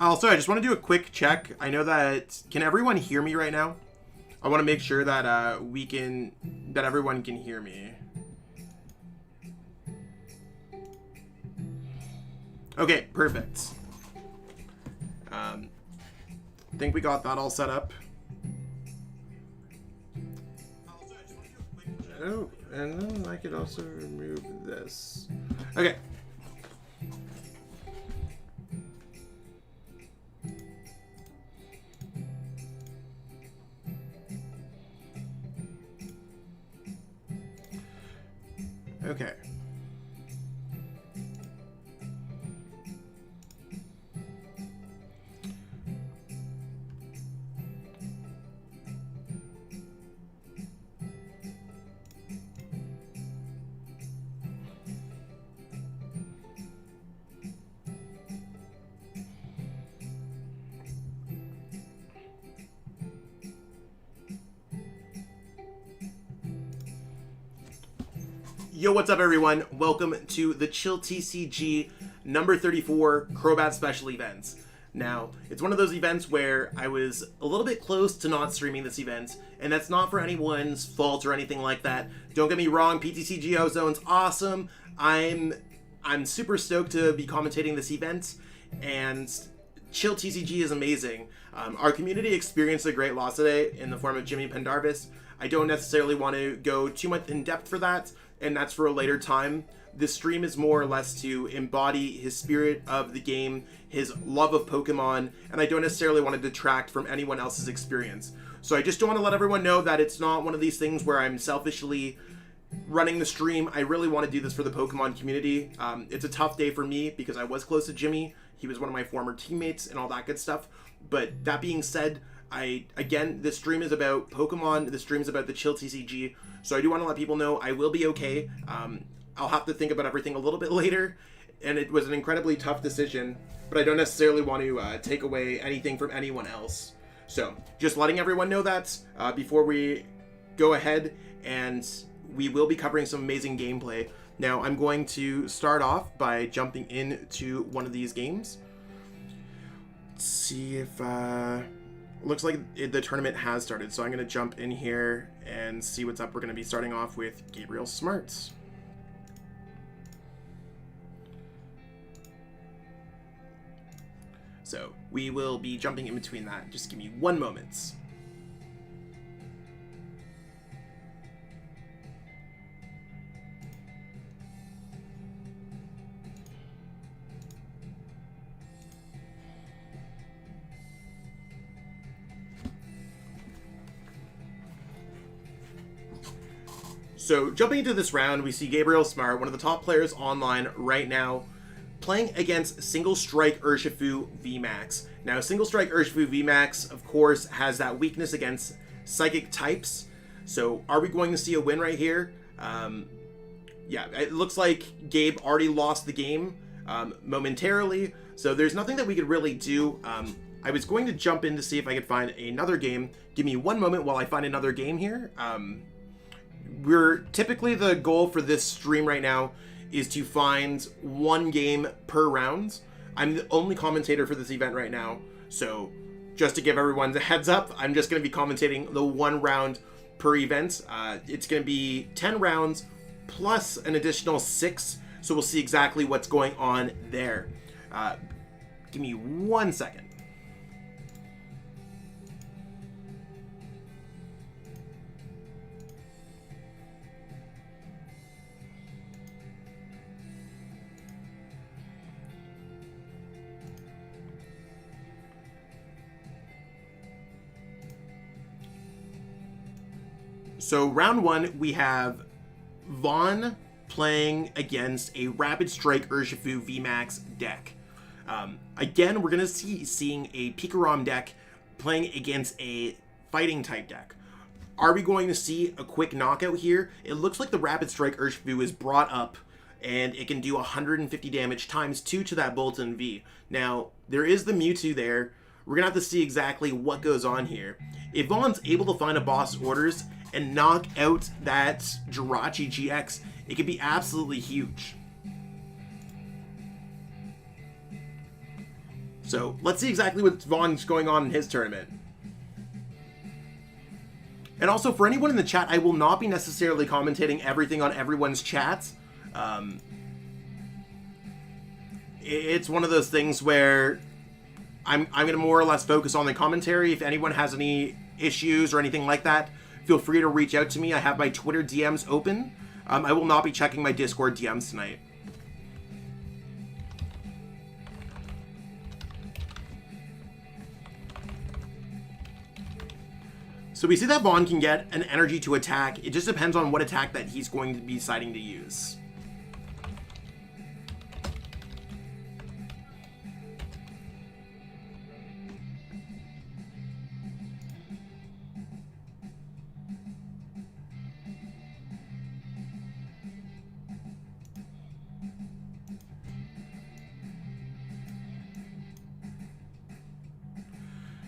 Also, I just want to do a quick check. I know that... Can everyone hear me right now? I want to make sure that that everyone can hear me. Okay, perfect. I think we got that all set up. Oh, and then I could also remove this. Okay. Okay. Yo, what's up everyone? Welcome to the Chill TCG number 34 Crobat special events. Now, it's one of those events where I was a little bit close to not streaming this event, and that's not for anyone's fault or anything like that. Don't get me wrong, PTCGO Zone's awesome. I'm super stoked to be commentating this event, and Chill TCG is amazing. Our community experienced a great loss today in the form of Jimmy Pendarvis. I don't necessarily want to go too much in depth for that, and that's for a later time. This stream is more or less to embody his spirit of the game, his love of Pokemon, and I don't necessarily want to detract from anyone else's experience. So I just don't want to let everyone know that it's not one of these things where I'm selfishly running the stream. I really want to do this for the Pokemon community. It's a tough day for me because I was close to Jimmy. He was one of my former teammates and all that good stuff. But that being said, again, this stream is about Pokemon. This stream is about the Chill TCG. So I do want to let people know I will be okay. I'll have to think about everything a little bit later. And it was an incredibly tough decision. But I don't necessarily want to take away anything from anyone else. So just letting everyone know that before we go ahead, and we will be covering some amazing gameplay. Now I'm going to start off by jumping into one of these games. Let's see if... looks like the tournament has started, so I'm going to jump in here and see what's up. We're going to be starting off with Gabriel Smarts. So we will be jumping in between that. Just give me one moment. So jumping into this round, we see Gabriel Smart, one of the top players online right now, playing against Single Strike URSHIFU VMAX. Now, Single Strike URSHIFU VMAX, of course, has that weakness against psychic types. So are we going to see a win right here? Yeah, it looks like Gabe already lost the game momentarily. So there's nothing that we could really do. I was going to jump in to see if I could find another game. Give me one moment while I find another game here. Typically the goal for this stream right now is to find one game per round. I'm the only commentator for this event right now, so just to give everyone the heads up, I'm just going to be commentating the one round per event. It's going to be 10 rounds plus an additional 6, so we'll see exactly what's going on there. Give me 1 second. So round one, we have Vaughn playing against a Rapid Strike URSHIFU VMAX deck. Again, we're going to seeing a PIKAROM deck playing against a fighting type deck. Are we going to see a quick knockout here? It looks like the Rapid Strike URSHIFU is brought up and it can do 150 damage times 2 to that Bolton V. Now, there is the Mewtwo there. We're going to have to see exactly what goes on here. If Vaughn's able to find a boss orders and knock out that Jirachi GX, it could be absolutely huge. So let's see exactly what Vaughn's going on in his tournament. And also, for anyone in the chat, I will not be necessarily commentating everything on everyone's chats. It's one of those things where I'm going to more or less focus on the commentary. If anyone has any issues or anything like that, feel free to reach out to me. I have my Twitter DMs open. I will not be checking my Discord DMs tonight. So we see that Vaughn can get an energy to attack. It just depends on what attack that he's going to be deciding to use.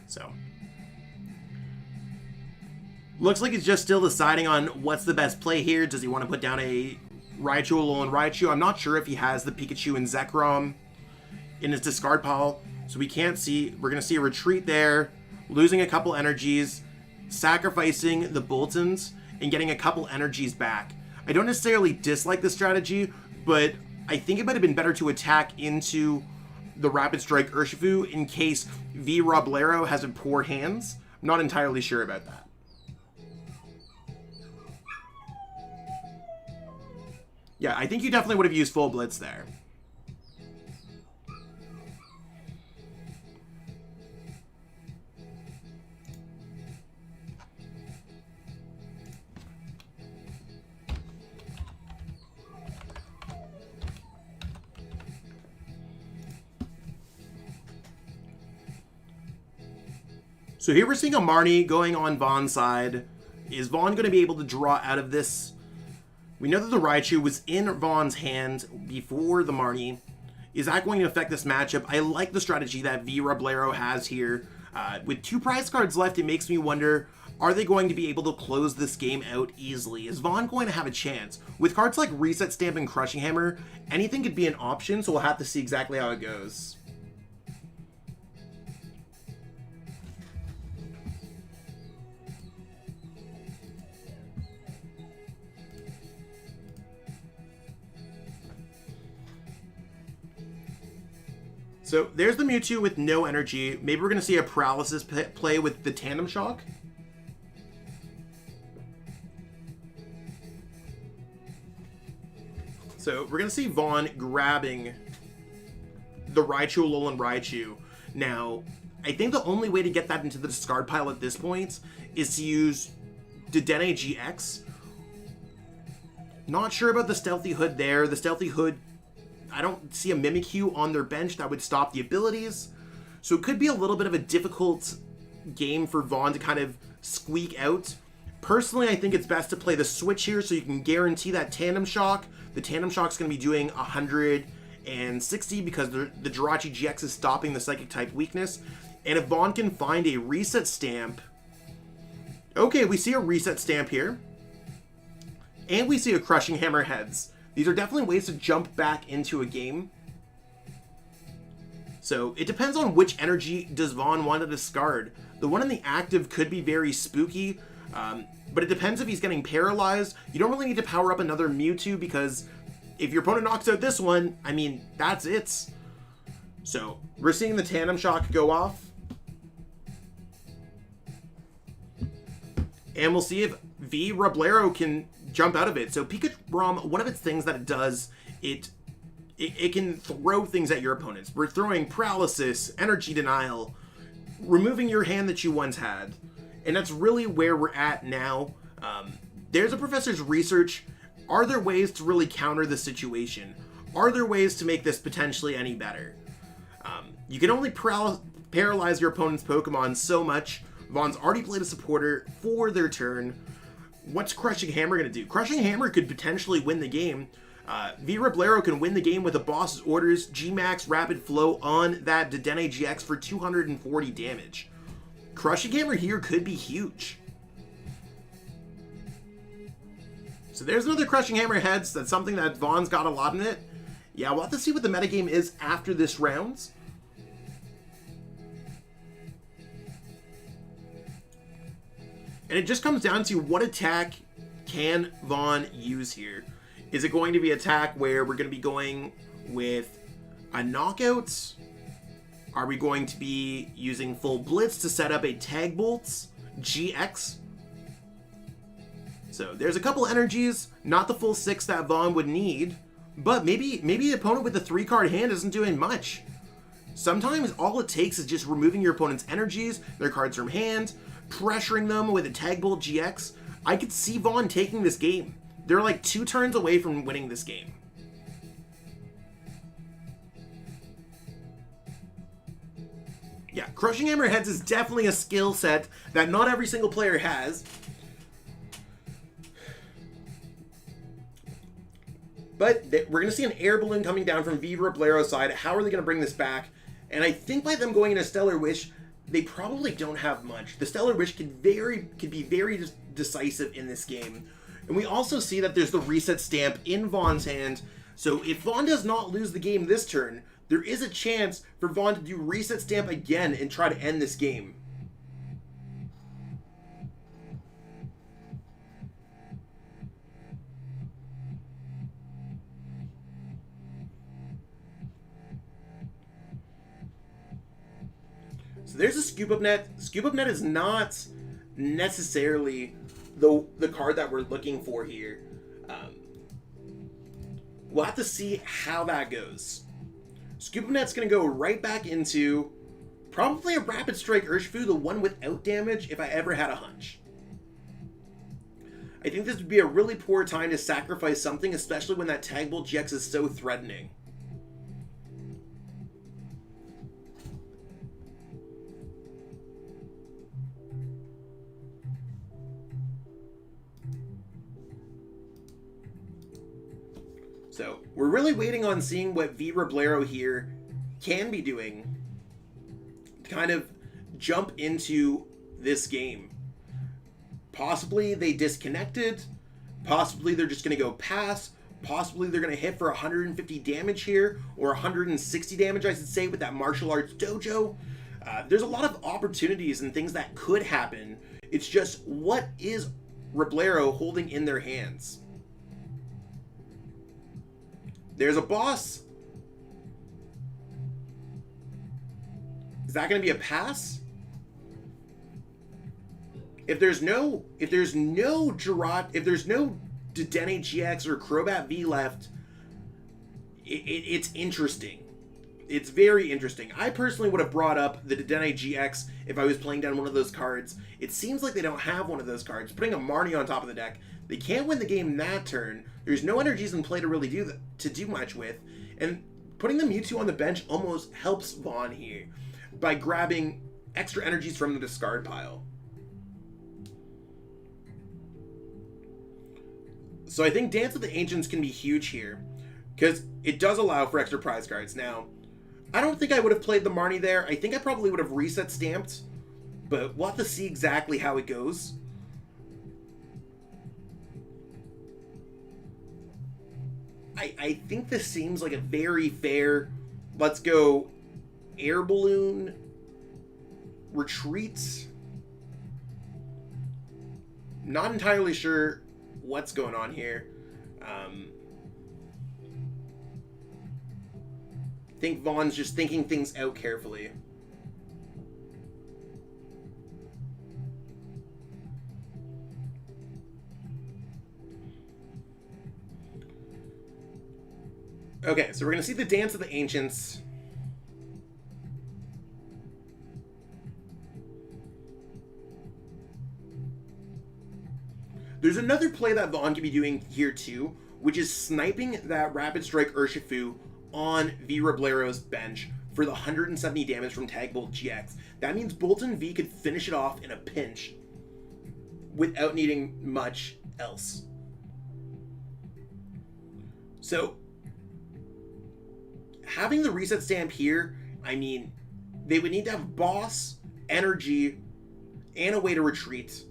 So looks like he's just still deciding on what's the best play here. Does he want to put down a Raichu, Alolan Raichu? I'm not sure if he has the Pikachu and Zekrom in his discard pile, so we can't see. We're going to see a retreat there, losing a couple energies, sacrificing the Boltons, and getting a couple energies back. I don't necessarily dislike the strategy, but I think it might have been better to attack into the Rapid Strike Urshifu in case V. Roblero has poor hands. I'm not entirely sure about that. Yeah, I think you definitely would have used full blitz there. So here we're seeing a Marnie going on Vaughn's side. Is Vaughn going to be able to draw out of this? We know that the Raichu was in Vaughn's hand before the Marnie. Is that going to affect this matchup? I like the strategy that V. Roblero has here. With 2 prize cards left, it makes me wonder, are they going to be able to close this game out easily? Is Vaughn going to have a chance? With cards like Reset Stamp and Crushing Hammer, anything could be an option, so we'll have to see exactly how it goes. So there's the Mewtwo with no energy. Maybe we're going to see a Paralysis play with the Tandem Shock. So we're going to see Vaughn grabbing the Raichu, Alolan Raichu. Now, I think the only way to get that into the discard pile at this point is to use Dedenne GX. Not sure about the Stealthy Hood there. The Stealthy Hood, I don't see a Mimikyu on their bench that would stop the abilities. So it could be a little bit of a difficult game for Vaughn to kind of squeak out. Personally, I think it's best to play the switch here so you can guarantee that Tandem Shock. The Tandem Shock's going to be doing 160 because the Jirachi GX is stopping the Psychic type weakness. And if Vaughn can find a Reset Stamp... Okay, we see a Reset Stamp here. And we see a Crushing Hammer Heads. These are definitely ways to jump back into a game. So it depends on which energy does Vaughn want to discard. The one in the active could be very spooky, but it depends if he's getting paralyzed. You don't really need to power up another Mewtwo because if your opponent knocks out this one, I mean, that's it. So we're seeing the Tandem Shock go off. And we'll see if V. Roblero can jump out of it. So PIKAROM, one of its things that it does, it can throw things at your opponents. We're throwing Paralysis, Energy Denial, removing your hand that you once had. And that's really where we're at now. There's a professor's research. Are there ways to really counter the situation? Are there ways to make this potentially any better? You can only paralyze your opponent's Pokemon so much. Vaughn's already played a supporter for their turn. What's Crushing Hammer going to do? Crushing Hammer could potentially win the game. V. Roblero can win the game with a boss's orders, G-Max Rapid Flow on that Dedenne GX for 240 damage. Crushing Hammer here could be huge. So there's another Crushing Hammer Heads. That's something that Vaughn's got a lot in it. Yeah, we'll have to see what the metagame is after this round. And it just comes down to what attack can Vaughn use here. Is it going to be attack where we're going to be going with a knockout? Are we going to be using full blitz to set up a tag bolts GX? So there's a couple energies, not the full 6 that Vaughn would need, but maybe the opponent with the 3-card hand isn't doing much. Sometimes all it takes is just removing your opponent's energies, their cards from hand, pressuring them with a tag bolt GX. I could see Vaughn taking this game. They're like 2 turns away from winning this game. Yeah, crushing hammerheads is definitely a skill set that not every single player has. But we're going to see an air balloon coming down from V Roblero's side. How are they going to bring this back? And I think by them going into Stellar Wish, they probably don't have much. The Stellar Wish could be very decisive in this game. And we also see that there's the reset stamp in Vaughn's hand. So if Vaughn does not lose the game this turn, there is a chance for Vaughn to do reset stamp again and try to end this game. So there's a Scoop Up Net. Scoop Up Net is not necessarily the card that we're looking for here. We'll have to see how that goes. Scoop Up Net's going to go right back into probably a Rapid Strike URSHIFU, the one without damage, if I ever had a hunch. I think this would be a really poor time to sacrifice something, especially when that Tag Bolt GX is so threatening. So, we're really waiting on seeing what V Roblero here can be doing to kind of jump into this game. Possibly they disconnected, possibly they're just going to go pass, possibly they're going to hit for 150 damage here, or 160 damage I should say with that martial arts dojo. There's a lot of opportunities and things that could happen. It's just, what is Roblero holding in their hands? There's a boss. Is that going to be a pass? If there's no Dedenne GX or Crobat V left, it's interesting. It's very interesting. I personally would have brought up the Dedenne GX if I was playing down one of those cards. It seems like they don't have one of those cards. Putting a Marnie on top of the deck, they can't win the game that turn. There's no energies in play to really do much with, and putting the Mewtwo on the bench almost helps Vaughn here by grabbing extra energies from the discard pile. So I think Dance of the Ancients can be huge here, because it does allow for extra prize cards. Now, I don't think I would have played the Marnie there. I think I probably would have reset stamped, but we'll have to see exactly how it goes. I think this seems like a very fair, let's go air balloon, retreat. Not entirely sure what's going on here. I think Vaughn's just thinking things out carefully. Okay, so we're going to see the Dance of the Ancients. There's another play that Vaughn can be doing here too, which is sniping that Rapid Strike URSHIFU on V Roblero's bench for the 170 damage from Tag Bolt GX. That means Bolton V could finish it off in a pinch without needing much else. So, having the reset stamp here, I mean, they would need to have boss, energy, and a way to retreat.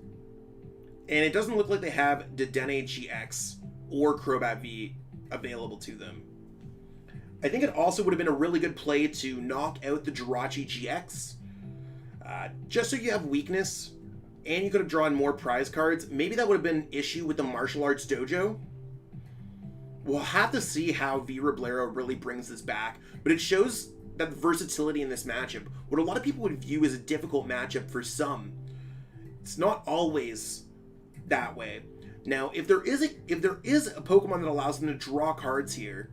And it doesn't look like they have Dedenne GX or Crobat V available to them. I think it also would have been a really good play to knock out the Jirachi GX. Just so you have weakness and you could have drawn more prize cards. Maybe that would have been an issue with the martial arts dojo. We'll have to see how Viroblero really brings this back, but it shows that the versatility in this matchup, what a lot of people would view as a difficult matchup for some, it's not always that way. Now, if there is a Pokemon that allows them to draw cards here,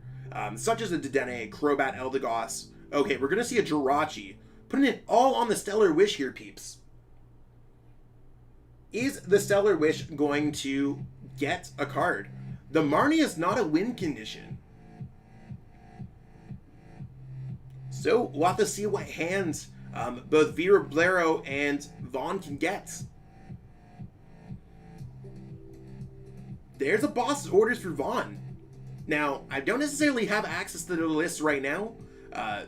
such as a Dedenne, Crobat, Eldegoss, okay, we're gonna see a Jirachi, putting it all on the Stellar Wish here, peeps. Is the Stellar Wish going to get a card? The Marnie is not a win condition. So we'll have to see what hands both Viroblero and Vaughn can get. There's a boss's orders for Vaughn. Now, I don't necessarily have access to the list right now,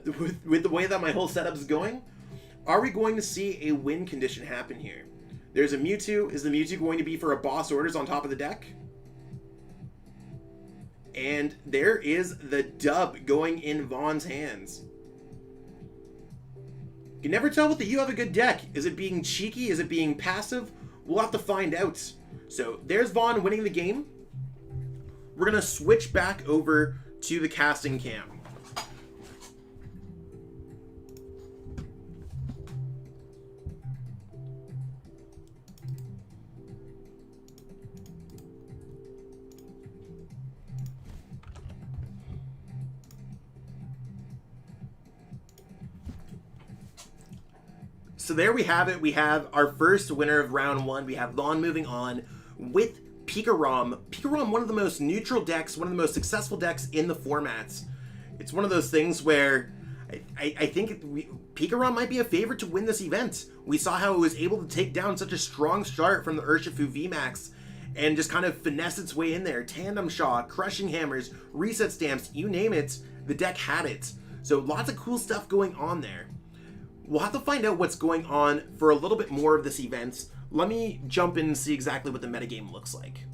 with the way that my whole setup is going. Are we going to see a win condition happen here? There's a Mewtwo. Is the Mewtwo going to be for a boss orders on top of the deck? And there is the dub going in Vaughn's hands. You can never tell with the You Have a Good Deck. Is it being cheeky? Is it being passive? We'll have to find out. So there's Vaughn winning the game. We're going to switch back over to the casting cam. So there we have it. We have our first winner of round one. We have Vaughn moving on with PIKAROM. PIKAROM, one of the most neutral decks, one of the most successful decks in the formats. It's one of those things where I think PIKAROM might be a favorite to win this event. We saw how it was able to take down such a strong start from the URSHIFU VMAX and just kind of finesse its way in there. Tandem Shaw, Crushing Hammers, Reset Stamps, you name it, the deck had it. So lots of cool stuff going on there. We'll have to find out what's going on for a little bit more of this event. Let me jump in and see exactly what the metagame looks like.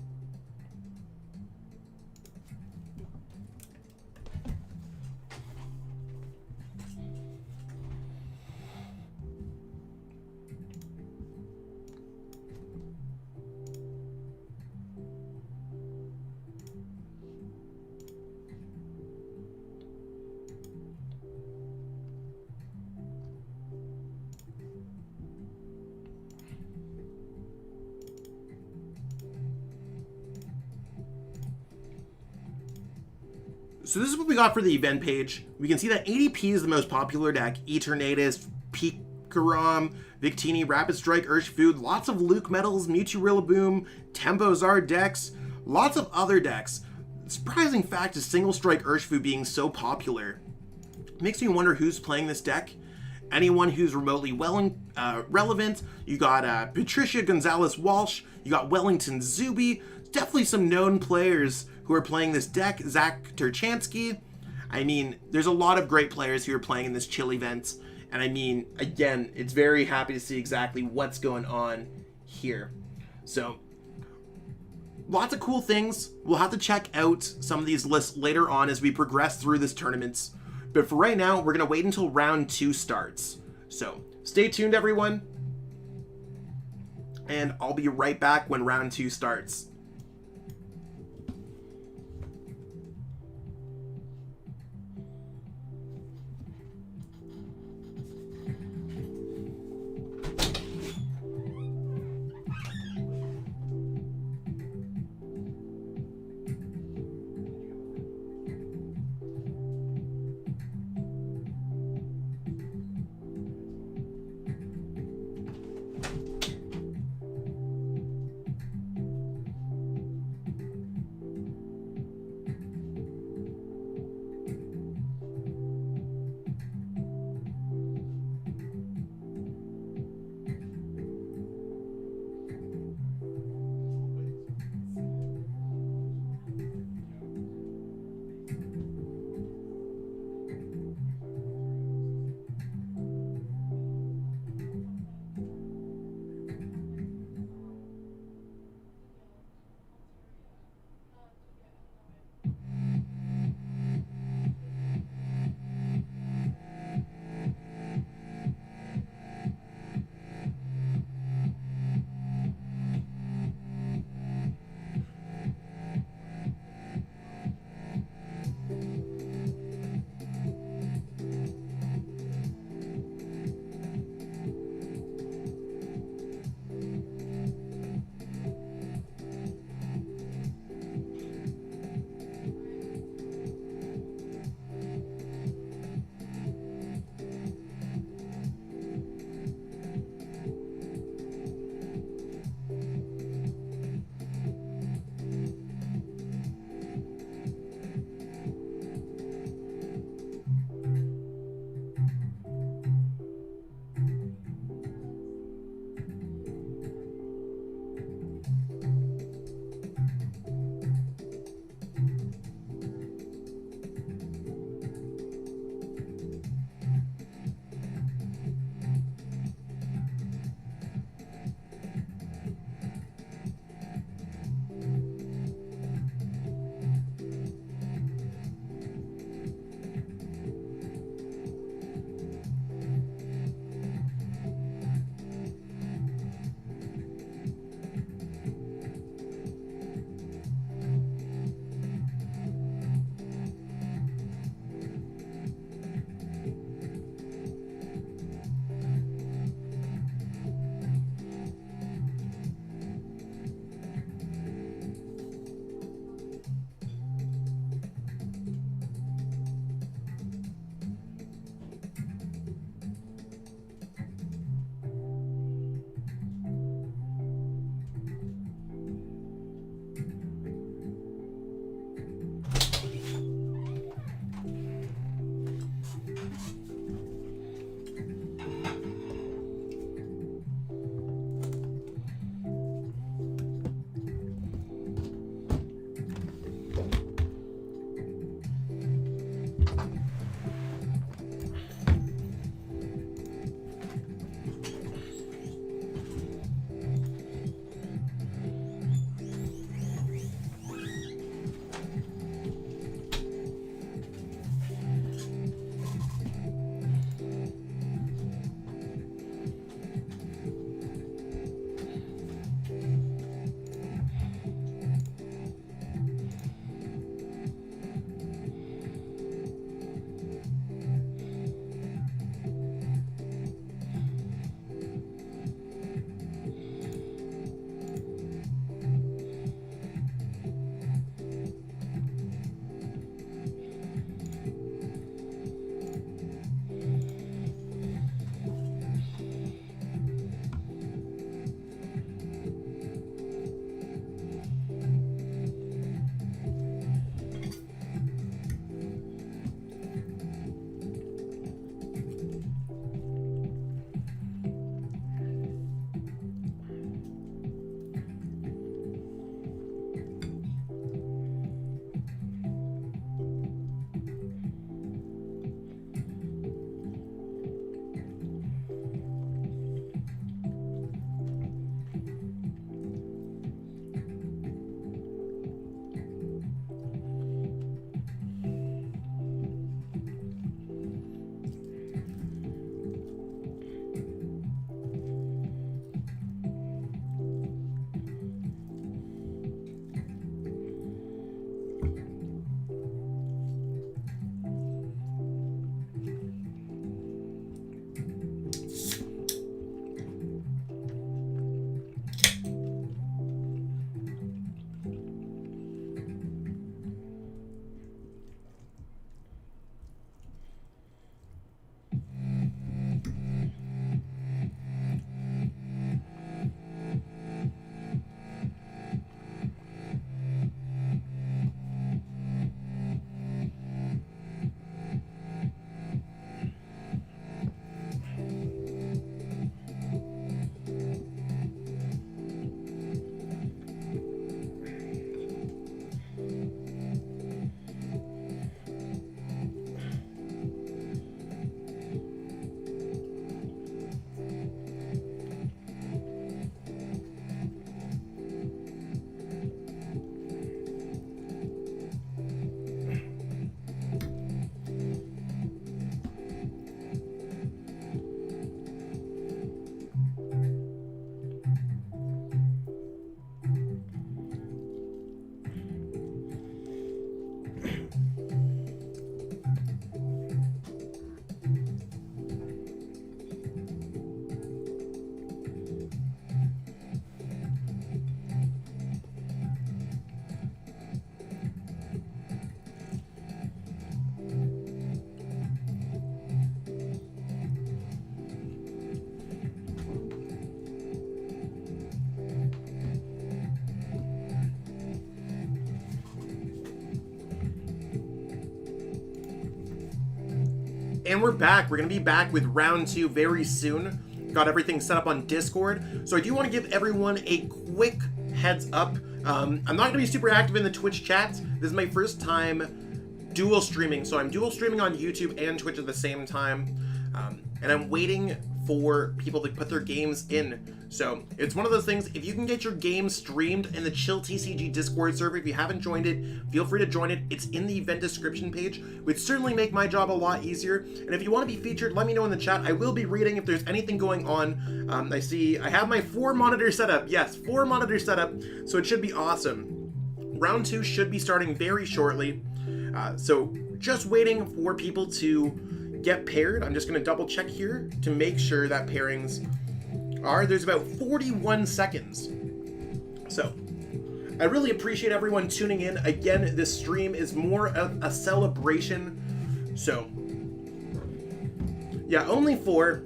So this is what we got for the event page. We can see that ADP is the most popular deck. ETERNATUS, PIKAROM, VICTINI, Rapid Strike, URSHIFU, lots of LUCMETALs, MEWTWO Rillaboom, TempoZard decks, lots of other decks. The surprising fact is Single Strike URSHIFU being so popular. It makes me wonder who's playing this deck. Anyone who's remotely relevant. You got Patricia Gonzalez-Walsh, you got Wellington Zuby, definitely some known players who are playing this deck. Zach Turchansky. I mean, there's a lot of great players who are playing in this chill event. And I mean, again, it's very happy to see exactly what's going on here. So, lots of cool things. We'll have to check out some of these lists later on as we progress through this tournament. But for right now, we're going to wait until round 2 starts. So, stay tuned, everyone. And I'll be right back when round 2 starts. And we're back. We're going to be back with round 2 very soon. Got everything set up on Discord. So I do want to give everyone a quick heads up. I'm not going to be super active in the Twitch chats. This is my first time dual streaming. So I'm dual streaming on YouTube and Twitch at the same time. And I'm waiting for people to put their games in. So it's one of those things, if you can get your game streamed in the Chill TCG Discord server, if you haven't joined it, feel free to join it. It's in the event description page, would certainly make my job a lot easier. And if you want to be featured, let me know in the chat. I will be reading if there's anything going on. I see I have my 4 monitor setup. Yes, 4 monitor setup. So it should be awesome. Round 2 should be starting very shortly. So just waiting for people to get paired. I'm just going to double check here to make sure that pairings are. There's about 41 seconds. So I really appreciate everyone tuning in. Again, this stream is more of a celebration. So yeah, only 4.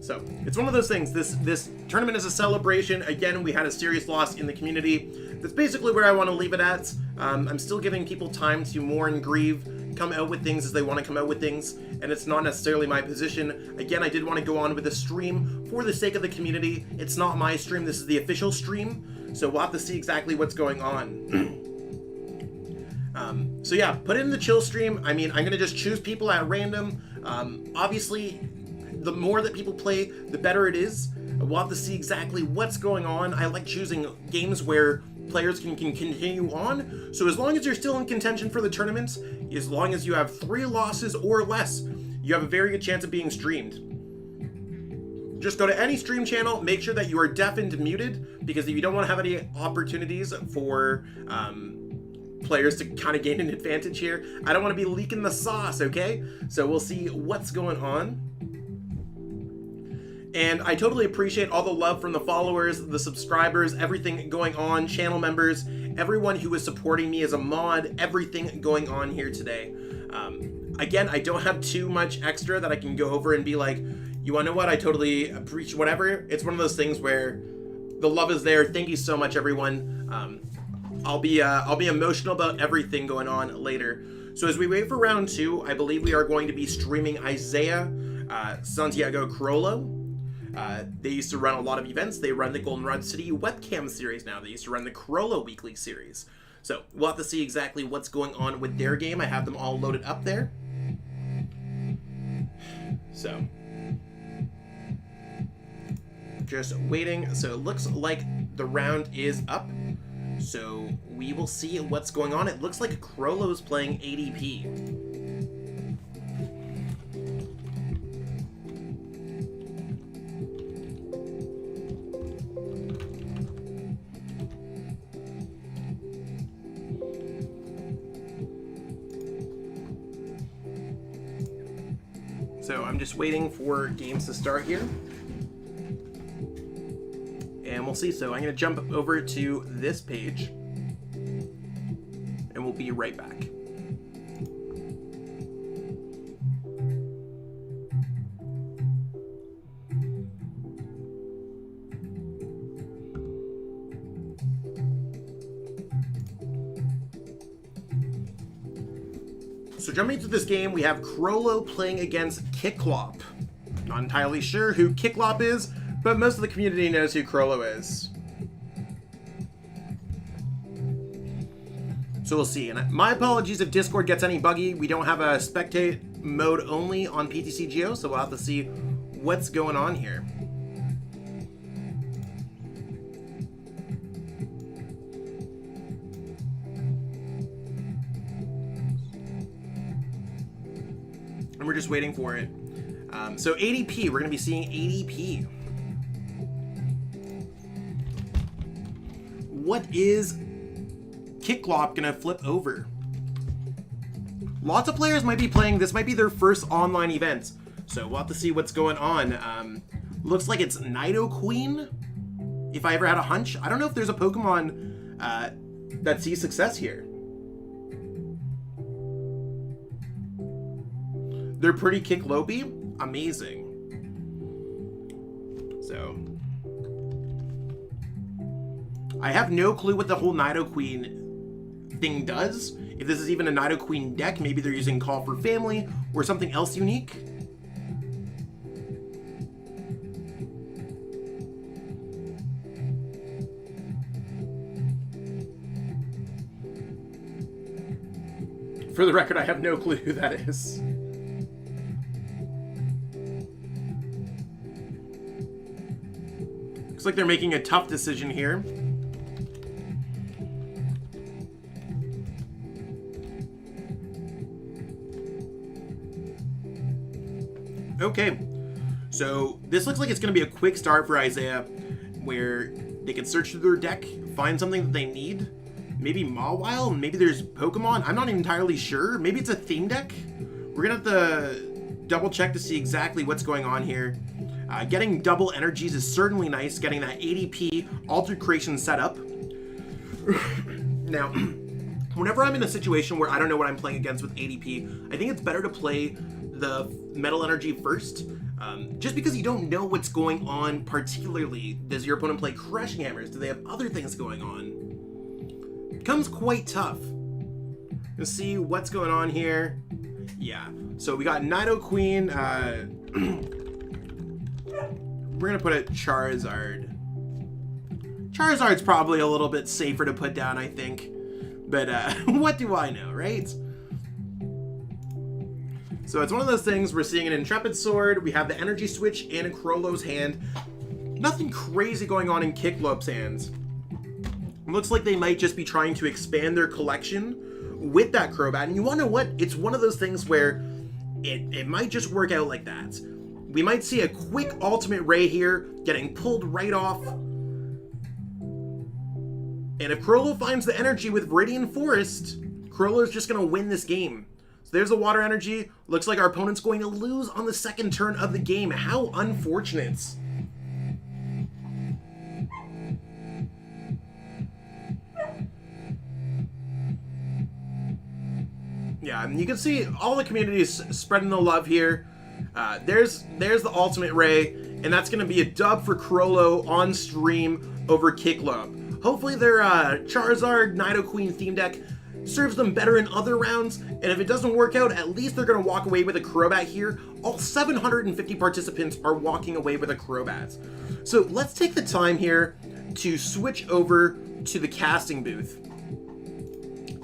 So it's one of those things. This tournament is a celebration. Again, we had a serious loss in the community. That's basically where I want to leave it at. I'm still giving people time to mourn and grieve, come out with things as they want to come out with things, and it's not necessarily my position. Again, I did want to go on with the stream for the sake of the community. It's not my stream. This is the official stream, so we'll have to see exactly what's going on. So yeah, put it in the chill stream. I mean, I'm going to just choose people at random. Obviously, the more that people play, the better it is. We'll have to see exactly what's going on. I like choosing games where players can continue on. So as long as you're still in contention for the tournaments, as long as you have 3 losses or less, you have a very good chance of being streamed. Just go to any stream channel, make sure that you are deafened and muted, because if you don't want to have any opportunities for players to kind of gain an advantage here, I don't want to be leaking the sauce, okay? So we'll see what's going on. And I totally appreciate all the love from the followers, the subscribers, everything going on, channel members, everyone who is supporting me as a mod, everything going on here today. Again, I don't have too much extra that I can go over and be like, you want to know what? I totally appreciate whatever. It's one of those things where the love is there. Thank you so much, everyone. I'll be emotional about everything going on later. So as we wait for round 2, I believe we are going to be streaming Isaiah Santiago Carollo. They used to run a lot of events. They run the Goldenrod City webcam series now. They used to run the Carollo weekly series. So we'll have to see exactly what's going on with their game. I have them all loaded up there. So just waiting. So it looks like the round is up. So we will see what's going on. It looks like Carollo's playing ADP. So I'm just waiting for games to start here. And we'll see. So I'm going to jump over to this page. And we'll be right back. So jumping to this game, we have Carollo playing against Kiklop. Not entirely sure who Kiklop is, but most of the community knows who Carollo is. So we'll see. And my apologies if Discord gets any buggy. We don't have a spectate mode only on PTCGO, so we'll have to see what's going on here. And we're just waiting for it. So ADP, we're going to be seeing ADP. What is Kiklop going to flip over? Lots of players might be playing. This might be their first online event. So we'll have to see what's going on. Looks like it's Nidoqueen, if I ever had a hunch. I don't know if there's a Pokemon that sees success here. They're pretty Kiklopy. Amazing. So I have no clue what the whole Nidoqueen thing does. If this is even a Nidoqueen deck, maybe they're using Call for Family or something else unique. For the record, I have no clue who that is. Looks like they're making a tough decision here. Okay, so this looks like it's going to be a quick start for Isaiah, where they can search through their deck, find something that they need. Maybe Mawile, maybe there's Pokemon. I'm not entirely sure. Maybe it's a theme deck. We're going to have to double check to see exactly what's going on here. Getting double energies is certainly nice. Getting that ADP Altered Creation set up. Now, whenever I'm in a situation where I don't know what I'm playing against with ADP, I think it's better to play the Metal Energy first. Just because you don't know what's going on particularly. Does your opponent play Crushing Hammers? Do they have other things going on? It becomes quite tough. Let's see what's going on here. Yeah, so we got Nidoqueen. We're gonna put a Charizard. Charizard's probably a little bit safer to put down, I think. But what do I know, right? So it's one of those things, we're seeing an Intrepid Sword, we have the Energy Switch in Crollo's hand. Nothing crazy going on in Kiklop's hands. It looks like they might just be trying to expand their collection with that Crobat. And you wanna know what? It's one of those things where it might just work out like that. We might see a quick Ultimate Ray here, getting pulled right off. And if Crollo finds the energy with Viridian Forest, Crollo's just gonna win this game. So there's the Water Energy. Looks like our opponent's going to lose on the second turn of the game. How unfortunate. Yeah, and you can see all the communities spreading the love here. There's the Ultimate Ray, and that's going to be a dub for Crollo on stream over Kiklop. Hopefully their Charizard Nidoqueen theme deck serves them better in other rounds, and if it doesn't work out, at least they're going to walk away with a Crobat here. All 750 participants are walking away with a Crobat. So let's take the time here to switch over to the casting booth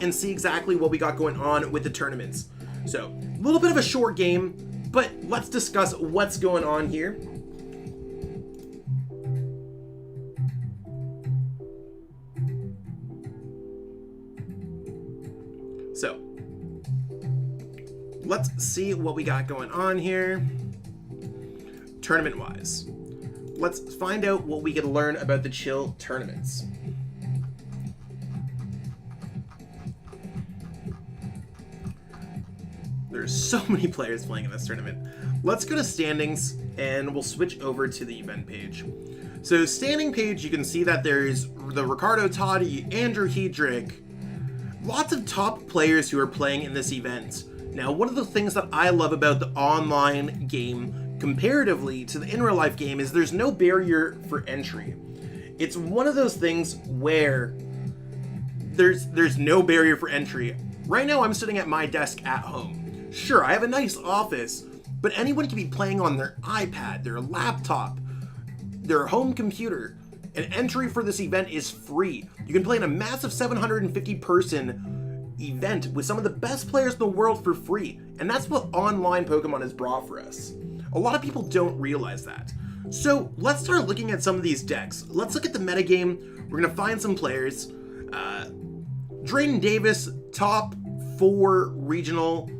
and see exactly what we got going on with the tournaments. So, a little bit of a short game, but let's discuss what's going on here. So, let's see what we got going on here, tournament-wise. Let's find out what we can learn about the chill tournaments. There's so many players playing in this tournament. Let's go to standings, and we'll switch over to the event page. So standing page, you can see that there's the Ricardo Toddy, Andrew Hedrick, lots of top players who are playing in this event. Now, one of the things that I love about the online game comparatively to the in real life game is there's no barrier for entry. It's one of those things where there's no barrier for entry. Right now, I'm sitting at my desk at home. Sure, I have a nice office, but anyone can be playing on their iPad, their laptop, their home computer. And entry for this event is free. You can play in a massive 750 person event with some of the best players in the world for free. And that's what online Pokemon has brought for us. A lot of people don't realize that. So let's start looking at some of these decks. Let's look at the metagame. We're gonna find some players. Drayden Davis, top 4 regional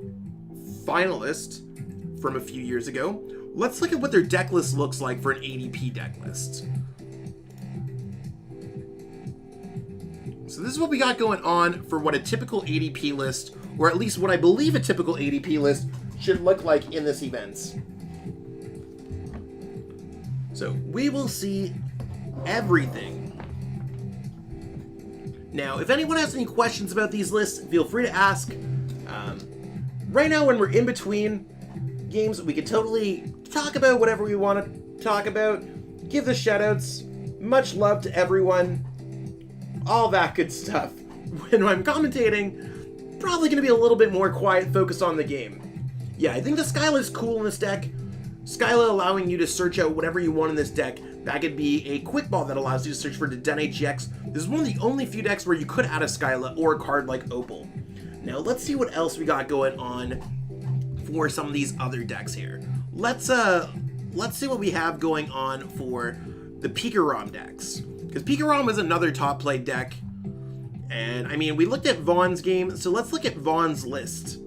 finalist from a few years ago. Let's look at what their deck list looks like for an ADP deck list. So this is what we got going on for what a typical ADP list, or at least what I believe a typical ADP list should look like in this event. So we will see everything. Now, if anyone has any questions about these lists, feel free to ask. Right now, when we're in between games, we can totally talk about whatever we want to talk about. Give the shoutouts. Much love to everyone. all that good stuff. When I'm commentating, probably going to be a little bit more quiet, focused on the game. Yeah, I think the Skyla is cool in this deck. Skyla allowing you to search out whatever you want in this deck. That could be a quick ball that allows you to search for the Dene GX. This is one of the only few decks where you could add a Skyla or a card like Opal. Now let's see what else we got going on for some of these other decks here. Let's see what we have going on for the PIKAROM decks. Because PIKAROM is another top played deck. And I mean, we looked at Vaughn's game, so let's look at Vaughn's list.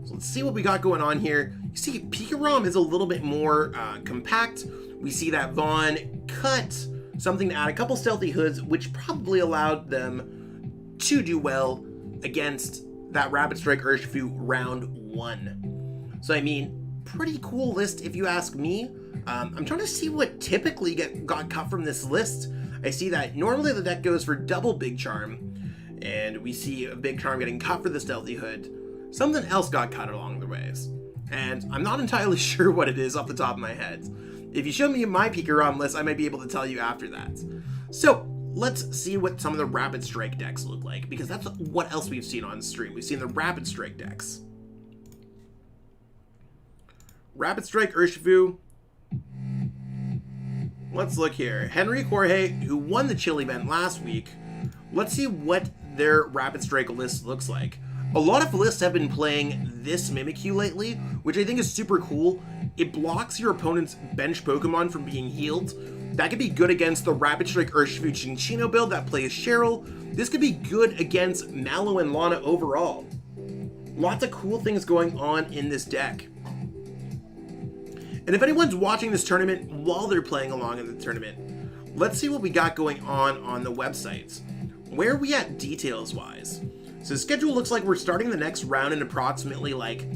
So let's see what we got going on here. You see, PIKAROM is a little bit more compact. We see that Vaughn cut something to add a couple Stealthy Hoods, which probably allowed them to do well against that Rapid Strike URSHIFU round 1. So I mean, pretty cool list if you ask me. I'm trying to see what typically got cut from this list. I see that normally the deck goes for double Big Charm, and we see a Big Charm getting cut for the Stealthy Hood. Something else got cut along the ways, and I'm not entirely sure what it is off the top of my head. If you show me my PIKAROM list, I might be able to tell you after that. So let's see what some of the Rapid Strike decks look like, because that's what else we've seen on stream. We've seen the Rapid Strike decks. Rapid Strike URSHIFU. Let's look here. Henry Jorge, who won the Chill event last week. Let's see what their Rapid Strike list looks like. A lot of lists have been playing this Mimikyu lately, which I think is super cool. It blocks your opponent's bench Pokemon from being healed. That could be good against the Rapid Strike URSHIFU Chinchino build that plays Cheryl. This could be good against Mallow and Lana overall. Lots of cool things going on in this deck. And if anyone's watching this tournament while they're playing along in the tournament, let's see what we got going on the websites. Where are we at details-wise? So the schedule looks like we're starting the next round in approximately like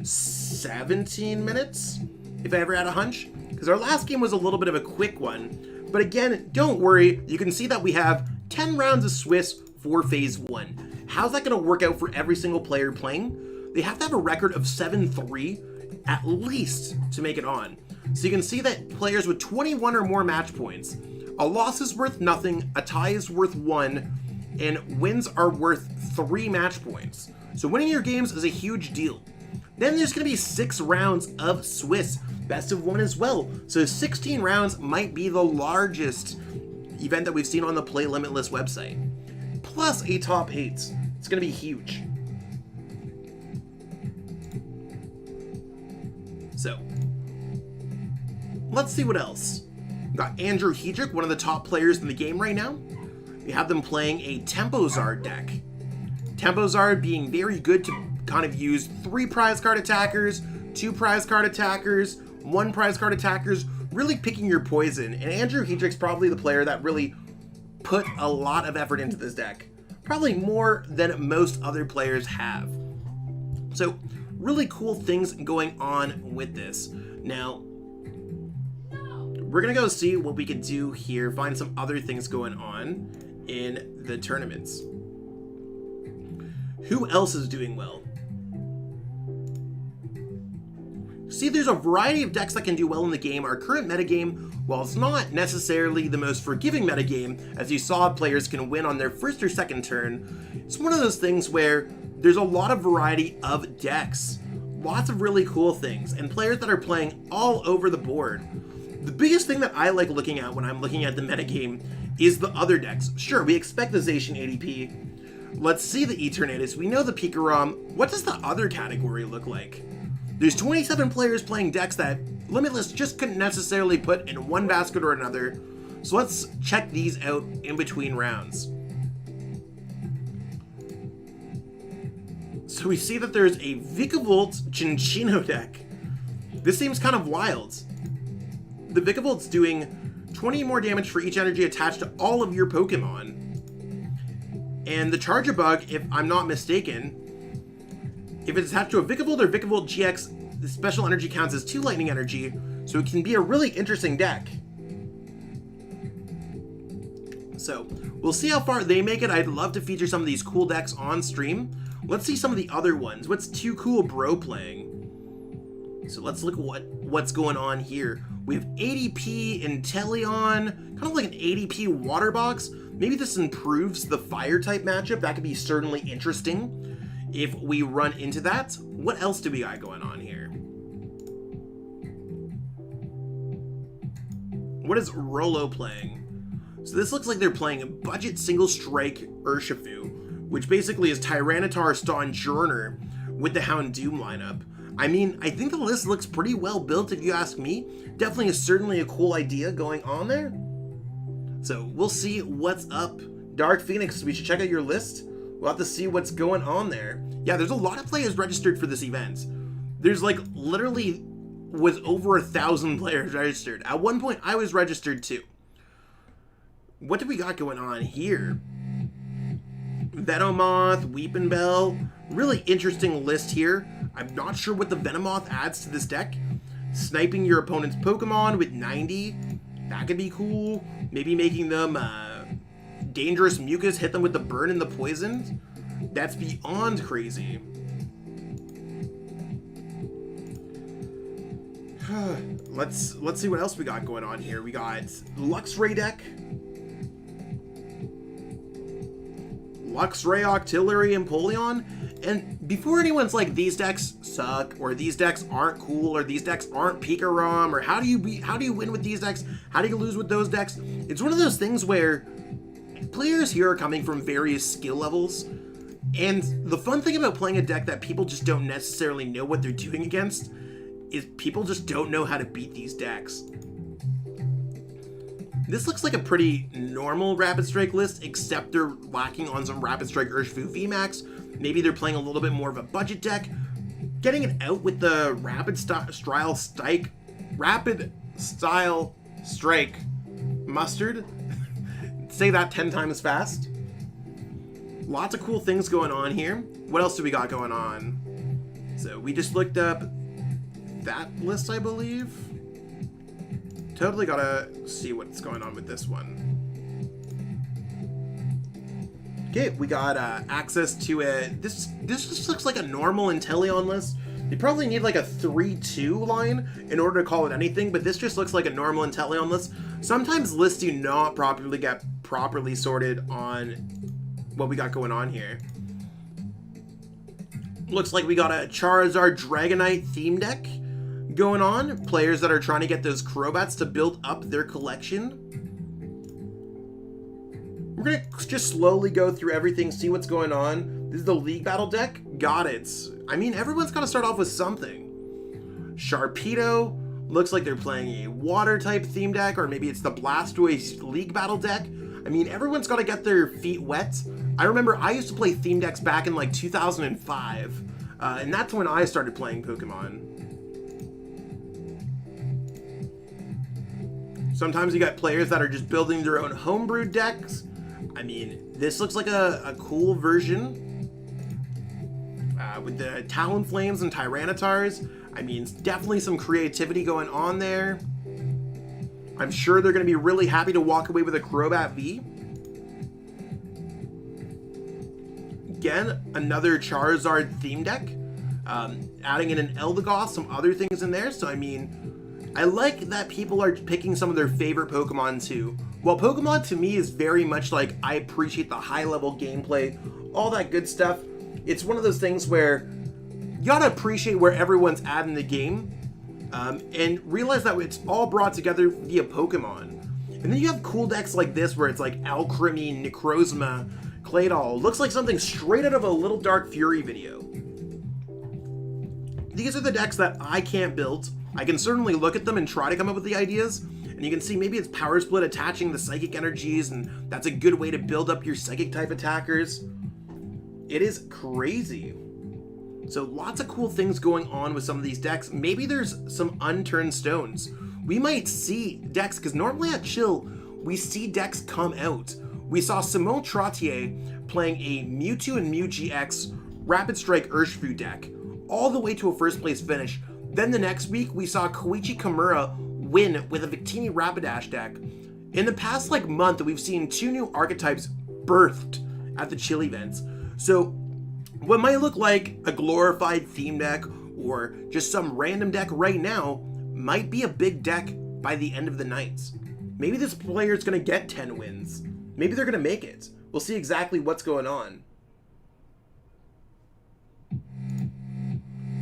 17 minutes, if I ever had a hunch. Because our last game was a little bit of a quick one. But again, don't worry, you can see that we have 10 rounds of Swiss for Phase 1. How's that going to work out for every single player playing? They have to have a record of 7-3 at least to make it on. So you can see that players with 21 or more match points, a loss is worth nothing, a tie is worth 1, and wins are worth 3 match points. So winning your games is a huge deal. Then there's going to be 6 rounds of Swiss, best of 1 as well. So 16 rounds might be the largest event that we've seen on the Play Limitless website. Plus a top 8. It's going to be huge. So, let's see what else. We've got Andrew Hedrick, one of the top players in the game right now. We have them playing a TempoZard deck. TempoZard being very good to kind of use 3 prize card attackers, 2 prize card attackers, 1 prize card attackers, really picking your poison. And Andrew Hedrick's probably the player that really put a lot of effort into this deck. Probably more than most other players have. So, really cool things going on with this. Now, we're gonna go see what we can do here, find some other things going on in the tournaments. Who else is doing well? See, there's a variety of decks that can do well in the game. Our current metagame, while it's not necessarily the most forgiving metagame, as you saw players can win on their first or second turn, it's one of those things where there's a lot of variety of decks. Lots of really cool things, and players that are playing all over the board. The biggest thing that I like looking at when I'm looking at the metagame is the other decks. Sure, we expect the ZACIAN ADP. Let's see the ETERNATUS. We know the PIKAROM. What does the other category look like? There's 27 players playing decks that Limitless just couldn't necessarily put in one basket or another. So let's check these out in between rounds. So we see that there's a Vikavolt Chinchino deck. This seems kind of wild. The Vikavolt's doing 20 more damage for each energy attached to all of your Pokemon. And the Charjabug, if I'm not mistaken, if it's attached to a Vikavolt or Vikavolt GX, the special energy counts as 2 lightning energy, so it can be a really interesting deck. So, we'll see how far they make it. I'd love to feature some of these cool decks on stream. Let's see some of the other ones. What's Too Cool Bro playing? So let's look at what's going on here. We have ADP Inteleon, kind of like an ADP water box. Maybe this improves the fire type matchup. That could be certainly interesting if we run into that. What else do we got going on here? What is Rolo playing? So this looks like they're playing a budget single strike URSHIFU, which basically is Tyranitar, Stonjourner with the Houndoom lineup. I mean, I think the list looks pretty well built if you ask me. Definitely is certainly a cool idea going on there. So we'll see what's up. Dark Phoenix, we should check out your list. We'll have to see what's going on there. Yeah, there's a lot of players registered for this event. There's like literally was over 1,000 players registered. At one point, I was registered too. What do we got going on here? Venomoth, Weepinbell. Really interesting list here. I'm not sure what the Venomoth adds to this deck. Sniping your opponent's Pokemon with 90. That could be cool. Maybe making them dangerous mucus, hit them with the burn and the poison. That's beyond crazy. Let's see what else we got going on here. We got Luxray deck. Luxray, Octillery, Empoleon. And before anyone's like, these decks suck, or these decks aren't cool, or these decks aren't PIKAROM, or how do you win with these decks? How do you lose with those decks? It's one of those things where players here are coming from various skill levels. And the fun thing about playing a deck that people just don't necessarily know what they're doing against is people just don't know how to beat these decks. This looks like a pretty normal Rapid Strike list, except they're lacking on some Rapid Strike URSHIFU VMAX. Maybe they're playing a little bit more of a budget deck. Getting it out with the Rapid Style Strike Mustard. Say that 10 times fast. Lots of cool things going on here. What else do we got going on? So we just looked up that list, I believe. Totally gotta see what's going on with this one. Okay, we got access to a... This just looks like a normal Inteleon list. You probably need like a 3-2 line in order to call it anything, but this just looks like a normal Inteleon list. Sometimes lists do not get properly sorted on what we got going on here. Looks like we got a Charizard Dragonite theme deck going on. Players that are trying to get those Crobats to build up their collection. We're gonna just slowly go through everything, see what's going on. This is the League Battle deck. Got it. I mean, everyone's gotta start off with something. Sharpedo. Looks like they're playing a water type theme deck, or maybe it's the Blastoise League Battle deck. I mean, everyone's gotta get their feet wet. I remember I used to play theme decks back in like 2005, and that's when I started playing Pokemon. Sometimes you got players that are just building their own homebrewed decks. I mean, this looks like a cool version with the Talonflames and Tyranitars. I mean, definitely some creativity going on there. I'm sure they're going to be really happy to walk away with a Crobat V. Again, another Charizard theme deck. Adding in an Eldegoss, some other things in there. So, I mean, I like that people are picking some of their favorite Pokemon too. Well, Pokemon to me is very much like, I appreciate the high-level gameplay, all that good stuff. It's one of those things where you gotta appreciate where everyone's at in the game, and realize that it's all brought together via Pokemon. And then you have cool decks like this where it's like Alcremie, Necrozma, Claydol. Looks like something straight out of a Little Dark Fury video. These are the decks that I can't build. I can certainly look at them and try to come up with the ideas. And you can see maybe it's Power Split attaching the Psychic energies, and that's a good way to build up your Psychic type attackers. It is crazy. So lots of cool things going on with some of these decks. Maybe there's some unturned stones. We might see decks, because normally at Chill, we see decks come out. We saw Simone Trottier playing a Mewtwo and Mew GX Rapid Strike URSHIFU deck, all the way to a first place finish. Then the next week, we saw Koichi Kimura win with a Victini Rapidash deck. In the past month, we've seen 2 new archetypes birthed at the Chill events. So what might look like a glorified theme deck or just some random deck right now might be a big deck by the end of the night. Maybe this player is going to get 10 wins. Maybe they're going to make it. We'll see exactly what's going on.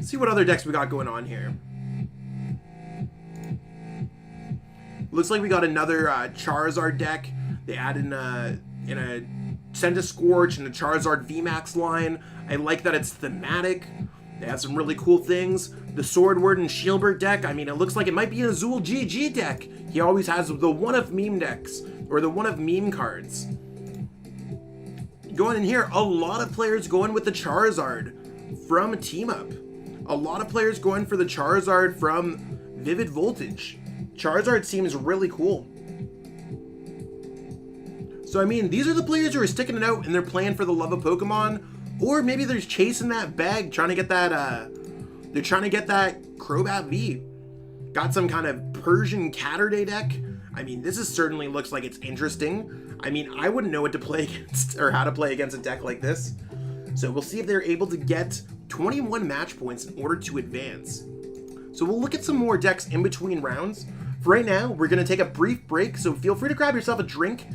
See what other decks we got going on here. Looks like we got another Charizard deck. They add in a Scentiscorch and a Charizard VMAX line. I like that it's thematic. They have some really cool things. The Swordward and Shieldbird deck, I mean, it looks like it might be an Azul GG deck. He always has the one-of meme decks, or the one-of meme cards. Going in here, a lot of players going with the Charizard from Team Up. A lot of players going for the Charizard from Vivid Voltage. Charizard seems really cool. So, I mean, these are the players who are sticking it out and they're playing for the love of Pokemon. Or maybe they're chasing that bag, trying to get that, they're trying to get that Crobat V. Got some kind of Persian Catterday deck. I mean, this certainly looks like it's interesting. I mean, I wouldn't know what to play against, or how to play against a deck like this. So we'll see if they're able to get 21 match points in order to advance. So we'll look at some more decks in between rounds. For right now, we're going to take a brief break, so feel free to grab yourself a drink.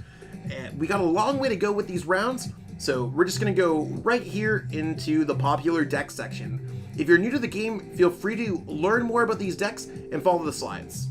And we got a long way to go with these rounds, so we're just going to go right here into the popular deck section. If you're new to the game, feel free to learn more about these decks and follow the slides.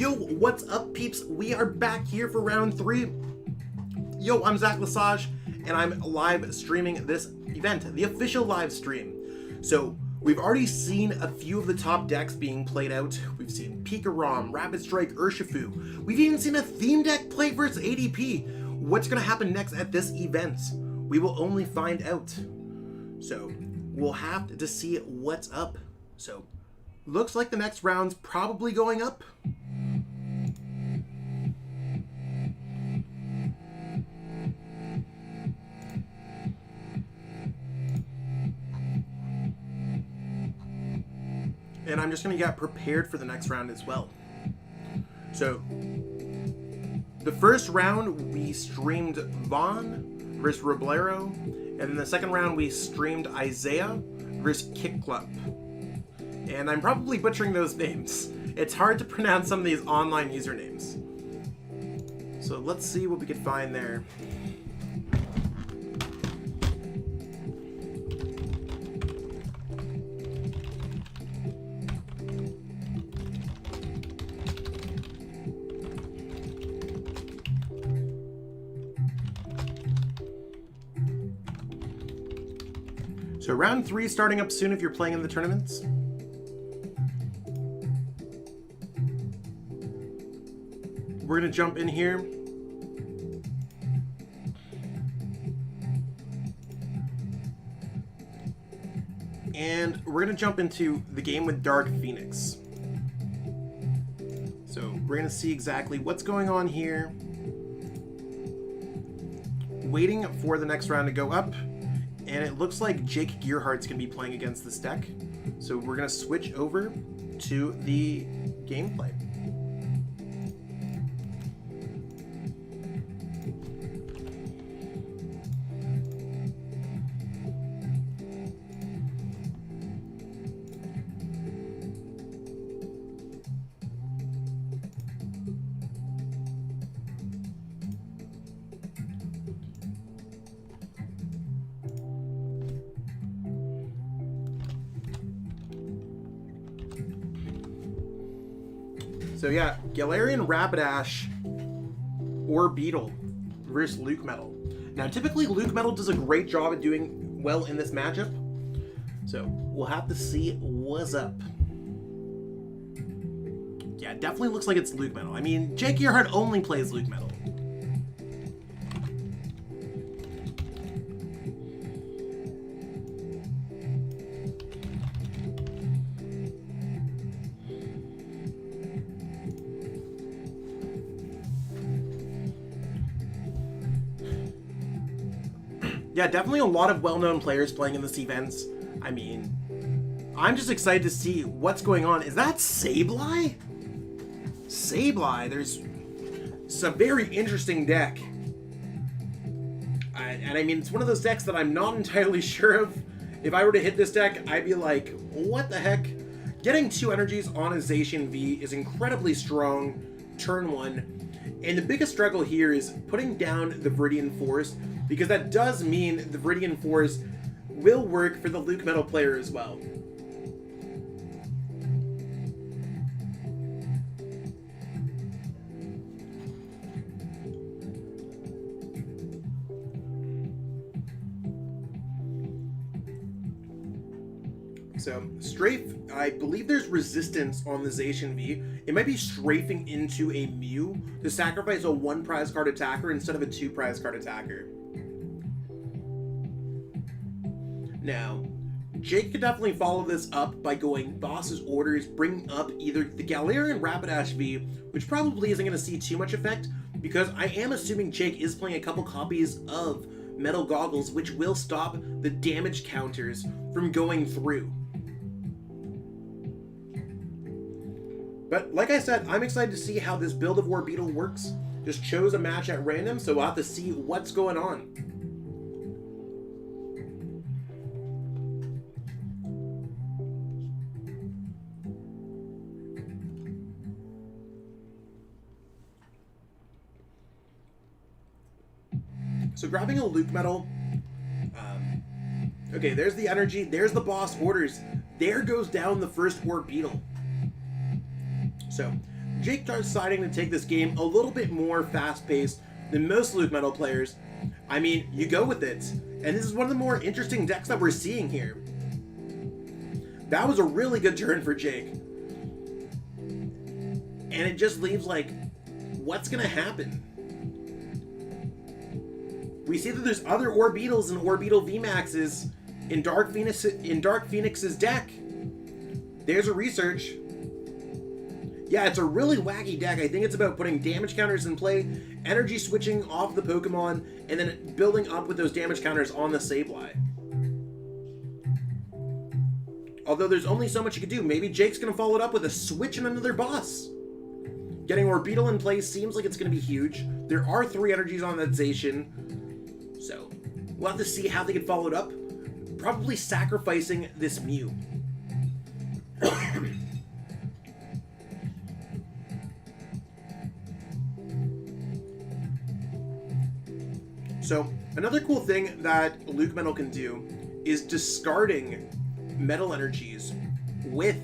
Yo, what's up, peeps? We are back here for round 3. Yo, I'm Zach Lesage, and I'm live streaming this event, the official live stream. So, we've already seen a few of the top decks being played out. We've seen PIKAROM, Rapid Strike, URSHIFU. We've even seen a theme deck play versus ADP. What's going to happen next at this event? We will only find out. So, we'll have to see what's up. So, looks like the next round's probably going up. And I'm just going to get prepared for the next round as well. So, the first round we streamed Vaughn versus Roblero, and then the second round we streamed Isaiah versus Kick Club. And I'm probably butchering those names. It's hard to pronounce some of these online usernames. So let's see what we could find there. So round 3 starting up soon if you're playing in the tournaments. We're going to jump in here. And we're going to jump into the game with Dark Phoenix. So we're going to see exactly what's going on here. Waiting for the next round to go up. And it looks like Jake Gearhart's going to be playing against this deck. So we're going to switch over to the gameplay. So yeah, Galarian Rapidash ORBEETLE versus LUCMETAL. Now typically LUCMETAL does a great job at doing well in this matchup. So we'll have to see what's up. Yeah, it definitely looks like it's LUCMETAL. I mean, Jake Gearhart only plays LUCMETAL. Yeah, definitely a lot of well-known players playing in this event. I mean, I'm just excited to see what's going on. Is that Sableye? Sableye, there's some very interesting deck. And I mean, it's one of those decks that I'm not entirely sure of. If I were to hit this deck, I'd be like, what the heck? Getting 2 energies on a Zacian V is incredibly strong turn 1. And the biggest struggle here is putting down the Viridian Force, because that does mean the Viridian Force will work for the LUCMETAL player as well. So, Strafe, I believe there's resistance on the Zacian V. It might be strafing into a Mew to sacrifice a 1 prize card attacker instead of a 2 prize card attacker. Now, Jake could definitely follow this up by going Boss's Orders, bringing up either the Galarian Rapidash V, which probably isn't going to see too much effect, because I am assuming Jake is playing a couple copies of Metal Goggles, which will stop the damage counters from going through. But like I said, I'm excited to see how this build of ORBEETLE works. Just chose a match at random, so we'll have to see what's going on. So grabbing a LUCMETAL, okay, there's the energy, there's the boss orders, there goes down the first ORBEETLE. So Jake deciding to take this game a little bit more fast-paced than most LUCMETAL players, I mean, you go with it. And this is one of the more interesting decks that we're seeing here. That was a really good turn for Jake. And it just leaves like, what's gonna happen? We see that there's other Orbeetles and Orbeetle VMAXs in Dark Phoenix's deck. There's a research. Yeah, it's a really wacky deck. I think it's about putting damage counters in play, energy switching off the Pokemon, and then building up with those damage counters on the Sableye. Although there's only so much you can do. Maybe Jake's going to follow it up with a switch and another boss. Getting Orbeetle in play seems like it's going to be huge. There are 3 energies on that Zacian. So, we'll have to see how they can follow it up. Probably sacrificing this Mew. So, another cool thing that LUCMETAL can do is discarding metal energies with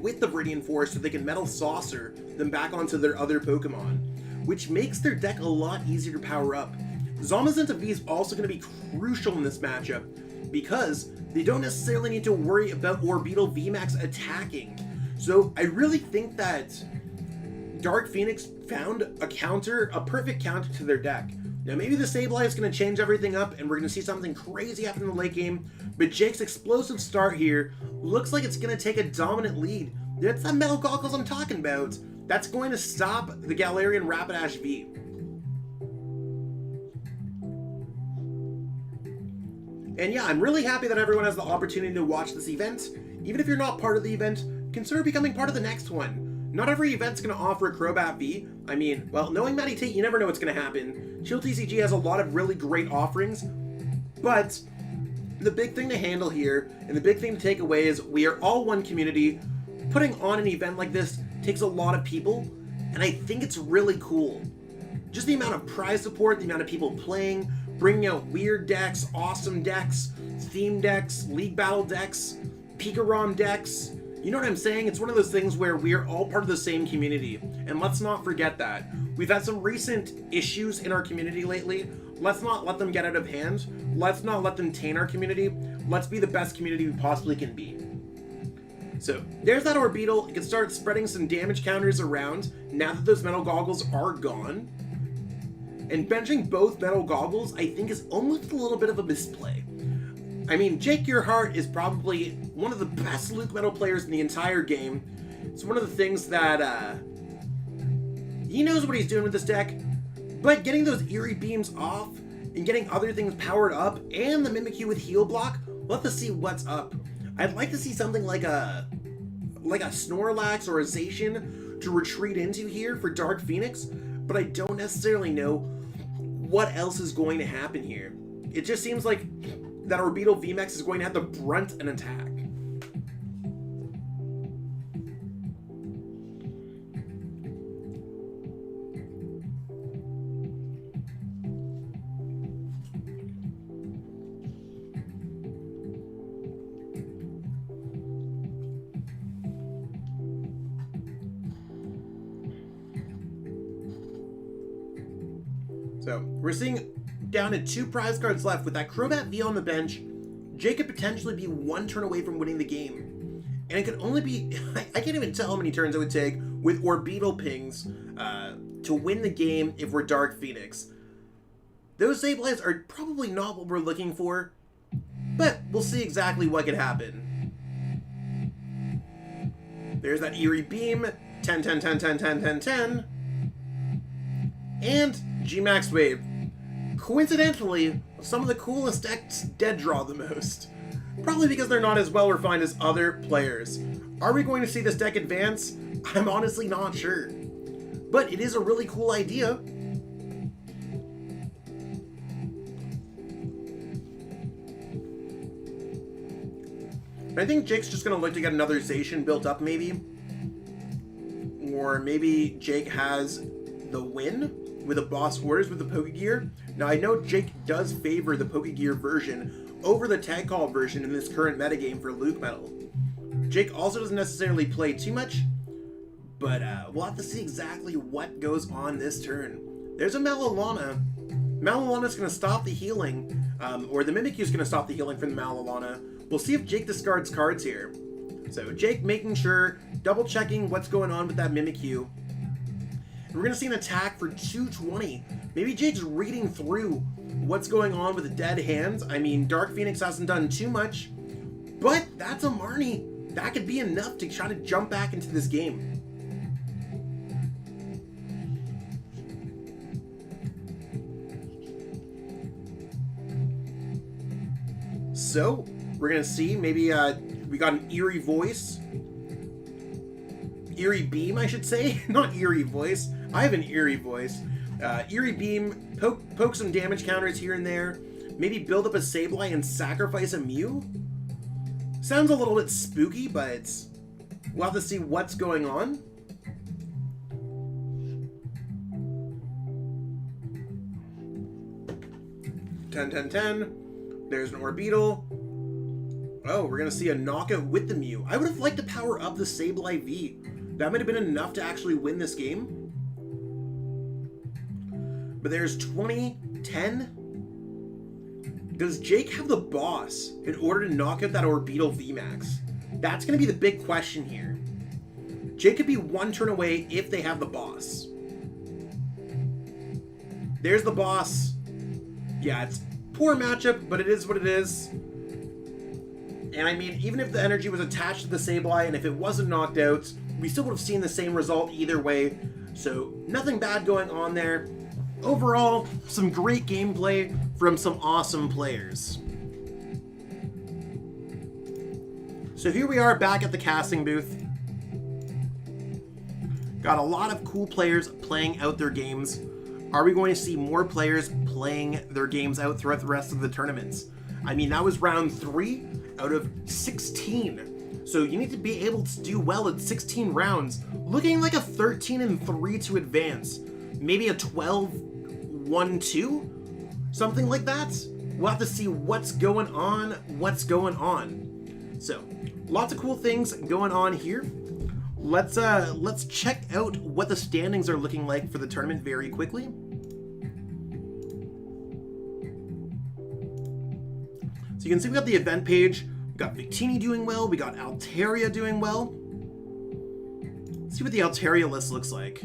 the Viridian Force so they can Metal Saucer them back onto their other Pokemon, which makes their deck a lot easier to power up. Zamazenta V is also going to be crucial in this matchup because they don't necessarily need to worry about Orbeetle VMAX attacking. So I really think that Dark Phoenix found a perfect counter to their deck. Now maybe the Sableye is going to change everything up and we're going to see something crazy happen in the late game, but Jake's explosive start here looks like it's going to take a dominant lead. That's the Metal Goggles I'm talking about. That's going to stop the Galarian Rapidash V. And yeah, I'm really happy that everyone has the opportunity to watch this event. Even if you're not part of the event, consider becoming part of the next one. Not every event's going to offer a Crobat V. I mean, well, knowing Matty Tate, you never know what's going to happen. Chill TCG has a lot of really great offerings, but the big thing to handle here, and the big thing to take away is we are all one community. Putting on an event like this takes a lot of people, and I think it's really cool. Just the amount of prize support, the amount of people playing, bringing out weird decks, awesome decks, theme decks, league battle decks, PIKAROM decks. You know what I'm saying? It's one of those things where we are all part of the same community, and let's not forget that. We've had some recent issues in our community lately. Let's not let them get out of hand. Let's not let them taint our community. Let's be the best community we possibly can be. So, there's that Orbeetle. It can start spreading some damage counters around now that those Metal Goggles are gone. And benching both Metal Goggles, I think, is almost a little bit of a misplay. I mean, Jake Earhart is probably one of the best LUCMETAL players in the entire game. It's one of the things that, he knows what he's doing with this deck, but getting those Eerie Beams off and getting other things powered up and the Mimikyu with Heal Block, we'll have to see what's up. I'd like to see something like a Snorlax or a Zacian to retreat into here for Dark Phoenix, but I don't necessarily know what else is going to happen here. It just seems like that Orbeetle VMAX is going to have to brunt an attack. So, we're seeing down to 2 prize cards left. With that Crobat V on the bench, Jake could potentially be 1 turn away from winning the game. And it could only be, I can't even tell how many turns it would take with Orbeetle pings to win the game if we're Dark Phoenix. Those Sableyes are probably not what we're looking for, but we'll see exactly what could happen. There's that Eerie Beam, 10, 10, 10, 10, 10, 10, 10, and G-Max Wave. Coincidentally, some of the coolest decks dead draw the most. Probably because they're not as well refined as other players. Are we going to see this deck advance? I'm honestly not sure. But it is a really cool idea. I think Jake's just going to look to get another Zacian built up maybe. Or maybe Jake has the win with a boss orders with the Pokegear. Now I know Jake does favor the Pokegear version over the Tag Call version in this current metagame for LUCMETAL. Jake also doesn't necessarily play too much But we'll have to see exactly what goes on this turn. There's a Malalana. Malalana's going to stop the healing, or the Mimikyu's going to stop the healing from the Malalana. We'll see if Jake discards cards here. So Jake making sure, double checking what's going on with that Mimikyu. And we're going to see an attack for 220. Maybe Jake's reading through what's going on with the dead hands. I mean, Dark Phoenix hasn't done too much, but that's a Marnie. That could be enough to try to jump back into this game. So, we're going to see, maybe we got an Eerie Voice. Eerie Beam, I should say. Not Eerie Voice. I have an Eerie Voice. Eerie Beam, poke some damage counters here and there. Maybe build up a Sableye and sacrifice a Mew. Sounds a little bit spooky, but we'll have to see what's going on. $10. There's an Orbeetle. Oh, we're going to see a knockout with the Mew. I would have liked to power up the Sableye V. That might have been enough to actually win this game. But there's 20, 10. Does Jake have the boss in order to knock out that Orbeetle VMAX? That's going to be the big question here. Jake could be one turn away if they have the boss. There's the boss. Yeah, it's poor matchup, but it is what it is. And I mean, even if the energy was attached to the Sableye and if it wasn't knocked out, we still would have seen the same result either way. So nothing bad going on there. Overall, some great gameplay from some awesome players. So here we are back at the casting booth. Got a lot of cool players playing out their games. Are we going to see more players playing their games out throughout the rest of the tournaments? I mean, that was round 3 out of 16. So you need to be able to do well at 16 rounds. Looking like a 13-3 to advance. Maybe a 12-1-2? Something like that? We'll have to see what's going on. So, lots of cool things going on here. Let's check out what the standings are looking like for the tournament very quickly. So you can see we got the event page. We got Victini doing well. We got Altaria doing well. Let's see what the Altaria list looks like.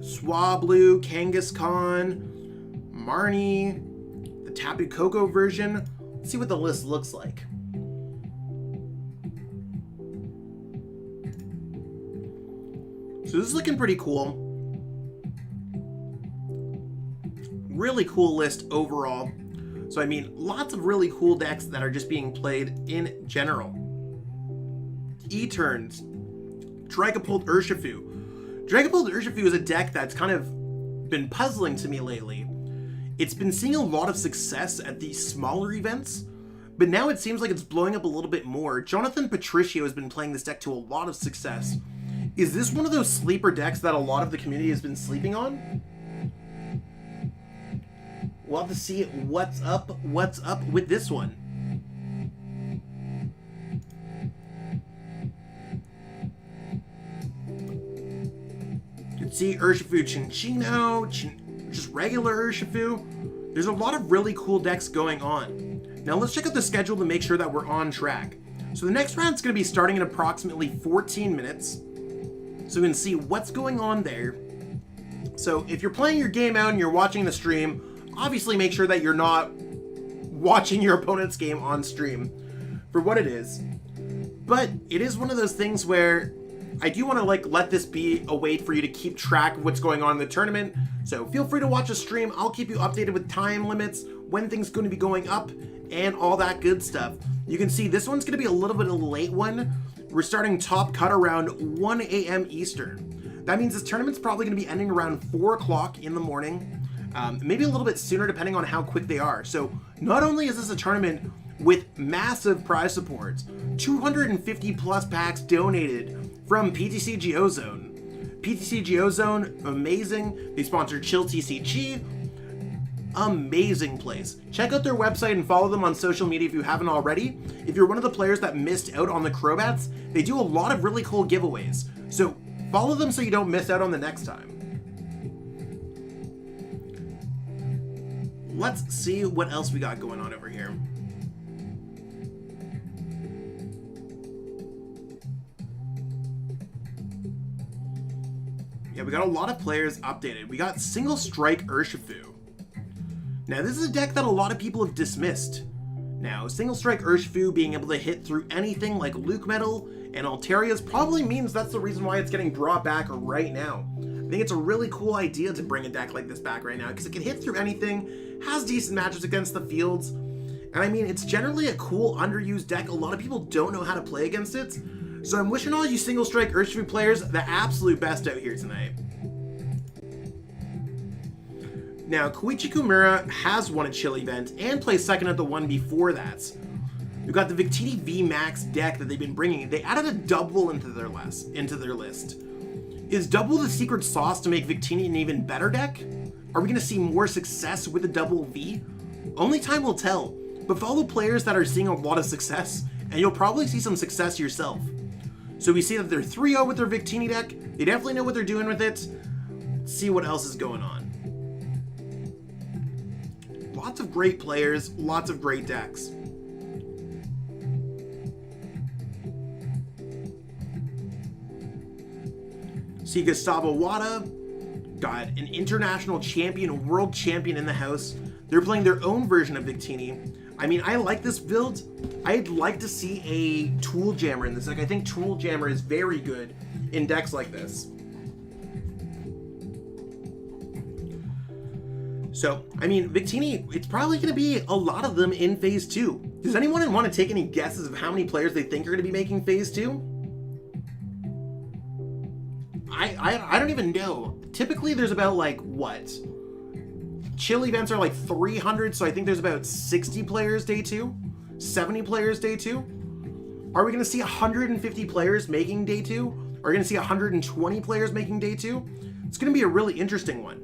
Swablu, Kangaskhan, Marnie, the Tapu Koko version. Let's see what the list looks like. So this is looking pretty cool. Really cool list overall. So I mean, lots of really cool decks that are just being played in general. E-turns. Dragapult Urshifu. Dragapult Urshifu is a deck that's kind of been puzzling to me lately. It's been seeing a lot of success at these smaller events, but now it seems like it's blowing up a little bit more. Jonathan Patricio has been playing this deck to a lot of success. Is this one of those sleeper decks that a lot of the community has been sleeping on? We'll have to see what's up with this one. You can see Urshifu Chinchino, just regular Urshifu. There's a lot of really cool decks going on. Now let's check out the schedule to make sure that we're on track. So the next round's going to be starting in approximately 14 minutes. So we can see what's going on there. So if you're playing your game out and you're watching the stream, obviously make sure that you're not watching your opponent's game on stream for what it is. But it is one of those things where I do want to let this be a way for you to keep track of what's going on in the tournament. So feel free to watch a stream. I'll keep you updated with time limits, when things are going to be going up, and all that good stuff. You can see this one's going to be a little bit of a late one. We're starting top cut around 1 a.m. Eastern. That means this tournament's probably going to be ending around 4 o'clock in the morning. Maybe a little bit sooner depending on how quick they are. So not only is this a tournament with massive prize supports, 250 plus packs donated from PTCG Ozone. PTCG Ozone, amazing. They sponsor Chill TCG. Amazing place. Check out their website and follow them on social media if you haven't already. If you're one of the players that missed out on the Crobats, they do a lot of really cool giveaways. So Follow them so you don't miss out on the next time. Let's see what else we got going on over here. Yeah, we got a lot of players updated. We got Single Strike URSHIFU. Now, this is a deck that a lot of people have dismissed. Now, Single Strike URSHIFU being able to hit through anything like LUCMETAL and ALTARIAs probably means that's the reason why it's getting brought back right now. I think it's a really cool idea to bring a deck like this back right now because it can hit through anything, has decent matchups against the fields, and I mean, it's generally a cool underused deck. A lot of people don't know how to play against it, so I'm wishing all you Single Strike URSHIFU players the absolute best out here tonight. Now, Koichi Kumura has won a chill event and placed second at the one before that. We've got the Victini V Max deck that they've been bringing. They added a double into their list. Is double the secret sauce to make Victini an even better deck? Are we going to see more success with the double V? Only time will tell, but follow players that are seeing a lot of success, and you'll probably see some success yourself. So we see that they're 3-0 with their Victini deck. They definitely know what they're doing with it. Let's see what else is going on. Lots of great players, lots of great decks. See Gustavo Wada, got an international champion, world champion in the house. They're playing their own version of Victini. I mean, I like this build. I'd like to see a Tool Jammer in this deck. I think Tool Jammer is very good in decks like this. So, I mean, Victini, it's probably going to be a lot of them in Phase 2. Does anyone want to take any guesses of how many players they think are going to be making Phase 2? I don't even know. Typically, there's about, like, what? Chill events are like 300, so I think there's about 60 players day 2, 70 players day 2. Are we going to see 150 players making day 2? Are we going to see 120 players making day 2? It's going to be a really interesting one.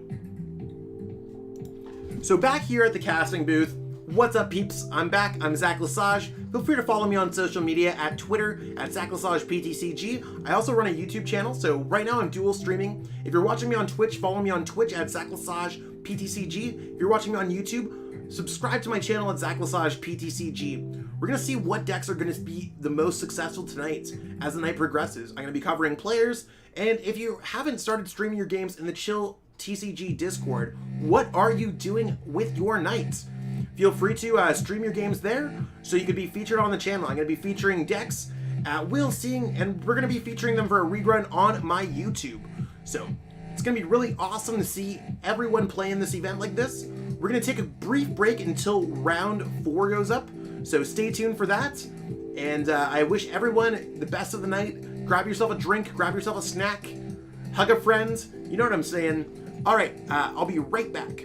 So back here at the casting booth, what's up peeps? I'm back, I'm Zach Lesage. Feel free to follow me on social media at Twitter at ZachLesagePTCG. I also run a YouTube channel, so right now I'm dual streaming. If you're watching me on Twitch, follow me on Twitch at ZachLesagePTCG. If you're watching me on YouTube, subscribe to my channel at ZachLesagePTCG. We're going to see what decks are going to be the most successful tonight as the night progresses. I'm going to be covering players, and if you haven't started streaming your games in the Chill TCG Discord, what are you doing with your night? Feel free to stream your games there so you could be featured on the channel. I'm going to be featuring decks at will, and we're going to be featuring them for a rerun on my YouTube. So it's going to be really awesome to see everyone play in this event like this. We're going to take a brief break until round 4 goes up, so stay tuned for that. And I wish everyone the best of the night. Grab yourself a drink, grab yourself a snack, hug a friend. You know what I'm saying. All right, I'll be right back.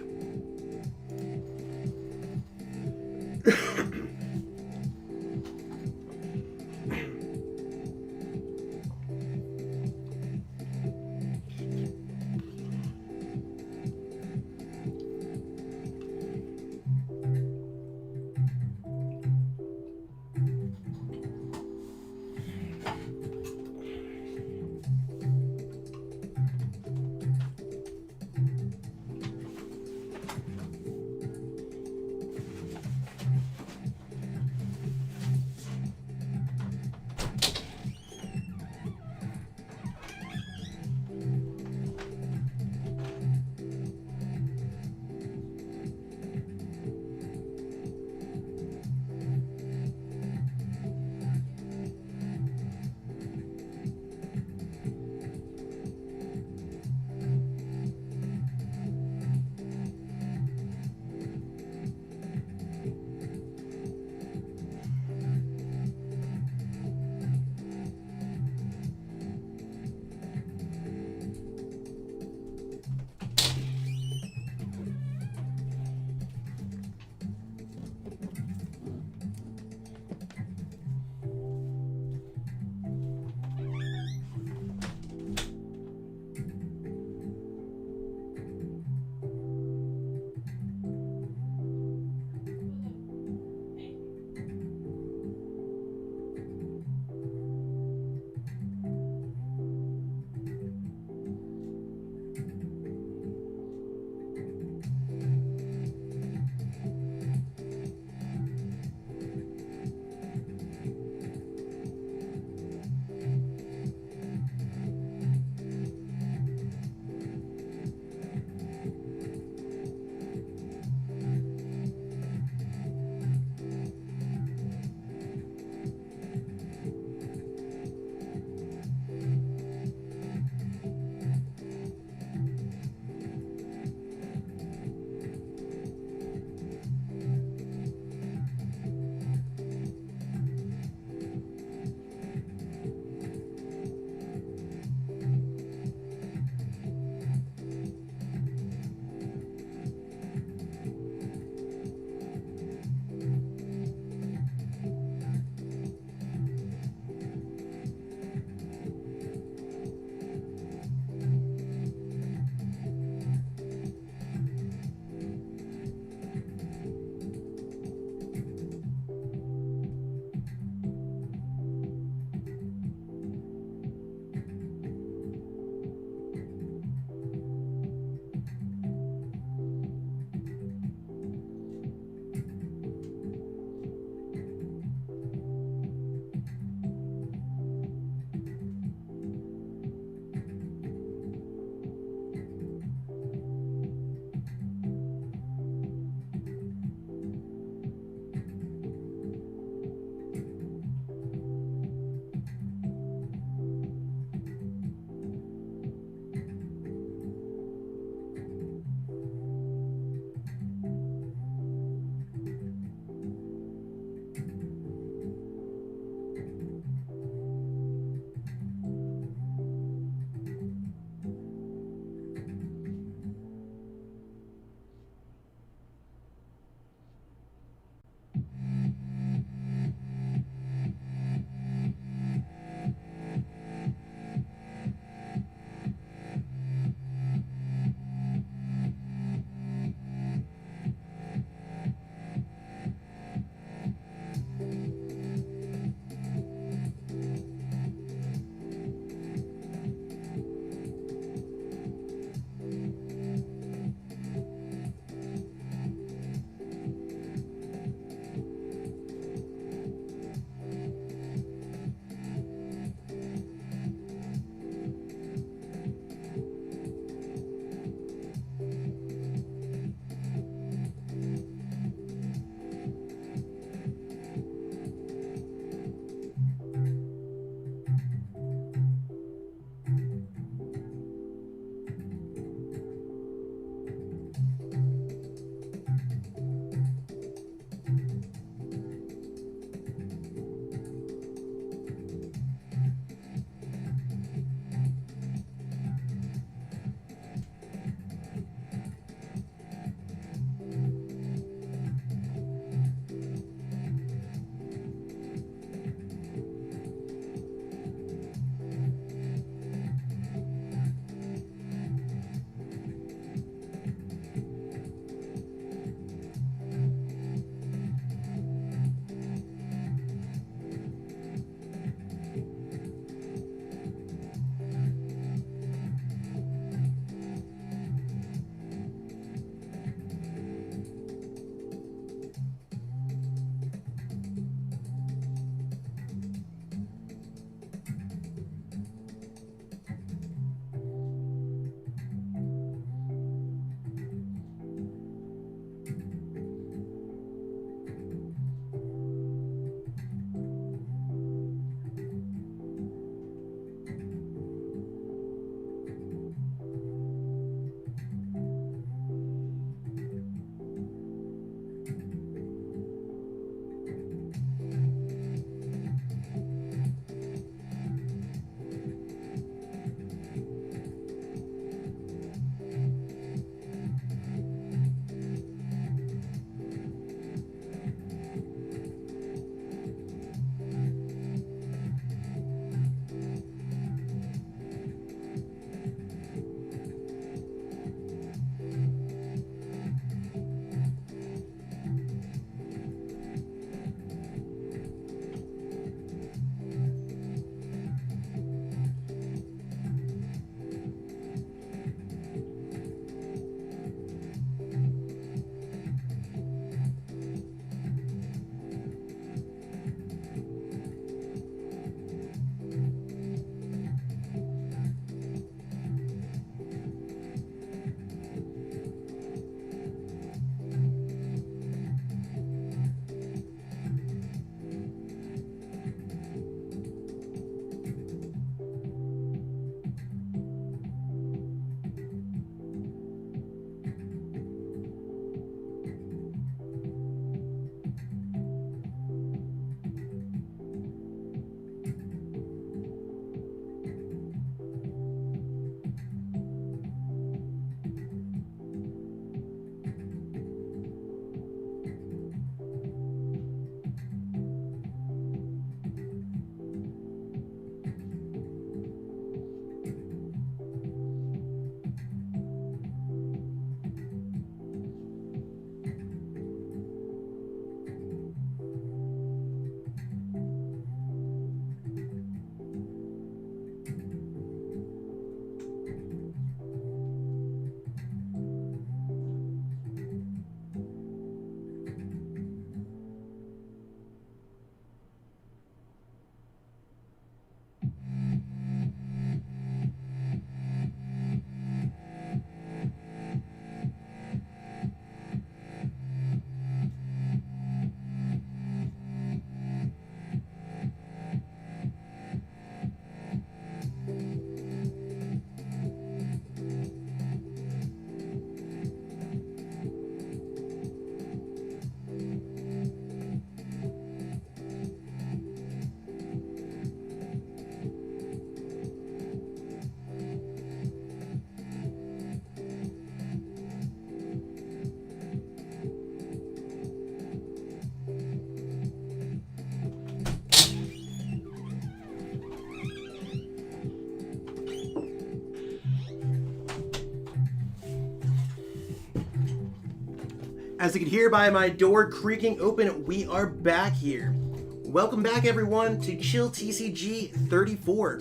As you can hear by my door creaking open, we are back here. Welcome back, everyone, to Chill TCG 34.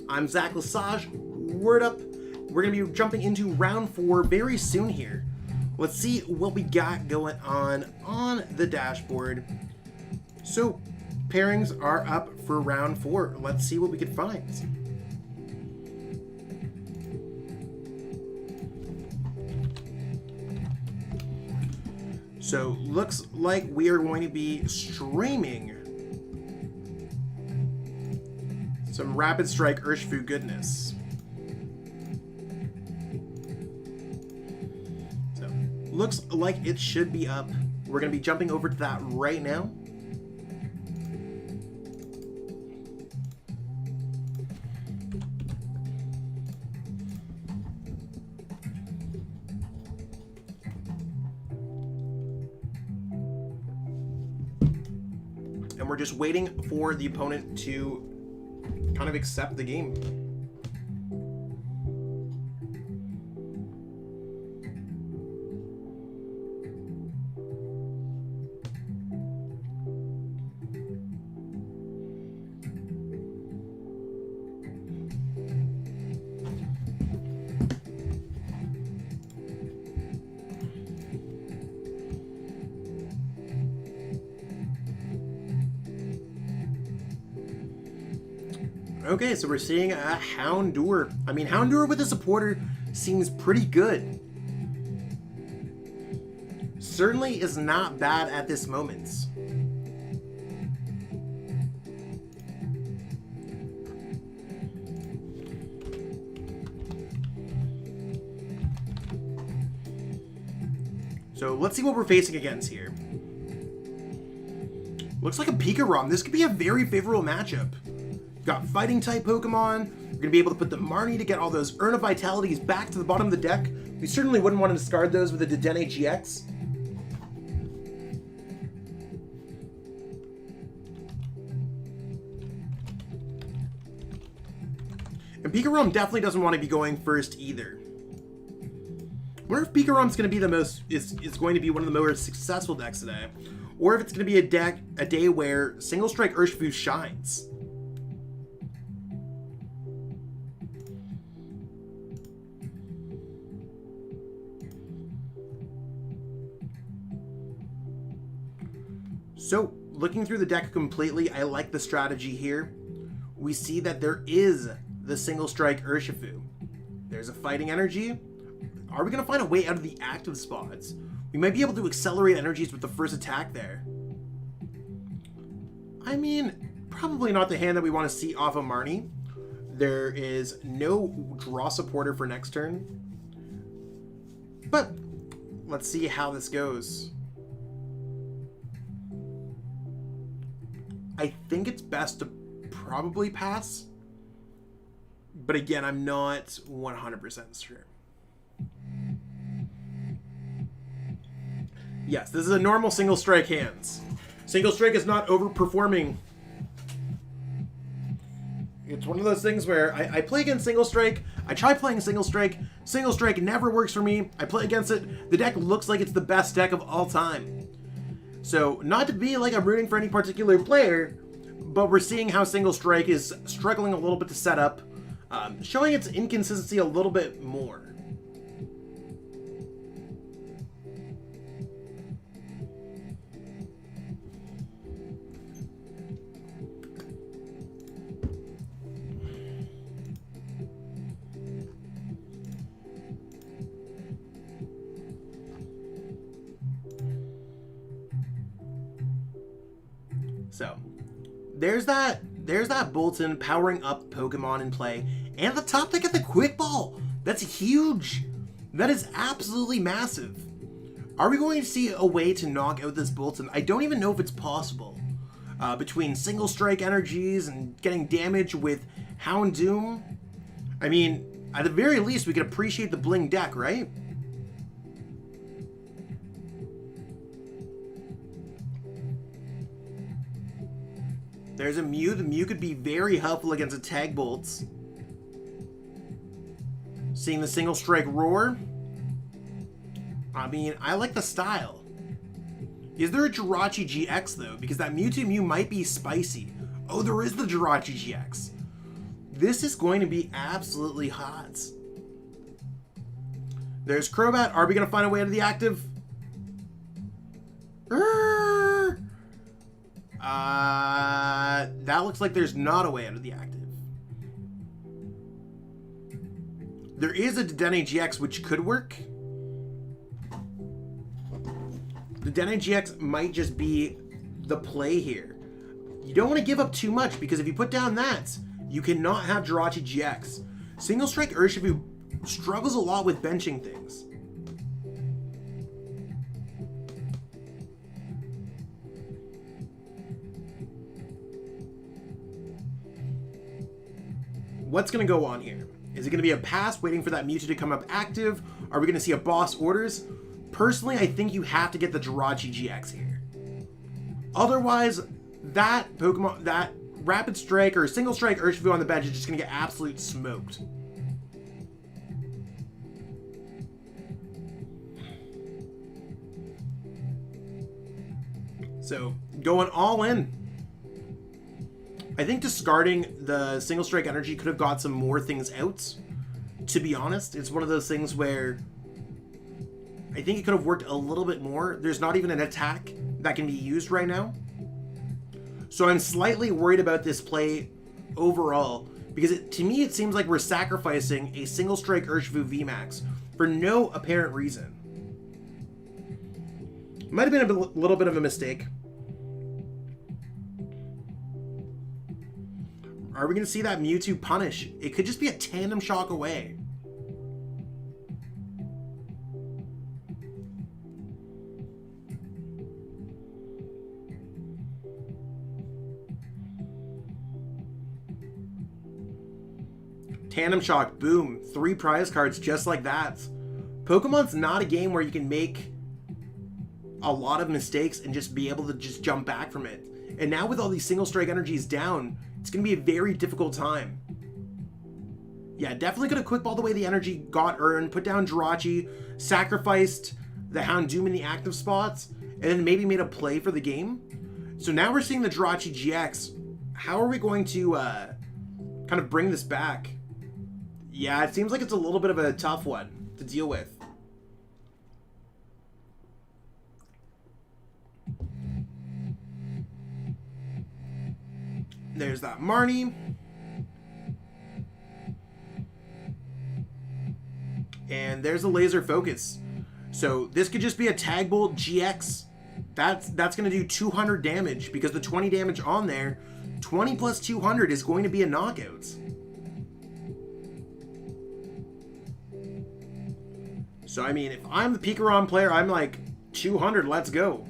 I'm Zach Lesage. Word up. We're going to be jumping into round 4 very soon here. Let's see what we got going on the dashboard. So, pairings are up for round 4. Let's see what we can find. So, looks like we are going to be streaming some Rapid Strike URSHIFU goodness. So, looks like it should be up. We're going to be jumping over to that right now. And we're just waiting for the opponent to kind of accept the game. Okay, so we're seeing a Houndour. I mean, Houndour with a supporter seems pretty good. Certainly is not bad at this moment. So let's see what we're facing against here. Looks like a PIKAROM. This could be a very favorable matchup. Got fighting type Pokemon. We're going to be able to put the Marnie to get all those Urn of Vitalities back to the bottom of the deck. We certainly wouldn't want to discard those with a Dedenne GX. And PIKAROM definitely doesn't want to be going first either. I wonder if PIKAROM's going to be is going to be one of the more successful decks today, or if it's going to be a day where Single Strike URSHIFU shines. So, looking through the deck completely, I like the strategy here. We see that there is the Single Strike URSHIFU. There's a Fighting Energy. Are we going to find a way out of the active spots? We might be able to accelerate energies with the first attack there. I mean, probably not the hand that we want to see off of Marnie. There is no draw supporter for next turn. But, let's see how this goes. I think it's best to probably pass, but again, I'm not 100% sure. Yes, this is a normal Single Strike hands. Single Strike is not overperforming. It's one of those things where I play against Single Strike, I try playing Single Strike never works for me, I play against it, the deck looks like it's the best deck of all time. So, not to be like I'm rooting for any particular player, but we're seeing how Single Strike is struggling a little bit to set up, showing its inconsistency a little bit more. So, there's that Bolton powering up Pokemon in play, and at the top they get the Quick Ball. That's huge. That is absolutely massive. Are we going to see a way to knock out this Bolton? I don't even know if it's possible. Between Single Strike energies and getting damage with Houndoom, I mean, at the very least, we could appreciate the Bling deck, right? There's a Mew. The Mew could be very helpful against a Tag Bolts. Seeing the Single Strike Roar. I mean, I like the style. Is there a Jirachi GX though? Because that Mewtwo Mew might be spicy. Oh, there is the Jirachi GX. This is going to be absolutely hot. There's Crobat. Are we going to find a way out of the active? That looks like there's not a way out of the active. There is a Dedenne GX which could work. The Dedenne GX might just be the play here. You don't want to give up too much because if you put down that, you cannot have Jirachi GX. Single Strike Urshifu struggles a lot with benching things. What's going to go on here? Is it going to be a pass waiting for that Mewtwo to come up active? Are we going to see a boss orders? Personally, I think you have to get the Jirachi GX here. Otherwise, that Pokemon, that Rapid Strike or Single Strike Urshifu on the bench is just going to get absolute smoked. So, going all in. I think discarding the Single Strike Energy could have got some more things out. To be honest, it's one of those things where I think it could have worked a little bit more. There's not even an attack that can be used right now. So I'm slightly worried about this play overall because to me it seems like we're sacrificing a Single Strike Urshifu VMAX for no apparent reason. Might have been a little bit of a mistake. Are we going to see that Mewtwo punish? It could just be a Tandem Shock away. Tandem Shock, boom. 3 prize cards just like that. Pokemon's not a game where you can make a lot of mistakes and just be able to just jump back from it. And now with all these Single Strike Energies down, it's going to be a very difficult time. Yeah, definitely going to quick ball the way the energy got earned, put down Jirachi, sacrificed the Houndoom in the active spots, and then maybe made a play for the game. So now we're seeing the Jirachi GX. How are we going to kind of bring this back? Yeah, it seems like it's a little bit of a tough one to deal with. There's that Marnie. And there's a Laser Focus. So this could just be a Tag Bolt GX. That's going to do 200 damage because the 20 damage on there, 20 plus 200 is going to be a knockout. So, I mean, if I'm the PIKAROM player, I'm like, 200, let's go.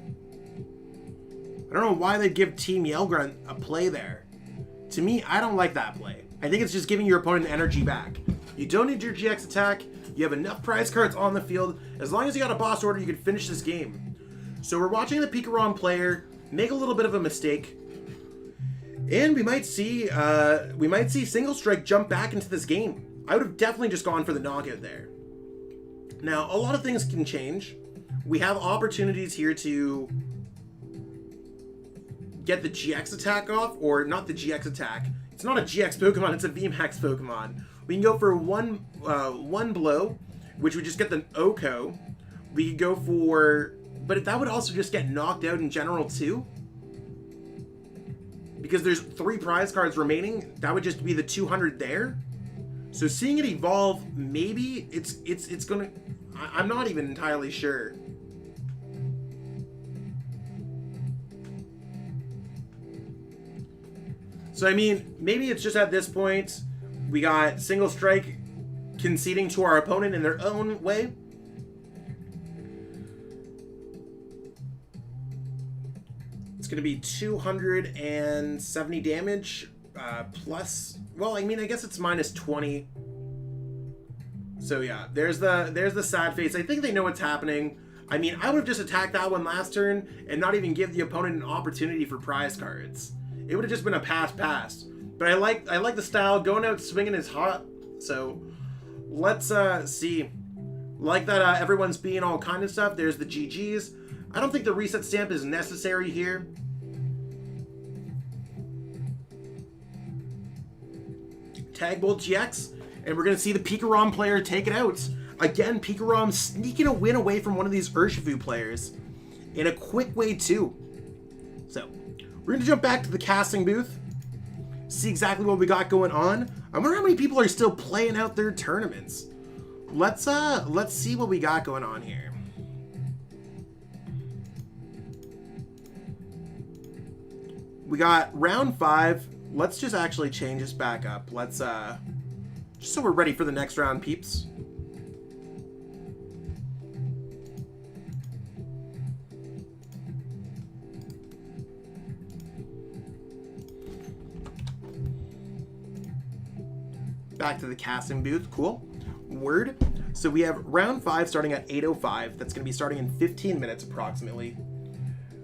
I don't know why they'd give Team Yellgrunt a play there. To me, I don't like that play. I think it's just giving your opponent energy back. You don't need your GX attack. You have enough prize cards on the field. As long as you got a boss order, you can finish this game. So we're watching the PIKAROM player make a little bit of a mistake. And we might see Single Strike jump back into this game. I would have definitely just gone for the knockout there. Now, a lot of things can change. We have opportunities here to get the GX attack off, or not the GX attack. It's not a GX Pokemon, it's a VMAX Pokemon. We can go for one blow, which would just get the Oko. We could go for, but that would also just get knocked out in general too. Because there's 3 prize cards remaining, that would just be the 200 there. So seeing it evolve, maybe it's gonna, I'm not even entirely sure. So, I mean, maybe it's just at this point, we got Single Strike conceding to our opponent in their own way. It's going to be 270 damage, plus, well, I mean, I guess it's minus 20. So, yeah, there's the sad face. I think they know what's happening. I mean, I would have just attacked that one last turn and not even give the opponent an opportunity for prize cards. It would have just been a pass. But I like the style. Going out swinging is hot. So let's see. Like that everyone's being all kind of stuff. There's the GGs. I don't think the reset stamp is necessary here. Tag Bolt GX, and we're going to see the PIKAROM player take it out. Again, PIKAROM sneaking a win away from one of these URSHIFU players in a quick way too. So, we're going to jump back to the casting booth, see exactly what we got going on. I wonder how many people are still playing out their tournaments. Let's see what we got going on here. We got round 5. Let's just actually change this back up. Let's just so we're ready for the next round, peeps. Back to the casting booth. Cool. Word. So we have round 5 starting at 8:05. That's going to be starting in 15 minutes approximately.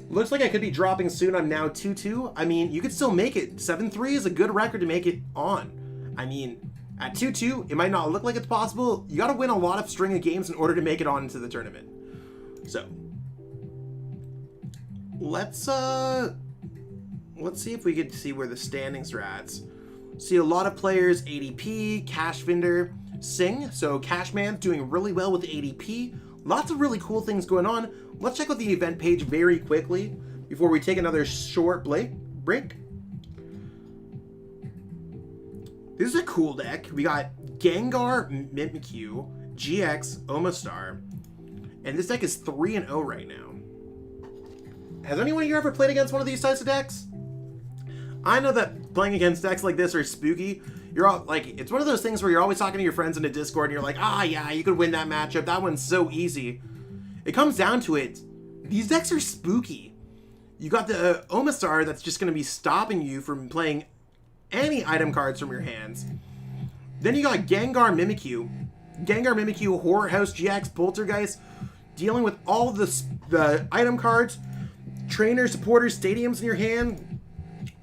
Looks like I could be dropping soon. I'm now 2-2. I mean, you could still make it. 7-3 is a good record to make it on. I mean, at 2-2, it might not look like it's possible. You got to win a lot of string of games in order to make it on into the tournament. So, let's see if we could see where the standings are at. See a lot of players, ADP, Cash Vendor, Sing. So Cashman's doing really well with the ADP. Lots of really cool things going on. Let's check out the event page very quickly before we take another short break. This is a cool deck. We got Gengar, Mimikyu, GX, Omastar, and this deck is 3-0 right now. Has anyone here ever played against one of these types of decks? I know that playing against decks like this are spooky. You're all like, it's one of those things where you're always talking to your friends in a Discord and you're like, ah, yeah, you could win that matchup. That one's so easy. It comes down to it. These decks are spooky. You got the Omastar that's just going to be stopping you from playing any item cards from your hands. Then you got Gengar Mimikyu. Gengar Mimikyu, Horror House GX, Poltergeist, dealing with all the item cards, trainers, supporters, stadiums in your hand,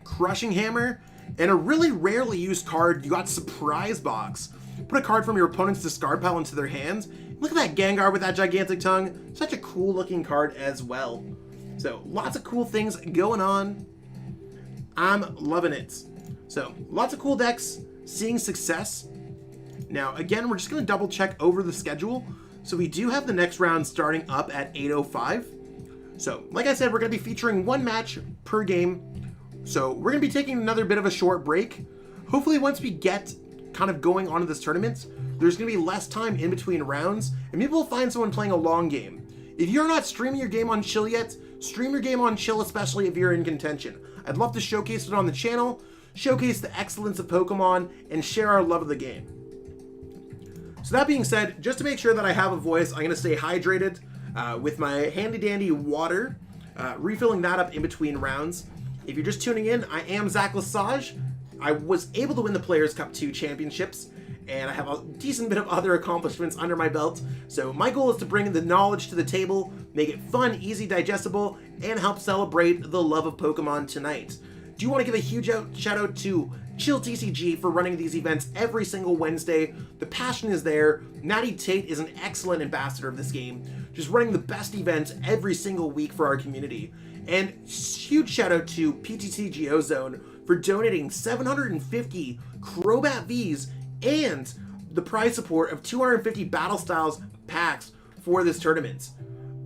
Crushing Hammer, and a really rarely used card. You got Surprise Box. Put a card from your opponent's discard pile into their hands. Look at that Gengar with that gigantic tongue. Such a cool looking card as well. So lots of cool things going on. I'm loving it. So lots of cool decks seeing success. Now again, we're just going to double check over the schedule. So we do have the next round starting up at 8:05. So like I said, we're going to be featuring one match per game. So we're going to be taking another bit of a short break. Hopefully once we get kind of going on to this tournament, there's going to be less time in between rounds, and maybe we'll find someone playing a long game. If you're not streaming your game on Chill yet, stream your game on Chill, especially if you're in contention. I'd love to showcase it on the channel, showcase the excellence of Pokemon, and share our love of the game. So that being said, just to make sure that I have a voice, I'm going to stay hydrated with my handy dandy water, refilling that up in between rounds. If you're just tuning in, I am Zach Lesage. I was able to win the Players Cup 2 championships, and I have a decent bit of other accomplishments under my belt. So my goal is to bring the knowledge to the table, make it fun, easy, digestible, and help celebrate the love of Pokemon tonight. Do you want to give a huge shout out to Chill TCG for running these events every single Wednesday? The passion is there. Natty Tate is an excellent ambassador of this game, just running the best events every single week for our community. And huge shout out to PTT Ozone for donating 750 Crobat Vs and the prize support of 250 Battle Styles packs for this tournament.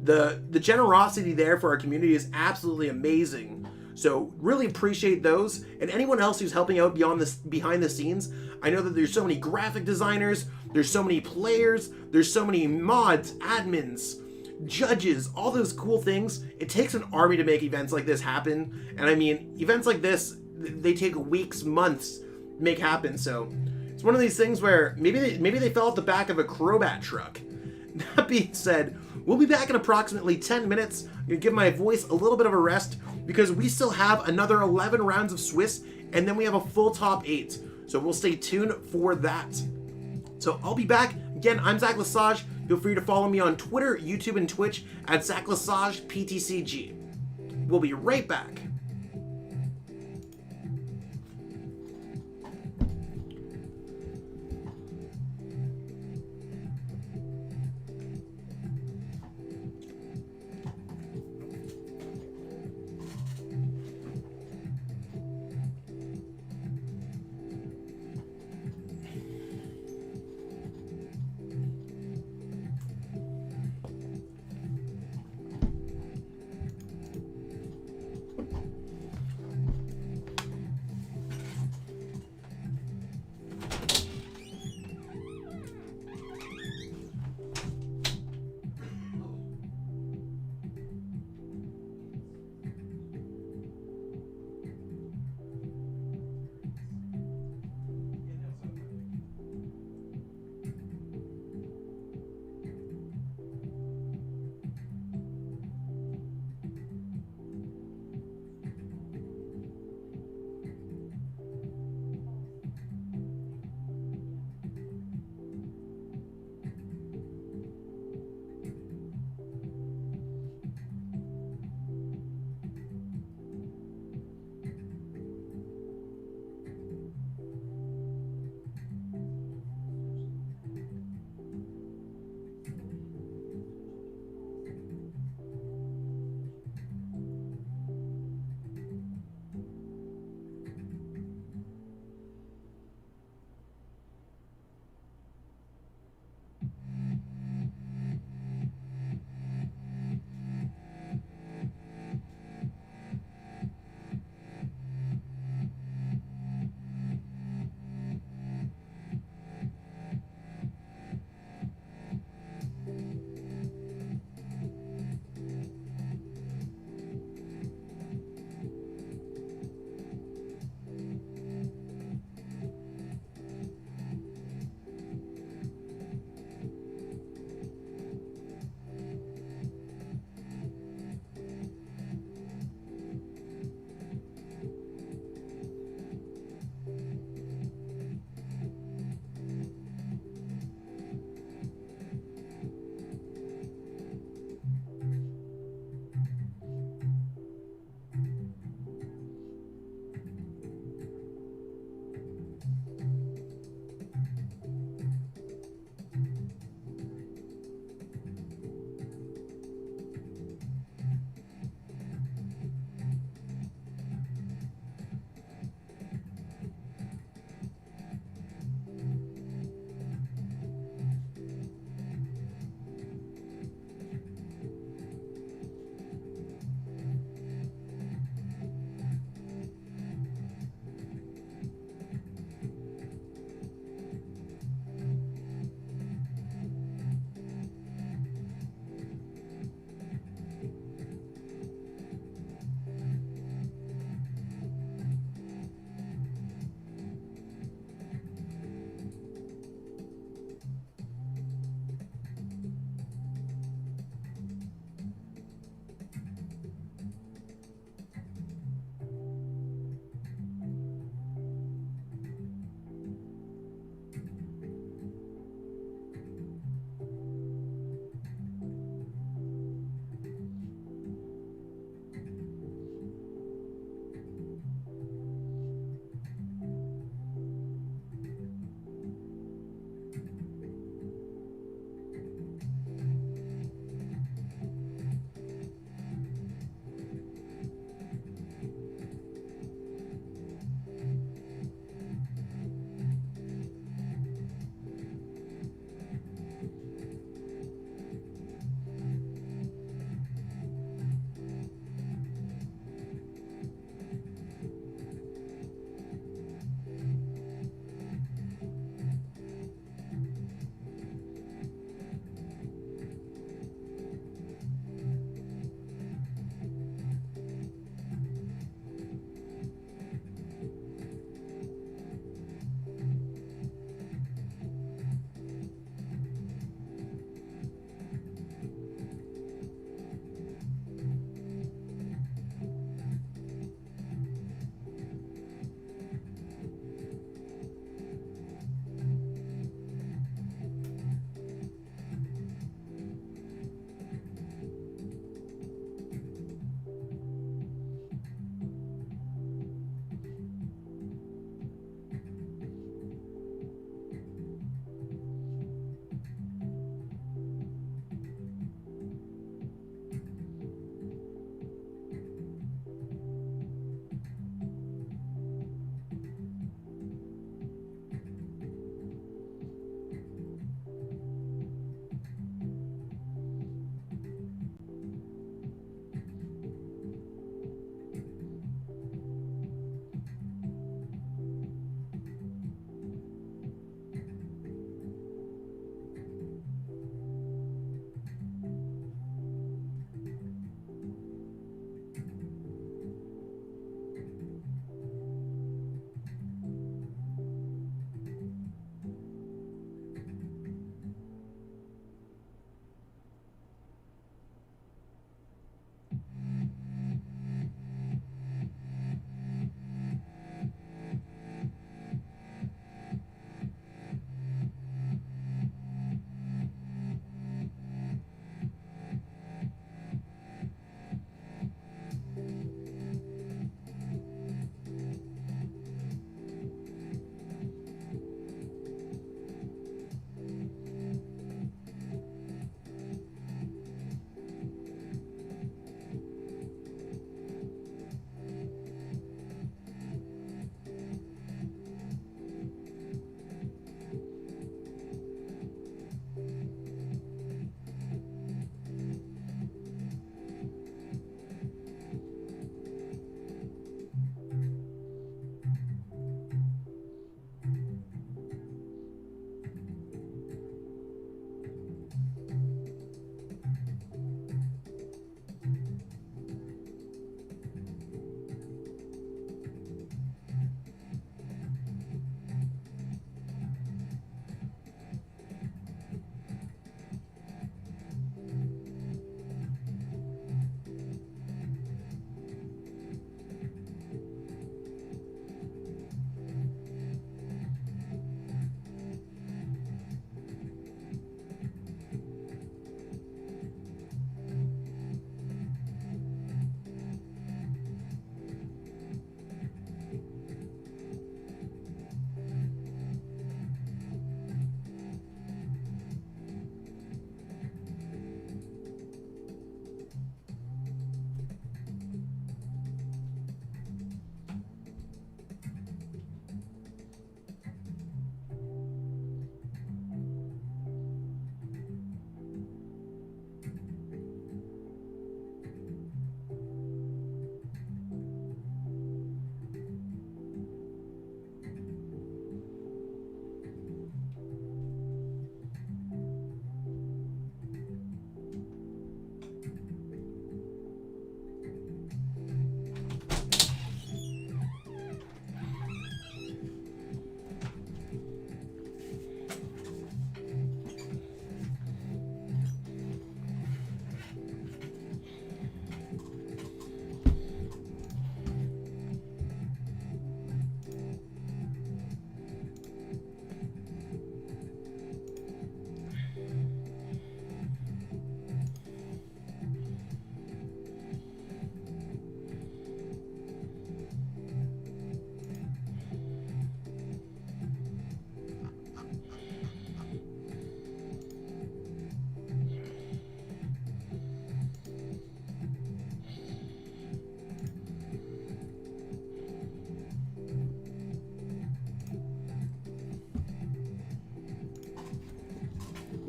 The generosity there for our community is absolutely amazing. So really appreciate those, and anyone else who's helping out behind the scenes. I know that there's so many graphic designers, there's so many players, there's so many mods, admins, judges, all those cool things. It takes an army to make events like this happen, and I mean, events like this, they take weeks, months to make happen. So it's one of these things where maybe they fell off the back of a Crobat truck. That being said, we'll be back in approximately 10 minutes. I'm gonna give my voice a little bit of a rest because we still have another 11 rounds of Swiss, and then we have a full top 8. So we'll stay tuned for that. So I'll be back. Again, I'm Zach Lesage. Feel free to follow me on Twitter, YouTube, and Twitch at Zach Lesage PTCG. We'll be right back.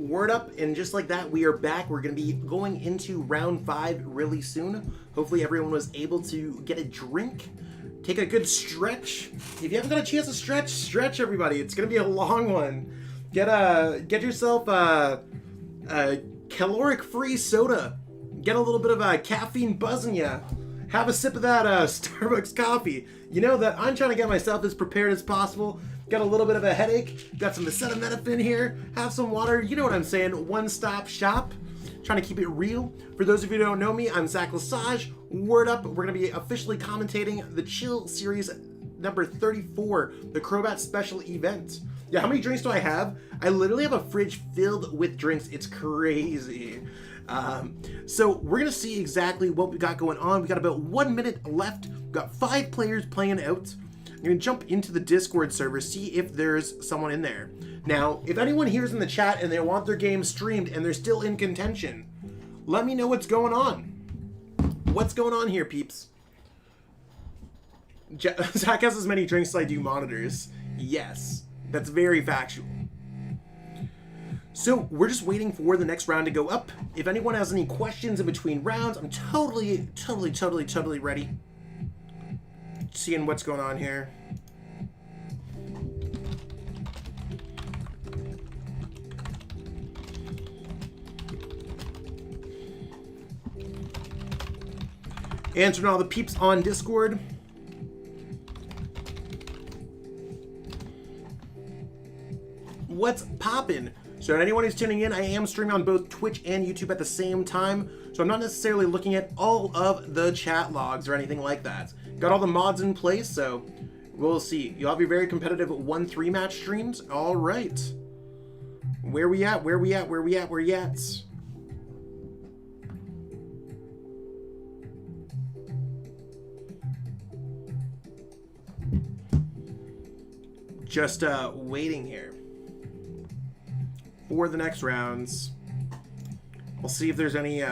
word up, and just like that, we are back. We're going to be going into round 5 really soon. Hopefully everyone was able to get a drink, take a good stretch. If you haven't got a chance to stretch everybody. It's going to be a long one. Get yourself a caloric-free soda. Get a little bit of a caffeine buzz in ya. Have a sip of that Starbucks coffee. You know that I'm trying to get myself as prepared as possible. Got a little bit of a headache. Got some acetaminophen here. Have some water. You know what I'm saying. One-stop shop. Trying to keep it real. For those of you who don't know me, I'm Zach Lesage. Word up. We're going to be officially commentating the Chill Series number 34, the Crobat special event. Yeah, how many drinks do I have? I literally have a fridge filled with drinks. It's crazy. So we're going to see exactly what we got going on. We got about 1 minute left. We've got 5 players playing out. I'm going to jump into the Discord server, see if there's someone in there. Now, if anyone here is in the chat and they want their game streamed and they're still in contention, let me know what's going on. What's going on here, peeps? Zach has as many drinks as I do monitors. Yes, that's very factual. So we're just waiting for the next round to go up. If anyone has any questions in between rounds, I'm totally ready. Seeing what's going on here. Answering all the peeps on Discord. What's poppin'? So anyone who's tuning in, I am streaming on both Twitch and YouTube at the same time. So I'm not necessarily looking at all of the chat logs or anything like that. Got all the mods in place, so we'll see. You'll have your very competitive 1-3 match streams. All right. Where we at? Where we at? Where we at? Where you at? Just waiting here for the next rounds. We'll see if there's any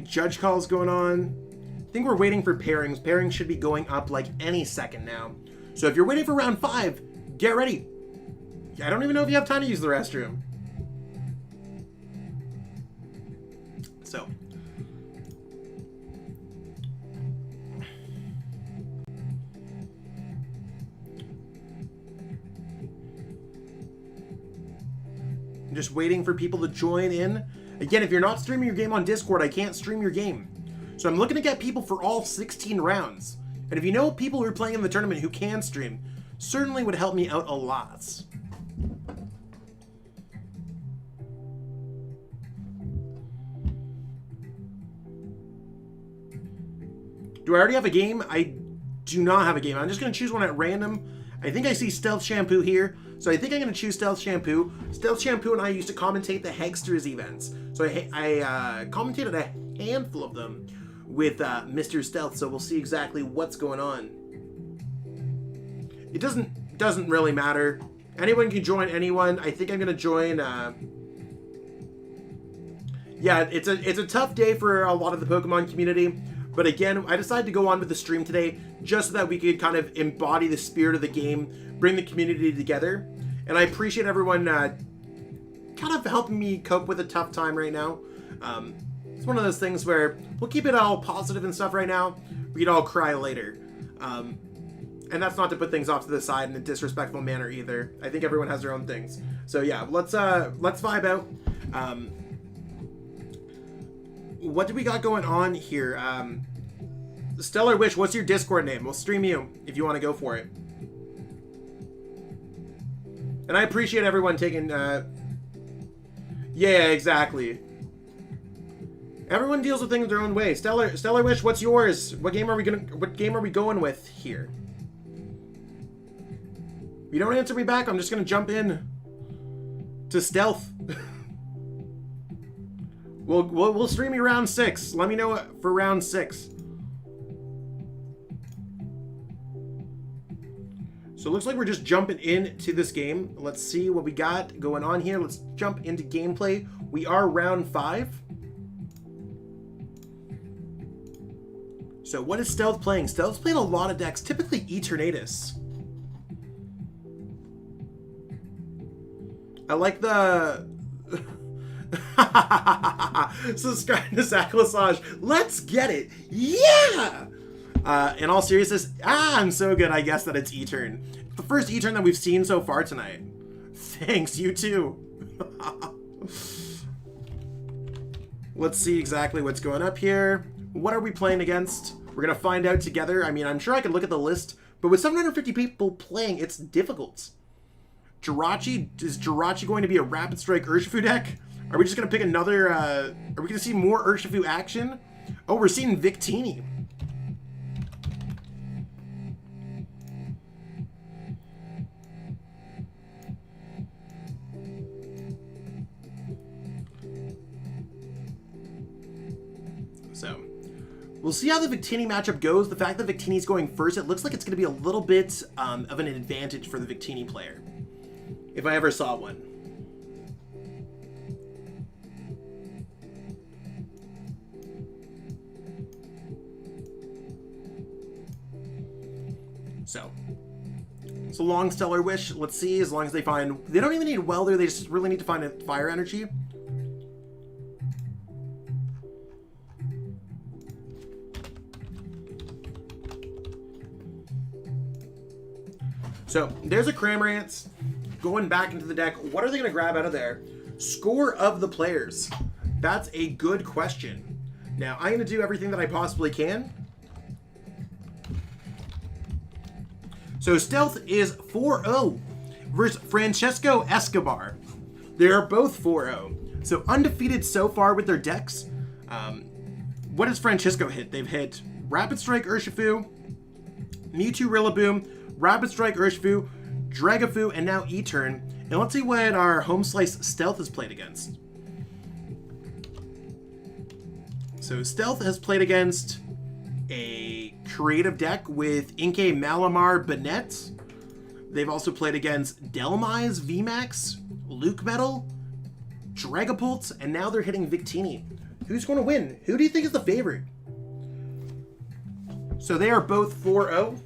judge calls going on. I think we're waiting for pairings. Pairings should be going up like any second now. So if you're waiting for round 5, get ready. I don't even know if you have time to use the restroom. So. I'm just waiting for people to join in. Again, if you're not streaming your game on Discord, I can't stream your game. So I'm looking to get people for all 16 rounds. And if you know people who are playing in the tournament who can stream, certainly would help me out a lot. Do I already have a game? I do not have a game. I'm just going to choose one at random. I think I see Stealth Shampoo here. So I think I'm going to choose Stealth Shampoo. Stealth Shampoo and I used to commentate the Hegsters events. So I commentated a handful of them with Mr. Stealth. So we'll see exactly what's going on. It doesn't really matter. Anyone can join anyone. I think I'm going to join... yeah, it's a tough day for a lot of the Pokemon community. But again, I decided to go on with the stream today just so that we could kind of embody the spirit of the game, bring the community together. And I appreciate everyone kind of helping me cope with a tough time right now. It's one of those things where we'll keep it all positive and stuff right now. We'd all cry later. And that's not to put things off to the side in a disrespectful manner either. I think everyone has their own things. So yeah, let's vibe out. What do we got going on here? Stellar Wish, what's your Discord name? We'll stream you if you want to go for it. And I appreciate everyone taking... yeah, exactly. Everyone deals with things their own way. Stellar Wish, what's yours? What game are we going with here? If you don't answer me back, I'm just gonna jump in to Stealth. We'll stream you round 6. Let me know for round 6. So it looks like we're just jumping into this game. Let's see what we got going on here. Let's jump into gameplay. We are round 5. So what is Stealth playing? Stealth's playing a lot of decks, typically Eternatus. I like the... Subscribe to Saclasage. Let's get it. Yeah! In all seriousness, I'm so good, I guess, that it's E-turn. The first E-turn that we've seen so far tonight. Thanks, you too. Let's see exactly what's going up here. What are we playing against? We're going to find out together. I mean, I'm sure I could look at the list, but with 750 people playing, it's difficult. Jirachi, is Jirachi going to be a Rapid Strike Urshifu deck? Are we just going to pick another, are we going to see more Urshifu action? Oh, we're seeing Victini. So, we'll see how the Victini matchup goes. The fact that Victini's going first, it looks like it's going to be a little bit of an advantage for the Victini player. If I ever saw one. So, it's a long Stellar Wish. Let's see, as long as they find... They don't even need Welder, they just really need to find a Fire Energy. So, there's a Cramorant going back into the deck. What are they going to grab out of there? Score of the players. That's a good question. Now, I'm going to do everything that I possibly can. So, Stealth is 4-0 versus Francesco Escobar. They are both 4-0. So, undefeated so far with their decks. What does Francesco hit? They've hit Rapid Strike Urshifu, Mewtwo Rillaboom, Rapid Strike Urshifu, Dragafu, and now E-turn. And let's see what our Home Slice Stealth has played against. So Stealth has played against a creative deck with Inkay, Malamar, Banette. They've also played against Delmise, VMAX, LUCMETAL, Dragapult, and now they're hitting Victini. Who's going to win? Who do you think is the favorite? So they are both 4-0.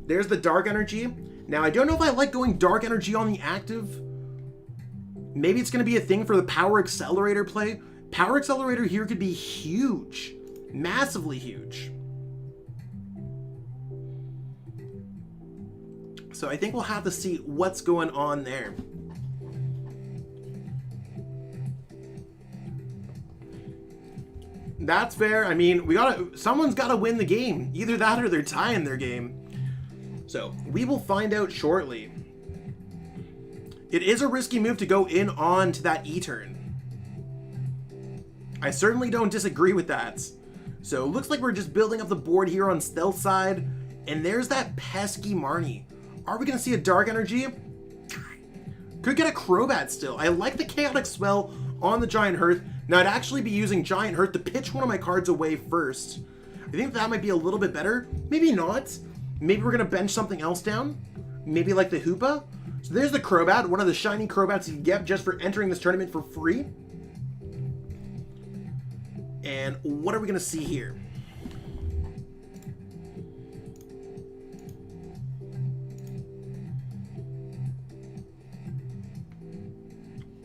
There's the Dark Energy. Now, I don't know if I like going Dark Energy on the active. Maybe it's going to be a thing for the Power Accelerator play. Power Accelerator here could be huge. Massively huge. So I think we'll have to see what's going on there. That's fair. I mean, someone's got to win the game. Either that or they're tying their game. So, we will find out shortly. It is a risky move to go in on to that E-turn. I certainly don't disagree with that. So, it looks like we're just building up the board here on Stealth side. And there's that pesky Marnie. Are we going to see a Dark Energy? Could get a Crobat still. I like the Chaotic Swell on the Giant Hearth. Now, I'd actually be using Giant Hearth to pitch one of my cards away first. I think that might be a little bit better. Maybe not. Maybe we're going to bench something else down. Maybe like the Hoopa. So there's the Crobat, one of the shiny Crobats you can get just for entering this tournament for free. And what are we going to see here?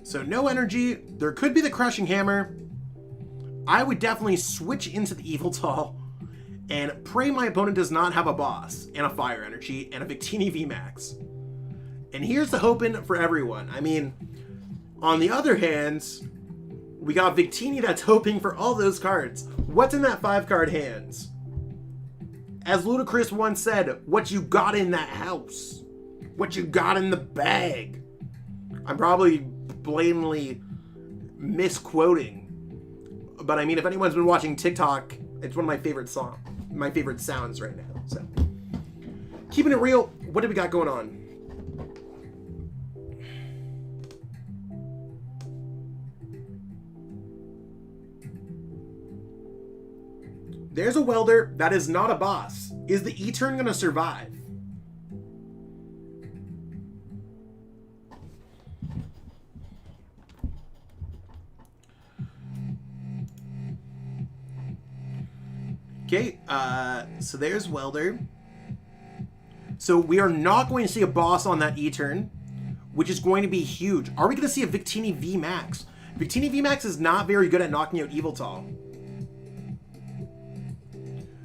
So no energy. There could be the Crushing Hammer. I would definitely switch into the Yveltal and pray my opponent does not have a boss and a Fire Energy and a Victini VMAX. And here's the hoping for everyone. I mean, on the other hand, we got Victini that's hoping for all those cards. What's in that 5-card hand? As Ludacris once said, what you got in that house? What you got in the bag? I'm probably blatantly misquoting. But I mean, if anyone's been watching TikTok, it's one of my favorite sounds right now. So, keeping it real, what do we got going on? There's a Welder. That is not a boss. Is the E-turn going to survive? Okay, so there's Welder. So we are not going to see a boss on that E-turn. which is going to be huge. Are we going to see a Victini VMAX? Victini VMAX is not very good at knocking out Yveltal.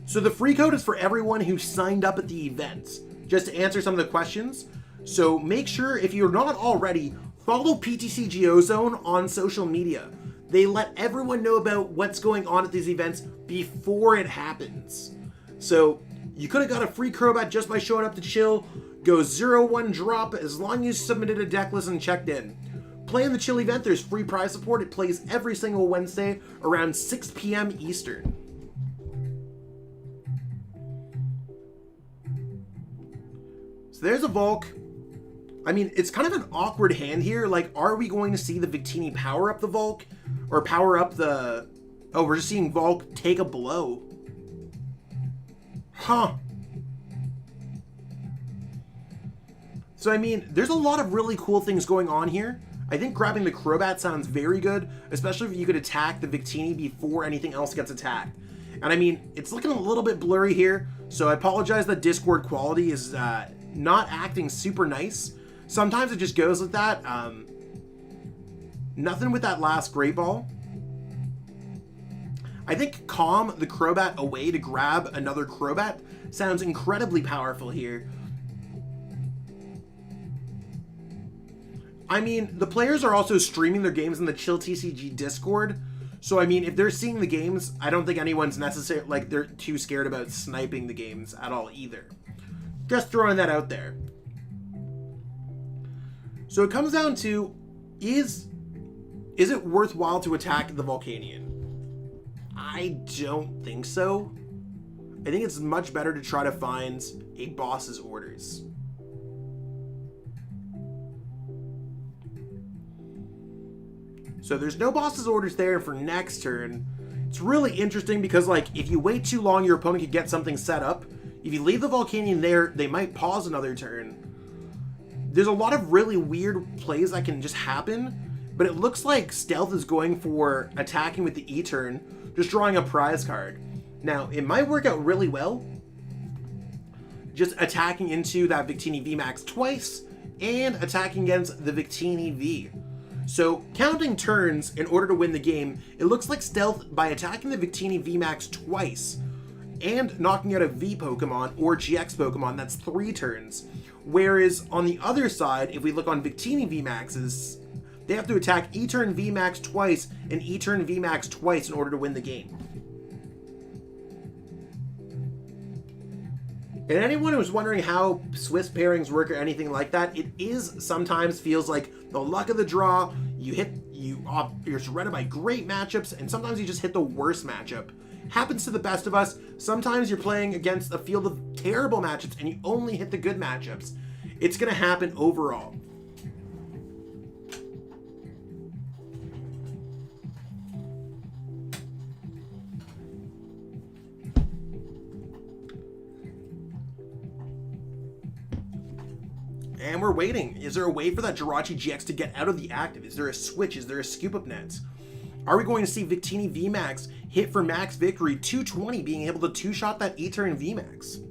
So the free code is for everyone who signed up at the event. Just to answer some of the questions. So make sure, if you're not already, follow PTCG Ozone on social media. They let everyone know about what's going on at these events before it happens. So you could have got a free Crobat just by showing up to chill. Go 0-1 drop as long as you submitted a deck list and checked in. Play in the chill event, there's free prize support. It plays every single Wednesday around 6 p.m. Eastern. So there's a Volk. I mean, it's kind of an awkward hand here. Like, are we going to see the Victini power up the Volk? Or power up the... Oh, we're just seeing Volk take a blow. Huh. So, I mean, there's a lot of really cool things going on here. I think grabbing the Crobat sounds very good, especially if you could attack the Victini before anything else gets attacked. And, I mean, it's looking a little bit blurry here, so I apologize that Discord quality is not acting super nice. Sometimes it just goes with that. Nothing with that last Great Ball. I think Calm the Crobat away to grab another Crobat sounds incredibly powerful here. I mean, the players are also streaming their games in the Chill TCG Discord. So, I mean, if they're seeing the games, I don't think anyone's necessarily, like, they're too scared about sniping the games at all either. Just throwing that out there. So it comes down to, is it worthwhile to attack the Volcanion? I don't think so. I think it's much better to try to find a boss's orders. So there's no boss's orders there for next turn. It's really interesting because, like, if you wait too long, your opponent could get something set up. If you leave the Volcanion there, they might pause another turn. There's a lot of really weird plays that can just happen, but it looks like Stealth is going for attacking with the E-turn, just drawing a prize card. Now, it might work out really well, just attacking into that Victini VMAX twice, and attacking against the Victini V. So, counting turns in order to win the game, it looks like Stealth, by attacking the Victini VMAX twice, and knocking out a V Pokemon or GX Pokemon, that's 3 turns. Whereas on the other side, if we look on Victini VMAXs, they have to attack E-turn VMAX twice and E-turn VMAX twice in order to win the game. And anyone who's wondering how Swiss pairings work or anything like that, it is sometimes feels like the luck of the draw. You're surrounded by great matchups, and sometimes you just hit the worst matchup. Happens to the best of us. Sometimes you're playing against a field of terrible matchups and you only hit the good matchups. It's going to happen overall. And we're waiting. Is there a way for that Jirachi GX to get out of the active? Is there a switch? Is there a scoop up net? Are we going to see Victini VMAX hit for max victory, 220, being able to two-shot that E-turn VMAX?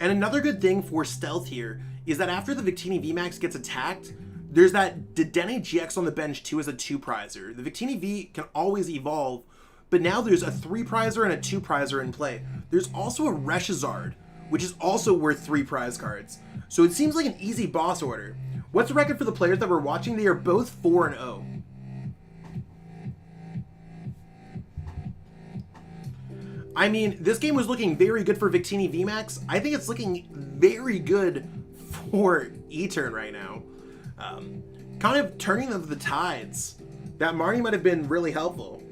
And another good thing for Stealth here is that after the Victini VMAX gets attacked, there's that Dedenne GX on the bench too as a 2-prizer. The Victini V can always evolve, but now there's a 3-prizer and a 2-prizer in play. There's also a Reshizard, which is also worth 3 prize cards. So it seems like an easy boss order. What's the record for the players that we're watching? They are both 4-0. I mean, this game was looking very good for Victini VMAX. I think it's looking very good for E-turn right now. Kind of turning of the tides. That Marnie might have been really helpful.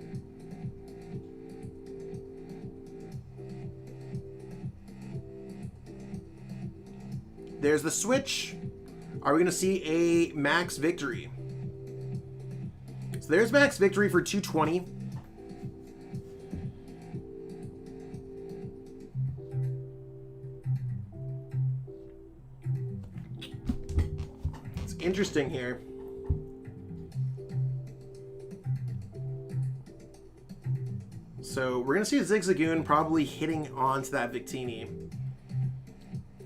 There's the switch. Are we going to see a max victory? So there's max victory for 220. interesting here. So we're going to see a Zigzagoon probably hitting onto that Victini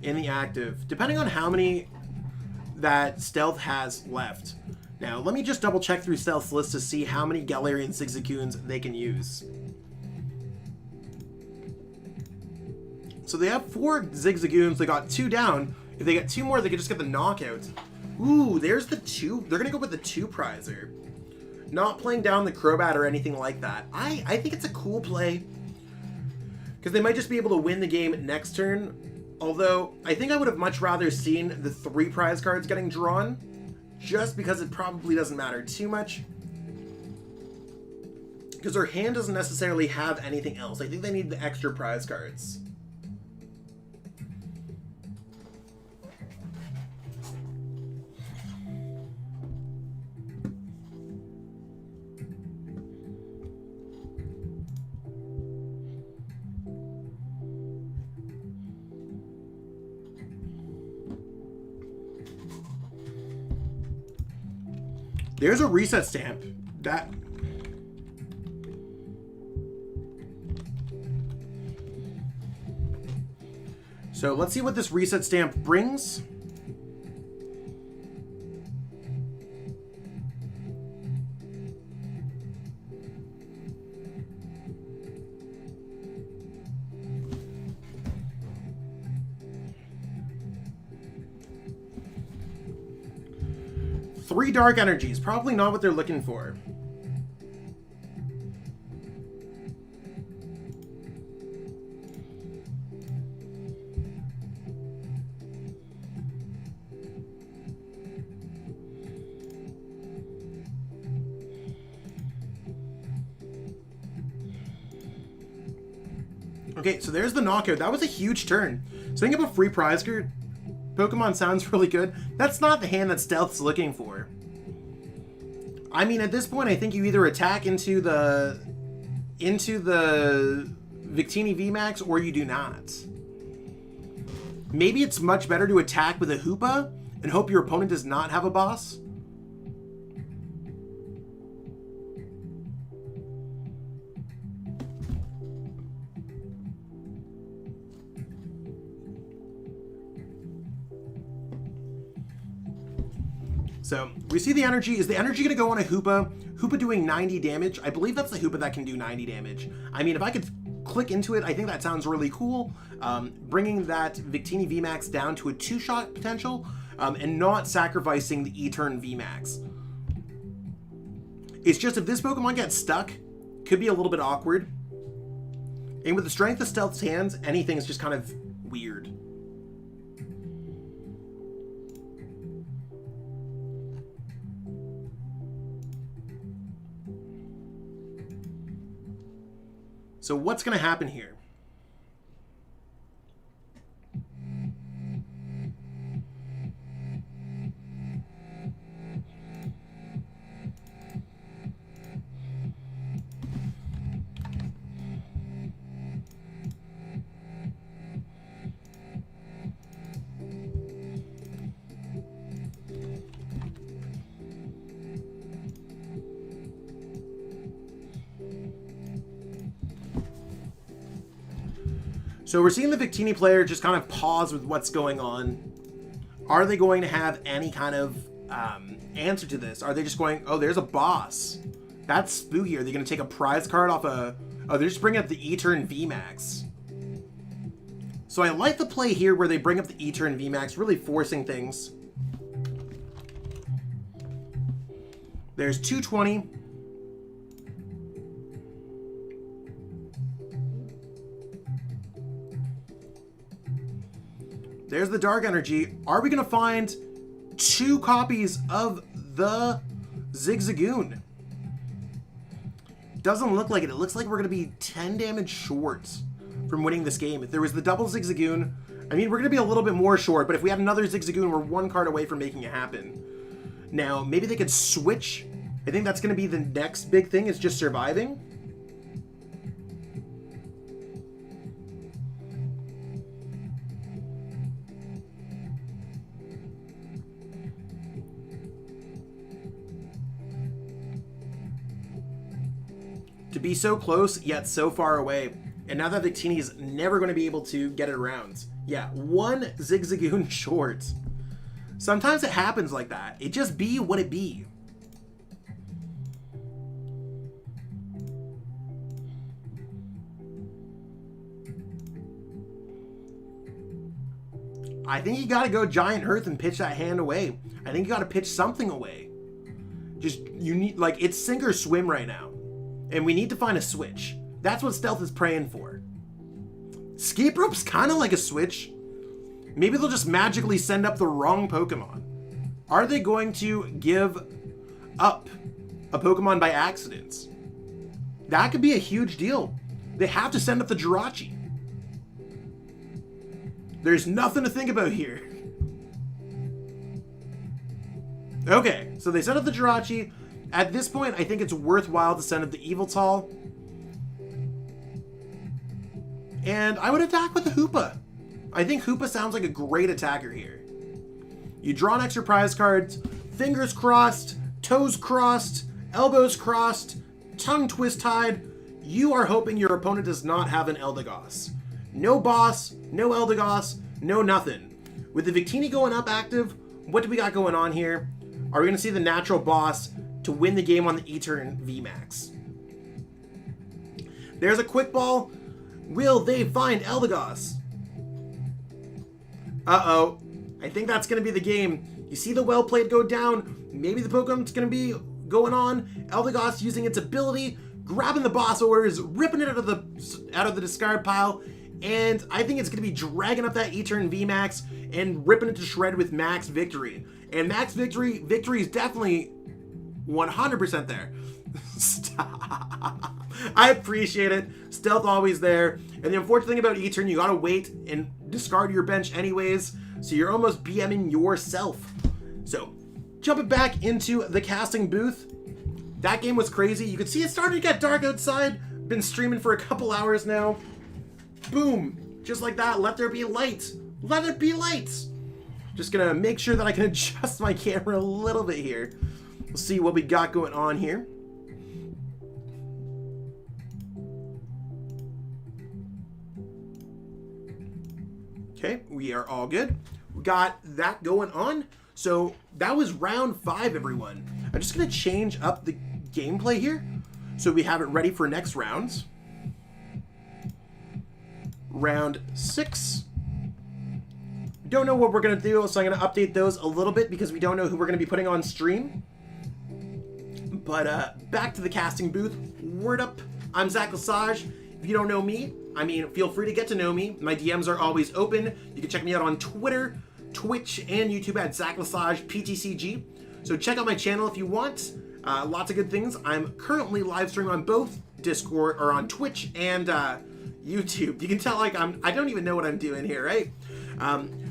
in the active, depending on how many that Stealth has left. Now, let me just double check through Stealth's list to see how many Galarian Zigzagoons they can use. So they have 4 Zigzagoons. They got 2 down. If they get 2 more, they could just get the knockout. Ooh, there's the 2. They're going to go with the 2 prizer. Not playing down the Crobat or anything like that. I think it's a cool play, because they might just be able to win the game next turn. Although, I think I would have much rather seen the 3 prize cards getting drawn, just because it probably doesn't matter too much. Because their hand doesn't necessarily have anything else. I think they need the extra prize cards. There's a reset stamp. So let's see what this reset stamp brings. Three dark energies, probably not what they're looking for. Okay, so there's the knockout. That was a huge turn. Setting up a free prize card Pokemon sounds really good. That's not the hand that Stealth's looking for. I mean, at this point, I think you either attack into the Victini VMAX or you do not. Maybe it's much better to attack with a Hoopa and hope your opponent does not have a boss. So we see the energy. Is the energy going to go on a Hoopa? Hoopa doing 90 damage. I believe that's the Hoopa that can do 90 damage. I mean, if I could click into it, I think that sounds really cool. Bringing that Victini VMAX down to a 2-shot potential and not sacrificing the E-turn VMAX. It's just if this Pokemon gets stuck, could be a little bit awkward. And with the strength of Stealth's hands, anything is just kind of weird. So what's going to happen here? So we're seeing the Victini player just kind of pause with what's going on. Are they going to have any kind of answer to this? Are they just going, oh, there's a boss. That's spooky. Are they going to take a prize card off a... Oh, they're just bringing up the E-turn VMAX. So I like the play here where they bring up the E-turn VMAX, really forcing things. There's 220. There's the Dark Energy. Are we going to find 2 copies of the Zigzagoon? Doesn't look like it. It looks like we're going to be 10 damage short from winning this game. If there was the double Zigzagoon, I mean, we're going to be a little bit more short, but if we had another Zigzagoon, we're 1 card away from making it happen. Now, maybe they could switch. I think that's going to be the next big thing, is just surviving. be so close, yet so far away. And now that Victini is never going to be able to get it around. Yeah, one Zigzagoon short. Sometimes it happens like that. It just be what it be. I think you got to go Giant Earth and pitch that hand away. I think you got to pitch something away. Just, you need, like, it's sink or swim right now. And we need to find a switch. That's what Stealth is praying for. Escape Rope's kind of like a switch. Maybe they'll just magically send up the wrong Pokemon. Are they going to give up a Pokemon by accident? That could be a huge deal. They have to send up the Jirachi. There's nothing to think about here. Okay, so they sent up the Jirachi. At this point, I think it's worthwhile to send up the Yveltal. And I would attack with the Hoopa. I think Hoopa sounds like a great attacker here. You draw an extra prize cards, fingers crossed, toes crossed, elbows crossed, tongue twist-tied. You are hoping your opponent does not have an Eldegoss. No boss, no Eldegoss, no nothing. With the Victini going up active, what do we got going on here? Are we going to see the natural boss to win the game on the E-Turn VMAX? There's a quick ball. Will they find Eldegoss? Uh-oh. I think that's going to be the game. You see the well played go down. Maybe the Pokemon's going to be going on. Eldegoss using its ability, grabbing the boss orders, ripping it out of the discard pile. And I think it's going to be dragging up that E-Turn VMAX and ripping it to shred with Max Victory. And Max Victory is definitely 100% there. Stop. I appreciate it. Stealth always there. And the unfortunate thing about E-Turn, you gotta wait and discard your bench anyways. So you're almost BMing yourself. So, jumping back into the casting booth. That game was crazy. You could see it started to get dark outside. Been streaming for a couple hours now. Boom. Just like that. Let there be light. Let it be light. Just gonna make sure that I can adjust my camera a little bit here. We'll see what we got going on here. Okay, we are all good. We got that going on. So that was round 5, everyone. I'm just gonna change up the gameplay here so we have it ready for next rounds. Round 6. Don't know what we're gonna do, so I'm gonna update those a little bit because we don't know who we're gonna be putting on stream. But back to the casting booth. Word up, I'm Zach Lesage. If you don't know me, I mean, feel free to get to know me. My DMs are always open. You can check me out on Twitter, Twitch, and YouTube at Zach Lesage PTCG. So check out my channel if you want. Lots of good things. I'm currently live streaming on both Discord or on Twitch and YouTube. You can tell like I don't even know what I'm doing here, right?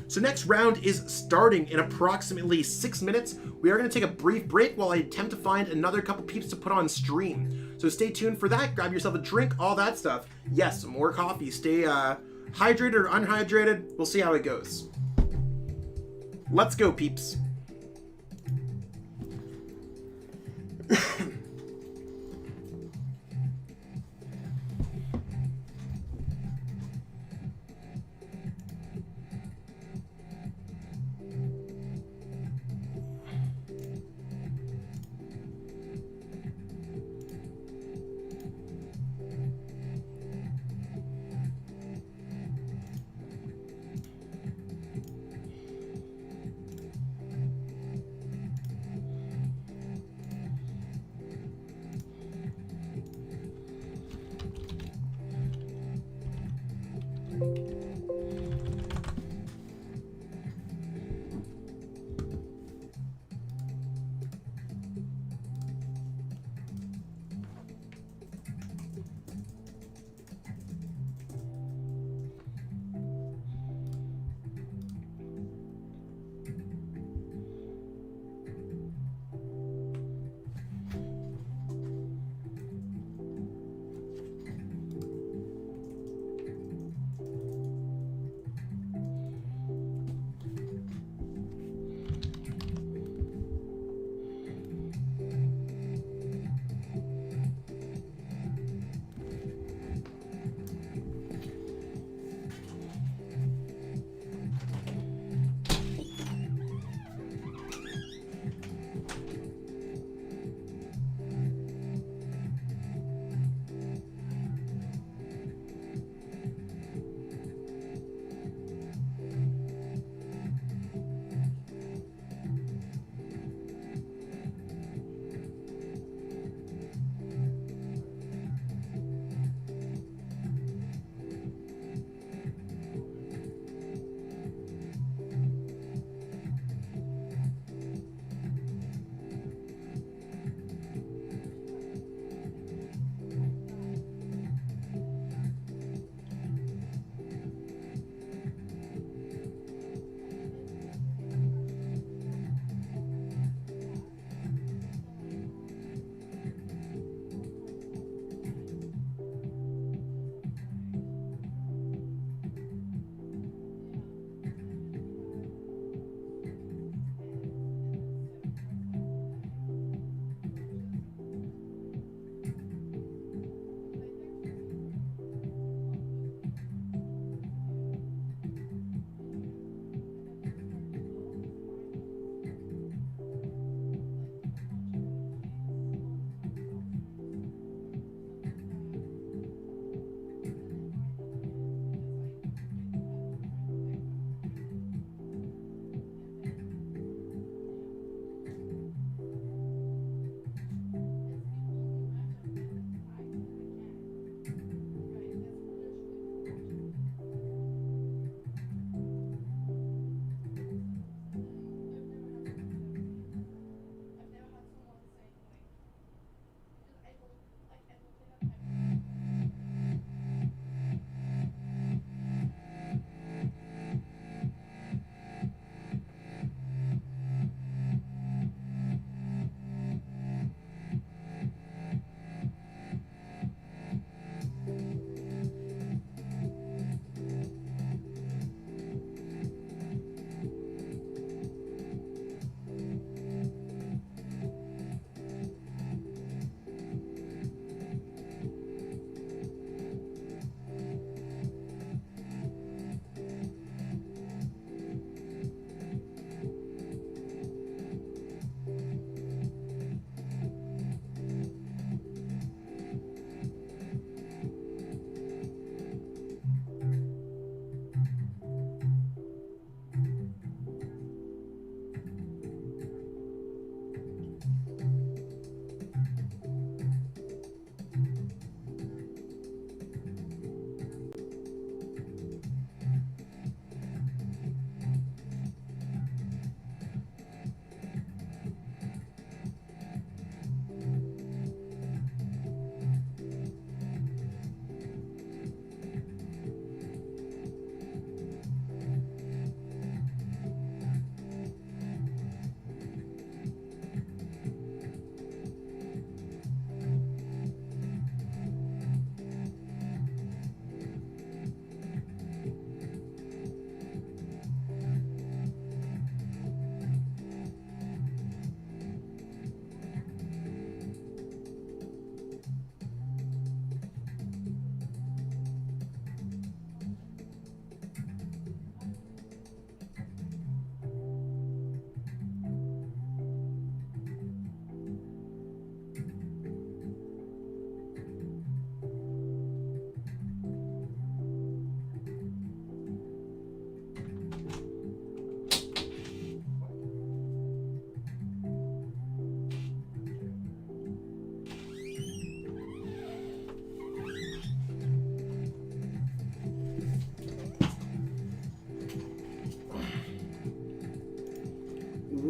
So next round is starting in approximately 6 minutes. We are going to take a brief break while I attempt to find another couple peeps to put on stream. So stay tuned for that. Grab yourself a drink, all that stuff. Yes, more coffee. Stay hydrated or unhydrated. We'll see how it goes. Let's go, peeps.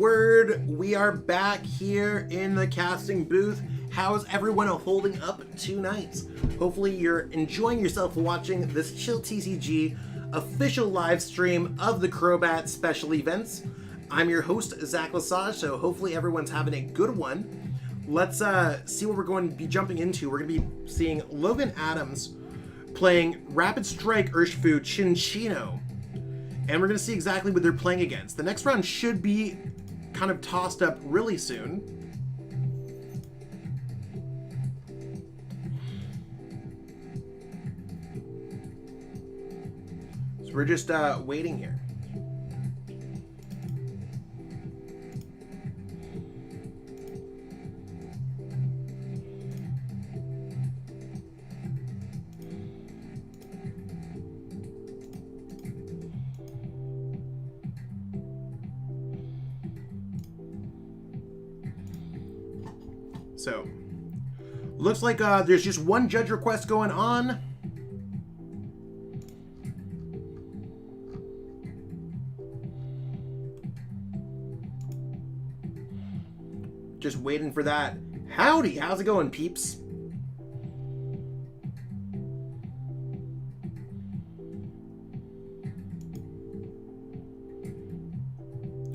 word. We are back here in the casting booth. How's everyone holding up tonight? Hopefully you're enjoying yourself watching this Chill TCG official live stream of the Crobat special events. I'm your host, Zach Lesage, so hopefully everyone's having a good one. Let's see what we're going to be jumping into. We're going to be seeing Logan Adams playing Rapid Strike URSHIFU Chinchino. And we're going to see exactly what they're playing against. The next round should be kind of tossed up really soon. So we're just waiting here. So, looks like there's just one judge request going on. Just waiting for that. Howdy, how's it going, peeps?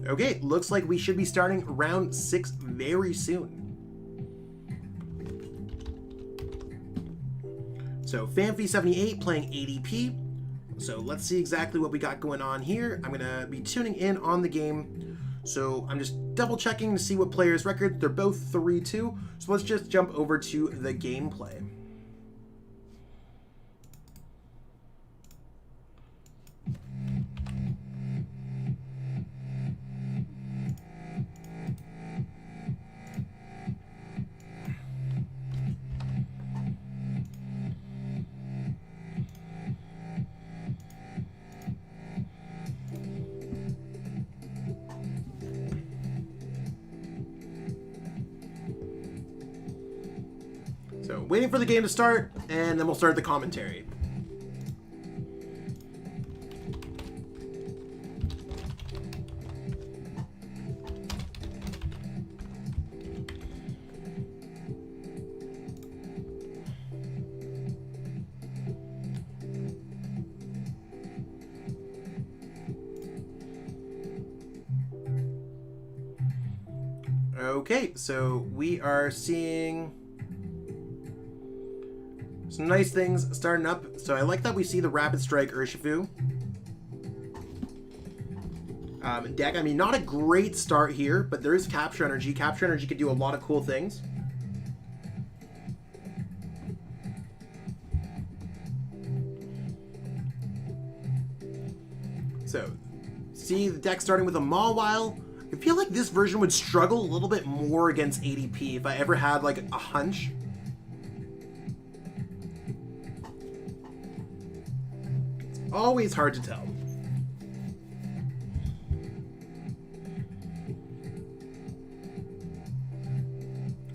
Okay, looks like we should be starting round 6 very soon. So, Fanfi78 playing ADP. So, let's see exactly what we got going on here. I'm going to be tuning in on the game. So, I'm just double checking to see what players' record. They're both 3-2. So, let's just jump over to the gameplay. So, waiting for the game to start, and then we'll start the commentary. Okay, so we are seeing some nice things starting up. So I like that we see the Rapid Strike URSHIFU deck. I mean, not a great start here, but there is Capture Energy. Capture Energy could do a lot of cool things. So, see the deck starting with a Mawile. I feel like this version would struggle a little bit more against ADP if I ever had like a hunch. Always hard to tell.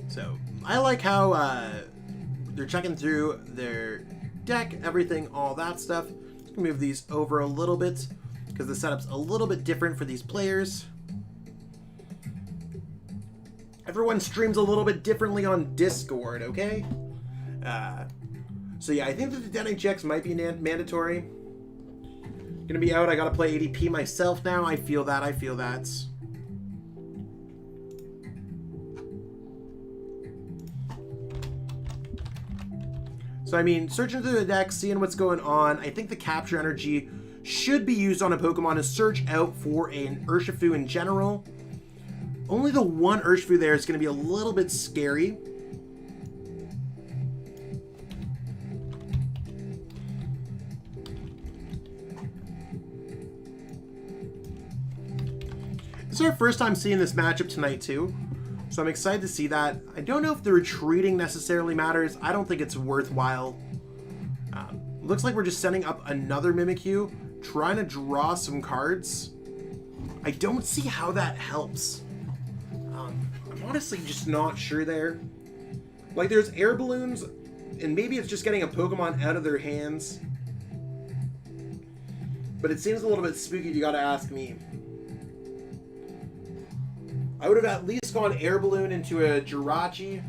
So, I like how they're checking through their deck, everything, all that stuff. Just gonna move these over a little bit because the setup's a little bit different for these players. Everyone streams a little bit differently on Discord, okay? So yeah, I think that the detonate checks might be mandatory. Gonna be out. I gotta play ADP myself now. I feel that. I feel that. So I mean, searching through the deck, seeing what's going on. I think the Capture Energy should be used on a Pokemon to search out for an URSHIFU in general. Only the one URSHIFU there is gonna be a little bit scary. This is our first time seeing this matchup tonight too, so I'm excited to see that. I don't know if the retreating necessarily matters. I don't think it's worthwhile. Looks like we're just setting up another Mimikyu, trying to draw some cards. I don't see how that helps. I'm honestly just not sure there. Like, there's air balloons, and maybe it's just getting a Pokemon out of their hands. But it seems a little bit spooky, you gotta ask me. I would have at least gone Air Balloon into a Jirachi.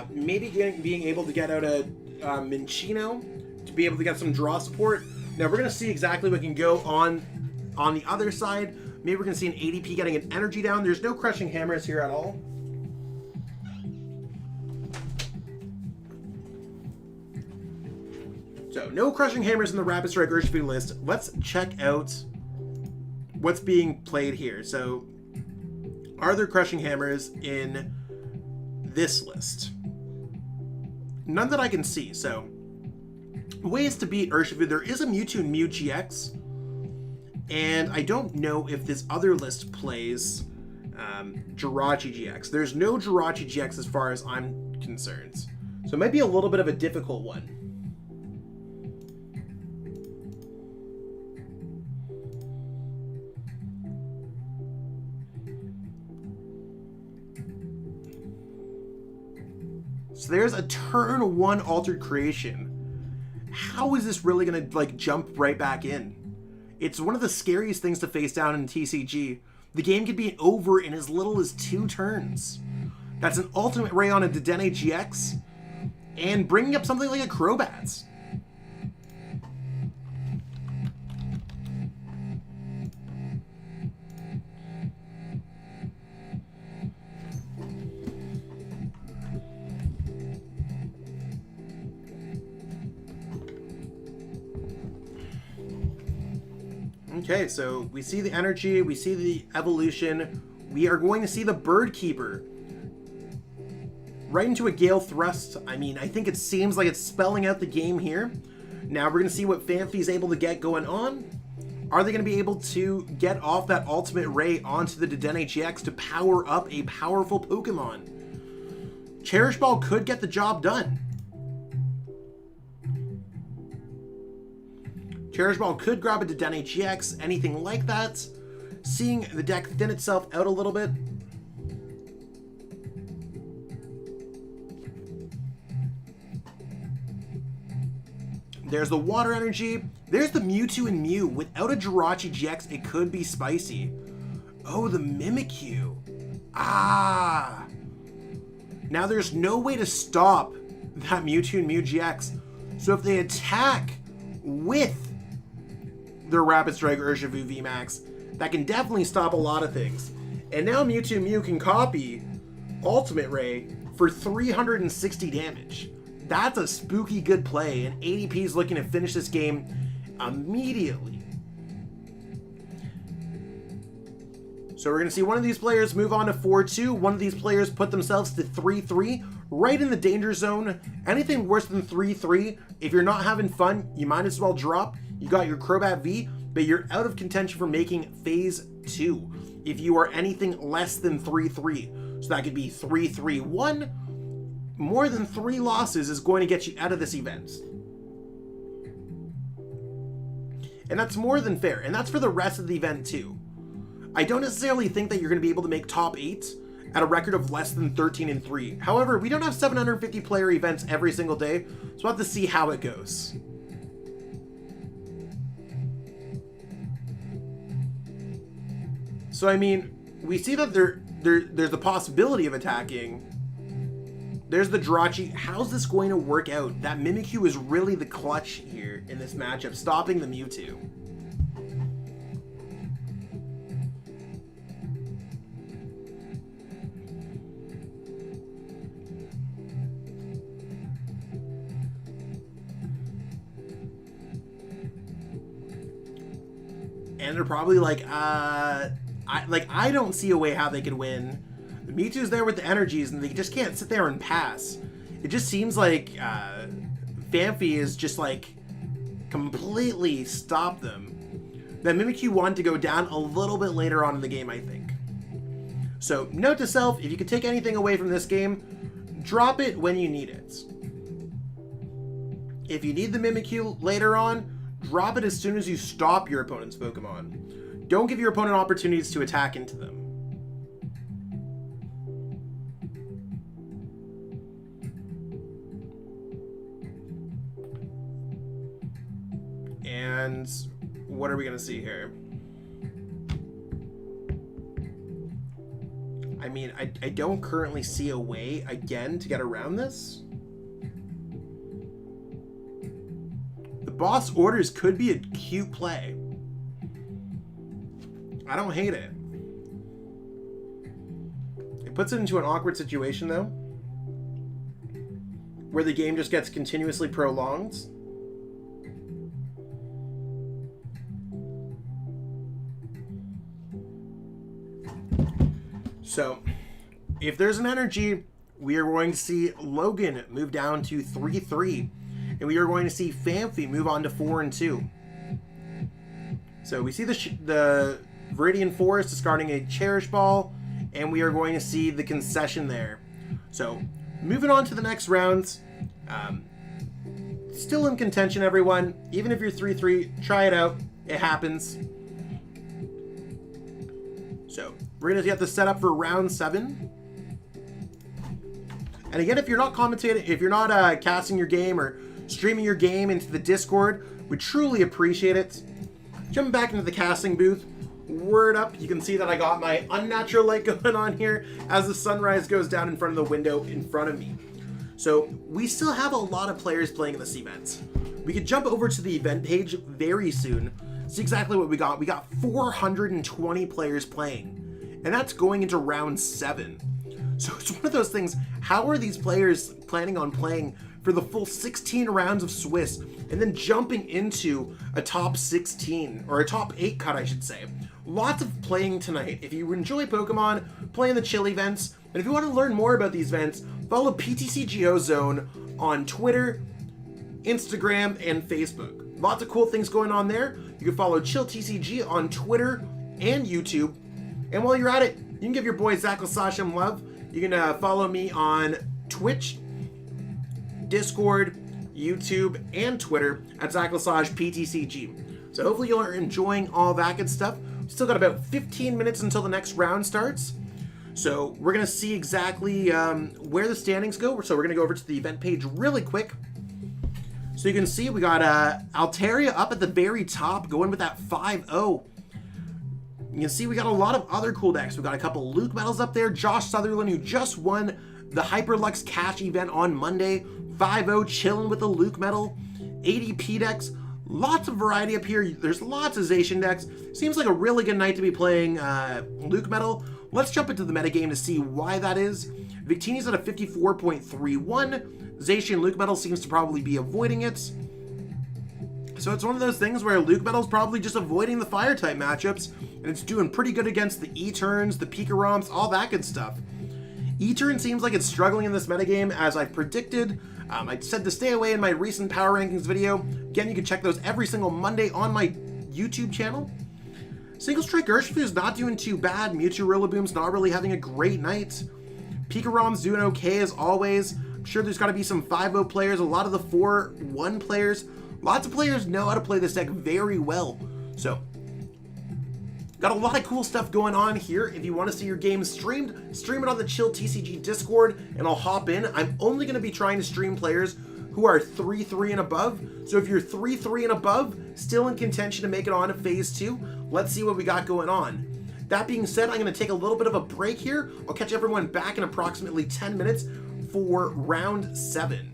Maybe being able to get out a Minchino to be able to get some draw support. Now we're going to see exactly what can go on the other side. Maybe we're going to see an ADP getting an energy down. There's no Crushing Hammers here at all. So no Crushing Hammers in the Rapid Strike Urshifu list. Let's check out what's being played here. So are there Crushing Hammers in this list? None that I can see. So ways to beat Urshifu. There is a Mewtwo and Mew GX. And I don't know if this other list plays Jirachi GX. There's no Jirachi GX as far as I'm concerned. So it might be a little bit of a difficult one. So there's a turn 1 altered creation. How is this really going to like jump right back in? It's one of the scariest things to face down in TCG. The game could be over in as little as 2 turns. That's an Ultimate Ray on a Dedenne GX, and bringing up something like a Crobat. Okay, so we see the energy, we see the evolution. We are going to see the Bird Keeper right into a Gale Thrust. I mean, I think it seems like it's spelling out the game here. Now we're going to see what Phanpy is able to get going on. Are they going to be able to get off that Ultimate Ray onto the Dedenne GX to power up a powerful Pokemon? Cherish Ball could get the job done. Cherish Ball could grab a Dedenne GX, anything like that. Seeing the deck thin itself out a little bit. There's the Water Energy. There's the Mewtwo and Mew. Without a Jirachi GX, it could be spicy. Oh, the Mimikyu. Ah. Now there's no way to stop that Mewtwo and Mew GX. So if they attack with their Rapid Strike Urshifu VMAX, that can definitely stop a lot of things. And now Mewtwo and Mew can copy Ultimate Ray for 360 damage. That's a spooky good play, and ADP is looking to finish this game immediately. So we're going to see one of these players move on to 4-2. One of these players put themselves to 3-3, right in the danger zone. Anything worse than 3-3, if you're not having fun, you might as well drop. You got your Crobat V, but you're out of contention for making Phase 2 if you are anything less than 3-3. So that could be 3-3-1. More than 3 losses is going to get you out of this event. And that's more than fair, and that's for the rest of the event too. I don't necessarily think that you're going to be able to make top 8 at a record of less than 13-3. However, we don't have 750 player events every single day, so we'll have to see how it goes. So I mean, we see that there's the possibility of attacking. There's the Jirachi. How's this going to work out? That Mimikyu is really the clutch here in this matchup, stopping the Mewtwo. And they're probably like, I don't see a way how they could win. The Mewtwo's there with the energies, and they just can't sit there and pass. It just seems like Phanpy is just like completely stopped them. That Mimikyu wanted to go down a little bit later on in the game, I think. So note to self, if you could take anything away from this game, drop it when you need it. If you need the Mimikyu later on, drop it as soon as you stop your opponent's Pokemon. Don't give your opponent opportunities to attack into them. And what are we going to see here? I mean, I don't currently see a way, again, to get around this. The boss orders could be a cute play. I don't hate it. It puts it into an awkward situation, though, where the game just gets continuously prolonged. So, if there's an energy, we are going to see Logan move down to 3-3. And we are going to see Famfi move on to 4-2. So we see the Viridian Forest discarding a Cherish Ball. And we are going to see the concession there. So, moving on to the next rounds. Still in contention, everyone. Even if you're 3-3, try it out. It happens. So, we're going to get the setup for round 7. And again, if you're not commentating, if you're not casting your game or streaming your game into the Discord, we truly appreciate it. Jumping back into the casting booth. Word up, you can see that I got my unnatural light going on here as the sunrise goes down in front of the window in front of me. So we still have a lot of players playing in this event. We could jump over to the event page very soon. See exactly what we got. We got 420 players playing, and that's going into round 7. So it's one of those things, how are these players planning on playing for the full 16 rounds of Swiss and then jumping into a top 16, or a top 8 cut, I should say. Lots of playing tonight. If you enjoy Pokemon, play in the chill events, and if you want to learn more about these events, follow PTCGO Zone on Twitter, Instagram, and Facebook. Lots of cool things going on there. You can follow Chill TCG on Twitter and YouTube. And while you're at it, you can give your boy Zach some love. You can follow me on Twitch, Discord, YouTube, and Twitter at ZachLassagePTCG. So hopefully you're enjoying all that good stuff. We've still got about 15 minutes until the next round starts. So we're going to see exactly where the standings go. So we're going to go over to the event page really quick. So you can see we got Altaria up at the very top, going with that 5-0. You can see we got a lot of other cool decks. We got a couple LUCMETALs up there. Josh Sutherland, who just won the Hyperlux Cash event on Monday. 5-0, chilling with the LUCMETAL. ADP decks. Lots of variety up here. There's lots of ZACIAN decks. Seems like a really good night to be playing LUCMETAL. Let's jump into the metagame to see why that is. Victini's at a 54.31. ZACIAN LUCMETAL seems to probably be avoiding it. So it's one of those things where LUCMETAL's probably just avoiding the Fire-type matchups, and it's doing pretty good against the ETERNs, the PIKAROMs, all that good stuff. ETERN seems like it's struggling in this metagame, as I predicted. I said to stay away in my recent Power Rankings video. Again, you can check those every single Monday on my YouTube channel. Single Strike URSHIFU is not doing too bad. Mewtwo Rillaboom's not really having a great night. PIKAROM's doing okay as always. I'm sure there's got to be some 5-0 players, a lot of the 4-1 players. Lots of players know how to play this deck very well. So, got a lot of cool stuff going on here. If you want to see your game streamed, stream it on the Chill TCG Discord, and I'll hop in. I'm only going to be trying to stream players who are 3-3 and above. So if you're 3-3 and above, still in contention to make it on to Phase 2, let's see what we got going on. That being said, I'm going to take a little bit of a break here. I'll catch everyone back in approximately 10 minutes for round 7.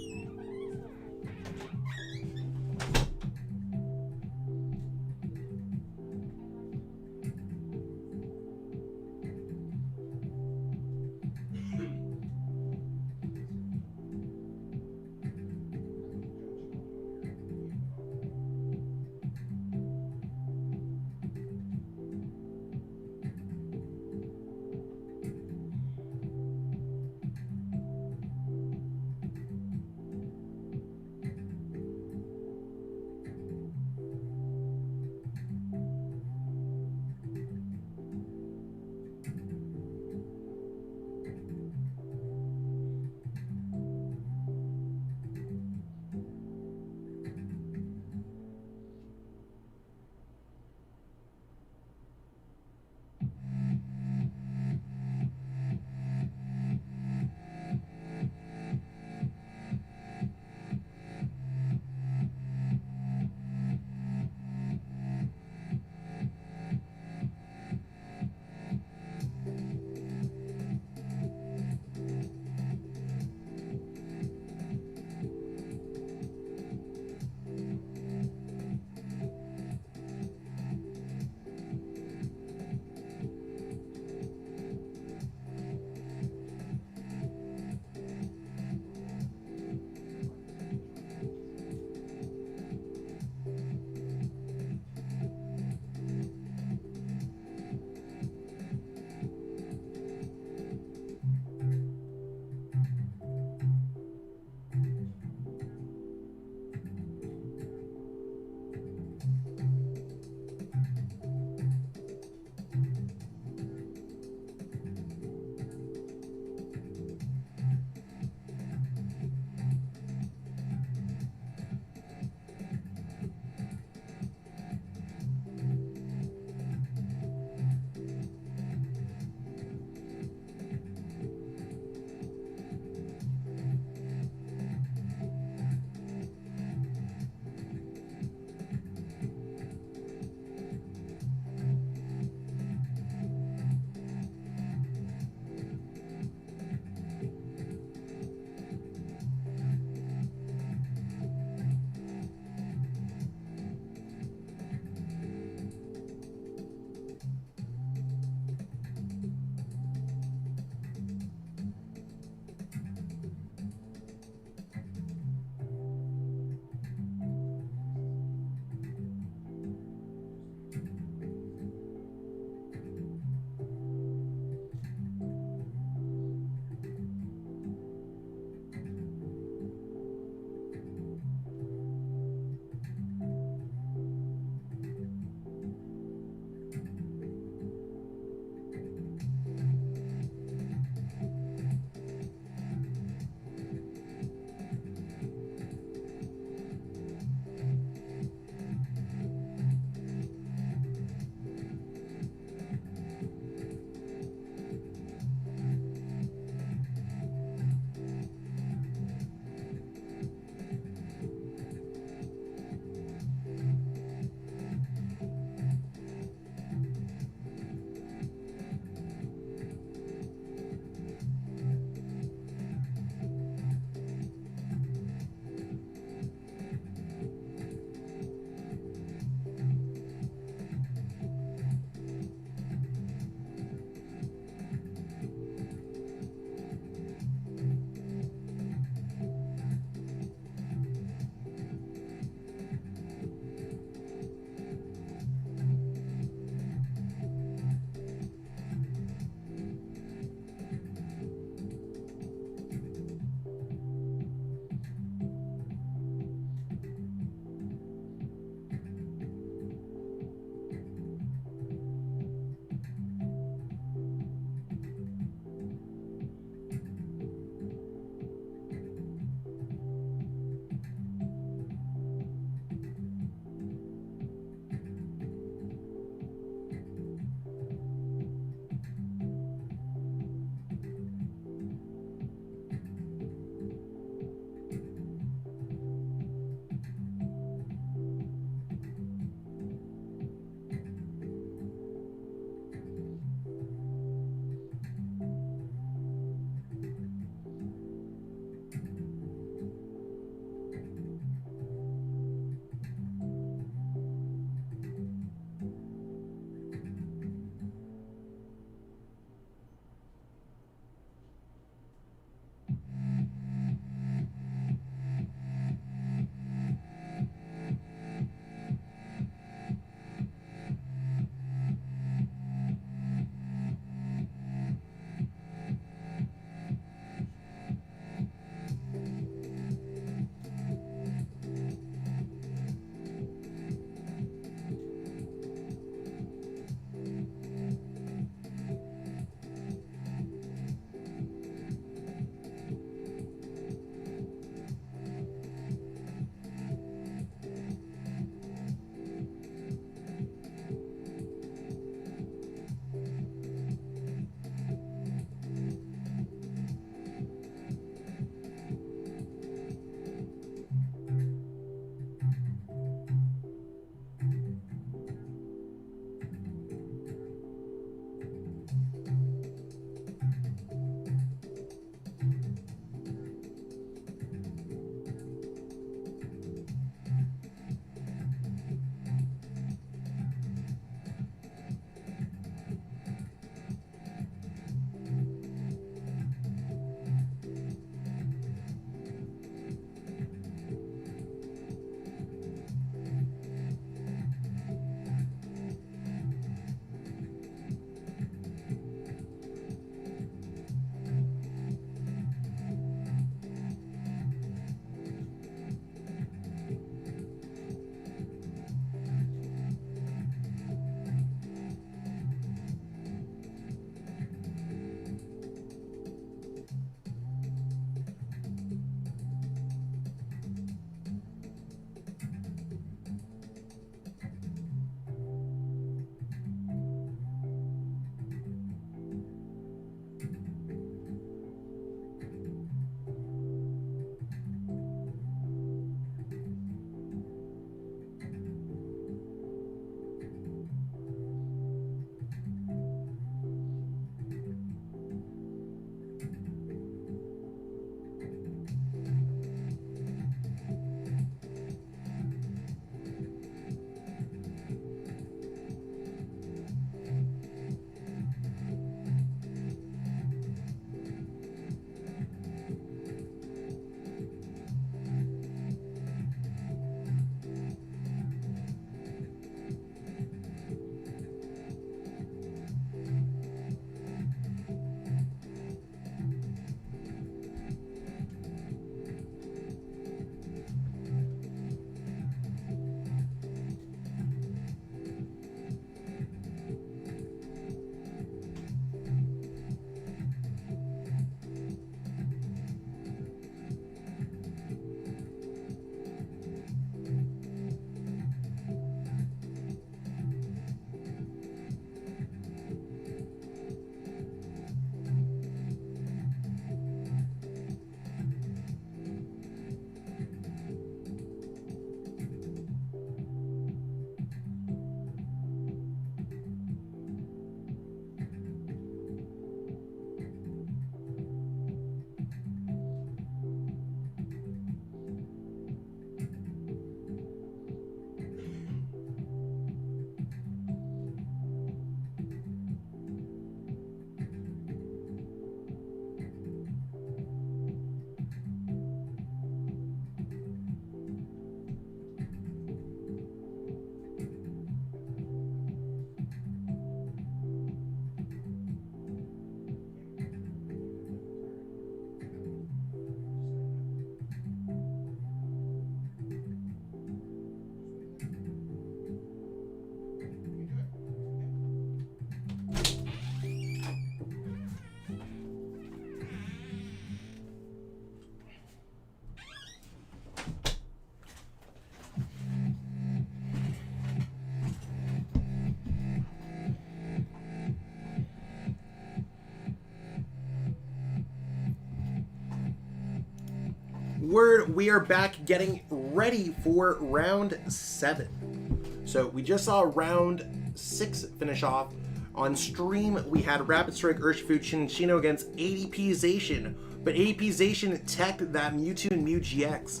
word, we are back getting ready for round 7. So we just saw round 6 finish off. On stream, we had Rapid Strike Urshifu Chinchino against ADPZ, but ADPZ teched that Mewtwo and Mew GX.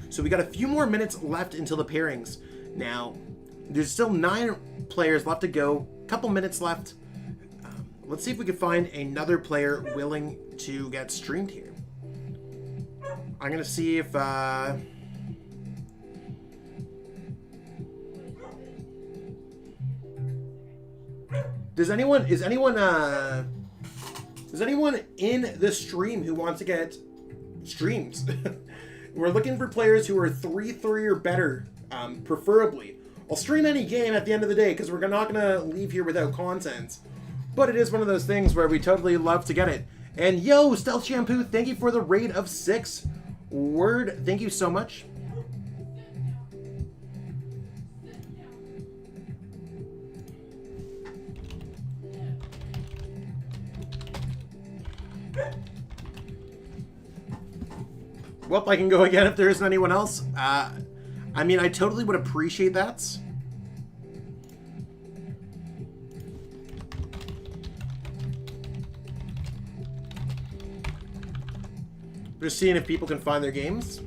So we got a few more minutes left until the pairings. Now, there's still 9 players left to go, couple minutes left. Let's see if we can find another player willing to get streamed here. I'm gonna see if is anyone in the stream who wants to get streams? We're looking for players who are 3-3 or better, preferably. I'll stream any game at the end of the day because we're not gonna leave here without content. But it is one of those things where we totally love to get it. And yo, Stealth Shampoo, thank you for the raid of 6. Word, thank you so much. Well, I can go again if there isn't anyone else. I mean, I totally would appreciate that. Just seeing if people can find their games.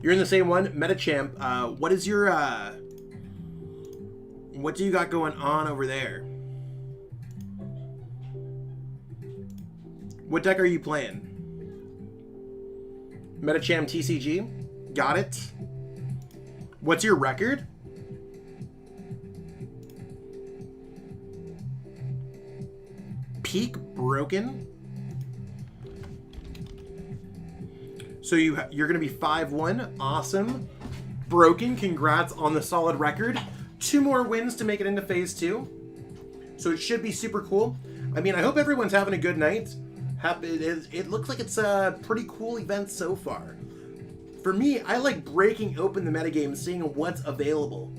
You're in the same one, Metachamp. What is your what do you got going on over there? What deck are you playing? Metachamp TCG? Got it. What's your record? Peak broken? So you're going to be 5-1. Awesome. Broken. Congrats on the solid record. 2 more wins to make it into phase 2. So it should be super cool. I mean, I hope everyone's having a good night. It looks like it's a pretty cool event so far. For me, I like breaking open the metagame, seeing what's available.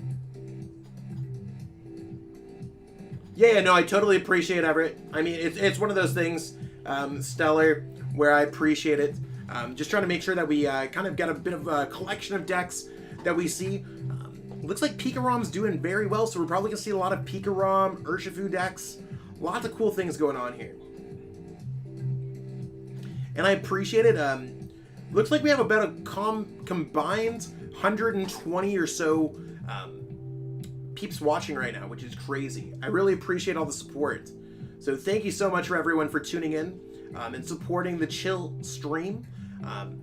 Yeah, no, I totally appreciate Everett. I mean, it's one of those things, Stellar, where I appreciate it. Just trying to make sure that we kind of get a bit of a collection of decks that we see. Looks like PIKAROM's doing very well, so we're probably going to see a lot of PIKAROM, URSHIFU decks. Lots of cool things going on here. And I appreciate it. Looks like we have about a combined 120 or so peeps watching right now, which is crazy. I really appreciate all the support. So thank you so much for everyone for tuning in and supporting the chill stream.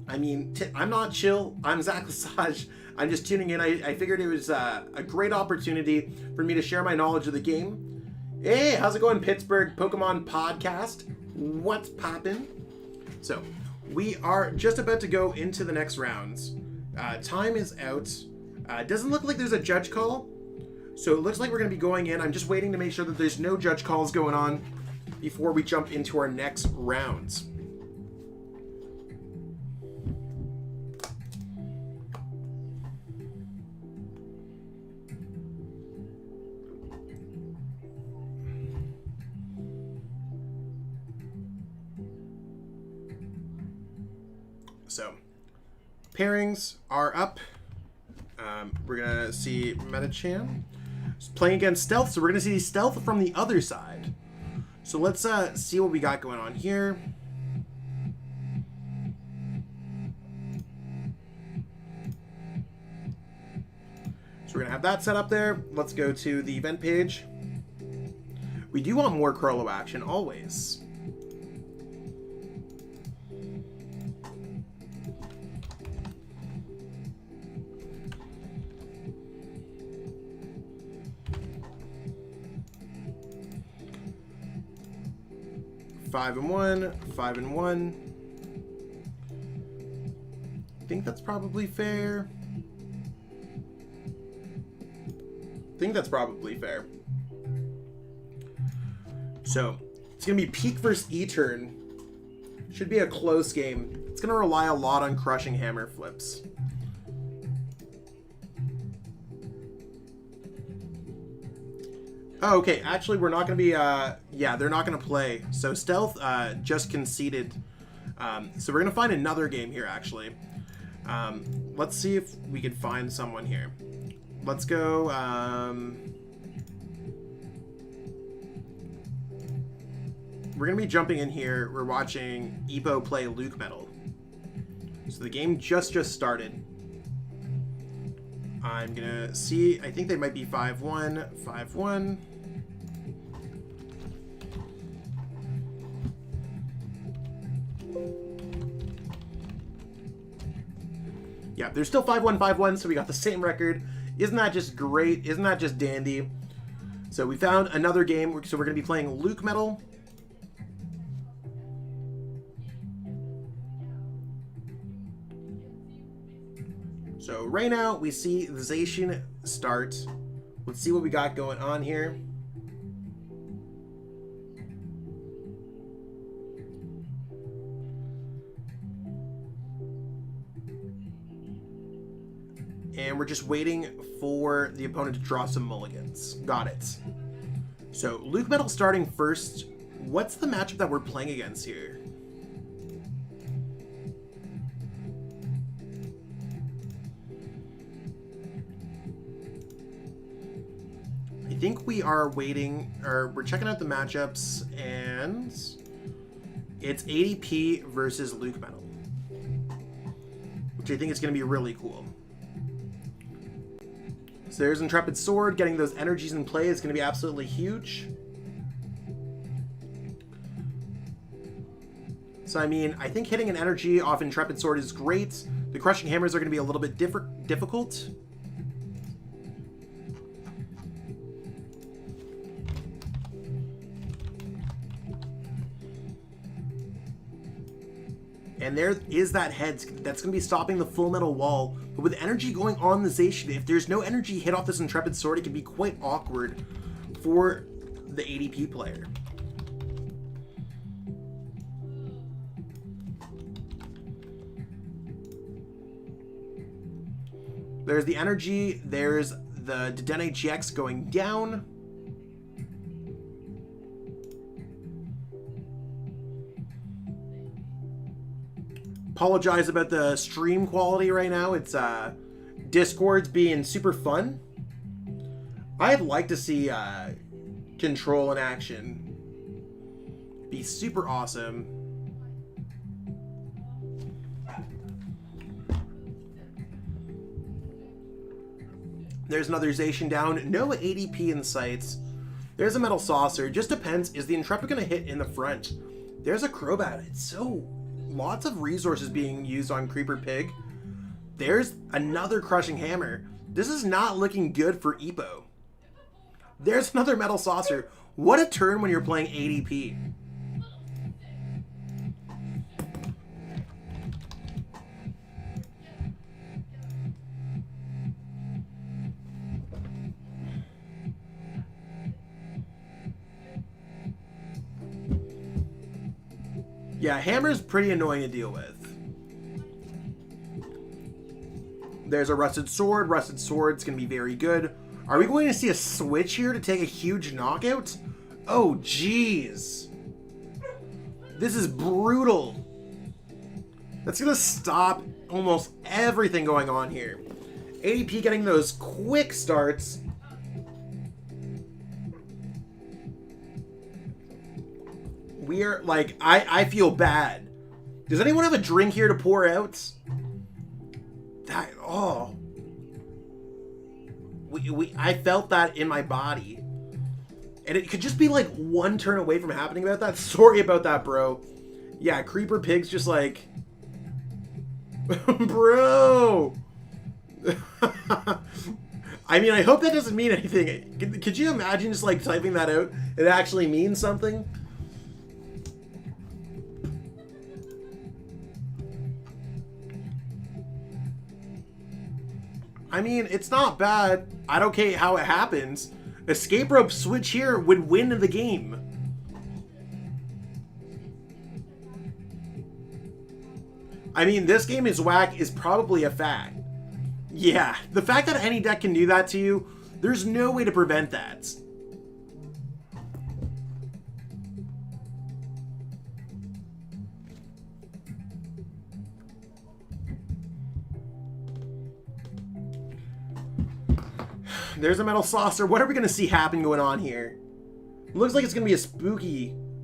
I mean, I'm not chill. I'm Zach Lesage. I'm just tuning in. I figured it was a great opportunity for me to share my knowledge of the game. Hey, how's it going, Pittsburgh Pokemon Podcast? What's poppin'? So, we are just about to go into the next rounds. Time is out. It doesn't look like there's a judge call. So it looks like we're going to be going in. I'm just waiting to make sure that there's no judge calls going on before we jump into our next rounds. So, pairings are up. We're going to see Metachamp playing against Stealth, so we're going to see Stealth from the other side. So let's see what we got going on here. So we're going to have that set up there. Let's go to the event page. We do want more Curlo action, always. Five and one. I think that's probably fair. So, It's going to be Peak versus E-Turn. Should be a close game. It's going to rely a lot on crushing hammer flips. Oh, okay. Actually, we're not going to be... yeah, they're not going to play. So Stealth just conceded. So we're going to find another game here, actually. Let's see if we can find someone here. Let's go... we're going to be jumping in here. We're watching Epo play LUCMETAL. So the game just started. I'm going to see. I think they might be 5-1. 5-1. Yeah, they're still 5-1, 5-1, so we got the same record. Isn't that just great? Isn't that just dandy? So we found another game. So we're going to be playing LUCMETAL. So right now, we see the ZACIAN start. Let's see what we got going on here. And we're just waiting for the opponent to draw some mulligans. Got it. So LUCMETAL starting first. What's the matchup that we're playing against here? I think we are waiting, or we're checking out the matchups, and it's ADP versus LUCMETAL, which I think is going to be really cool. So there's Intrepid Sword. Getting those energies in play is going to be absolutely huge. So, I mean, I think hitting an energy off Intrepid Sword is great. The Crushing Hammers are going to be a little bit difficult. And there is that head that's going to be stopping the Full Metal Wall. But with energy going on the ZACIAN, if there's no energy hit off this Intrepid Sword, it can be quite awkward for the ADP player. There's the energy. There's the Dedenne GX going down. Apologize about the stream quality right now. It's Discord's being super fun. I'd like to see Control in action. Be super awesome. There's another ZACIAN down. No ADP in sight. There's a Metal Saucer. Just depends. Is the Intrepid going to hit in the front? There's a Crobat. It's so... lots of resources being used on Creeper Pig. There's another Crushing Hammer. This is not looking good for Epo. There's another Metal Saucer. What a turn when you're playing ADP. Yeah, Hammer's pretty annoying to deal with. There's a Rusted Sword. Rusted Sword's going to be very good. Are we going to see a switch here to take a huge knockout? Oh, jeez. This is brutal. That's going to stop almost everything going on here. ADP getting those quick starts. We're like, I feel bad. Does anyone have a drink here to pour out? That, oh. I felt that in my body. And it could just be like one turn away from happening about that. Sorry about that, bro. Yeah, Creeper Pig's just like... Bro! I mean, I hope that doesn't mean anything. Could you imagine just like typing that out? It actually means something? I mean, it's not bad. I don't care how it happens. Escape rope switch here would win the game. I mean, this game is whack is probably a fact. Yeah, the fact that any deck can do that to you, there's no way to prevent that. There's a Metal Saucer. What are we going to see happen going on here? Looks like it's going to be a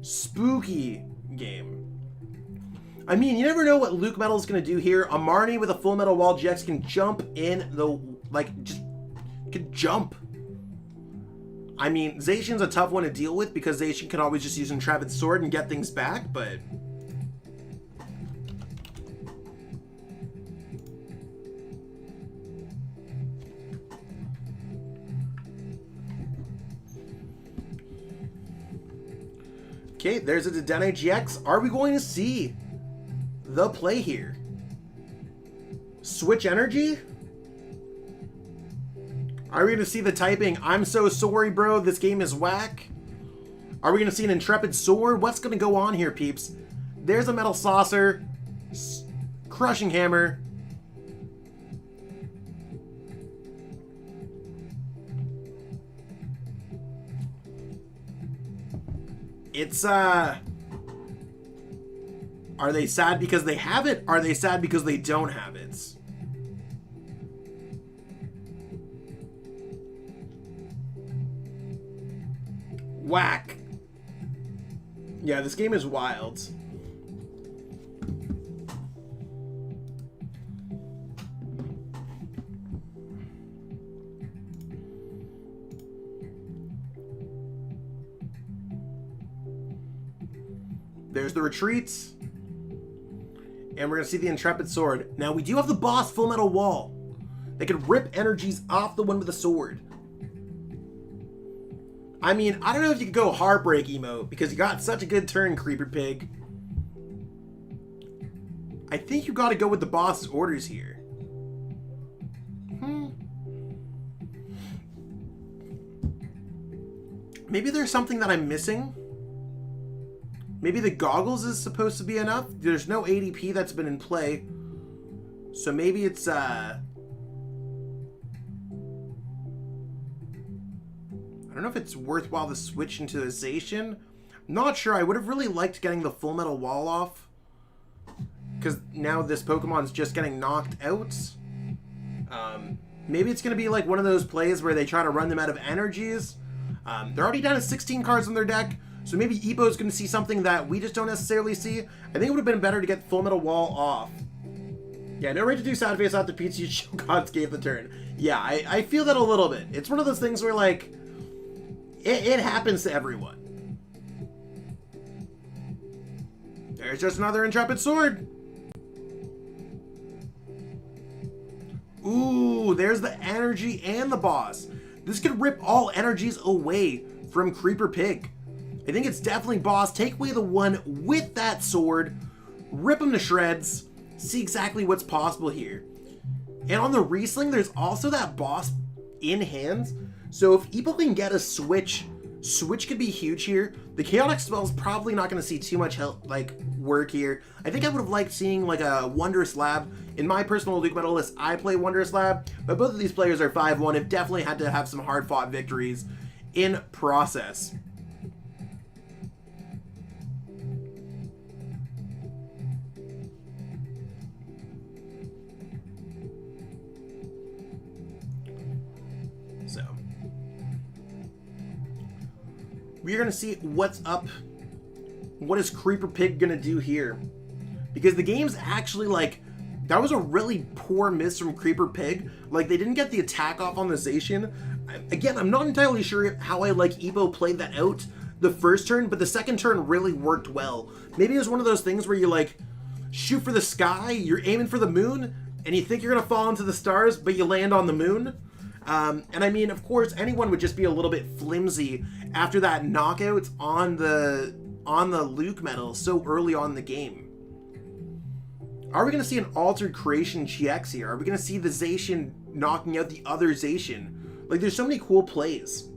spooky game. I mean, you never know what LUCMETAL is going to do here. A Marnie with a Full Metal Wall GX can jump in the, like, just can jump. I mean, Zacian's a tough one to deal with because Zacian can always just use Intrepid Sword and get things back, but... Okay, there's a Dedenne GX. Are we going to see the play here? Switch energy? Are we going to see the typing, I'm so sorry, bro, this game is whack? Are we going to see an Intrepid Sword? What's going to go on here, peeps? There's a Metal Saucer. Crushing Hammer. It's, are they sad because they have it? Are they sad because they don't have it? Whack. Yeah, this game is wild. There's the retreats. And we're going to see the Intrepid Sword. Now, we do have the boss Full Metal Wall. They can rip energies off the one with the sword. I mean, I don't know if you could go Heartbreak emote because you got such a good turn, Creeper Pig. I think you got to go with the boss's orders here. Maybe there's something that I'm missing. Maybe the goggles is supposed to be enough. There's no ADP that's been in play. So maybe it's, I don't know if it's worthwhile to switch into a Zacian. I'm not sure. I would have really liked getting the Full Metal Wall off. Because now this Pokemon's just getting knocked out. Maybe it's going to be like one of those plays where they try to run them out of energies. They're already down to 16 cards on their deck. So maybe Epo's going to see something that we just don't necessarily see. I think it would have been better to get Full Metal Wall off. Yeah, no right to do sad face after PTG Gods gave the turn. Yeah, I feel that a little bit. It's one of those things where, like, it happens to everyone. There's just another Intrepid Sword. Ooh, there's the energy and the boss. This could rip all energies away from Creeper Pig. I think it's definitely boss. Take away the one with that sword, rip him to shreds, see exactly what's possible here. And on the Riesling, there's also that boss in hand. So if Epo can get a switch could be huge here. The Chaotic Spell's probably not going to see too much help, like, work here. I think I would have liked seeing, like, a Wondrous Lab. In my personal LUCMETAL list, I play Wondrous Lab, but both of these players are 5-1. Have definitely had to have some hard-fought victories in process. So we're going to see what's up. What is Creeper Pig going to do here? Because the game's actually, like, that was a really poor miss from Creeper Pig. Like, they didn't get the attack off on the Zacian. Again, I'm not entirely sure how I like Epo played that out the first turn, but the second turn really worked well. Maybe it was one of those things where you, like, shoot for the sky, you're aiming for the moon, and you think you're going to fall into the stars, but you land on the moon. And I mean, of course, anyone would just be a little bit flimsy after that knockout on the LUCMETAL so early on in the game. Are we going to see an Altered Creation GX here? Are we going to see the Zacian knocking out the other Zacian? Like, there's so many cool plays.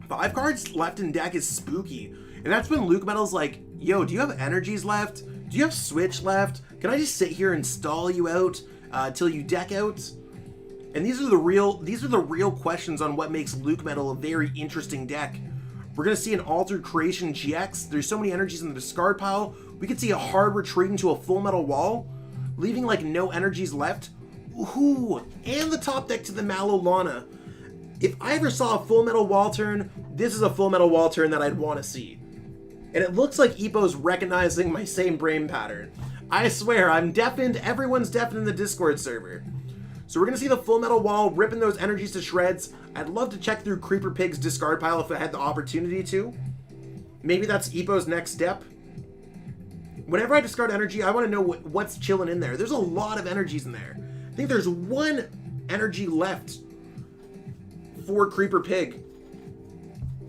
5 cards left in deck is spooky. And that's when LUCMETAL's, like, yo, do you have energies left? Do you have switch left? Can I just sit here and stall you out till you deck out? And these are the real questions on what makes LUCMETAL a very interesting deck. We're going to see an Altered Creation GX. There's so many energies in the discard pile. We could see a hard retreat into a full metal wall, leaving like no energies left. Ooh, and the top deck to the Malolana. If I ever saw a full metal wall turn, this is a full metal wall turn that I'd want to see. And it looks like Epo's recognizing my same brain pattern. I swear, I'm deafened. Everyone's deafened in the Discord server. So we're going to see the full metal wall ripping those energies to shreds. I'd love to check through Creeper Pig's discard pile if I had the opportunity to. Maybe that's Epo's next step. Whenever I discard energy, I want to know what's chilling in there. There's a lot of energies in there. I think there's one energy left for Creeper Pig.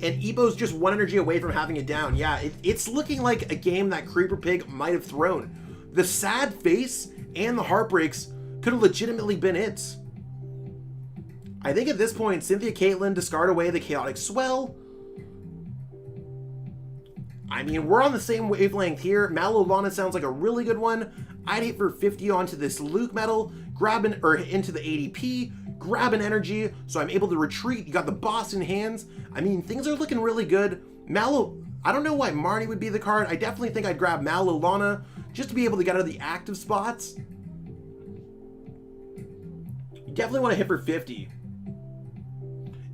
And Epo's just one energy away from having it down. Yeah, it's looking like a game that Creeper Pig might have thrown. The sad face and the heartbreaks could have legitimately been it. I think at this point, Cynthia Caitlin, discard away the Chaotic Swell. I mean, we're on the same wavelength here. Malolana sounds like a really good one. I'd hit for 50 onto this LUCMETAL, or into the ADP, grab an energy, so I'm able to retreat. You got the boss in hands. I mean, things are looking really good. I don't know why Marnie would be the card. I definitely think I'd grab Malolana just to be able to get out of the active spots. You definitely want to hit for 50.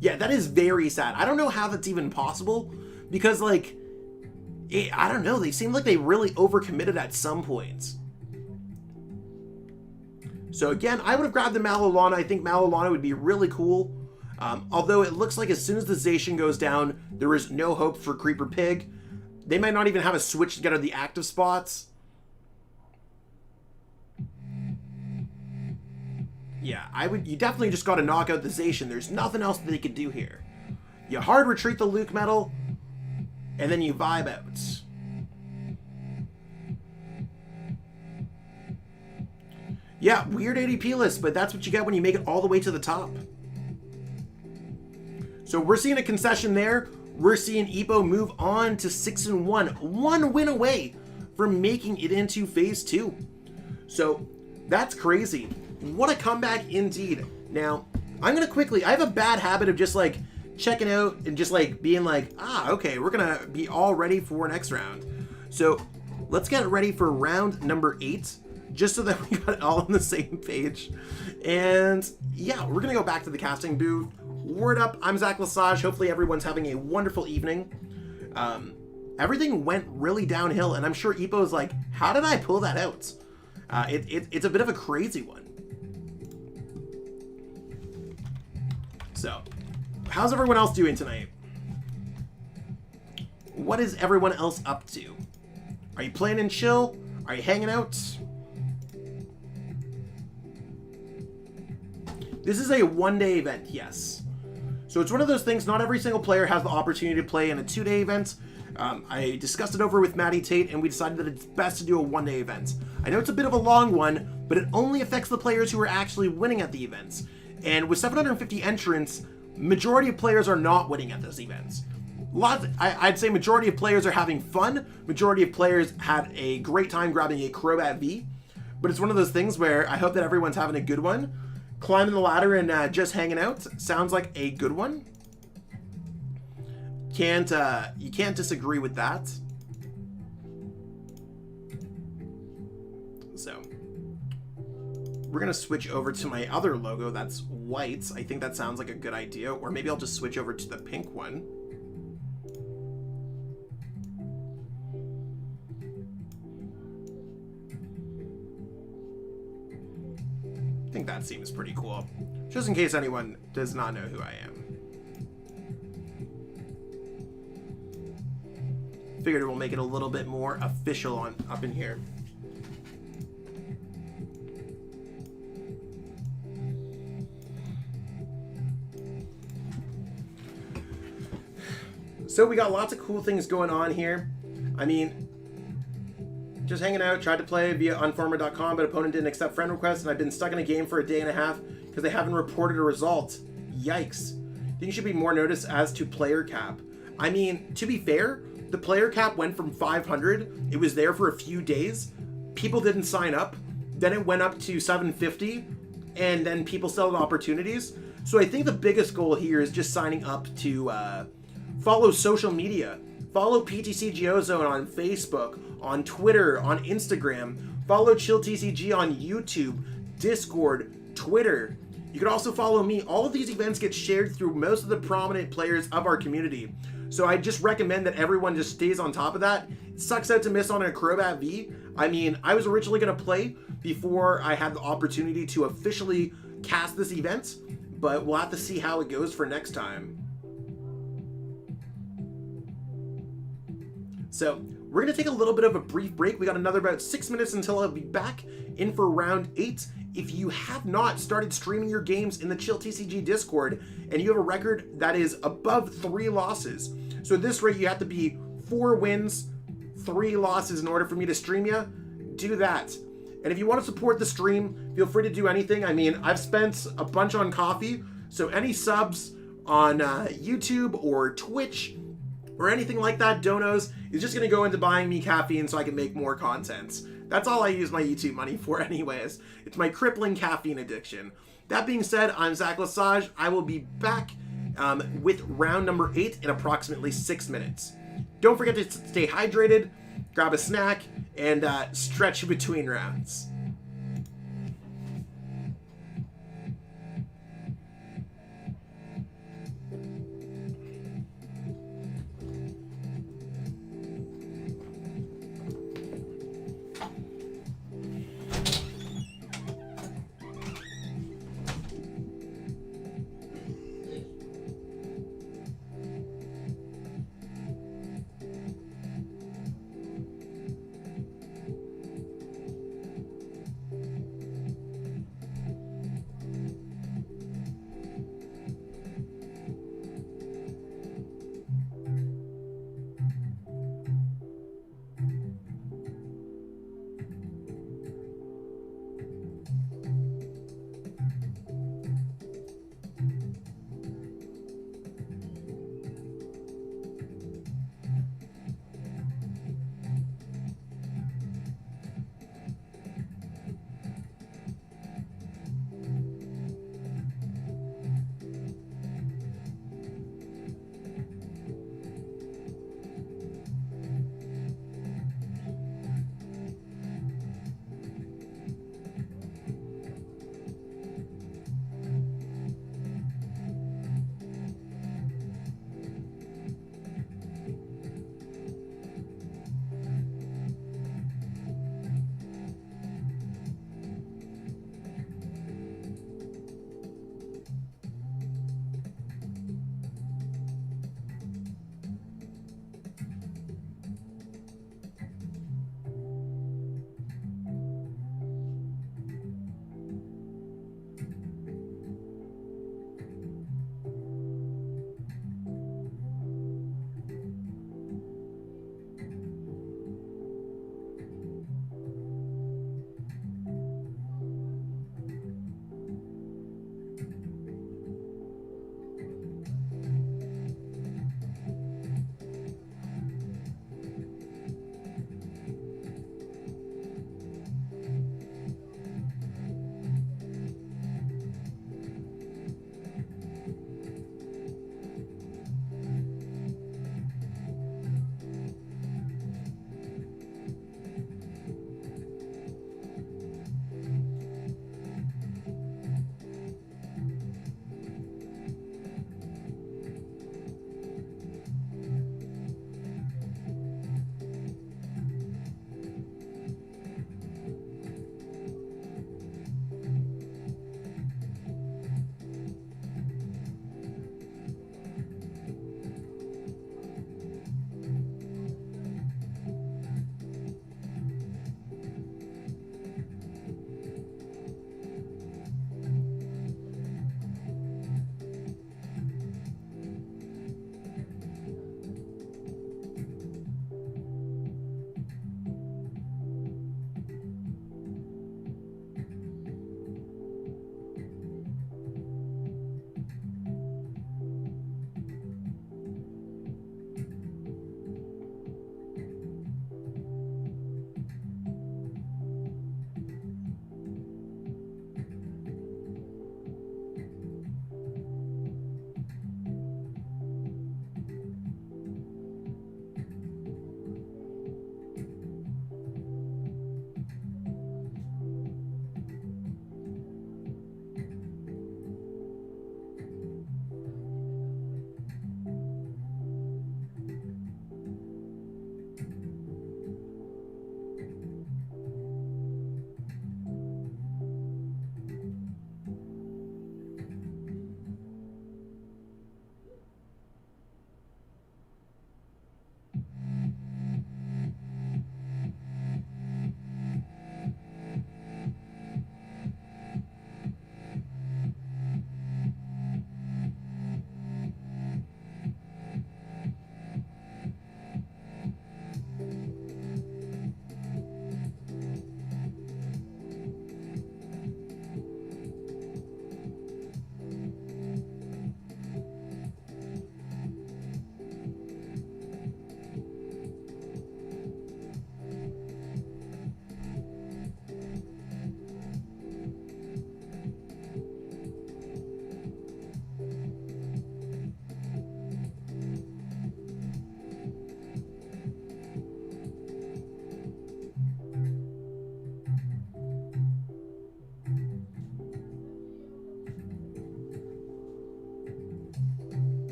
Yeah, that is very sad. I don't know how that's even possible because, like, I don't know. They seem like they really overcommitted at some points. So again, I would have grabbed the Malolana. I think Malolana would be really cool. Although it looks like as soon as the Zacian goes down, there is no hope for Creeper Pig. They might not even have a switch to get out of the active spots. Yeah, you definitely just got to knock out the Zacian. There's nothing else that they could do here. You hard retreat the LUCMETAL, and then you vibe out. Yeah, weird ADP list, but that's what you get when you make it all the way to the top. So we're seeing a concession there. We're seeing Epo move on to 6-1. One win away from making it into phase 2. So that's crazy. What a comeback indeed. Now, I'm going to quickly, I have a bad habit of just like checking out and just like being like, okay, we're going to be all ready for next round. So let's get ready for round number 8, just so that we got it all on the same page. And yeah, we're going to go back to the casting booth. Word up, I'm Zach Lesage. Hopefully everyone's having a wonderful evening. Everything went really downhill, and I'm sure Epo's like, how did I pull that out? It's a bit of a crazy one. So, how's everyone else doing tonight? What is everyone else up to? Are you playing and chill? Are you hanging out? This is a one-day event, yes. So it's one of those things, not every single player has the opportunity to play in a 2-day event. I discussed it over with Maddie Tate, and we decided that it's best to do a one-day event. I know it's a bit of a long one, but it only affects the players who are actually winning at the events. And with 750 entrants, majority of players are not winning at those events. I'd say majority of players are having fun. Majority of players had a great time grabbing a Crobat V. But it's one of those things where I hope that everyone's having a good one. Climbing the ladder and just hanging out sounds like a good one. You can't disagree with that. So we're gonna switch over to my other logo that's white. I think that sounds like a good idea. Or maybe I'll just switch over to the pink one. I think that seems pretty cool. Just in case anyone does not know who I am. Figured it will make it a little bit more official up in here. So we got lots of cool things going on here. I mean, just hanging out, tried to play via unformer.com, but opponent didn't accept friend requests, and I've been stuck in a game for a day and a half because they haven't reported a result. Yikes. I think you should be more noticed as to player cap. I mean, to be fair, the player cap went from 500, it was there for a few days, people didn't sign up, then it went up to 750, and then people still had opportunities. So I think the biggest goal here is just signing up to follow social media. Follow PTCG Ozone on Facebook, on Twitter, on Instagram. Follow Chill TCG on YouTube, Discord, Twitter. You can also follow me. All of these events get shared through most of the prominent players of our community. So I just recommend that everyone just stays on top of that. It sucks out to miss on a Crobat V. I mean, I was originally going to play before I had the opportunity to officially cast this event, but we'll have to see how it goes for next time. So we're going to take a little bit of a brief break. We got another about 6 minutes until I'll be back in for round 8. If you have not started streaming your games in the Chill TCG Discord and you have a record that is above 3 losses, so at this rate you have to be 4 wins, 3 losses in order for me to stream you, do that. And if you want to support the stream, feel free to do anything. I mean, I've spent a bunch on coffee, so any subs on YouTube or Twitch or anything like that, donos, is just going to go into buying me caffeine so I can make more content. That's all I use my YouTube money for anyways. It's my crippling caffeine addiction. That being said, I'm Zach Lesage. I will be back with round number 8 in approximately 6 minutes. Don't forget to stay hydrated, grab a snack, and stretch between rounds.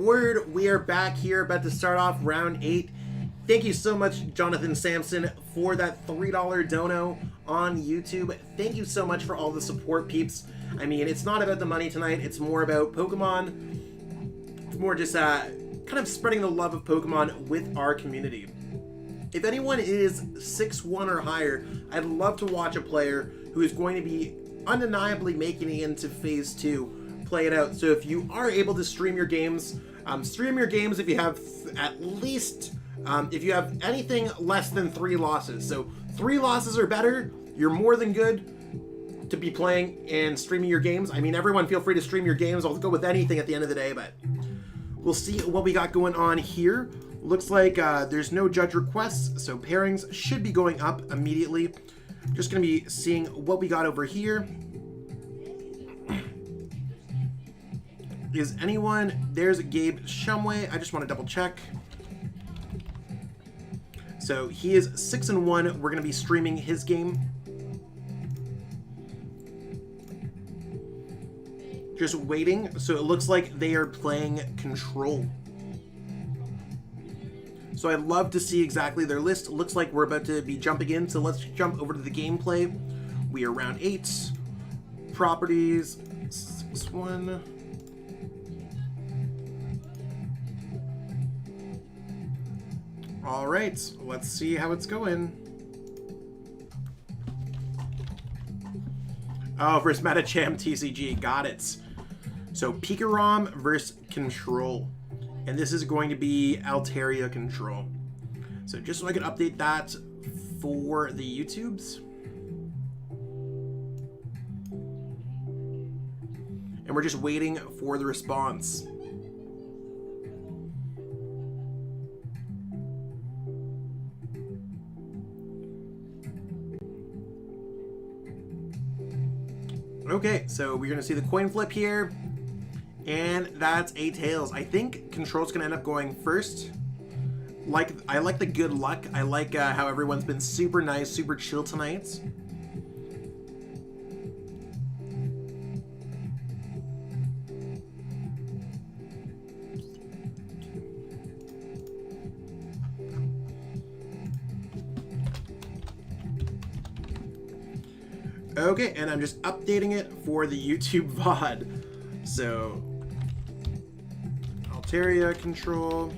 word. We are back here, about to start off round 8. Thank you so much, Jonathan Sampson, for that $3 dono on YouTube. Thank you so much for all the support, peeps. I mean, it's not about the money tonight. It's more about Pokemon. It's more just kind of spreading the love of Pokemon with our community. If anyone is 6'1" or higher, I'd love to watch a player who is going to be undeniably making it into Phase 2 play it out. So if you are able to stream your games if you have at least, if you have anything less than 3 losses. So 3 losses or better, you're more than good to be playing and streaming your games. I mean, everyone feel free to stream your games. I'll go with anything at the end of the day, but we'll see what we got going on here. Looks like there's no judge requests, so pairings should be going up immediately. Just going to be seeing what we got over here. Is anyone... There's Gabe Shumway. I just want to double check. So he is 6-1. We're going to be streaming his game. Just waiting. So it looks like they are playing Control. So I'd love to see exactly their list. Looks like we're about to be jumping in, so let's jump over to the gameplay. We are round 8. Properties, 6-1. All right, let's see how it's going. Oh, versus Metacham TCG, got it. So PIKAROM versus Control. And this is going to be Altaria Control. So just so I can update that for the YouTubes. And we're just waiting for the response. Okay, so we're going to see the coin flip here. And that's a Tails. I think Control's going to end up going first. I like the good luck. I like how everyone's been super nice, super chill tonight. Okay, and I'm just updating it for the YouTube VOD. So... Altaria Control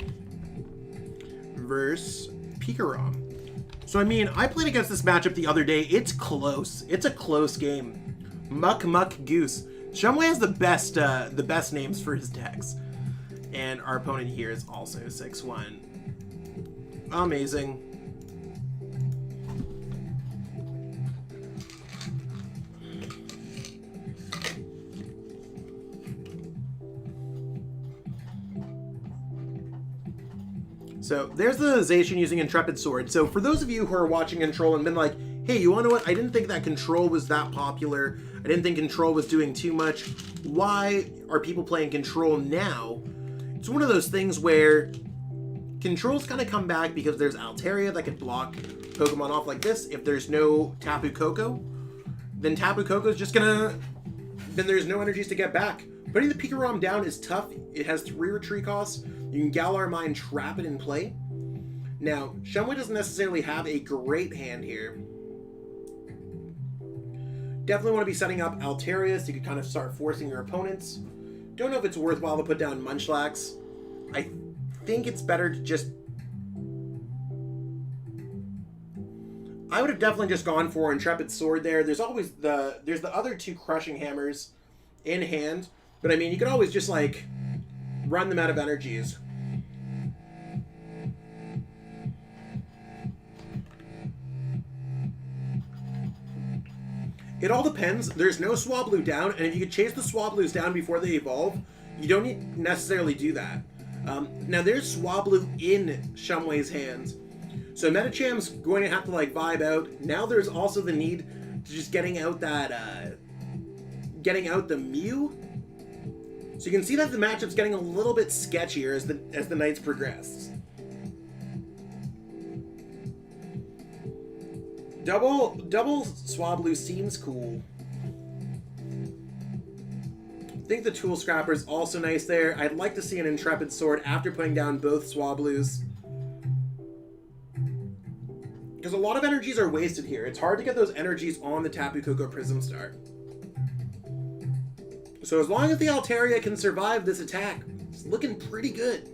versus PIKAROM. So I mean, I played against this matchup the other day. It's close. It's a close game. Muck Goose. Shumway has the best names for his decks. And our opponent here is also 6'1". Amazing. So there's the ZACIAN using Intrepid Sword. So for those of you who are watching Control and been like, hey, you wanna know what? I didn't think that Control was that popular. I didn't think Control was doing too much. Why are people playing Control now? It's one of those things where Control's gonna come back because there's Altaria that can block Pokemon off like this. If there's no Tapu Koko, then Tapu Koko's just gonna... Then there's no energies to get back. Putting the PIKAROM down is tough. It has 3 retreat costs. You can Galar Mine, trap it in play. Now, Shumway doesn't necessarily have a great hand here. Definitely want to be setting up Altaria so you can kind of start forcing your opponents. Don't know if it's worthwhile to put down Munchlax. I think it's better to just... I would have definitely just gone for Intrepid Sword there. There's always there's the other 2 Crushing Hammers in hand. But I mean, you could always just like run them out of energies. It all depends. There's no Swablu down, and if you could chase the Swablus down before they evolve, you don't need to necessarily do that. Now there's Swablu in Shumway's hands, so Metacham's going to have to like vibe out. Now there's also the need to just getting out that getting out the Mew. So you can see that the matchup's getting a little bit sketchier as the nights progress. Double Swablu seems cool. think the Tool Scrapper is also nice there. I'd like to see an Intrepid Sword after putting down both Swablues. Because a lot of energies are wasted here. It's hard to get those energies on the Tapu Koko Prism Star. So as long as the Altaria can survive this attack, it's looking pretty good.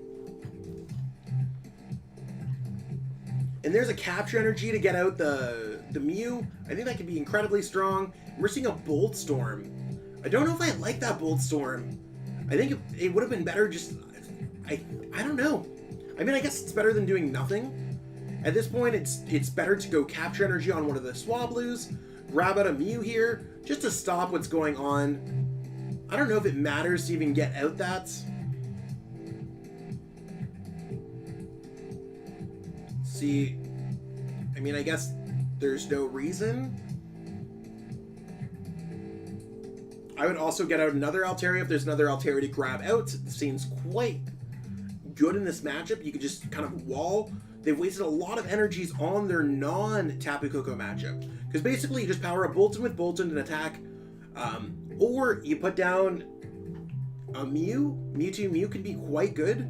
And there's a capture energy to get out the Mew. I think that could be incredibly strong. We're seeing a Bolt Storm. I don't know if I like that Bolt Storm. I think it would have been better just... I don't know. I mean, I guess it's better than doing nothing. At this point, it's better to go capture energy on one of the Swablues, grab out a Mew here, just to stop what's going on. I don't know if it matters to even get out that. See, I mean, I guess there's no reason. I would also get out another Altaria if there's another Altaria to grab out. It seems quite good in this matchup. You could just kind of wall. They've wasted a lot of energies on their non-Tapu Koko matchup. Because basically you just power a Bolton with Bolton and attack. Or you put down a Mew. Mewtwo Mew could be quite good.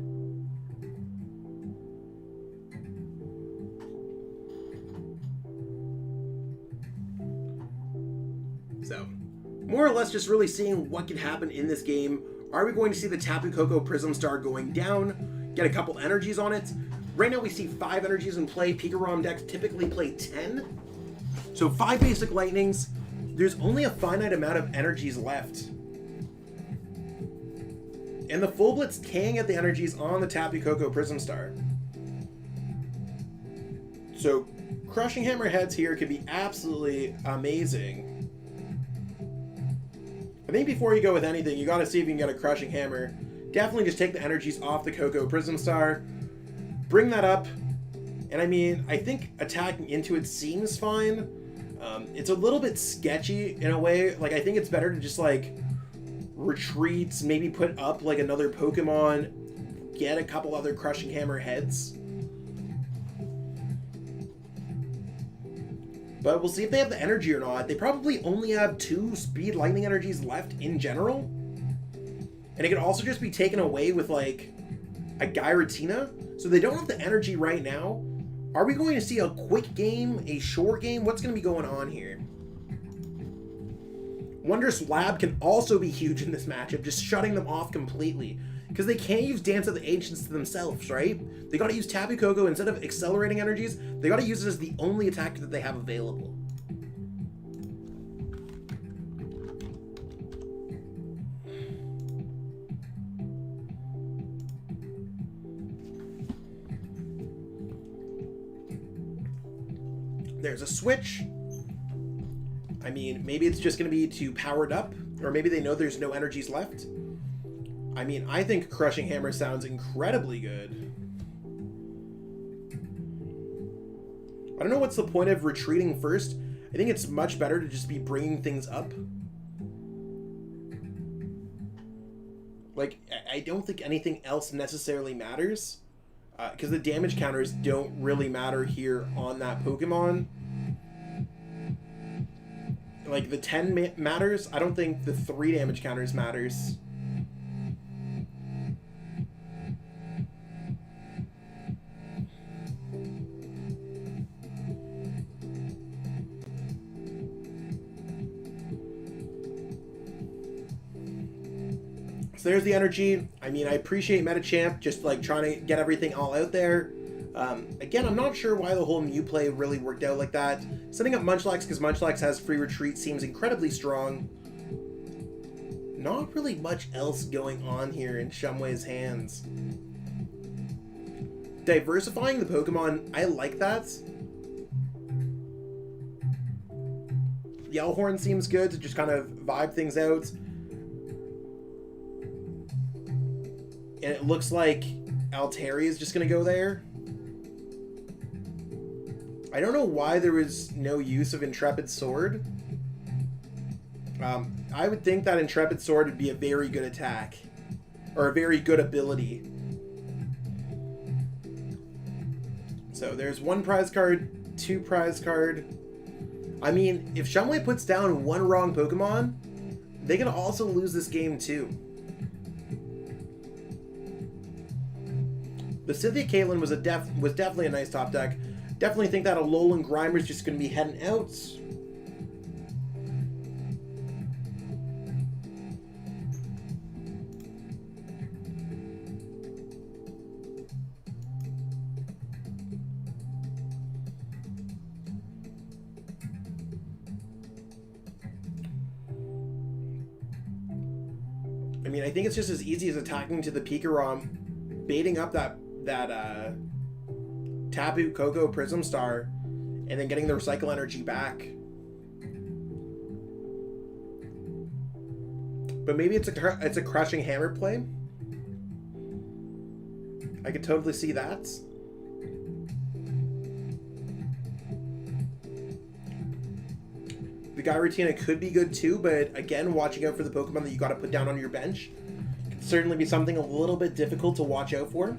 So, more or less just really seeing what can happen in this game. Are we going to see the Tapu Koko Prism Star going down? Get a couple energies on it? Right now we see 5 energies in play. PIKAROM decks typically play 10. So 5 basic lightnings. There's only a finite amount of energies left. And the Full Blitz can get the energies on the Tapu Koko Prism Star. So crushing hammer heads here could be absolutely amazing. I think before you go with anything, you gotta see if you can get a crushing hammer. Definitely just take the energies off the Koko Prism Star. Bring that up, and I mean, I think attacking into it seems fine. It's a little bit sketchy in a way. Like, I think it's better to just, like, retreat, maybe put up, like, another Pokemon, get a couple other Crushing Hammer heads. But we'll see if they have the energy or not. They probably only have 2 Speed Lightning energies left in general. And it could also just be taken away with, like, a Giratina. So they don't have the energy right now. Are we going to see a quick game, a short game? What's going to be going on here? Wondrous Lab can also be huge in this matchup, just shutting them off completely. Because they can't use Dance of the Ancients to themselves, right? They got to use Tapu Koko instead of accelerating energies. They got to use it as the only attack that they have available. There's a switch. I mean, maybe it's just going to be to power it up, or maybe they know there's no energies left. I mean, I think Crushing Hammer sounds incredibly good. I don't know what's the point of retreating first. I think it's much better to just be bringing things up. Like, I don't think anything else necessarily matters. Because the damage counters don't really matter here on that Pokemon. Like, the 10 matters. I don't think the 3 damage counters matters. So there's the energy. I mean, I appreciate Metachamp just like trying to get everything all out there. Again, I'm not sure why the whole Mew play really worked out like that. Setting up Munchlax because Munchlax has free retreat seems incredibly strong. Not really much else going on here in Shumway's hands. Diversifying the Pokemon, I like that. Yellowhorn seems good to just kind of vibe things out. And it looks like Altaria is just going to go there. I don't know why there was no use of Intrepid Sword. I would think that Intrepid Sword would be a very good attack. Or a very good ability. So there's 1 prize card, 2 prize card. I mean, if Shumway puts down 1 wrong Pokemon, they can also lose this game too. The Cynthia Caitlyn was definitely a nice top deck. Definitely think that Alolan Grimer's just going to be heading out. I mean, I think it's just as easy as attacking to the PIKAROM, baiting up that Tapu Koko Prism Star, and then getting the Recycle Energy back. But maybe it's a Crushing Hammer play. I could totally see that. The Giratina could be good too, but again, watching out for the Pokemon that you got to put down on your bench can certainly be something a little bit difficult to watch out for.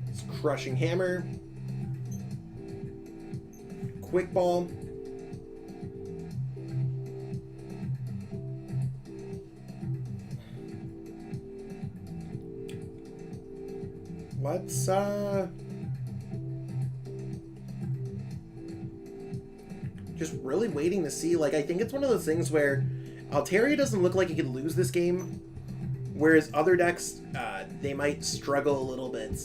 It's Crushing Hammer, Quick Ball. Let's just really waiting to see. Like, I think it's one of those things where Altaria doesn't look like it could lose this game, whereas other decks, they might struggle a little bit.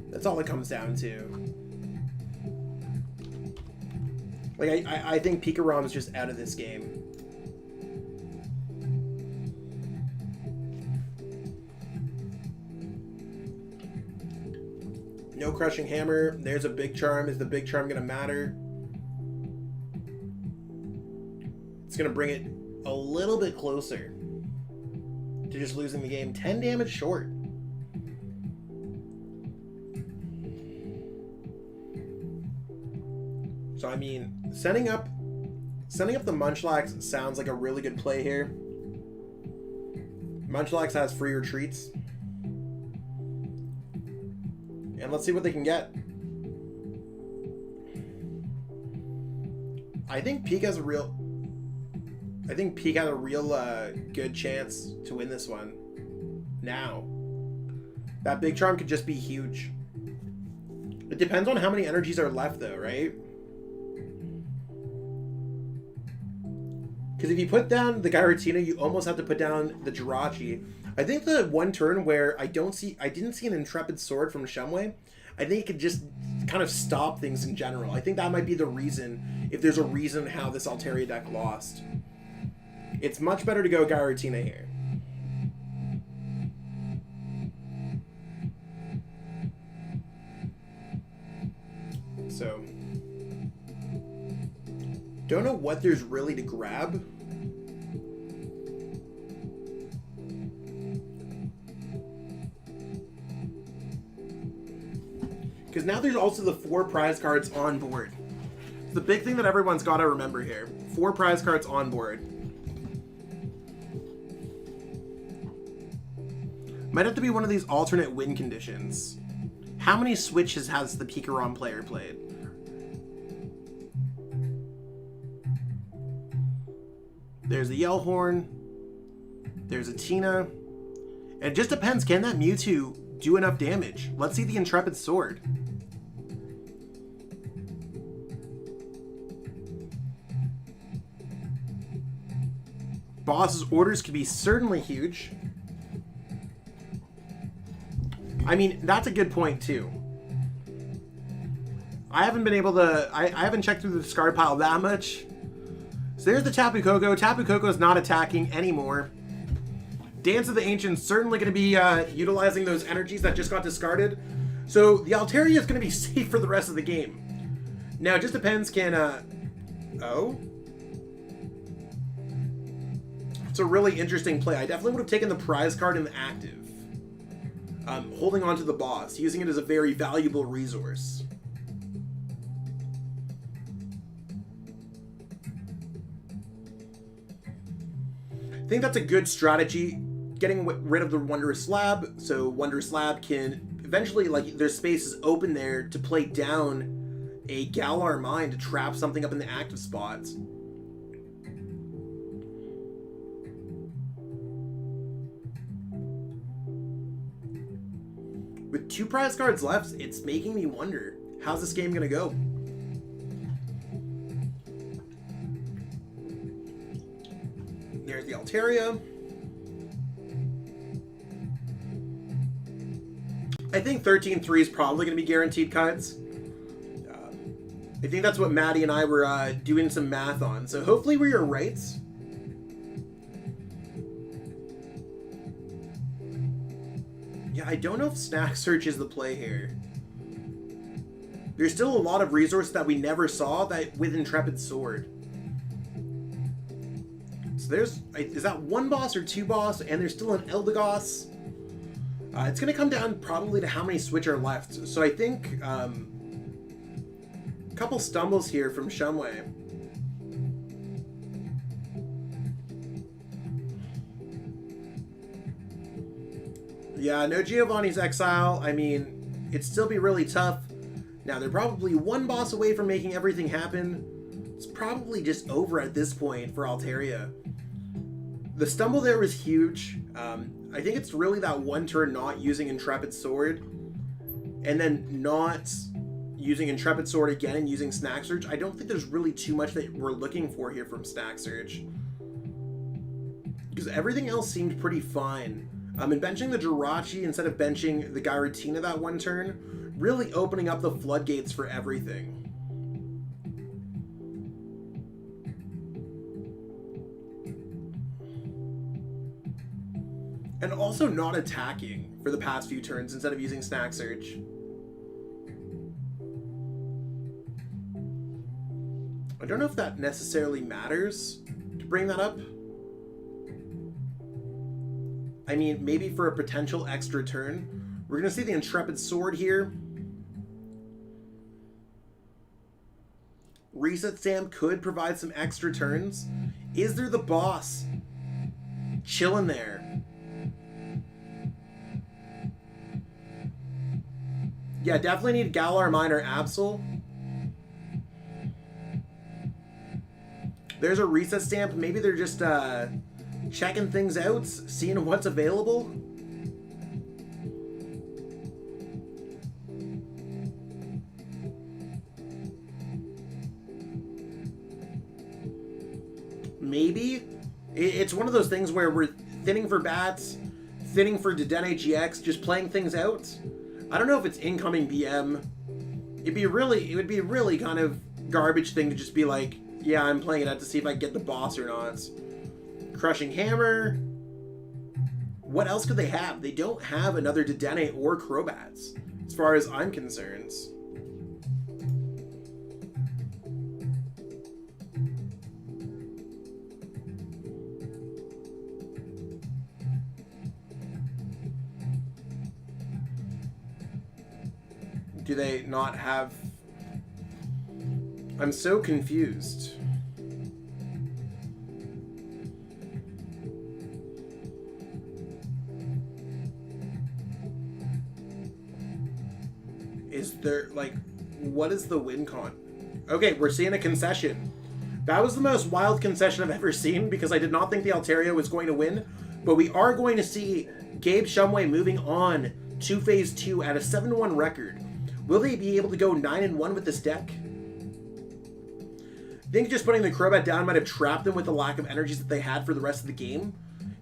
That's all it comes down to. Like, I think PIKAROM is just out of this game. No Crushing Hammer. There's a Big Charm. Is the Big Charm going to matter? It's going to bring it a little bit closer to just losing the game. 10 damage short. So, I mean, setting up the Munchlax sounds like a really good play here. Munchlax has free retreats. And let's see what they can get. I think Peak has a real good chance to win this one. Now, that Big Charm could just be huge. It depends on how many energies are left, though, right? Because if you put down the Giratina, you almost have to put down the Jirachi. I think the one turn where I didn't see an Intrepid Sword from Shumway, I think it could just kind of stop things in general. I think that might be the reason, if there's a reason how this Altaria deck lost. It's much better to go Giratina here. So, don't know what there's really to grab. Because now there's also the 4 prize cards on board. It's the big thing that everyone's got to remember here. 4 prize cards on board. Might have to be one of these alternate win conditions. How many switches has the PIKAROM player played? There's a Yellhorn. There's a Tina. And it just depends, can that Mewtwo do enough damage? Let's see the Intrepid Sword. Boss's orders could be certainly huge. I mean, that's a good point too. I haven't been able to, I haven't checked through the discard pile that much. So there's the Tapu Koko. Tapu Koko is not attacking anymore. Dance of the Ancients certainly going to be utilizing those energies that just got discarded. So the Altaria is going to be safe for the rest of the game. Now, it just depends, can, oh? It's a really interesting play. I definitely would have taken the prize card in the active. Holding on to the boss, using it as a very valuable resource. I think that's a good strategy, getting rid of the Wondrous Slab, so Wondrous Slab can eventually, like, there's spaces open there to play down a Galar Mine to trap something up in the active spot. With 2 prize cards left, it's making me wonder, how's this game gonna go? There's the Altaria. I think 13-3 is probably going to be guaranteed cards. I think that's what Maddie and I were doing some math on. So hopefully we are right. Yeah, I don't know if Snack Search is the play here. There's still a lot of resources that we never saw that with Intrepid Sword. So there's, is that 1 boss or 2 boss? And there's still an Eldegoss. It's going to come down probably to how many Switch are left. So I think a couple stumbles here from Shumway. Yeah, no Giovanni's Exile. I mean, it'd still be really tough. Now, they're probably 1 boss away from making everything happen. It's probably just over at this point for Altaria. The stumble there was huge. I think it's really that 1 turn not using Intrepid Sword, and then not using Intrepid Sword again and using Snack Search. I don't think there's really too much that we're looking for here from Snack Search, because everything else seemed pretty fine. And benching the Jirachi instead of benching the Giratina that 1 turn, really opening up the floodgates for everything. And also not attacking for the past few turns instead of using Snack Search. I don't know if that necessarily matters to bring that up. I mean, maybe for a potential extra turn. We're going to see the Intrepid Sword here. Reset Stamp could provide some extra turns. Is there the boss chilling there? Yeah, definitely need Galar Mine or Absol. There's a Reset Stamp. Maybe they're just checking things out, seeing what's available. Maybe. It's one of those things where we're thinning for bats, thinning for Dedenne GX, just playing things out. I don't know if it's incoming BM. It would be really kind of garbage thing to just be like, yeah, I'm playing it out to see if I get the boss or not. Crushing Hammer. What else could they have? They don't have another Dedenne or Crobats, as far as I'm concerned. Do they not have... I'm so confused. Is there, like, what is the win con? Okay, we're seeing a concession. That was the most wild concession I've ever seen, because I did not think the Altaria was going to win, but we are going to see Gabe Shumway moving on to Phase 2 at a 7-1 record. Will they be able to go 9-1 with this deck? I think just putting the Crobat down might have trapped them with the lack of energies that they had for the rest of the game.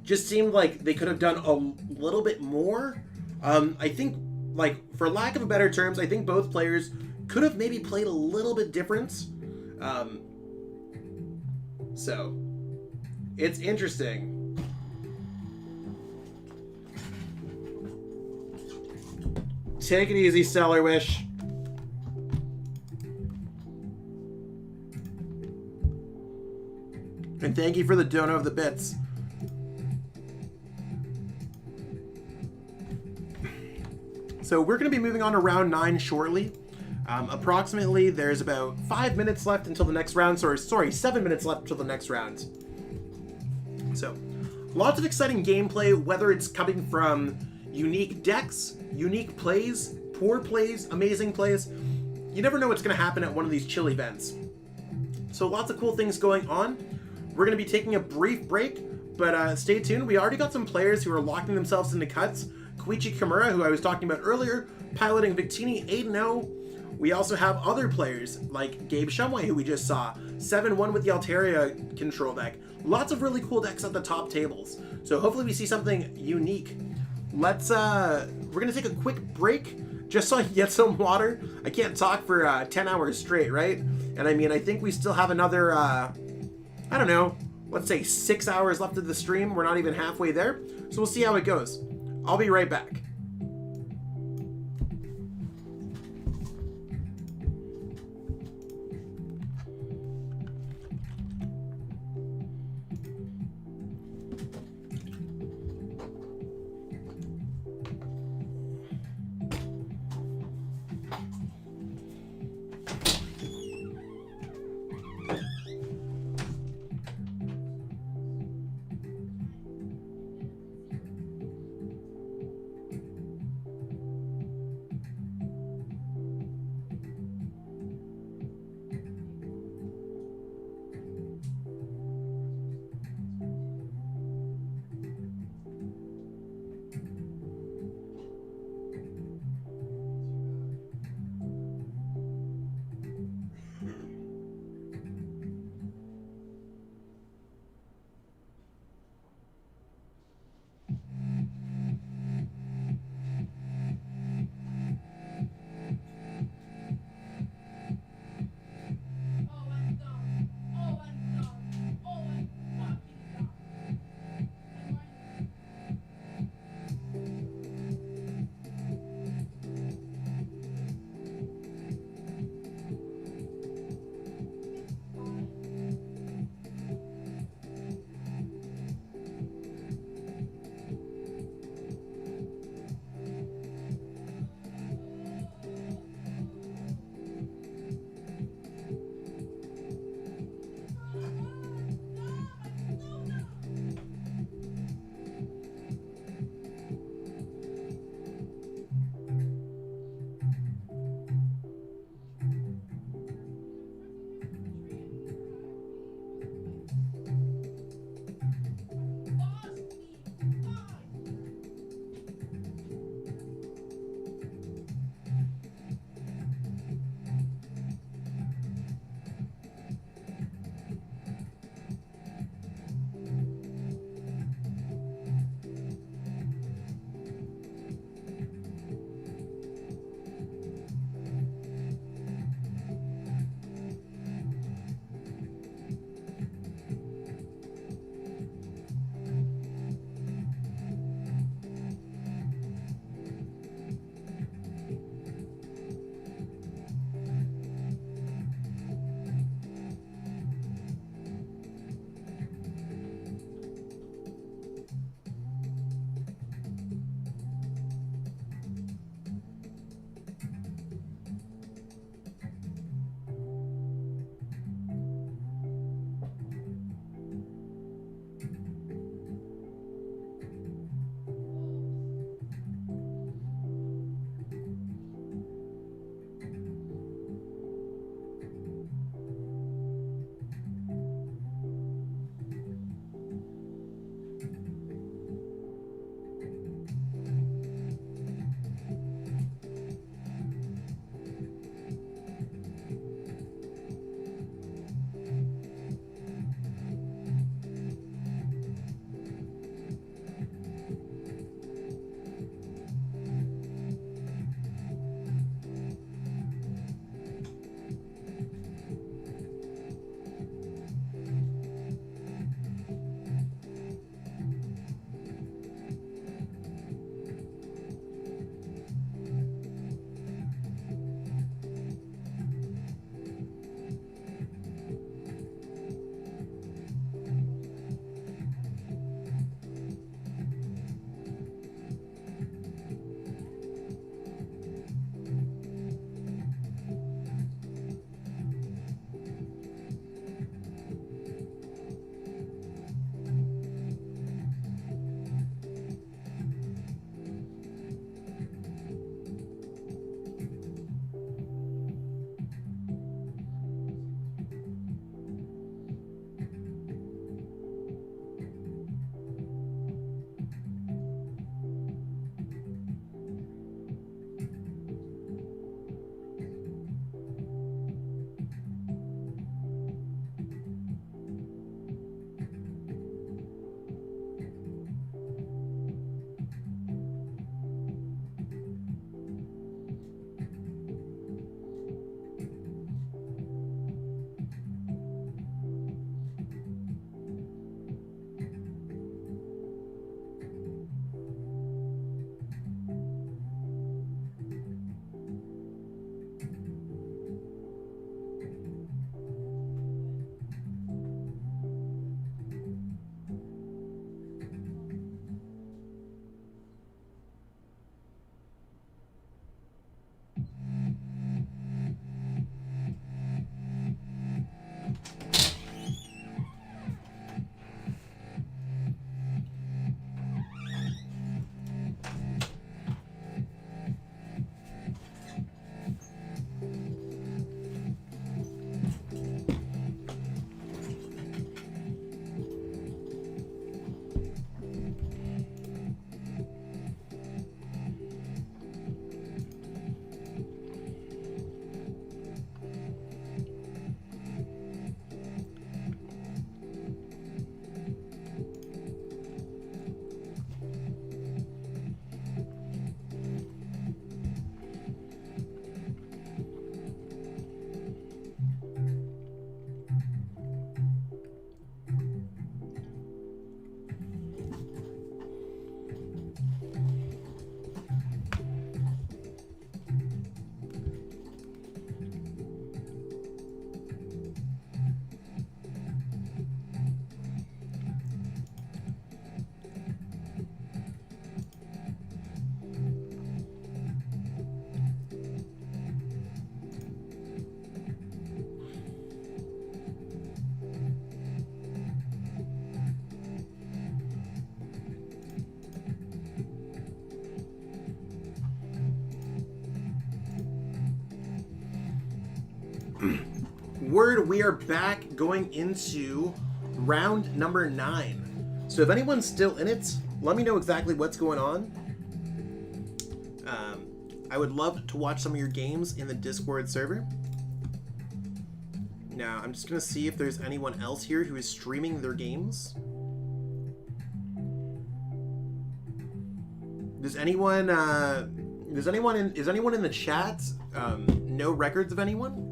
Just seemed like they could have done a little bit more. I think, like, for lack of better terms, I think both players could have maybe played a little bit different. So, it's interesting. Take it easy, Stellar Wish. And thank you for the dono of the bits. So we're going to be moving on to round 9 shortly. Approximately, there's about 5 minutes left until the next round. Sorry, 7 minutes left until the next round. So, lots of exciting gameplay, whether it's coming from unique decks, unique plays, poor plays, amazing plays. you never know what's going to happen at one of these chill events. So lots of cool things going on. We're going to be taking a brief break, but stay tuned. We already got some players who are locking themselves into cuts. Koichi Kimura, who I was talking about earlier, piloting Victini 8-0. We also have other players like Gabe Shumway, who we just saw, 7-1 with the Altaria control deck. Lots of really cool decks at the top tables. So hopefully we see something unique. Let's, we're gonna take a quick break just so I can get some water. I can't talk for 10 hours straight, right? And I mean, I think we still have another, I don't know, let's say 6 hours left of the stream. We're not even halfway there. So we'll see how it goes. I'll be right back. word, we are back going into round number 9. So if anyone's still in it, let me know exactly what's going on. I would love to watch some of your games in the Discord server. Now, I'm just going to see if there's anyone else here who is streaming their games. Is anyone in the chat know records of anyone?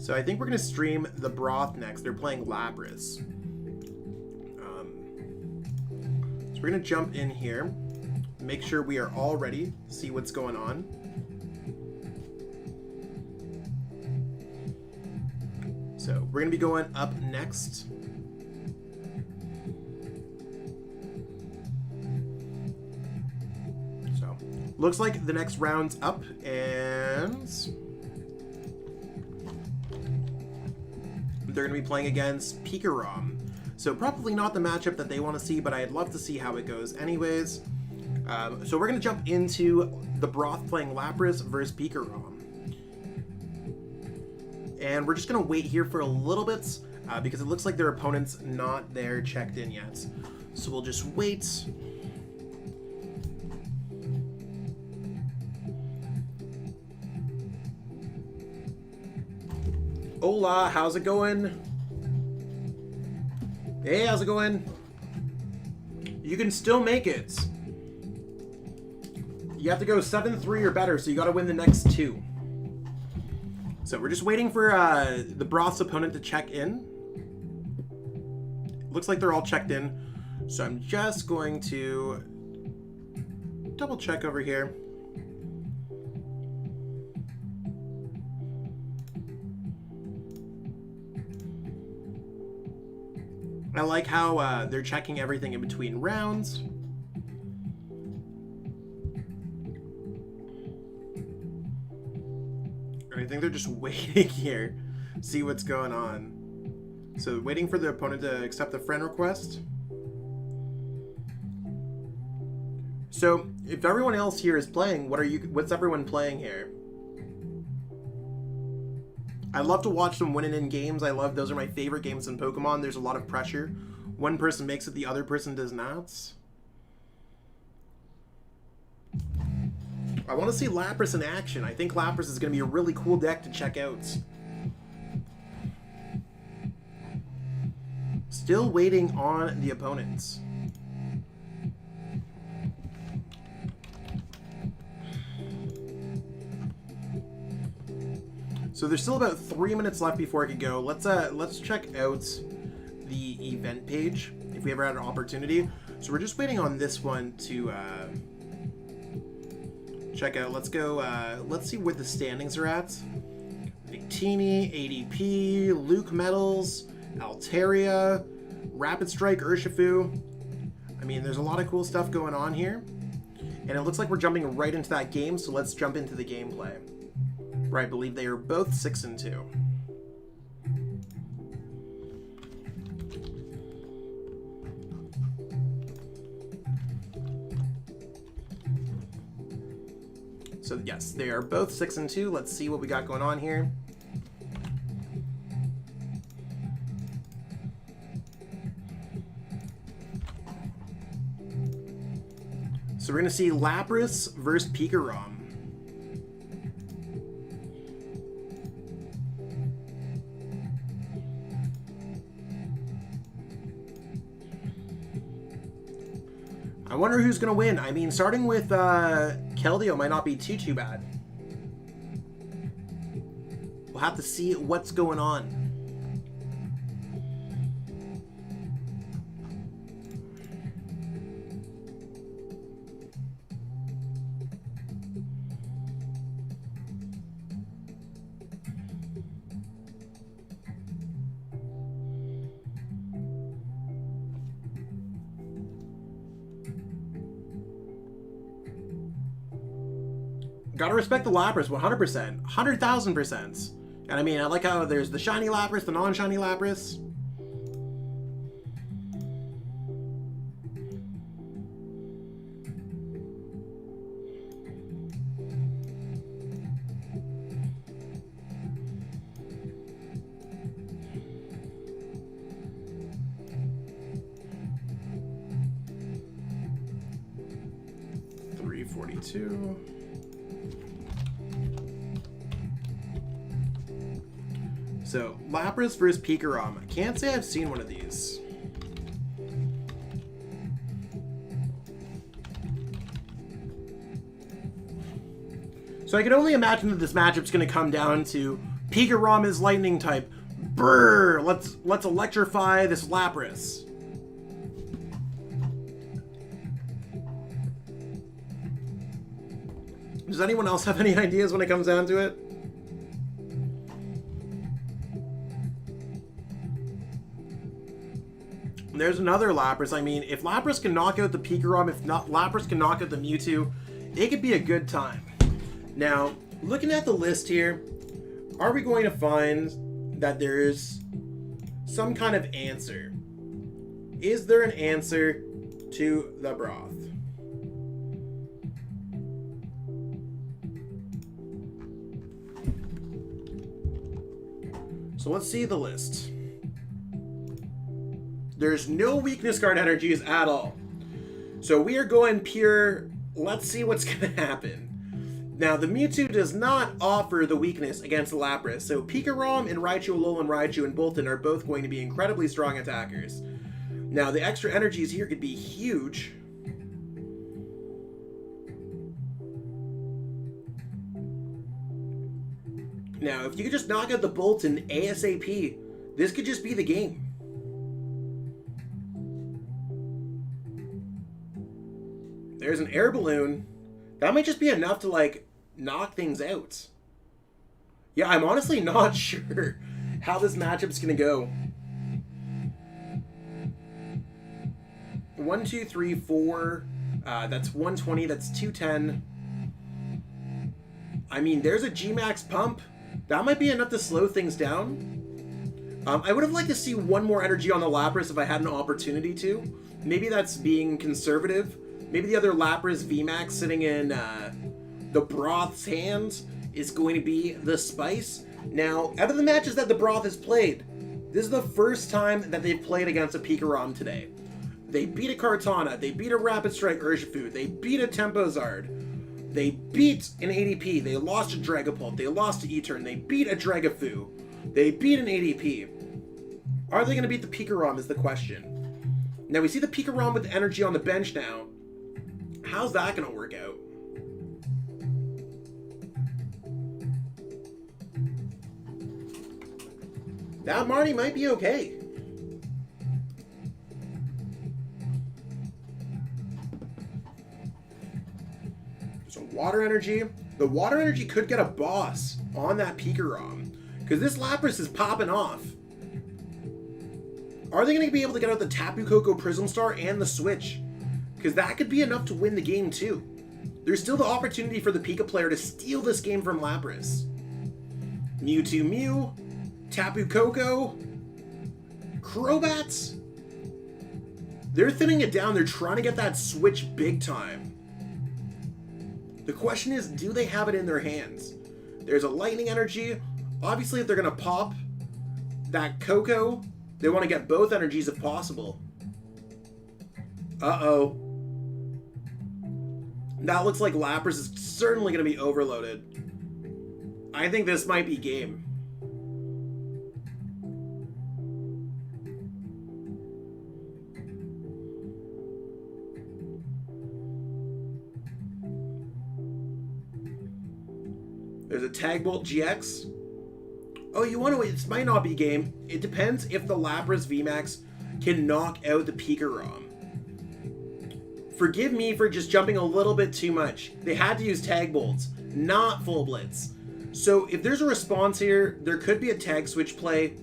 So I think we're gonna stream the Broth next. They're playing Lapras. So we're gonna jump in here, make sure we are all ready, see what's going on. So we're gonna be going up next. So looks like the next round's up, and they're gonna be playing against PIKAROM. So probably not the matchup that they want to see, but I'd love to see how it goes anyways. So we're gonna jump into the Broth playing Lapras versus PIKAROM. And we're just going to wait here for a little bit because it looks like their opponent's not there checked in yet. So we'll just wait. Hola, how's it going? Hey, how's it going? You can still make it. You have to go 7-3 or better, so you got to win the next 2. So we're just waiting for the Broth's opponent to check in. Looks like they're all checked in. So I'm just going to double check over here. I like how they're checking everything in between rounds. I think they're just waiting here, see what's going on. So waiting for the opponent to accept the friend request. So if everyone else here is playing, what's everyone playing here? I love to watch them winning in games. Those are my favorite games in Pokemon. There's a lot of pressure. One person makes it, the other person does not. I want to see Lapras in action. I think Lapras is going to be a really cool deck to check out. Still waiting on the opponents. So there's still about 3 minutes left before I could go. Let's check out the event page if we ever had an opportunity. So we're just waiting on this one to check out. Let's go. Let's see where the standings are at. Victini, ADP, LUCMETALs, Altaria, Rapid Strike, URSHIFU. I mean, there's a lot of cool stuff going on here. And it looks like we're jumping right into that game, so let's jump into the gameplay. Where I believe they are both 6-2. So yes, they are both 6-2. Let's see what we got going on here. So we're gonna see Lapras versus PIKAROM. I wonder who's gonna win. I mean, starting with Keldeo might not be too bad. We'll have to see what's going on. Gotta respect the Lapras 100%. 100,000%. And I mean, I like how there's the shiny Lapras, the non-shiny Lapras. Mewtwo. So, Lapras versus PIKAROM. I can't say I've seen one of these. So I can only imagine that this matchup's going to come down to PIKAROM is lightning type. Brrr! Let's electrify this Lapras. Does anyone else have any ideas when it comes down to it? There's another Lapras. I mean, if Lapras can knock out the PIKAROM, if not Lapras can knock out the Mewtwo, it could be a good time. Now, looking at the list here, are we going to find that there's some kind of answer? Is there an answer to the broth? So let's see the list. There's no weakness card energies at all. So we are going pure, let's see what's going to happen. Now, the Mewtwo does not offer the weakness against the Lapras, so PIKAROM and Raichu, Alolan Raichu, and Bolton are both going to be incredibly strong attackers. Now, the extra energies here could be huge. Now, if you could just knock out the Bolton ASAP, this could just be the game. There's an air balloon. That might just be enough to, like, knock things out. Yeah, I'm honestly not sure how this matchup's gonna go. 1, 2, 3, 4. That's 120. That's 210. I mean, there's a G-Max pump. That might be enough to slow things down. I would have liked to see one more energy on the Lapras if I had an opportunity to. Maybe that's being conservative. Maybe the other Lapras VMAX sitting in the Broth's hands is going to be the Spice. Now, out of the matches that the Broth has played, this is the first time that they've played against a PIKAROM today. They beat a Kartana, they beat a Rapid Strike URSHIFU, they beat a Tempozard, they beat an ADP, they lost a Dragapult, they lost to Etern, they beat a Dragafu, they beat an ADP. Are they going to beat the PIKAROM is the question. Now, we see the PIKAROM with the energy on the bench now. How's that going to work out? That Marnie might be okay. So water energy. The water energy could get a boss on that PIKAROM, because this Lapras is popping off. Are they going to be able to get out the Tapu Koko Prism Star and the Switch? Because that could be enough to win the game too. There's still the opportunity for the Pika player to steal this game from Lapras. Mewtwo Mew, Tapu Koko, Crobats. They're thinning it down. They're trying to get that Switch big time. The question is, do they have it in their hands? There's a Lightning Energy. Obviously, if they're going to pop that Koko, they want to get both energies if possible. Uh-oh. That looks like Lapras is certainly going to be overloaded. I think this might be game. There's a Tag Bolt GX. Oh, you want to wait? This might not be game. It depends if the Lapras VMAX can knock out the PIKAROM. Forgive me for just jumping a little bit too much. They had to use Tag Bolts, not Full Blitz. So if there's a response here, there could be a Tag Switch play.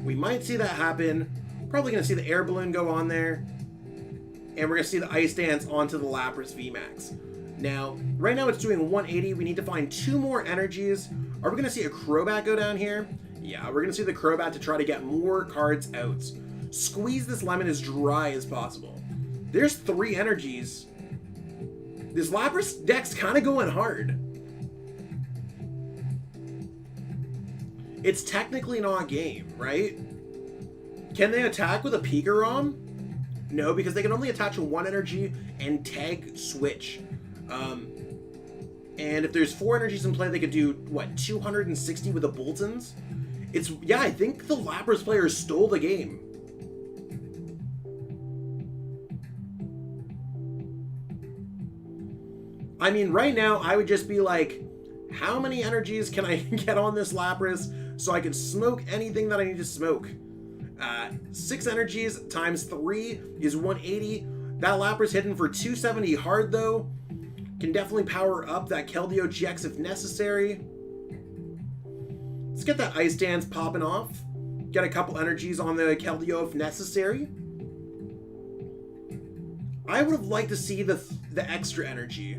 We might see that happen. Probably going to see the Air Balloon go on there. And we're going to see the Ice Dance onto the Lapras VMAX. Now, right now it's doing 180. We need to find 2 more energies. Are we going to see a Crobat go down here? Yeah, we're going to see the Crobat to try to get more cards out. Squeeze this lemon as dry as possible. There's 3 energies. This Lapras deck's kind of going hard. It's technically not game, right? Can they attack with a PIKAROM? No, because they can only attach 1 energy and tag switch. And if there's 4 energies in play, they could do, what, 260 with the Boltons? It's, yeah, I think the Lapras players stole the game. I mean, right now, I would just be like, how many energies can I get on this Lapras so I can smoke anything that I need to smoke? 6 energies times 3 is 180. That Lapras hitting for 270 hard, though. Can definitely power up that Keldeo GX if necessary. Let's get that Ice Dance popping off. Get a couple energies on the Keldeo if necessary. I would have liked to see the extra energy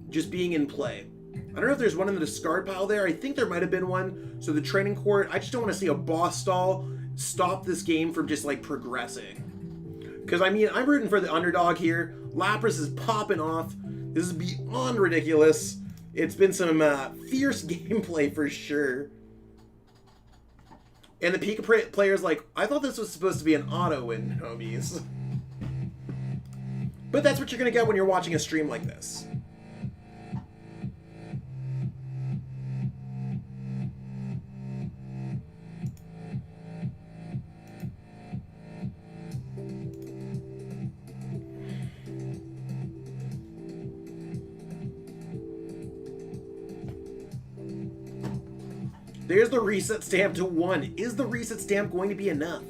just being in play. I don't know if there's one in the discard pile there. I think there might have been one. So the training court, I just don't want to see a boss stall stop this game from just like progressing. Because I mean, I'm rooting for the underdog here. Lapras is popping off. This is beyond ridiculous. It's been some fierce gameplay for sure. And the Pika player's like, I thought this was supposed to be an auto win, homies. But that's what you're going to get when you're watching a stream like this. There's the reset stamp to 1. Is the reset stamp going to be enough?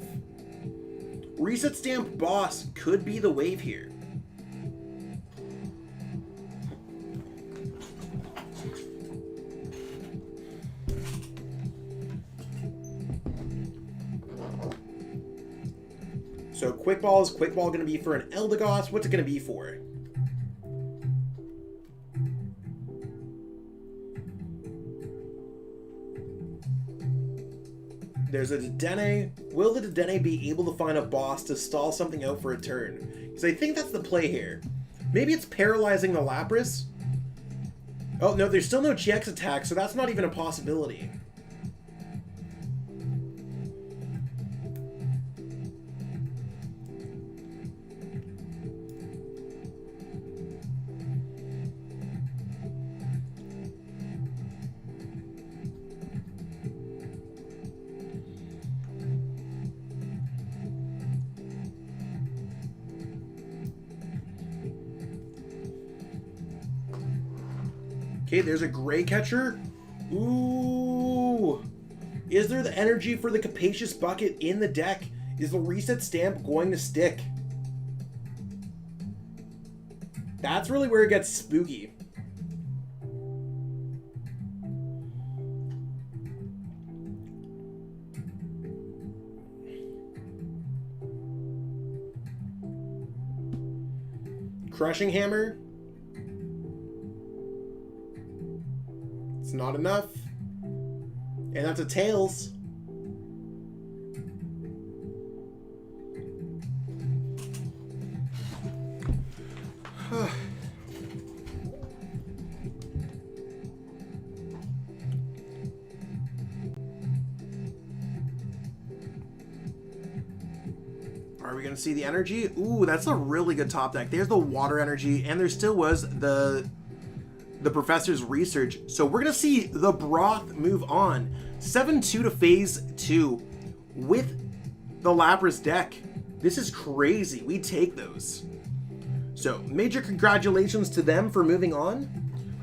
Reset stamp boss could be the wave here. So quick ball is quick ball going to be for an Eldegoss? What's it going to be for? There's a Dedenne. Will the Dedenne be able to find a boss to stall something out for a turn? Because I think that's the play here. Maybe it's paralyzing the Lapras. Oh, no, there's still no GX attack, so that's not even a possibility. Okay, there's a Gray Catcher. Ooh. Is there the energy for the Capacious Bucket in the deck? Is the reset stamp going to stick? That's really where it gets spooky. Crushing Hammer. It's not enough. And that's a Tails. Are we going to see the energy? Ooh, that's a really good top deck. There's the water energy, and there still was the professor's research. So we're going to see the Broth move on. 7-2 to phase 2 with the Lapras deck. This is crazy. We take those. So major congratulations to them for moving on.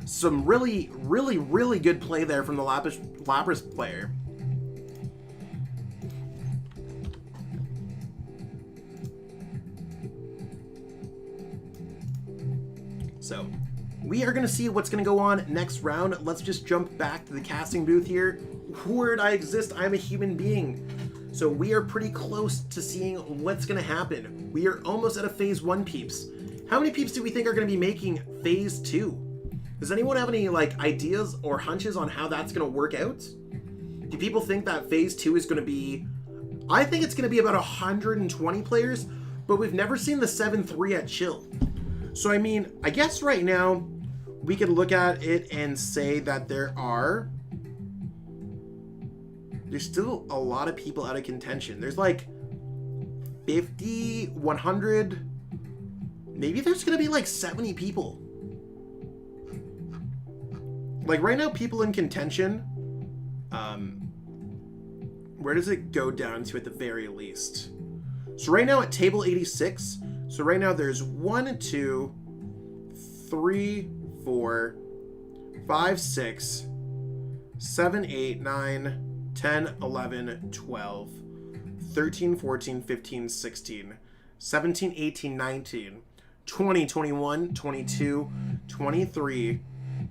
Some really, really, really good play there from the Lapras player. So we are going to see what's going to go on next round. Let's just jump back to the casting booth here. Word, I exist. I'm a human being. So we are pretty close to seeing what's going to happen. We are almost at a phase 1, peeps. How many peeps do we think are going to be making phase 2? Does anyone have any like ideas or hunches on how that's going to work out? Do people think that phase 2 is going to be... I think it's going to be about 120 players, but we've never seen the 7-3 at Chill. So, I mean, I guess right now we could look at it and say that there's still a lot of people out of contention. There's like 50, 100, maybe there's going to be like 70 people. Like right now, people in contention, where does it go down to at the very least? So right now at table 86, so right now there's 1, 2, 3, 4, 5, 6, 7, 8, 9, 10, 11, 12, 13, 14, 15, 16, 17, 18, 19, 20, 21, 22, 23,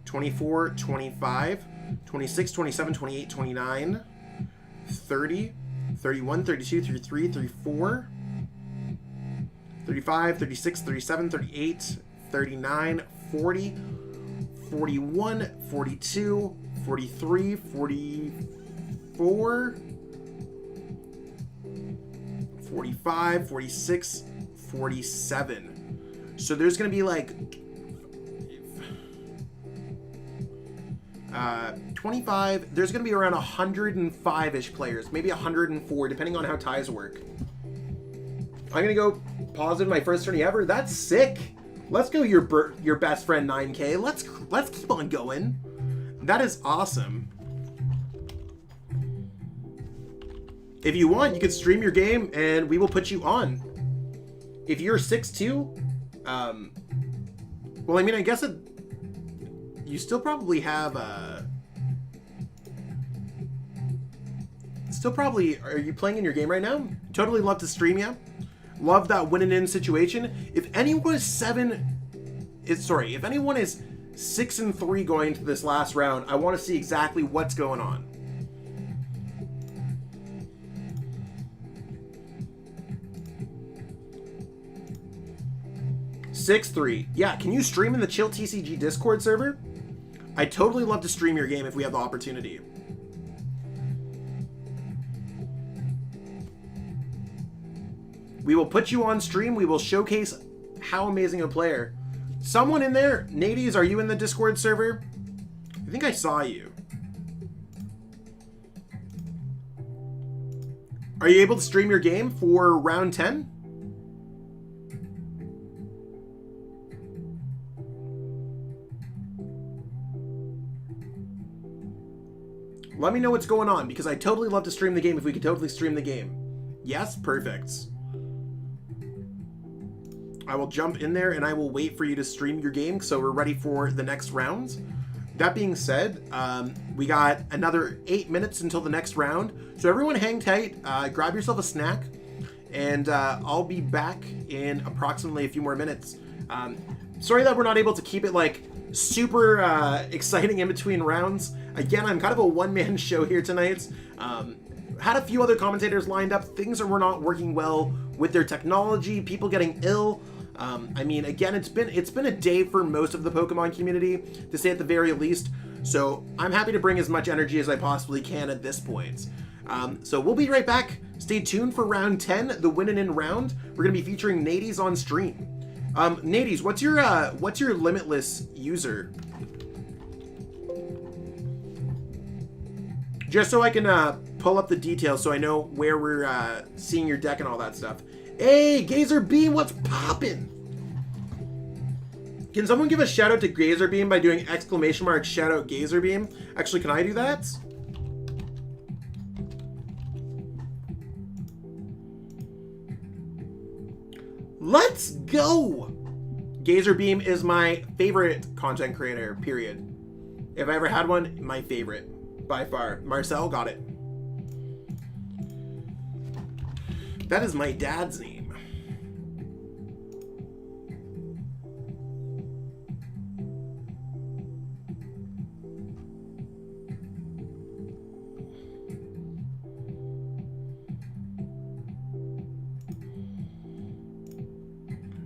24, 25, 26, 27, 28, 29, 30, 31, 32, 33, 34, 35, 36, 37, 38, 39, 40, 41, 42, 43, 44, 45, 46, 47. So there's going to be like 25, there's going to be around 105-ish players, maybe 104, depending on how ties work. I'm going to go positive my first tourney ever. That's sick. Let's go, your best friend 9K. Let's keep on going. That is awesome. If you want, you could stream your game and we will put you on. If you're 6'2", well, I mean, I guess you still probably have are you playing in your game right now? Totally love to stream you. Love that win and in situation. If anyone is 6-3 going into this last round, I want to see exactly what's going on. (6-3). Yeah, can you stream in the Chill TCG Discord server? I'd totally love to stream your game if we have the opportunity. We will put you on stream. We will showcase how amazing a player. Someone in there, Nades, are you in the Discord server? I think I saw you. Are you able to stream your game for round 10? Let me know what's going on, because I'd totally love to stream the game if we could totally stream the game. Yes? Perfect. I will jump in there and I will wait for you to stream your game so we're ready for the next round. That being said, we got another 8 minutes until the next round. So everyone hang tight, grab yourself a snack, and I'll be back in approximately a few more minutes. Sorry that we're not able to keep it like super exciting in between rounds. Again, I'm kind of a one-man show here tonight. Had a few other commentators lined up. Things were not working well with their technology, people getting ill. I mean, again, it's been a day for most of the Pokemon community, to say at the very least. So I'm happy to bring as much energy as I possibly can at this point. So we'll be right back. Stay tuned for round 10, the win and in round. We're gonna be featuring Nades on stream. Nades, what's your limitless user? Just so I can pull up the details so I know where we're seeing your deck and all that stuff. Hey, Gazer Beam, what's poppin'? Can someone give a shout out to Gazer Beam by doing exclamation mark shout out Gazer Beam? Actually, can I do that? Let's go! Gazer Beam is my favorite content creator, period. If I ever had one, my favorite. By far. Marcel got it. That is my dad's name.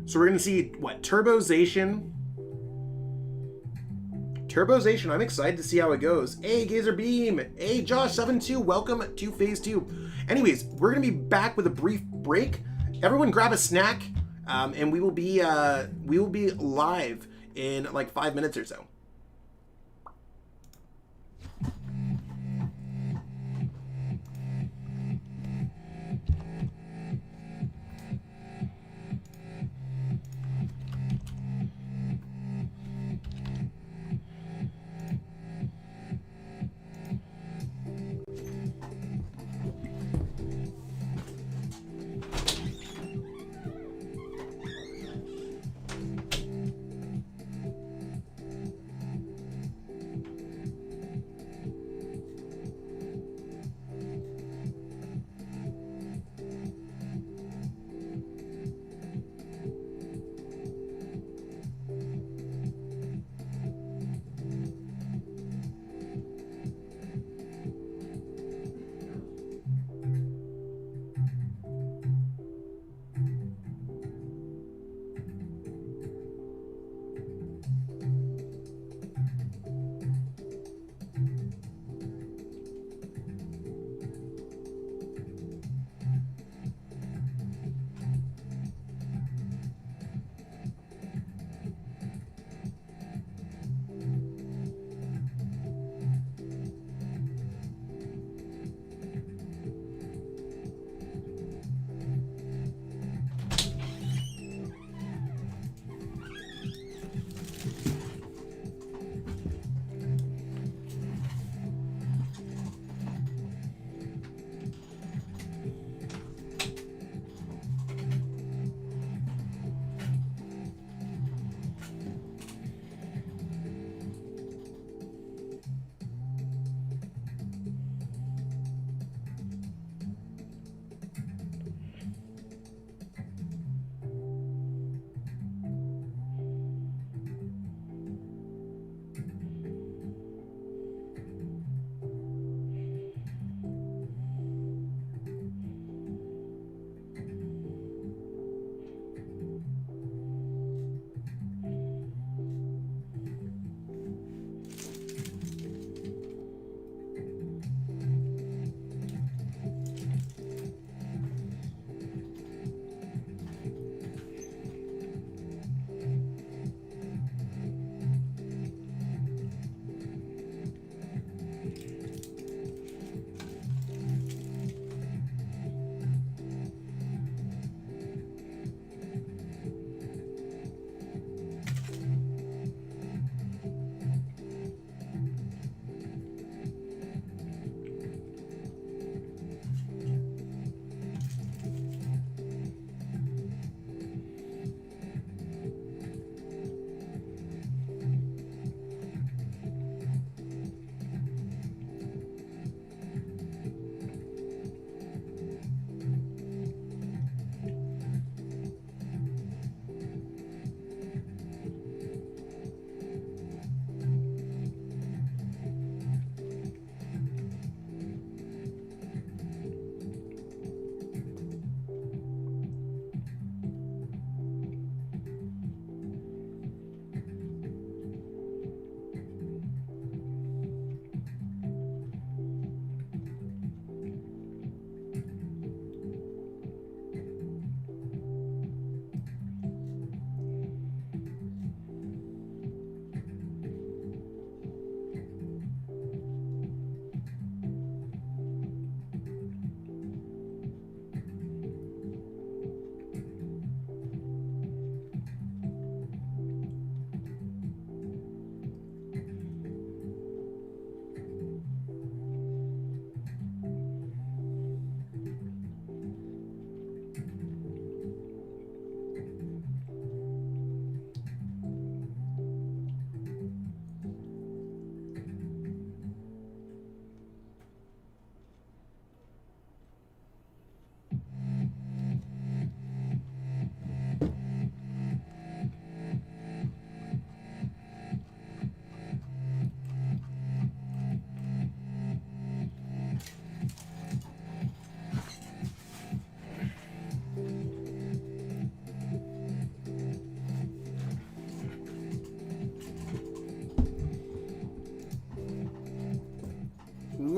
So we're going to see, what, Turbozation? Turbozation, I'm excited to see how it goes. Hey, Gazer Beam. Hey, Josh72, welcome to Phase 2. Anyways, we're going to be back with a brief break. Everyone grab a snack, and we will be live in like 5 minutes or so.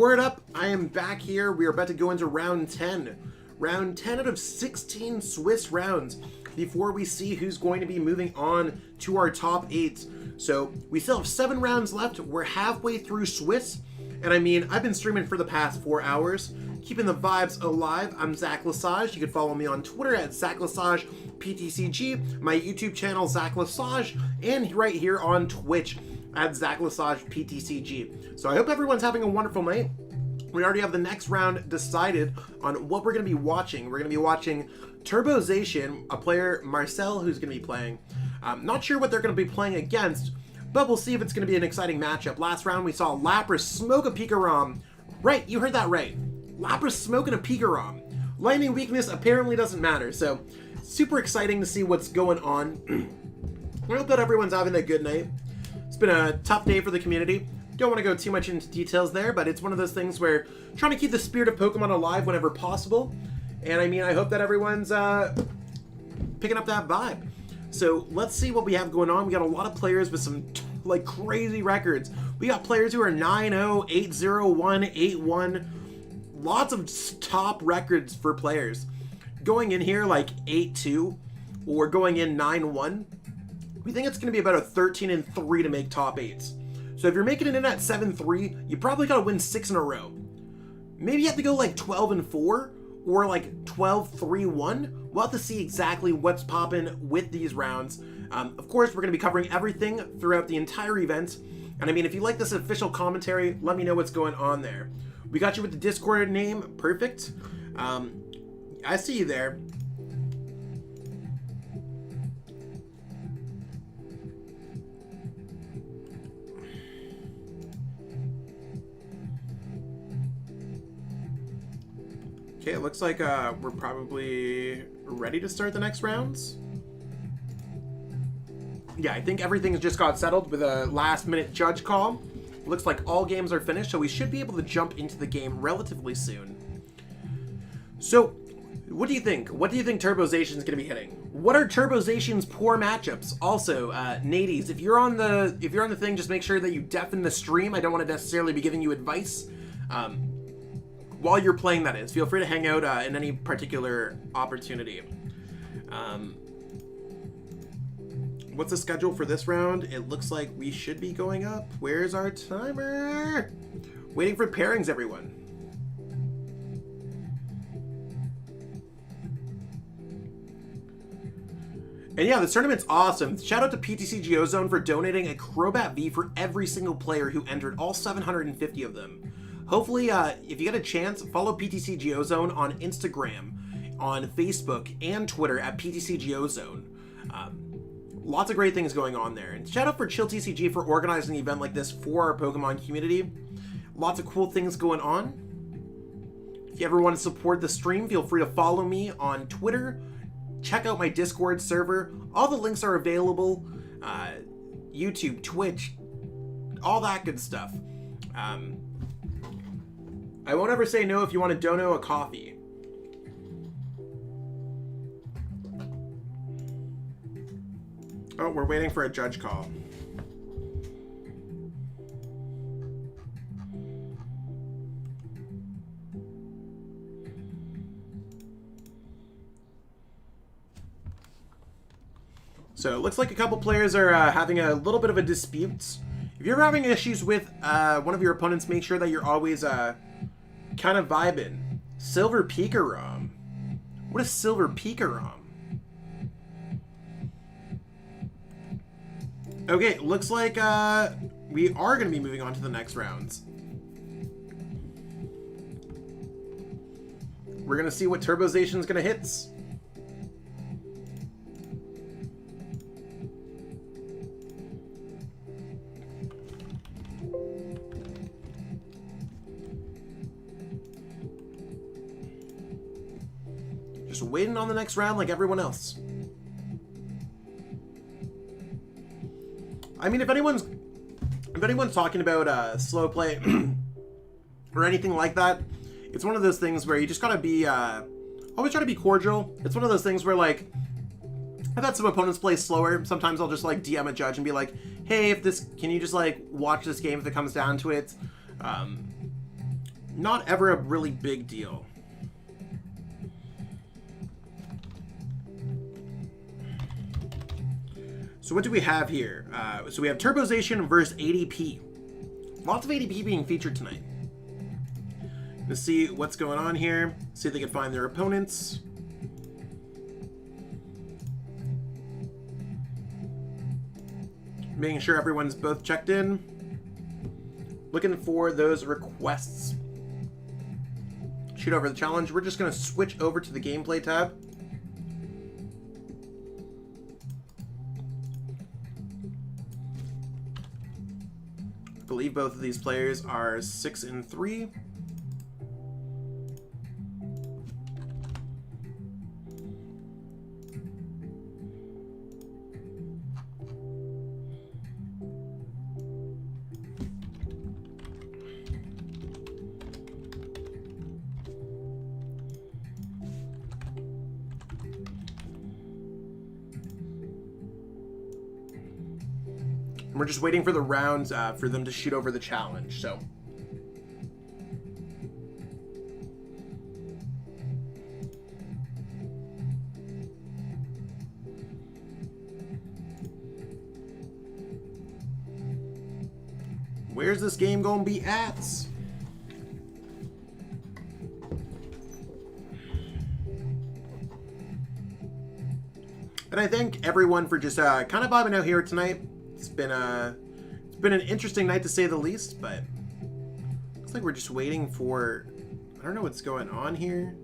word up, I am back here. We are about to go into round 10. Round 10 out of 16 Swiss rounds before we see who's going to be moving on to our top 8. So we still have 7 rounds left. We're halfway through Swiss. And I mean, I've been streaming for the past 4 hours, keeping the vibes alive. I'm Zach Lesage. You can follow me on Twitter at Zach Lesage PTCG, my YouTube channel Zach Lesage, and right here on Twitch at Zach Lesage PTCG. So I hope everyone's having a wonderful night. We already have the next round decided on what we're going to be watching. We're going to be watching Turbo ZACIAN, a player, Marcel, who's going to be playing. Not sure what they're going to be playing against, but we'll see if it's going to be an exciting matchup. Last round, we saw LAPRAS smoke a PIKAROM. Right, you heard that right. LAPRAS smoking a PIKAROM. Lightning weakness apparently doesn't matter, so super exciting to see what's going on. I hope that everyone's having a good night. It's been a tough day for the community. Don't want to go too much into details there, but it's one of those things where trying to keep the spirit of Pokemon alive whenever possible. And I mean, I hope that everyone's picking up that vibe. So let's see what we have going on. We got a lot of players with some like crazy records. We got players who are 9-0, 8-0, 1-8-1. Lots of top records for players. Going in here like 8-2 or going in 9-1. We think it's going to be about a 13-3 to make top 8s. So if you're making it in at 7-3, you probably got to win 6 in a row. Maybe you have to go like 12-4 or like 12-3-1. We'll have to see exactly what's popping with these rounds. Of course, we're going to be covering everything throughout the entire event. And I mean, if you like this official commentary, let me know what's going on there. We got you with the Discord name. Perfect. I see you there. Okay, it looks like we're probably ready to start the next rounds. Yeah, I think everything's just got settled with a last-minute judge call. Looks like all games are finished, so we should be able to jump into the game relatively soon. So, what do you think? What do you think Turbo ZACIAN's going to be hitting? What are Turbo ZACIAN's poor matchups? Also, Nadies, if you're on the thing, just make sure that you deafen the stream. I don't want to necessarily be giving you advice. While you're playing, that is. Feel free to hang out in any particular opportunity. What's the schedule for this round? It looks like we should be going up. Where's our timer? Waiting for pairings, everyone. And yeah, this tournament's awesome. Shout out to PTCG Ozone for donating a Crobat V for every single player who entered, all 750 of them. Hopefully, if you get a chance, follow PTCG Ozone on Instagram, on Facebook, and Twitter at PTCG Ozone. Lots of great things going on there. And shout out for Chill TCG for organizing an event like this for our Pokemon community. Lots of cool things going on. If you ever want to support the stream, feel free to follow me on Twitter. Check out my Discord server. All the links are available. YouTube, Twitch, all that good stuff. I won't ever say no if you want to dono a coffee. Oh, we're waiting for a judge call. So it looks like a couple players are having a little bit of a dispute. If you're having issues with one of your opponents, make sure that you're always kind of vibing. Silver PIKAROM. What is Silver PIKAROM? Okay, looks like we are going to be moving on to the next rounds. We're going to see what Turbo ZACIAN's going to hit. Just waiting on the next round like everyone else. I mean, if anyone's talking about slow play or anything like that, it's one of those things where you just gotta be always try to be cordial. It's one of those things where, like, I've had some opponents play slower. Sometimes I'll just like DM a judge and be like, hey, can you just like watch this game if it comes down to it? not ever a really big deal. So what do we have here? So we have Turbozation versus ADP. Lots of ADP being featured tonight. Let's see what's going on here. See if they can find their opponents. Making sure everyone's both checked in. Looking for those requests. Shoot over the challenge. We're just going to switch over to the gameplay tab. I believe both of these players are 6 and 3. We're just waiting for the rounds for them to shoot over the challenge, so. Where's this game gonna be at? And I thank everyone for just kind of vibing out here tonight. It's been an interesting night to say the least, but looks like we're just waiting for, I don't know what's going on here.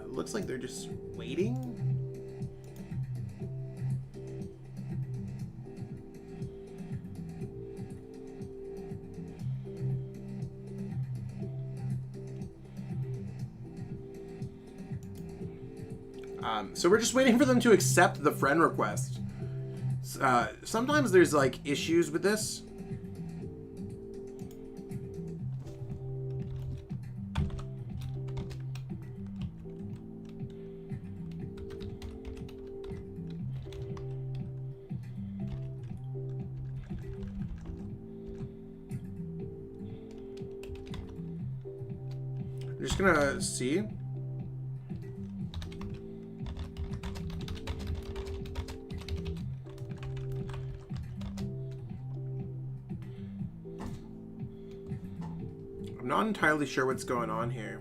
Looks like they're just waiting. So we're just waiting for them to accept the friend request. Sometimes there's like issues with this. I'm just gonna see. I'm not entirely sure what's going on here.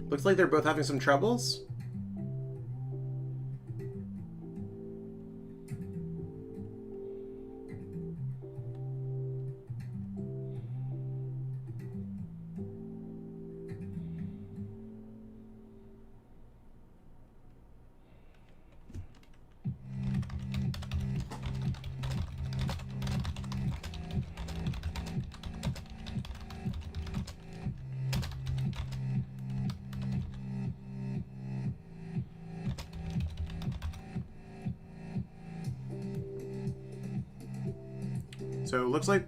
Looks like they're both having some troubles. So it looks like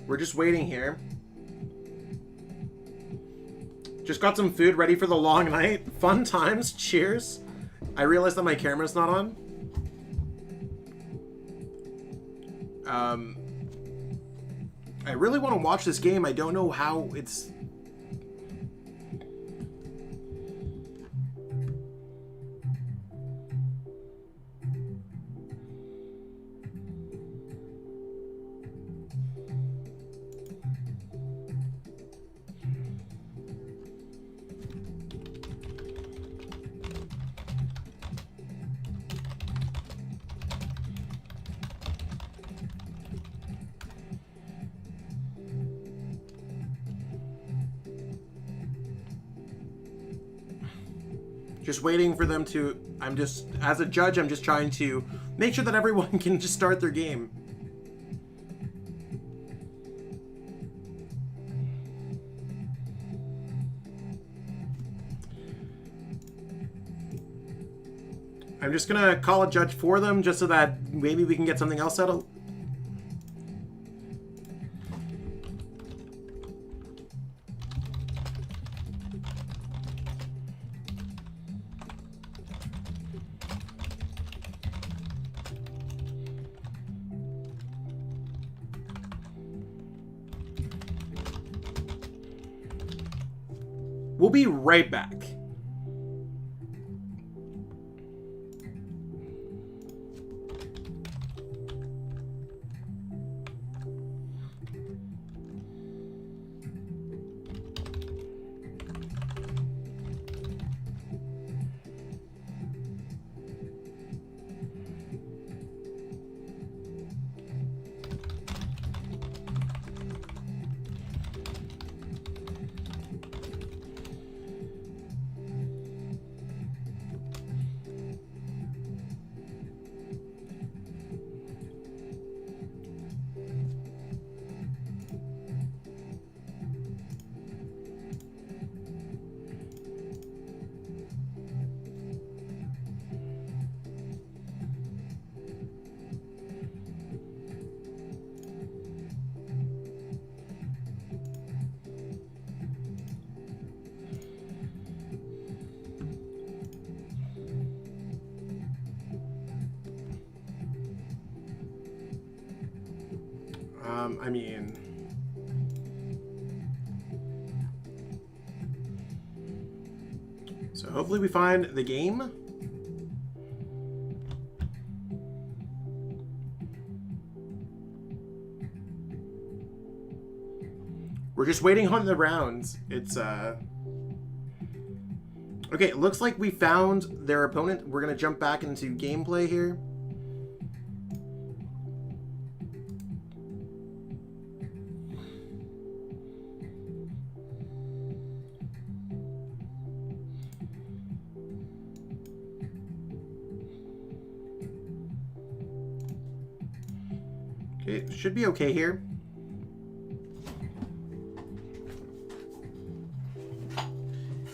we're just waiting here. Just got some food ready for the long night. Fun times. Cheers. I realized that my camera's not on. I really want to watch this game. I don't know how it's... Just waiting for them to... I'm just... As a judge, I'm just trying to make sure that everyone can just start their game. I'm just gonna call a judge for them just so that maybe we can get something else settled. We'll be right back. I mean, so hopefully we find the game. We're just waiting on the rounds. It's okay, it looks like we found their opponent. We're gonna jump back into gameplay here. Okay, should be okay here.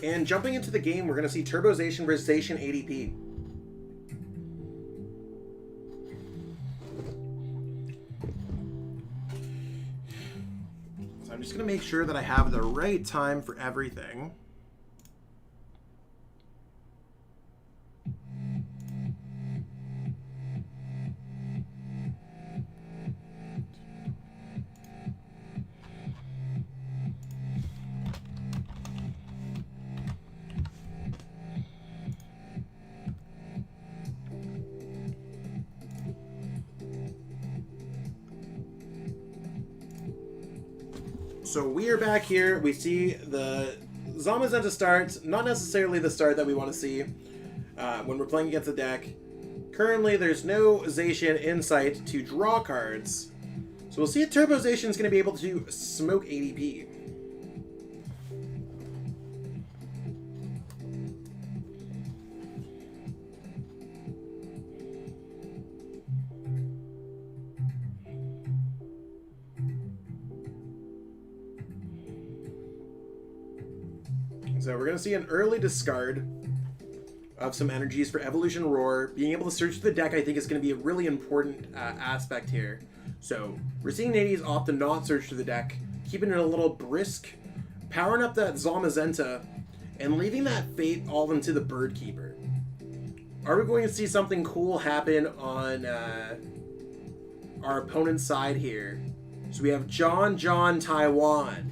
And jumping into the game, we're going to see Turbo Zacian versus Zacian ADP. So I'm just going to make sure that I have the right time for everything. So we are back here. We see the Zamazenta start, not necessarily the start that we want to see when we're playing against the deck. Currently, there's no Zacian in sight to draw cards. So we'll see if Turbo Zacian is going to be able to smoke ADP. So we're going to see an early discard of some energies for Evolution Roar. Being able to search the deck, I think, is going to be a really important aspect here. So we're seeing natives opt to not search through the deck, keeping it a little brisk, powering up that Zamazenta, and leaving that Fate all into the Bird Keeper. Are we going to see something cool happen on our opponent's side here? So we have John Taiwan.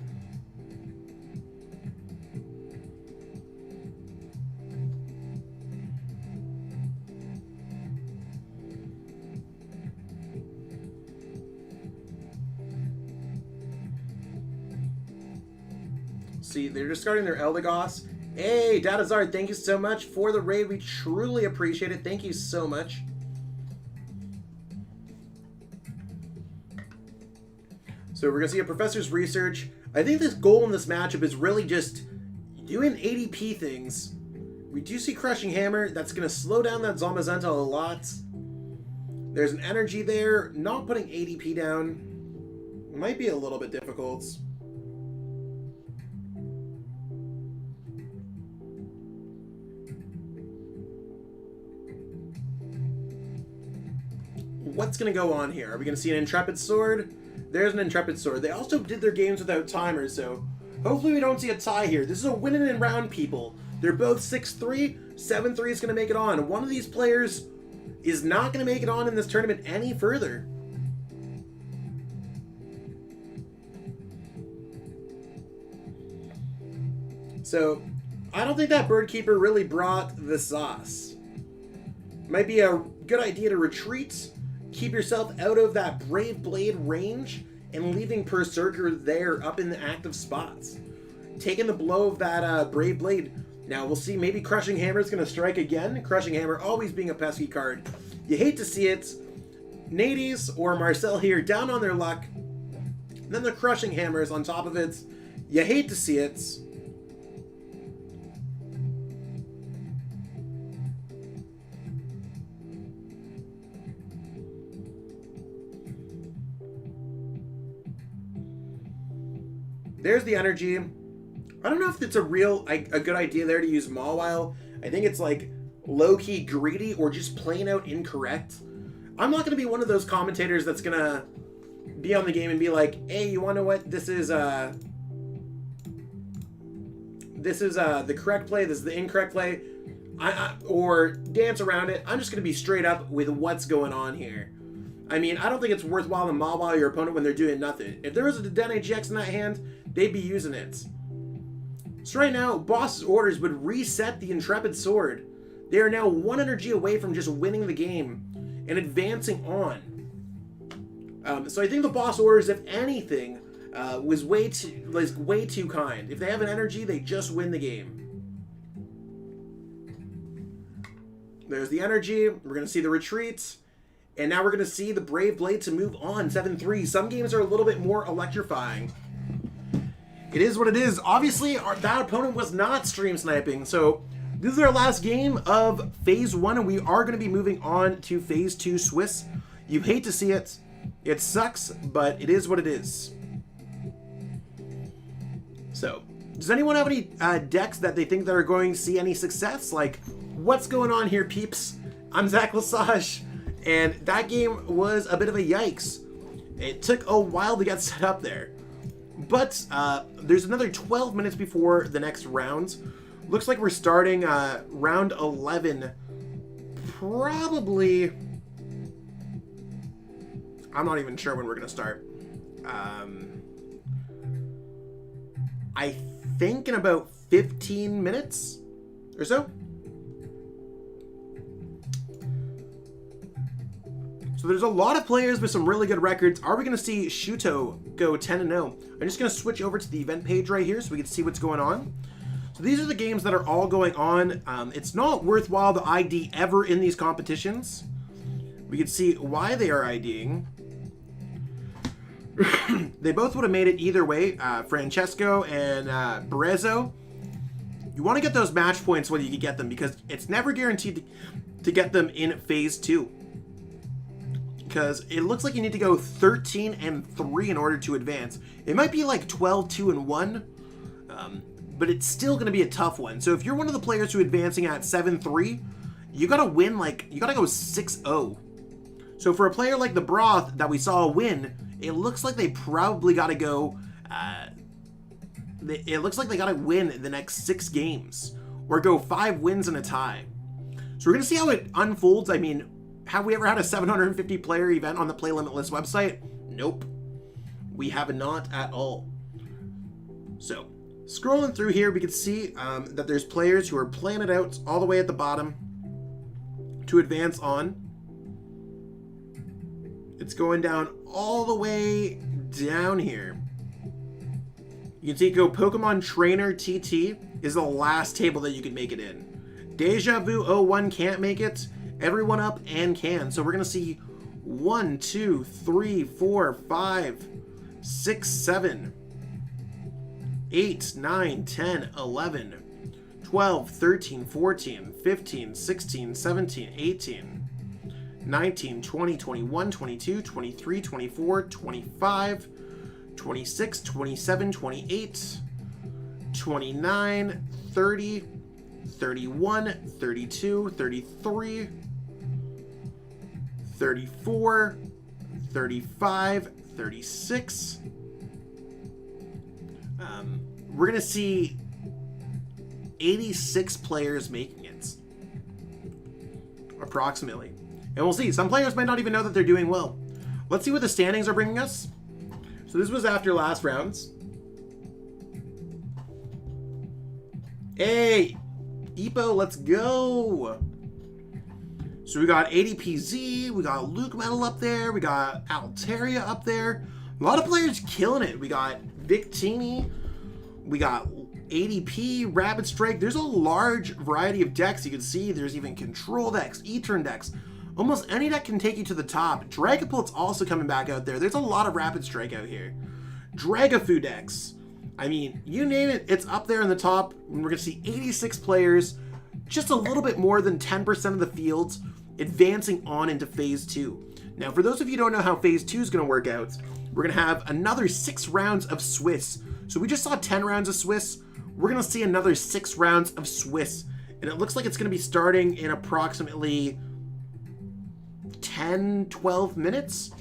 See, they're discarding their Eldegoss. Hey, Datazard, thank you so much for the raid. We truly appreciate it. Thank you so much. So we're going to see a Professor's Research. I think this goal in this matchup is really just doing ADP things. We do see Crushing Hammer. That's going to slow down that Zamazenta a lot. There's an energy there. Not putting ADP down might be a little bit difficult. What's going to go on here? Are we going to see an Intrepid Sword? There's an Intrepid Sword. They also did their games without timers, so hopefully we don't see a tie here. This is a winning in round, people. They're both 6-3. 7-3 is going to make it on. One of these players is not going to make it on in this tournament any further. So, I don't think that Bird Keeper really brought the sauce. Might be a good idea to retreat, keep yourself out of that Brave Blade range, and leaving Berserker there up in the active spots. Taking the blow of that Brave Blade. Now, we'll see, maybe Crushing Hammer is going to strike again. Crushing Hammer always being a pesky card. You hate to see it. Nades or Marcel here down on their luck. And then the Crushing Hammers on top of it. You hate to see it. There's the energy. I don't know if it's a good idea there to use Mawile. I think it's like low-key greedy or just plain out incorrect. I'm not going to be one of those commentators that's going to be on the game and be like, hey, you want to know what? This is the correct play. This is the incorrect play. Or dance around it. I'm just going to be straight up with what's going on here. I mean, I don't think it's worthwhile to Mawile your opponent when they're doing nothing. If there was a Dedenne GX in that hand, they'd be using it. So right now, Boss's orders would reset the Intrepid Sword. They are now 1 energy away from just winning the game and advancing on. So I think the Boss orders, if anything, was way too kind. If they have an energy, they just win the game. There's the energy. We're going to see the retreat. And now we're going to see the Brave Blade to move on, 7-3. Some games are a little bit more electrifying. It is what it is. Obviously, that opponent was not stream sniping. So this is our last game of Phase 1, and we are going to be moving on to Phase 2 Swiss. You hate to see it. It sucks, but it is what it is. So, does anyone have any decks that they think that are going to see any success? Like, what's going on here, peeps? I'm Zach Lesage. And that game was a bit of a yikes. It took a while to get set up there. But there's another 12 minutes before the next round. Looks like we're starting round 11. Probably... I'm not even sure when we're going to start. I think in about 15 minutes or so. So there's a lot of players with some really good records. Are we going to see Shuto go 10-0? I'm just going to switch over to the event page right here so we can see what's going on. So these are the games that are all going on. It's not worthwhile to ID ever in these competitions. We can see why they are IDing. They both would have made it either way. Francesco and Berezzo. You want to get those match points when you can get them because it's never guaranteed to get them in Phase 2. Because it looks like you need to go 13-3 in order to advance. It might be like 12-2-1, but it's still going to be a tough one. So if you're one of the players who are advancing at 7-3, you got to win you got to go 6-0. So for a player like the Broth that we saw win, it looks like they probably got to go, it looks like they got to win the next 6 games or go 5 wins and a tie. So we're going to see how it unfolds. I mean, have we ever had a 750 player event on the Play Limitless website? Nope. We have not at all. So, scrolling through here, we can see that there's players who are playing it out all the way at the bottom to advance on. It's going down all the way down here. You can see go Pokemon Trainer TT is the last table that you can make it in. Deja Vu 01 can't make it. Everyone up and can. So we're going to see 1, 2, 3, 4, 5, 6, 7, 8, 9, 10, 11, 12, 13, 14, 15, 16, 17, 18, 19, 20, 21, 22, 23, 24, 25, 26, 27, 28, 29, 30, 31, 32, 33, 34, 35, 36. We're going to see 86 players making it. Approximately. And we'll see. Some players might not even know that they're doing well. Let's see what the standings are bringing us. So this was after last rounds. Hey, Epo, let's go. So we got ADPZ, we got LUCMETAL up there, we got ALTARIA up there. A lot of players killing it. We got VICTINI, we got ADP, Rapid Strike. There's a large variety of decks. You can see there's even control decks, E-turn decks. Almost any deck can take you to the top. Dragapult's also coming back out there. There's a lot of Rapid Strike out here. Dragafu decks. I mean, you name it, it's up there in the top. We're going to see 86 players, just a little bit more than 10% of the fields advancing on into Phase 2. Now, for those of you who don't know how Phase 2 is going to work out, we're going to have another 6 rounds of Swiss. So we just saw 10 rounds of Swiss. We're going to see another 6 rounds of Swiss. And it looks like it's going to be starting in approximately 10, 12 minutes.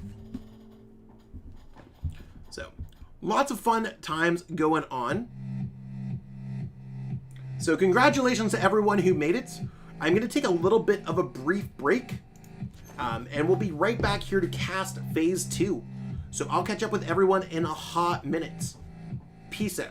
So, lots of fun times going on. So congratulations to everyone who made it. I'm going to take a little bit of a brief break, and we'll be right back here to cast Phase 2. So I'll catch up with everyone in a hot minute. Peace out.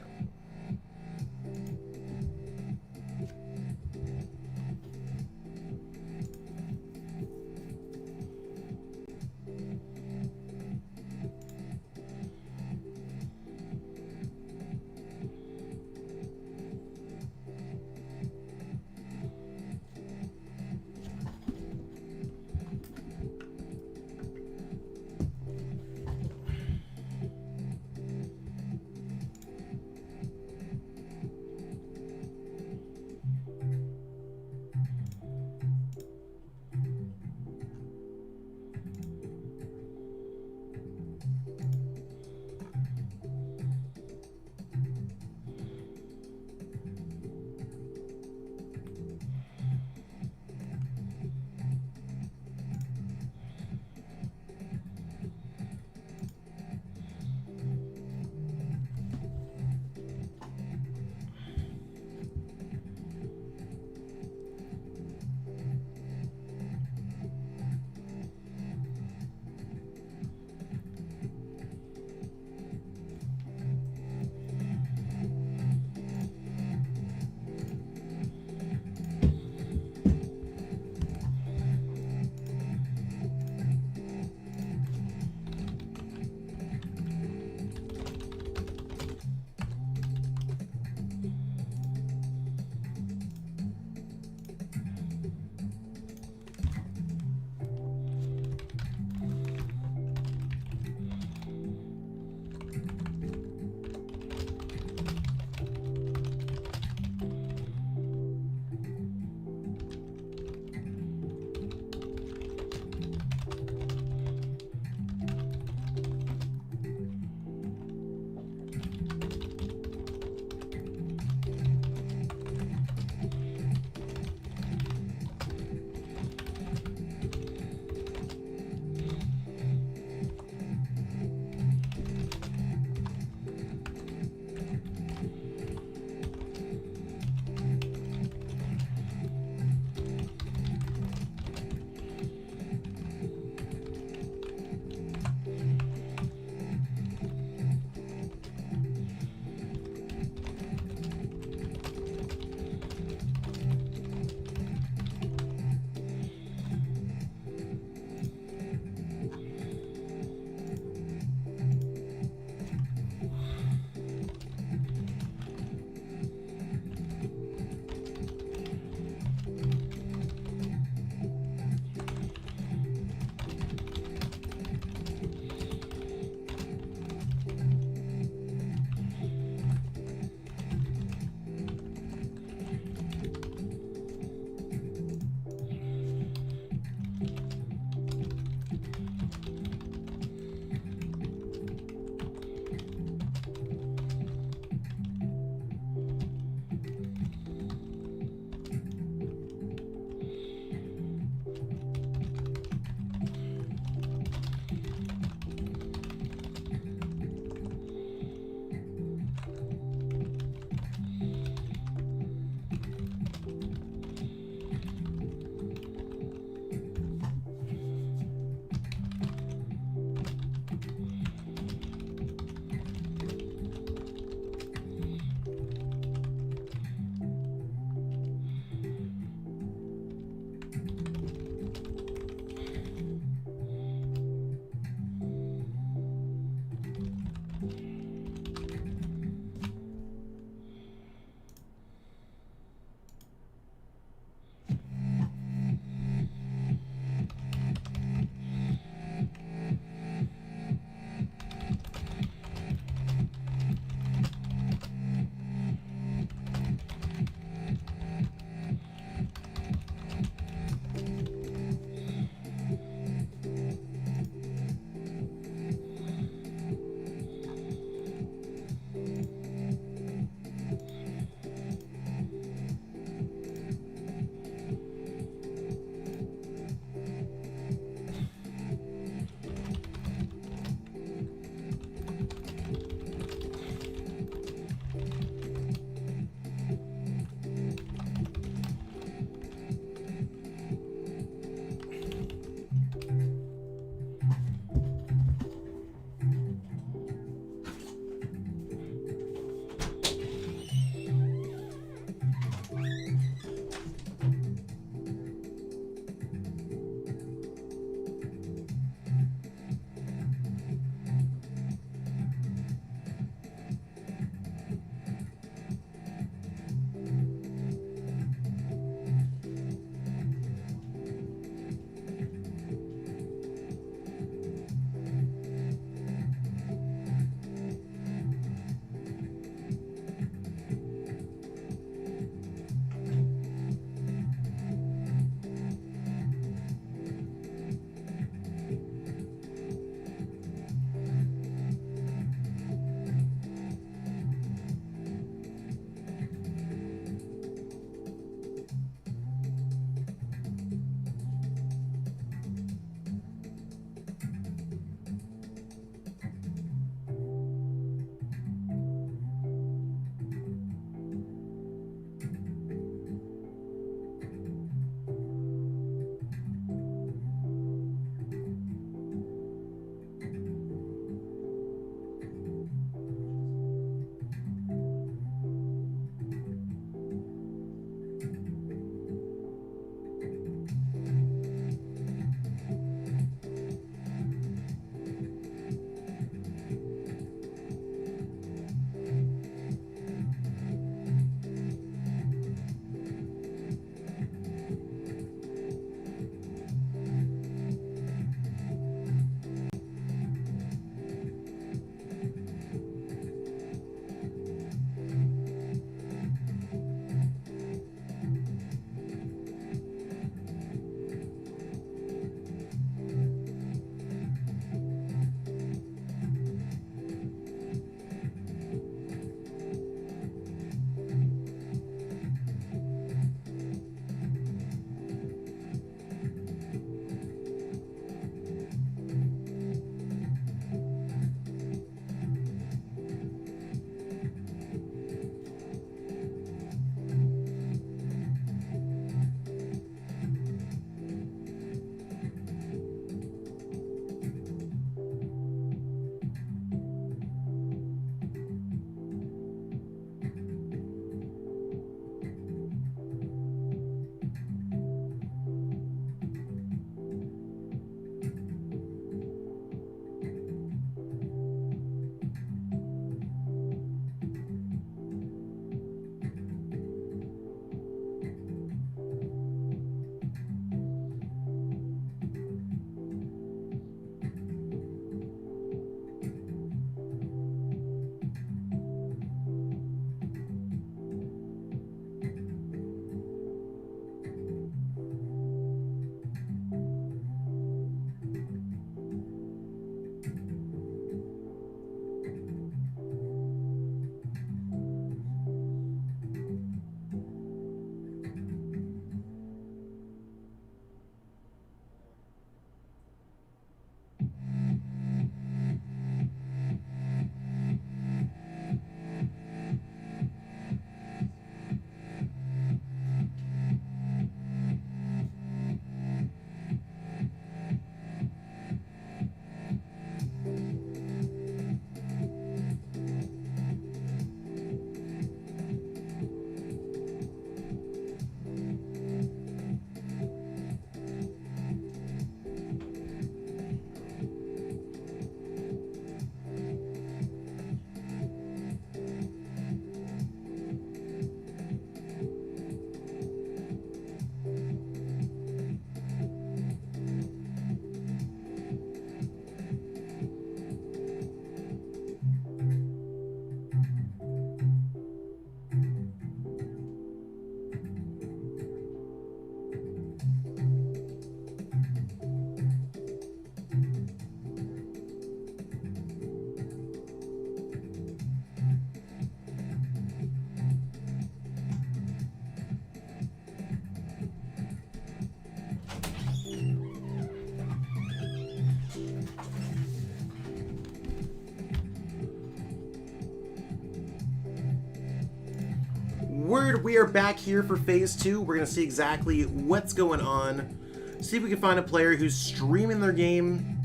Charizard, we are back here for Phase 2. We're going to see exactly what's going on. See if we can find a player who's streaming their game.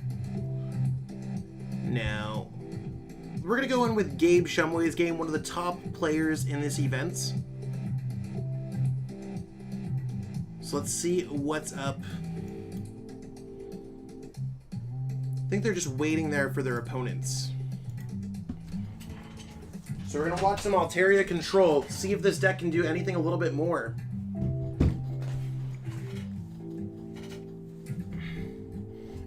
Now, we're going to go in with Gabe Shumway's game, one of the top players in this event. So let's see what's up. I think they're just waiting there for their opponents. So we're going to watch some Altaria control, see if this deck can do anything a little bit more.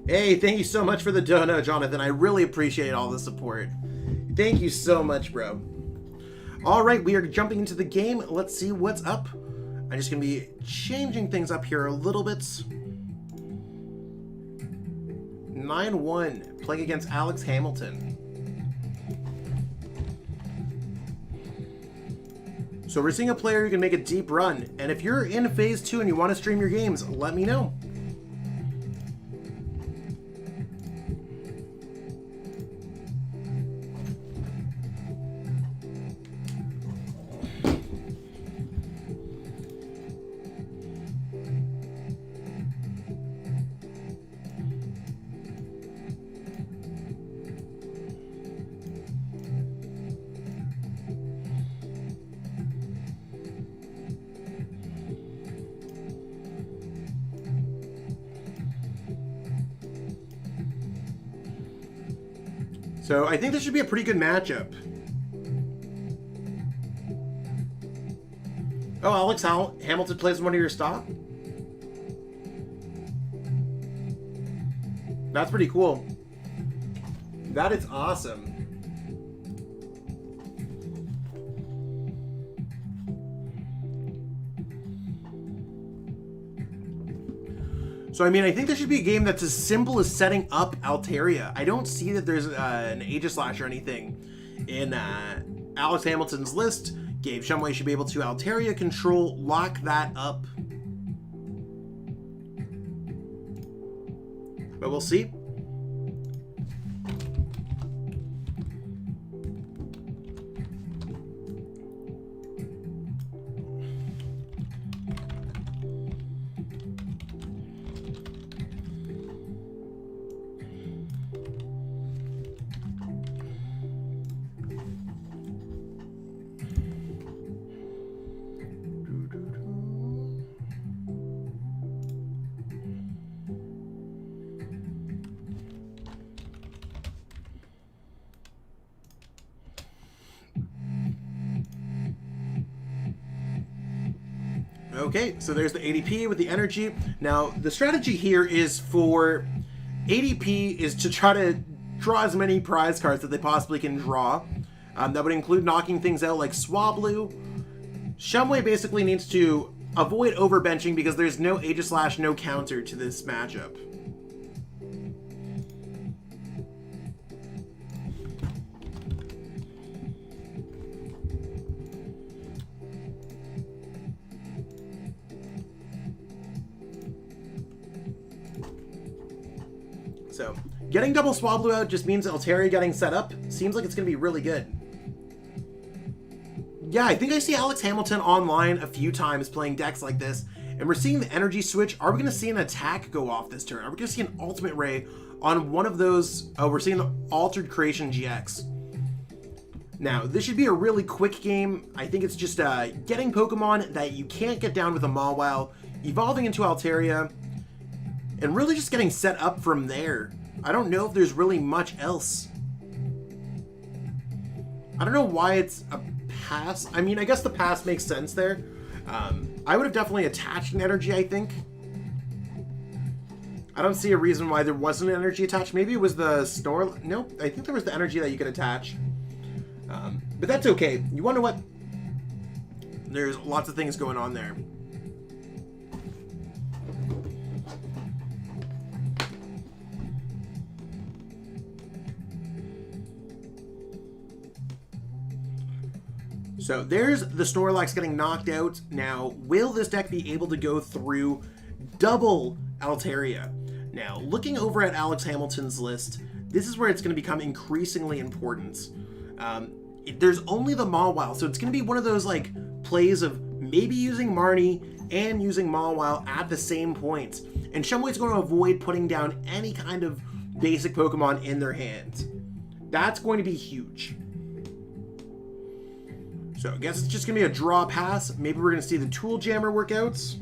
Hey, thank you so much for the dono, Jonathan. I really appreciate all the support. Thank you so much, bro. All right, we are jumping into the game. Let's see what's up. I'm just going to be changing things up here a little bit. 9-1, playing against Alex Hamilton. So we're seeing a player who can make a deep run. And if you're in Phase 2 and you want to stream your games, let me know. So I think this should be a pretty good matchup. Oh, Alex Hamilton plays one of your stock? That's pretty cool. That is awesome. So, I mean, I think this should be a game that's as simple as setting up Altaria. I don't see that there's an Aegislash or anything in Alex Hamilton's list. Gabe Shumway should be able to Altaria control, lock that up. But we'll see. Okay, so there's the ADP with the energy. Now, the strategy here is for ADP is to try to draw as many prize cards that they possibly can draw. That would include knocking things out like Swablu. Shumway basically needs to avoid overbenching because there's no Aegislash, no counter to this matchup. So, getting double Swablu out just means Altaria getting set up. Seems like it's going to be really good. Yeah, I think I see Alex Hamilton online a few times playing decks like this, and we're seeing the energy switch. Are we going to see an attack go off this turn? Are we going to see an ultimate ray on one of those? Oh, we're seeing the Altered Creation GX. Now, this should be a really quick game. I think it's just getting Pokemon that you can't get down with a Mawile, evolving into Altaria, and really just getting set up from there. I don't know if there's really much else. I don't know why it's a pass. I mean, I guess the pass makes sense there. I would have definitely attached an energy, I think. I don't see a reason why there wasn't an energy attached. Maybe it was the Snore. Nope, I think there was the energy that you could attach. But that's okay. You want to know what? There's lots of things going on there. So there's the Snorlax getting knocked out. Now, will this deck be able to go through double Altaria? Now, looking over at Alex Hamilton's list, this is where it's going to become increasingly important. There's only the Mawile, so it's going to be one of those like plays of maybe using Marnie and using Mawile at the same point. And Shumway's going to avoid putting down any kind of basic Pokemon in their hands. That's going to be huge. So I guess it's just going to be a draw pass. Maybe we're going to see the Tool Jammer workouts.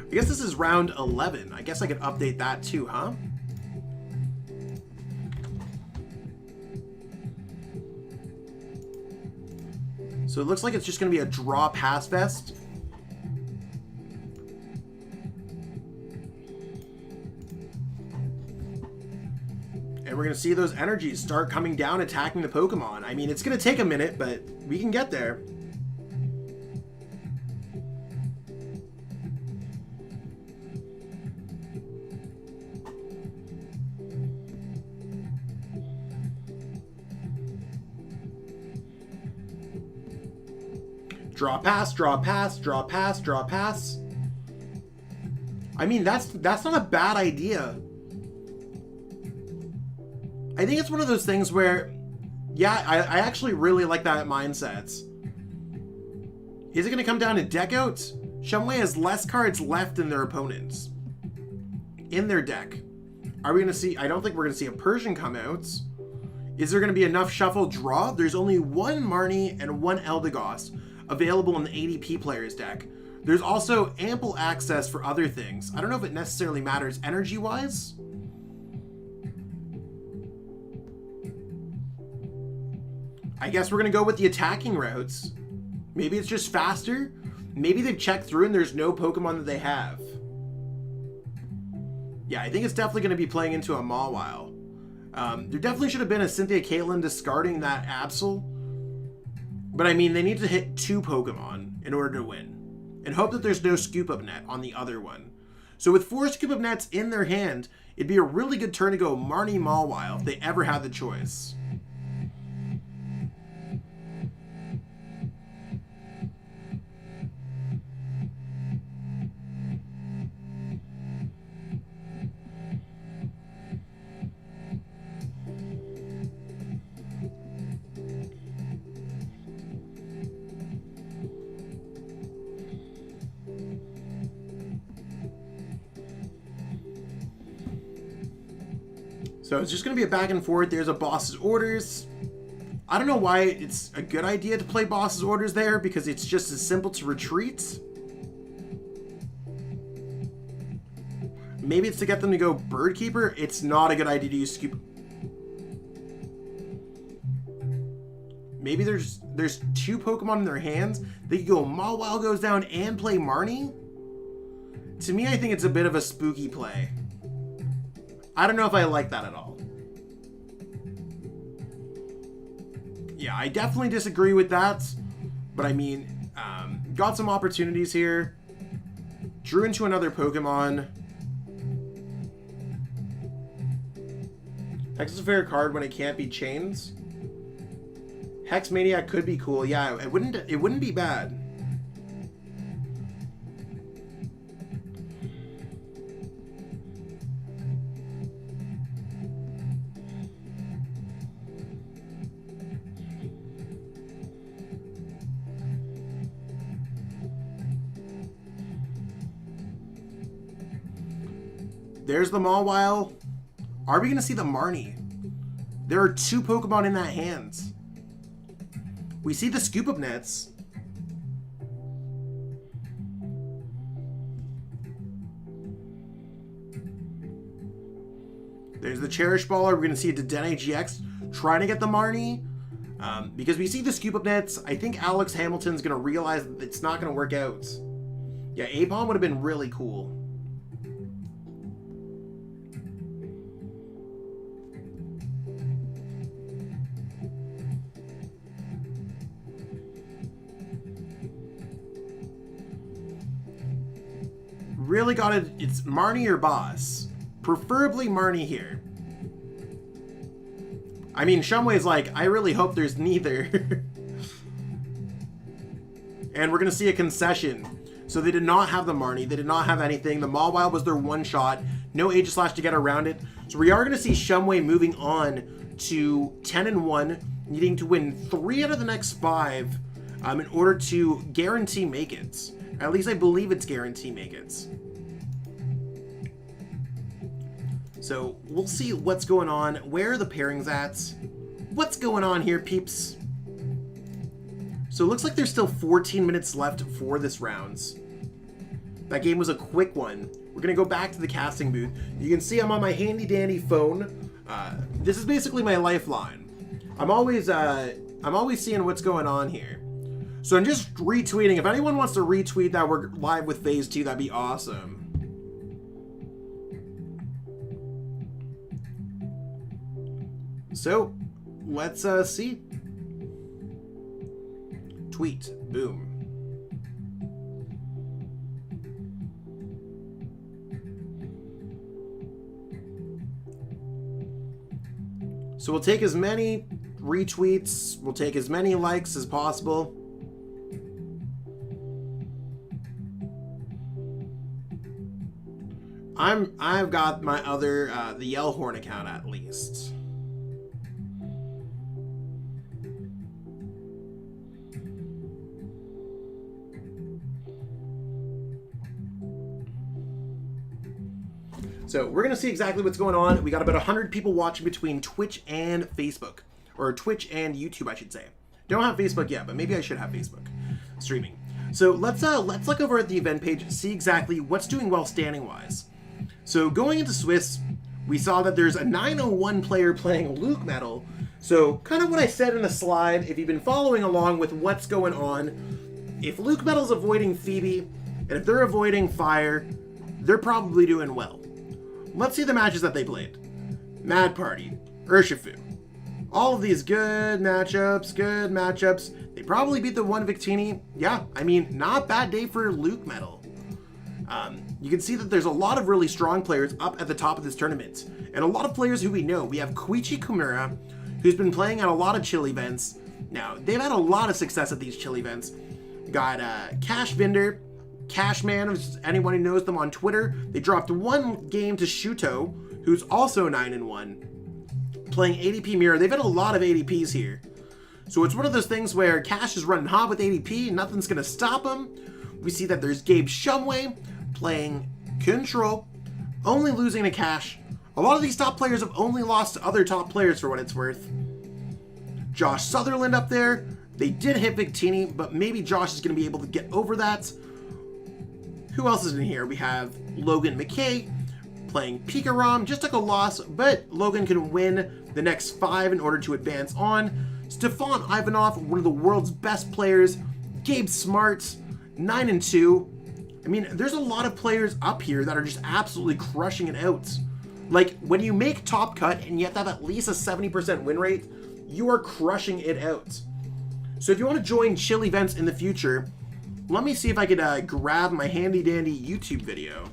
I guess this is round 11. I guess I could update that too, huh? So it looks like it's just going to be a draw pass fest. And we're going to see those energies start coming down, attacking the Pokemon. I mean, it's going to take a minute, but we can get there. Draw pass, draw pass, draw pass, draw pass. I mean, that's not a bad idea. I think it's one of those things where, yeah, I actually really like that mindset. Is it going to come down to deck out? Shumway has less cards left than their opponents in their deck. Are we going to see, I don't think we're going to see a Persian come out. Is there going to be enough shuffle draw? There's only one Marnie and one Eldegoss available in the ADP player's deck. There's also ample access for other things. I don't know if it necessarily matters energy-wise. I guess we're going to go with the attacking routes. Maybe it's just faster. Maybe they've checked through and there's no Pokemon that they have. Yeah, I think it's definitely going to be playing into a Mawile. There definitely should have been a Cynthia Caitlin discarding that Absol. But I mean, they need to hit 2 Pokemon in order to win. And hope that there's no Scoop Up Net on the other one. So with 4 Scoop Up Nets in their hand, it'd be a really good turn to go Marnie Mawile if they ever had the choice. So it's just going to be a back and forth. There's a boss's orders. I don't know why it's a good idea to play boss's orders there, because it's just as simple to retreat. Maybe it's to get them to go Bird Keeper. It's not a good idea to use Scoop. Maybe there's 2 Pokemon in their hands. They could go Mawile goes down and play Marnie. To me, I think it's a bit of a spooky play. I don't know if I like that at all. Yeah, I definitely disagree with that. But I mean, got some opportunities here. Drew into another Pokemon. Hex is a fair card when it can't be chains. Hex Maniac could be cool. Yeah, it wouldn't be bad. There's the Mawile. Are we going to see the Marnie? There are 2 Pokemon in that hand. We see the Scoop Up Nets. There's the Cherish Baller. We're going to see a Dedenne GX trying to get the Marnie. Because we see the Scoop Up Nets. I think Alex Hamilton's going to realize that it's not going to work out. Yeah, Apom would have been really cool. Really gotta, it's Marnie or Boss. Preferably Marnie here. I mean, Shumway's like, I really hope there's neither. And we're gonna see a concession. So they did not have the Marnie, they did not have anything. The Mawile was their one shot No Aegislash to get around it. So we are going to see Shumway moving on to 10-1, needing to win 3 out of the next 5 in order to guarantee make-its. At least I believe it's guarantee make-its. So we'll see what's going on. Where are the pairings at? What's going on here, peeps? So it looks like there's still 14 minutes left for this rounds. That game was a quick one. We're gonna go back to the casting booth. You can see I'm on my handy dandy phone. This is basically my lifeline. I'm always seeing what's going on here. So I'm just retweeting. If anyone wants to retweet that we're live with Phase 2, that'd be awesome. So let's see. Tweet. Boom. So we'll take as many retweets, we'll take as many likes as possible. I've got my other the Yellhorn account at least. So we're going to see exactly what's going on. We got about 100 people watching between Twitch and Facebook. Or Twitch and YouTube, I should say. Don't have Facebook yet, but maybe I should have Facebook streaming. So let's look over at the event page, see exactly what's doing well standing-wise. So going into Swiss, we saw that there's a 901 player playing LUCMETAL. So kind of what I said in the slide, if you've been following along with what's going on, if LUCMETAL's avoiding Phoebe, and if they're avoiding Fire, they're probably doing well. Let's see the matches that they played. Mad Party, URSHIFU. All of these good matchups. They probably beat the one Victini. Yeah, I mean, not a bad day for LUCMETAL. You can see that there's a lot of really strong players up at the top of this tournament. And a lot of players who we know. We have Koichi Kimura, who's been playing at a lot of chill events. Now, they've had a lot of success at these chill events. Got Cash Vinder, Cashman, if anyone who knows them on Twitter. They dropped one game to Shuto, who's also 9-1, playing ADP Mirror. They've had a lot of ADPs here. So it's one of those things where Cash is running hot with ADP, nothing's going to stop him. We see that there's Gabe Shumway playing Control, only losing to Cash. A lot of these top players have only lost to other top players for what it's worth. Josh Sutherland up there. They did hit Victini, but maybe Josh is going to be able to get over that. Who else is in here? We have Logan McKay playing PIKAROM. Just took a loss, but Logan can win the next 5 in order to advance on. Stefan Ivanov, one of the world's best players. Gabe Smart, 9-2. I mean, there's a lot of players up here that are just absolutely crushing it out. Like, when you make top cut and you have to have at least a 70% win rate, you are crushing it out. So if you want to join chill events in the future, let me see if I could grab my handy dandy YouTube video.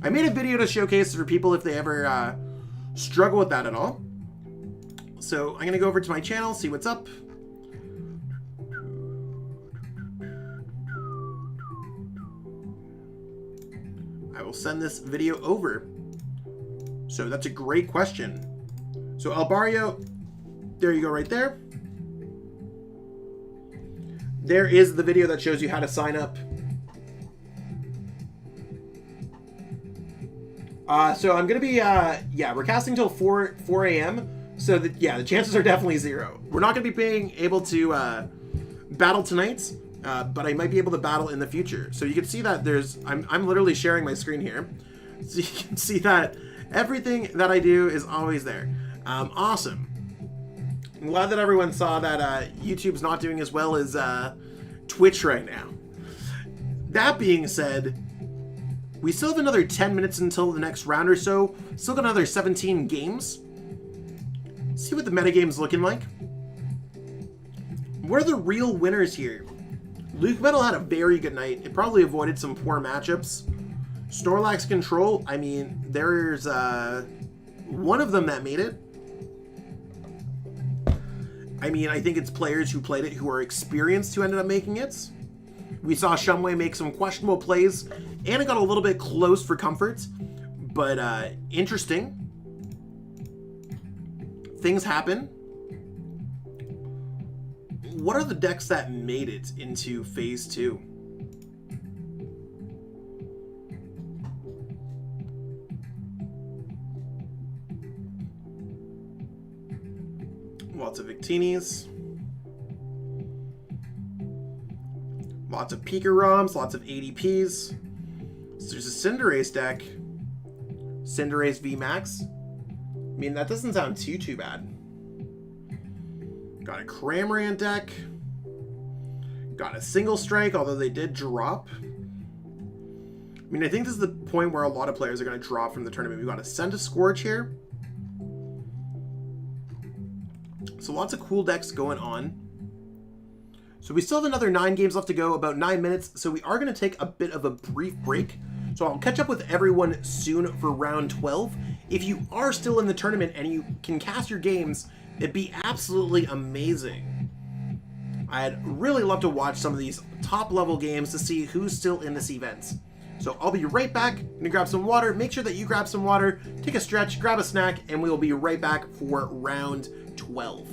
I made a video to showcase for people if they ever struggle with that at all. So I'm going to go over to my channel, see what's up. I will send this video over. So that's a great question. So Albario, there you go right there. There is the video that shows you how to sign up. So I'm going to be, we're casting till 4 a.m. So that, yeah, the chances are definitely 0. We're not going to be being able to battle tonight, but I might be able to battle in the future. So you can see that I'm literally sharing my screen here. So you can see that everything that I do is always there. Awesome. I'm glad that everyone saw that YouTube's not doing as well as Twitch right now. That being said, we still have another 10 minutes until the next round or so. Still got another 17 games. Let's see what the metagame's looking like. What are the real winners here? LUCMETAL had a very good night. It probably avoided some poor matchups. Snorlax Control, I mean, there's one of them that made it. I mean, I think it's players who played it who are experienced who ended up making it. We saw Shumway make some questionable plays, and it got a little bit close for comfort. But interesting. Things happen. What are the decks that made it into Phase 2? Lots of Victinis. Lots of PIKAROMs, lots of ADPs. So there's a Cinderace deck. Cinderace VMAX. I mean, that doesn't sound too bad. Got a Cramorant deck. Got a Single Strike, although they did drop. I mean, I think this is the point where a lot of players are going to drop from the tournament. We've got a Centiskorch here. So lots of cool decks going on. So we still have another 9 games left to go, about 9 minutes. So we are going to take a bit of a brief break. So I'll catch up with everyone soon for round 12. If you are still in the tournament and you can cast your games, it'd be absolutely amazing. I'd really love to watch some of these top level games to see who's still in this event. So I'll be right back. I'm gonna grab some water. Make sure that you grab some water, take a stretch, grab a snack, and we will be right back for round 12.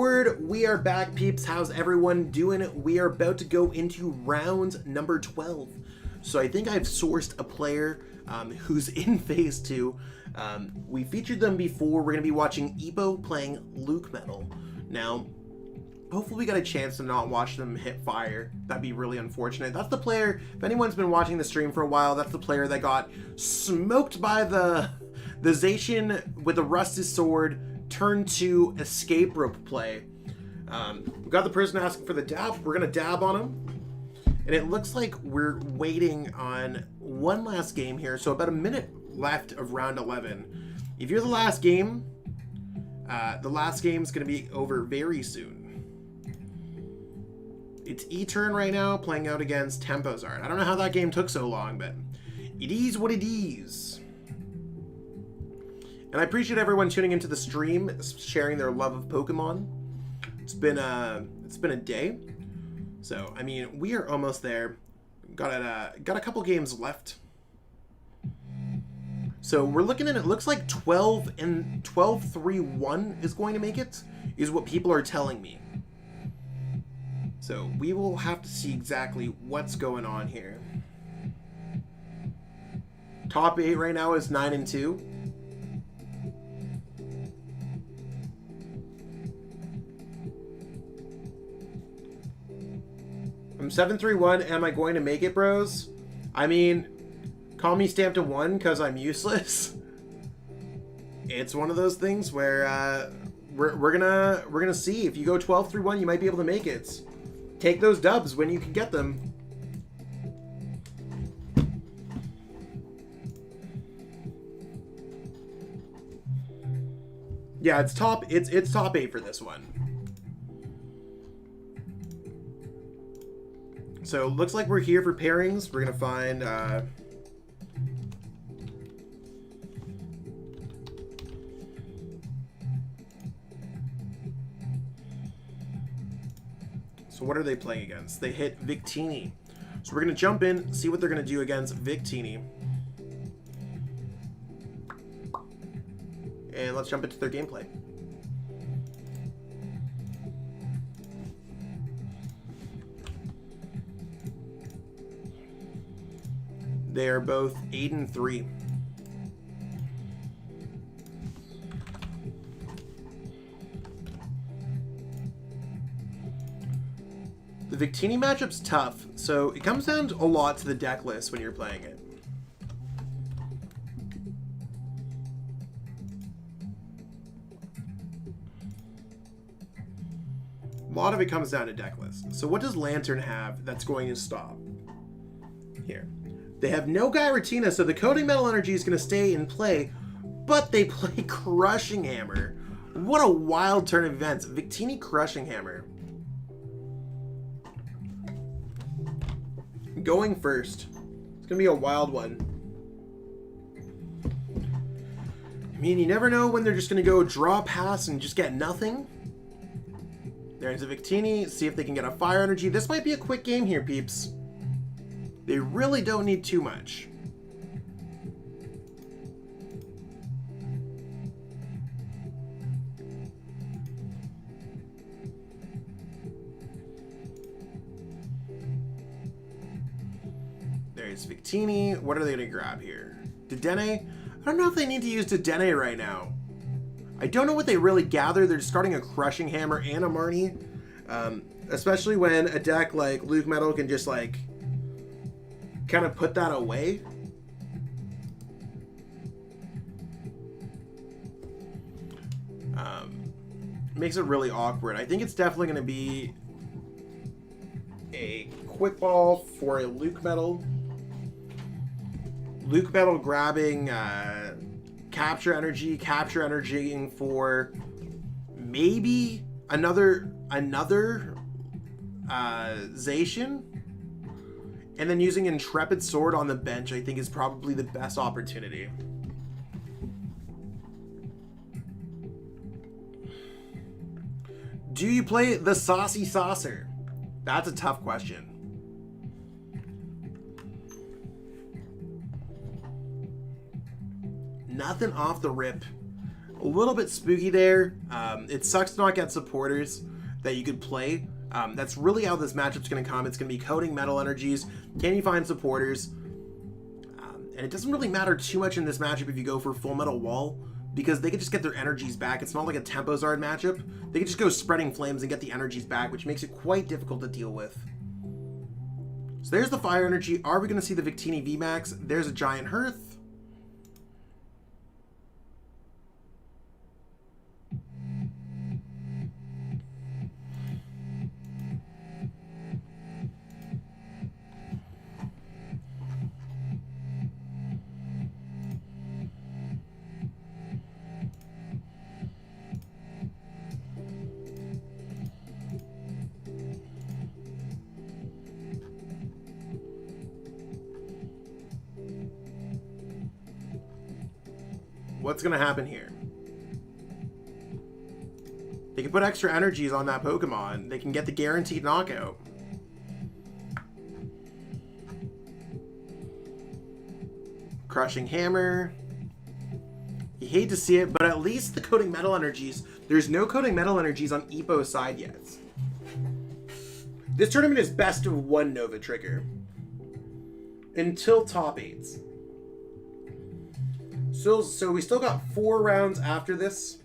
word, we are back, peeps. How's everyone doing? We are about to go into round number 12. So I think I've sourced a player who's in phase 2. We featured them before. We're going to be watching Epo playing LUCMETAL. Now, hopefully we got a chance to not watch them hit fire. That'd be really unfortunate. That's the player, if anyone's been watching the stream for a while, that's the player that got smoked by the ZACIAN with a rusted sword, turn to escape rope play. We got the person asking for the dab. We're gonna dab on him, and it looks like we're waiting on one last game here, so about a minute left of round 11. If you're the last game is gonna be over very soon. It's E-turn right now, playing out against TempoZard. I don't know how that game took so long, but it is what it is. And I appreciate everyone tuning into the stream, sharing their love of Pokemon. It's been a day, so I mean we are almost there. Got a couple games left. So we're looking at it. Looks like 12-3-1 is going to make it, is what people are telling me. So we will have to see exactly what's going on here. Top 8 right now is 9-2. I'm 7-3-1. Am I going to make it, bros? I mean, call me stamped a 1 because I'm useless. It's one of those things where we're gonna see. If you go 12-3-1, you might be able to make it. Take those dubs when you can get them. Yeah, it's top 8 for this one. So looks like we're here for pairings. We're gonna find so what are they playing against? They hit Victini. So we're gonna jump in, see what they're gonna do against Victini. And let's jump into their gameplay. They are both 8-3. The Victini matchup's tough, so it comes down a lot to the deck list when you're playing it. A lot of it comes down to deck list. So what does Lantern have that's going to stop? Here. They have no Giratina, so the Coding Metal Energy is going to stay in play, but they play Crushing Hammer. What a wild turn of events. Victini Crushing Hammer. Going first. It's going to be a wild one. I mean, you never know when they're just going to go draw pass and just get nothing. There's a Victini. See if they can get a Fire Energy. This might be a quick game here, peeps. They really don't need too much. There's Victini. What are they going to grab here? Dedenne? I don't know if they need to use Dedenne right now. I don't know what they really gather. They're discarding a Crushing Hammer and a Marnie. Especially when a deck like LUCMETAL can just like kind of put that away. Makes it really awkward. I think it's definitely going to be a quick ball for a LUCMETAL. LUCMETAL grabbing capture energying for maybe another ZACIAN. And then using Intrepid Sword on the bench, I think, is probably the best opportunity. Do you play the Saucy Saucer? That's a tough question. Nothing off the rip. A little bit spooky there. It sucks to not get supporters that you could play. That's really how this matchup's going to come. It's going to be coding metal energies. Can you find supporters? And it doesn't really matter too much in this matchup if you go for full metal wall, because they could just get their energies back. It's not like a TempoZard matchup. They could just go spreading flames and get the energies back, which makes it quite difficult to deal with. So there's the fire energy. Are we going to see the Victini VMAX? There's a giant hearth. What's going to happen here? They can put extra energies on that Pokemon. They can get the guaranteed knockout. Crushing Hammer. You hate to see it, but at least the coding metal energies. There's no coding metal energies on Epo's side yet. This tournament is best of one Nova trigger. Until top 8s. So we still got 4 rounds after this.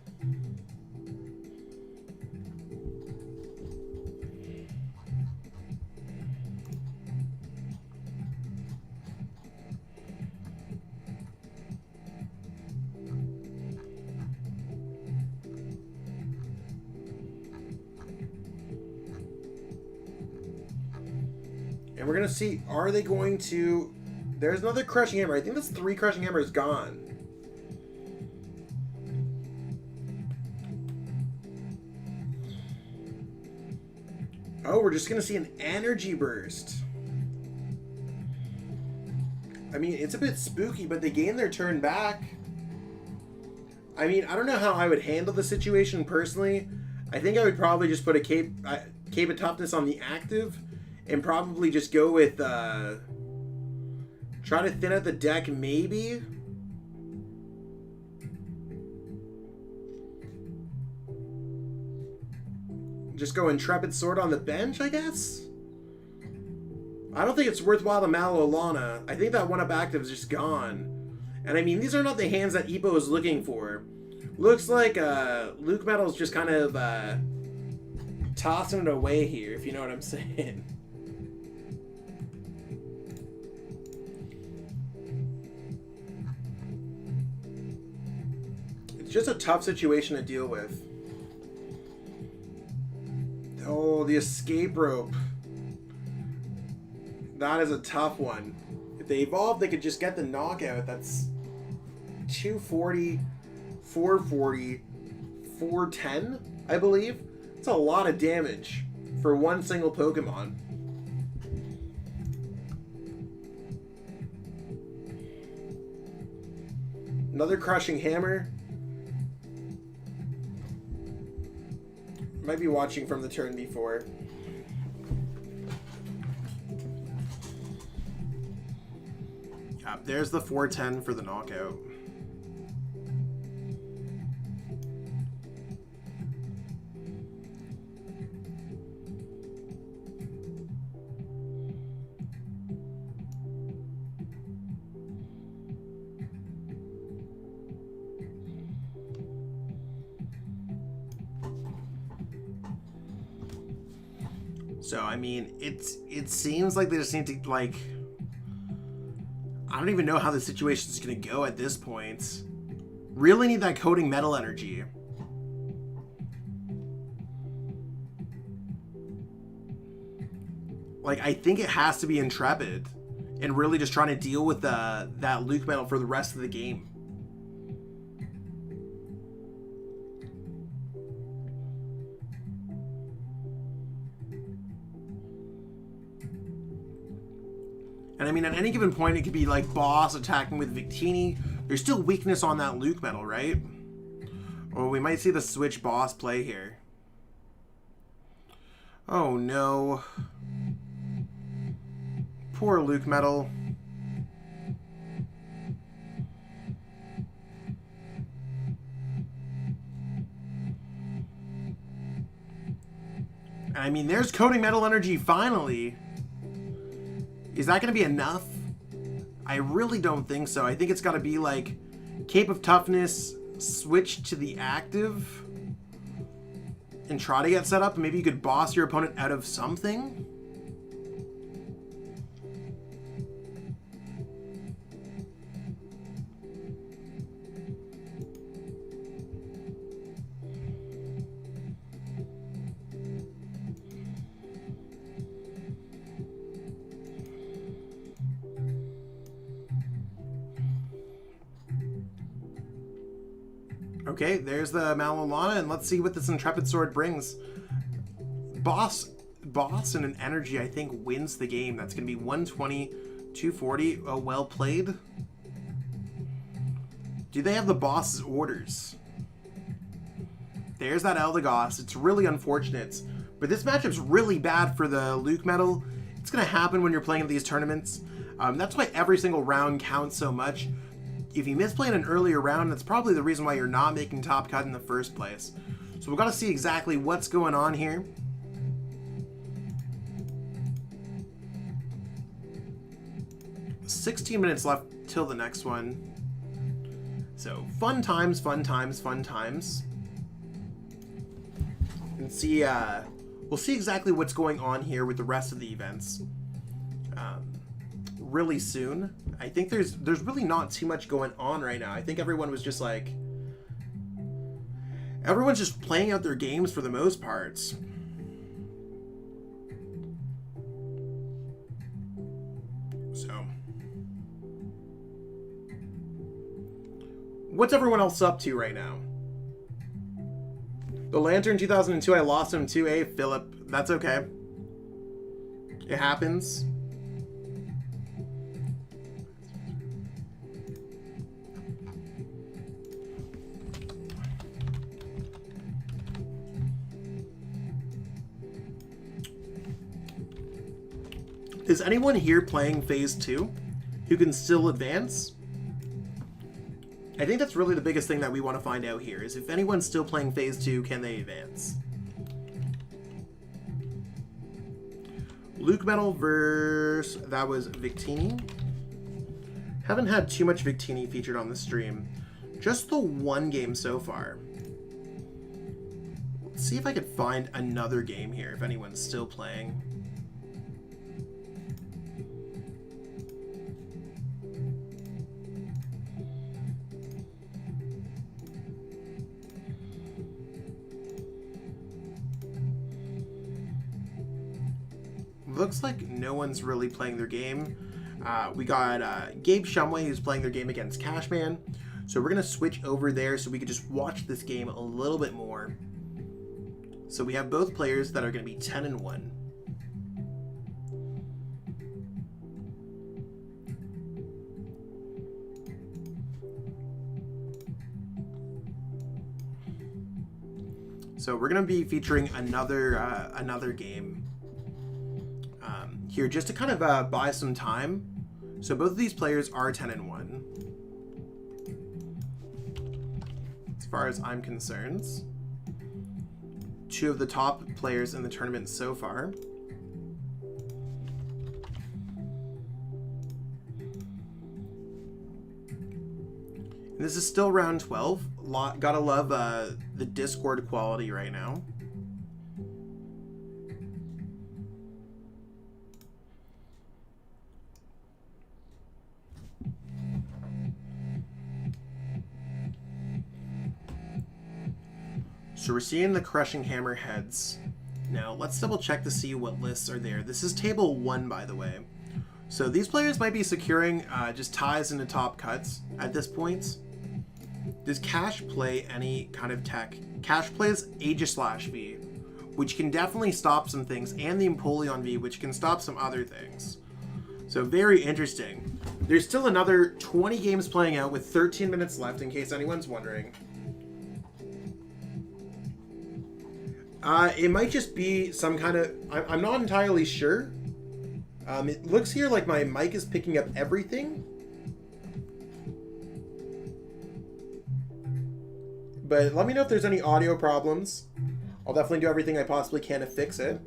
And we're going to see, are they going to... There's another Crushing Hammer. I think that's 3 Crushing Hammers gone. Oh, we're just going to see an energy burst. I mean, it's a bit spooky, but they gain their turn back. I mean, I don't know how I would handle the situation personally. I think I would probably just put a Cape of Toughness on the active and probably just go with, try to thin out the deck maybe. Just go Intrepid Sword on the bench, I guess? I don't think it's worthwhile to Malolana. I think that 1-up active is just gone. And I mean, these are not the hands that Epo is looking for. Looks like LUCMETAL's just kind of tossing it away here, if you know what I'm saying. It's just a tough situation to deal with. Oh, the escape rope. That is a tough one. If they evolve, they could just get the knockout. That's 240, 440, 410, I believe. It's a lot of damage for one single Pokemon. Another Crushing Hammer. Might be watching from the turn before. There's the 410 for the knockout. So, I mean, it seems like they just need to, like... I don't even know how the situation is going to go at this point. Really need that coding metal energy. Like, I think it has to be Intrepid. And really just trying to deal with that LUCMETAL for the rest of the game. And I mean, at any given point, it could be like Boss attacking with Victini. There's still weakness on that LUCMETAL, right? Or we might see the switch Boss play here. Oh no. Poor LUCMETAL. I mean, there's Coding Metal Energy finally. Is that going to be enough? I really don't think so. I think it's got to be like Cape of Toughness, switch to the active, and try to get set up. Maybe you could boss your opponent out of something. Okay, there's the Malolana, and let's see what this Intrepid Sword brings. Boss and an energy, I think, wins the game. That's going to be 120, 240. Oh, well played. Do they have the boss's orders? There's that Eldegoss. It's really unfortunate. But this matchup's really bad for the LUCMETAL. It's going to happen when you're playing in these tournaments. That's why every single round counts so much. If you misplay in an earlier round, that's probably the reason why you're not making top cut in the first place. So we've got to see exactly what's going on here. $16 minutes left till the next one. So fun times, fun times, fun times. And see, we'll see exactly what's going on here with the rest of the events really soon. I think there's really not too much going on right now. I think everyone was just like, everyone's just playing out their games for the most part. So, what's everyone else up to right now? The Lantern 2002, I lost him to a Philip. That's okay. It happens. Is anyone here playing Phase 2 who can still advance? I think that's really the biggest thing that we want to find out here, is if anyone's still playing Phase 2, can they advance? LUCMETAL versus, that was Victini. Haven't had too much Victini featured on the stream. Just the one game so far. Let's see if I could find another game here, if anyone's still playing. Looks like no one's really playing their game. We got Gabe Shumway who's playing their game against Cashman. So we're going to switch over there so we can just watch this game a little bit more. So we have both players that are going to be 10-1. So we're going to be featuring another game here just to kind of buy some time. So both of these players are 10-1 as far as I'm concerned. Two of the top players in the tournament so far. And this is still round 12. Gotta love the Discord quality right now. So we're seeing the Crushing Hammer heads. Now let's double check to see what lists are there. This is table 1, by the way. So these players might be securing just ties into top cuts at this point. Does Cash play any kind of tech? Cash plays Aegislash-V, which can definitely stop some things, and the Empoleon-V, which can stop some other things. So very interesting. There's still another 20 games playing out with 13 minutes left, in case anyone's wondering. It might just be some kind of... I'm not entirely sure. It looks here like my mic is picking up everything. But let me know if there's any audio problems. I'll definitely do everything I possibly can to fix it.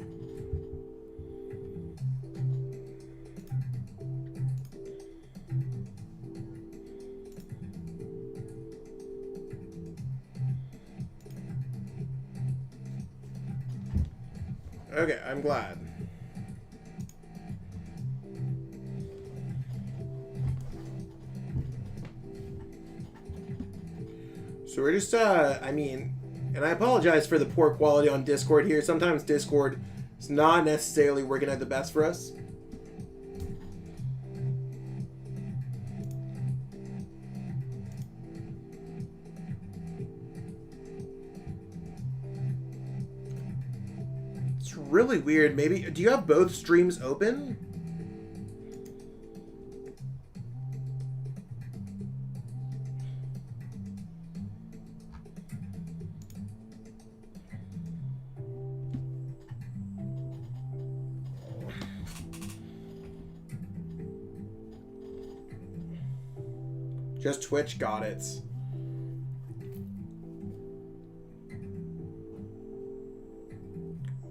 Okay, I'm glad. So we're just, I mean, and I apologize for the poor quality on Discord here. Sometimes Discord is not necessarily working out the best for us. It's really weird. Maybe, do you have both streams open? Just Twitch, got it.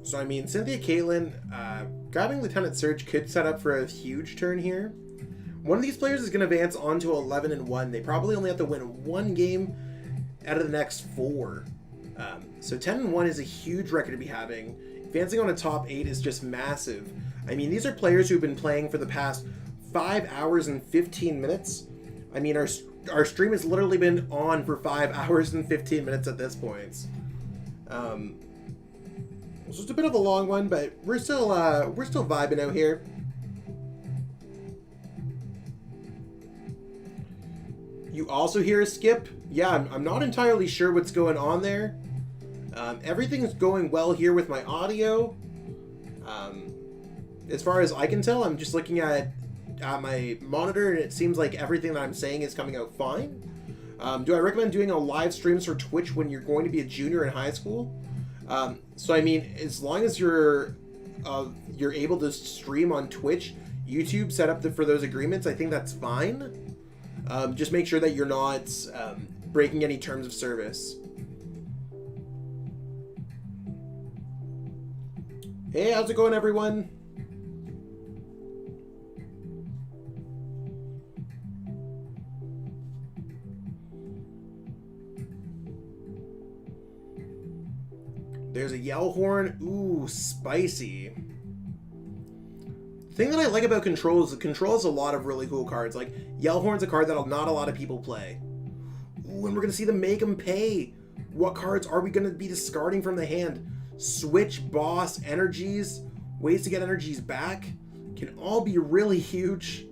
So, I mean, Cynthia Caitlin, grabbing Lieutenant Surge could set up for a huge turn here. One of these players is going to advance on to 11-1. They probably only have to win one game out of the next 4. So 10-1 is a huge record to be having. Advancing on a top 8 is just massive. I mean, these are players who've been playing for the past 5 hours and 15 minutes. I mean, our stream has literally been on for 5 hours and 15 minutes at this point. It's just a bit of a long one, but we're still vibing out here. You also hear a skip? Yeah, I'm not entirely sure what's going on there. Everything's going well here with my audio. As far as I can tell, I'm just looking at my monitor, and it seems like everything that I'm saying is coming out fine. Do I recommend doing a live streams for Twitch when you're going to be a junior in high school? So I mean, as long as you're able to stream on Twitch, YouTube set up for those agreements, I think that's fine. Just make sure that you're not breaking any terms of service. Hey, how's it going, everyone? There's a yell horn. Ooh, spicy. The thing that I like about Control is it controls a lot of really cool cards. Like, yell horn's a card that not a lot of people play. Ooh, and we're going to see them make them pay. What cards are we going to be discarding from the hand? Switch, boss, energies, ways to get energies back. Can all be really huge.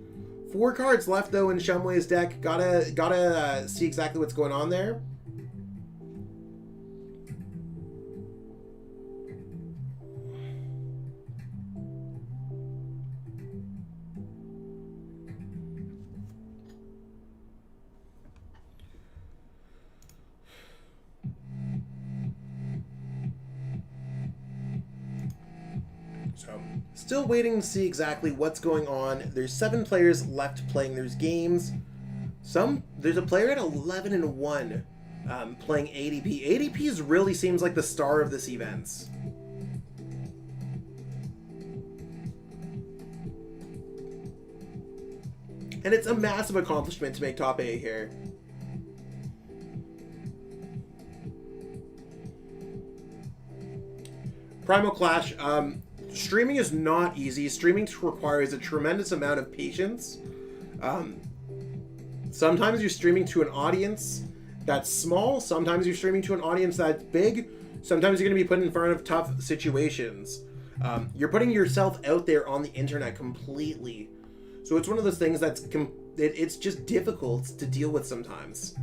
4 cards left, though, in Shumway's deck. Gotta see exactly what's going on there. So, still waiting to see exactly what's going on. There's 7 players left playing their games. There's a player at 11-1 playing ADP. ADP really seems like the star of this event. And it's a massive accomplishment to make top 8 here. Primal Clash. Streaming is not easy. Streaming requires a tremendous amount of patience. Sometimes you're streaming to an audience that's small. Sometimes you're streaming to an audience that's big. Sometimes you're going to be put in front of tough situations. You're putting yourself out there on the internet completely. So it's one of those things it's just difficult to deal with sometimes.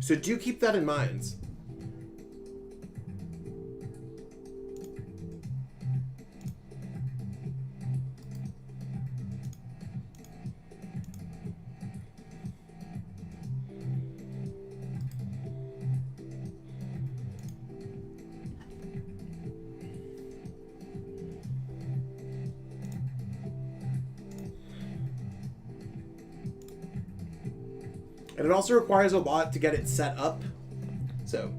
So do keep that in mind. And it also requires a lot to get it set up. So,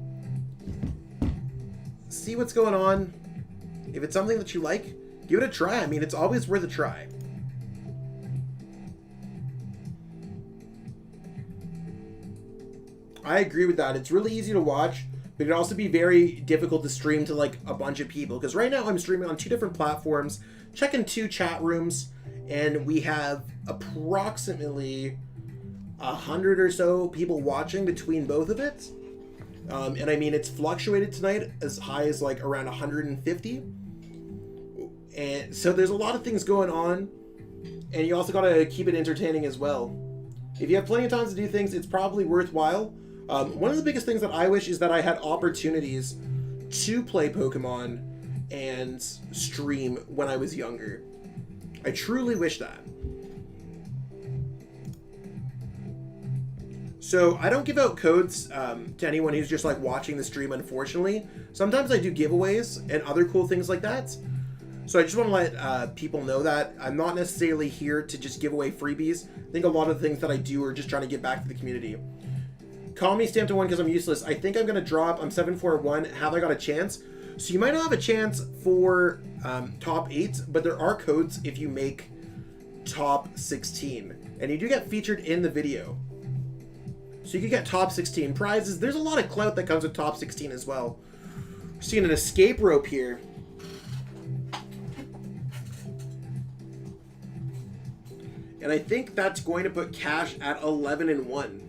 see what's going on. If it's something that you like, give it a try. I mean, it's always worth a try. I agree with that. It's really easy to watch, but it can also be very difficult to stream to like a bunch of people. Because right now I'm streaming on 2 different platforms, checking 2 chat rooms, and we have approximately 100 or so people watching between both of it. And I mean, it's fluctuated tonight as high as like around 150. And so there's a lot of things going on, and you also got to keep it entertaining as well. If you have plenty of time to do things, it's probably worthwhile. One of the biggest things that I wish is that I had opportunities to play Pokemon and stream when I was younger. I truly wish that. So I don't give out codes to anyone who's just like watching the stream, unfortunately. Sometimes I do giveaways and other cool things like that. So I just want to let people know that I'm not necessarily here to just give away freebies. I think a lot of the things that I do are just trying to give back to the community. Call me stamped to 1 because I'm useless. I think I'm going to drop. I'm 741. Have I got a chance? So you might not have a chance for top 8, but there are codes if you make top 16. And you do get featured in the video. So you can get top 16 prizes. There's a lot of clout that comes with top 16 as well. We're seeing an escape rope here. And I think that's going to put Cash at 11-1.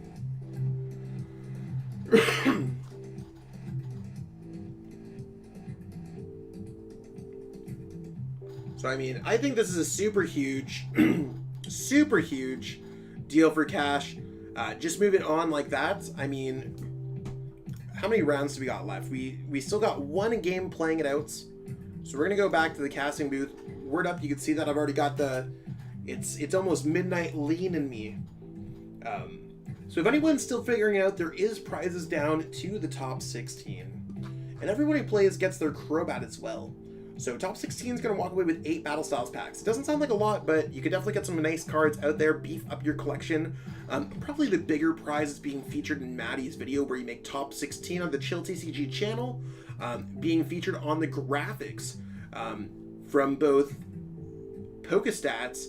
So I mean, I think this is a super huge, super huge deal for Cash. Just moving on like that. I mean, how many rounds do we got left? We still got 1 game playing it out. So we're gonna go back to the casting booth. Word up, you can see that I've already got the. It's almost midnight lean in me. So if anyone's still figuring it out, there is prizes down to the top 16. And everyone who plays gets their Crobat as well. So top 16 is going to walk away with 8 Battle Styles packs. It doesn't sound like a lot, but you could definitely get some nice cards out there, beef up your collection. Probably the bigger prize is being featured in Maddie's video where you make top 16 on the Chill TCG channel, being featured on the graphics from both Pokestats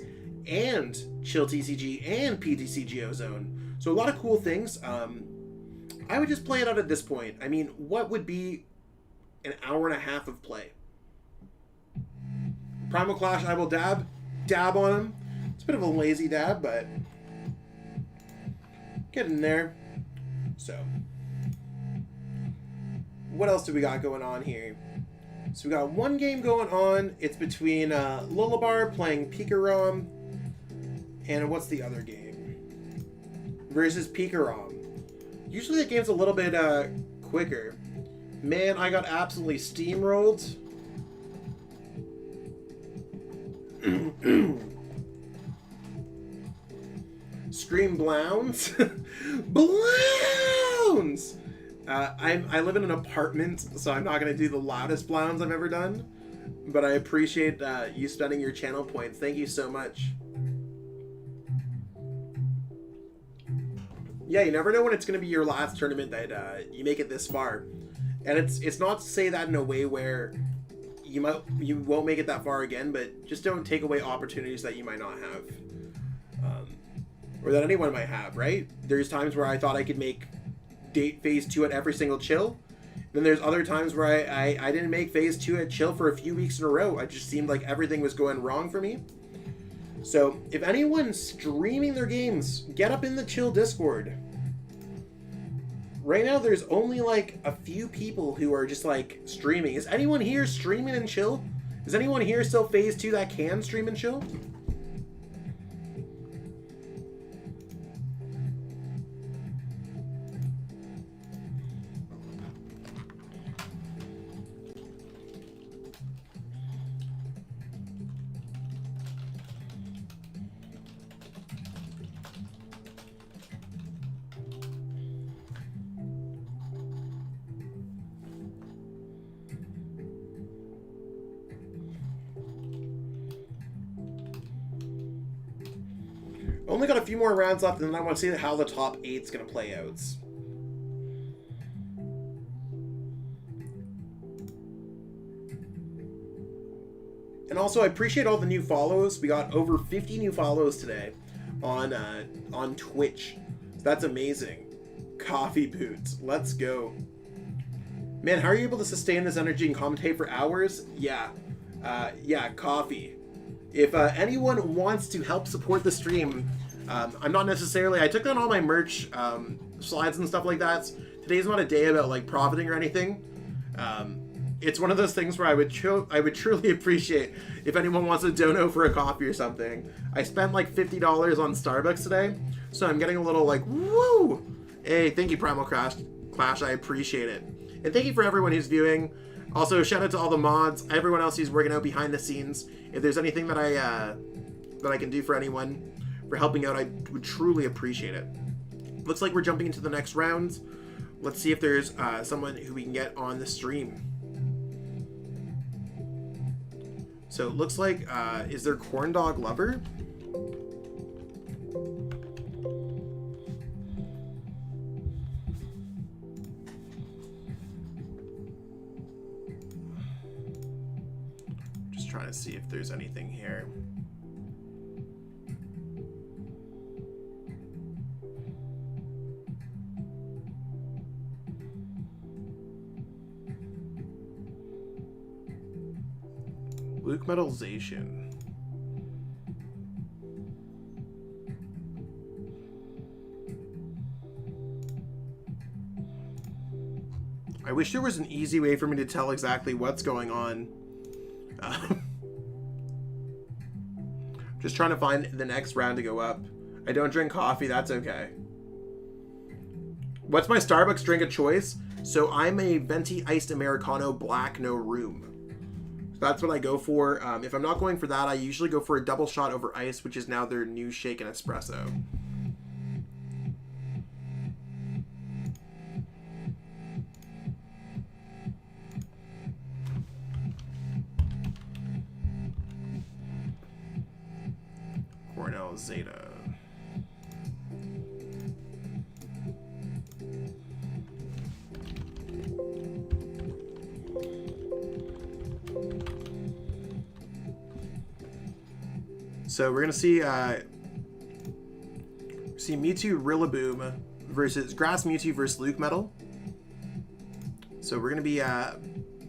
and Chill TCG and PTCG Ozone. So a lot of cool things. I would just play it out at this point. I mean, what would be an hour and a half of play? Primal Clash, I will dab on him. It's a bit of a lazy dab, but get in there. So, what else do we got going on here? So we got 1 game going on. It's between Lullabar playing PIKAROM and what's the other game? Versus PIKAROM. Usually that game's a little bit quicker. Man, I got absolutely steamrolled. Scream Blounds. Blounds! I live in an apartment, so I'm not going to do the loudest Blounds I've ever done. But I appreciate you spending your channel points. Thank you so much. Yeah, you never know when it's going to be your last tournament that you make it this far. And it's not to say that in a way where you won't make it that far again, but just don't take away opportunities that you might not have. Or that anyone might have, right? There's times where I thought I could make phase 2 at every single chill. Then there's other times where I didn't make phase 2 at chill for a few weeks in a row. It just seemed like everything was going wrong for me. So if anyone's streaming their games, get up in the chill Discord. Right now there's only like a few people who are just like streaming. Is anyone here streaming and chill? Is anyone here still phase 2 that can stream and chill? Only got a few more rounds left, and then I want to see how the top 8's going to play out. And also, I appreciate all the new follows. We got over 50 new follows today on Twitch. That's amazing. Coffee Boots. Let's go. Man, how are you able to sustain this energy and commentate for hours? Yeah. Yeah, coffee. If anyone wants to help support the stream, I'm not necessarily... I took down all my merch slides and stuff like that. Today's not a day about like profiting or anything. It's one of those things where I would truly appreciate if anyone wants to dono for a coffee or something. I spent like $50 on Starbucks today, so I'm getting a little like, woo! Hey, thank you, Primal Clash. I appreciate it. And thank you for everyone who's viewing. Also, shout out to all the mods, everyone else who's working out behind the scenes. If there's anything that I can do for anyone for helping out, I would truly appreciate it. Looks like we're jumping into the next round. Let's see if there's someone who we can get on the stream. So it looks like, is there Corn Dog Lover? Just trying to see if there's anything here. LUCMETALization. I wish there was an easy way for me to tell exactly what's going on. Just trying to find the next round to go up. I don't drink coffee, that's okay. What's my Starbucks drink of choice? So I'm a venti iced Americano black, no room. That's what I go for. If I'm not going for that, I usually go for a double shot over ice, which is now their new shaken espresso. Cornell Zeta. So we're gonna see Mewtwo Rillaboom versus Grass Mewtwo versus LUCMETAL. So we're gonna be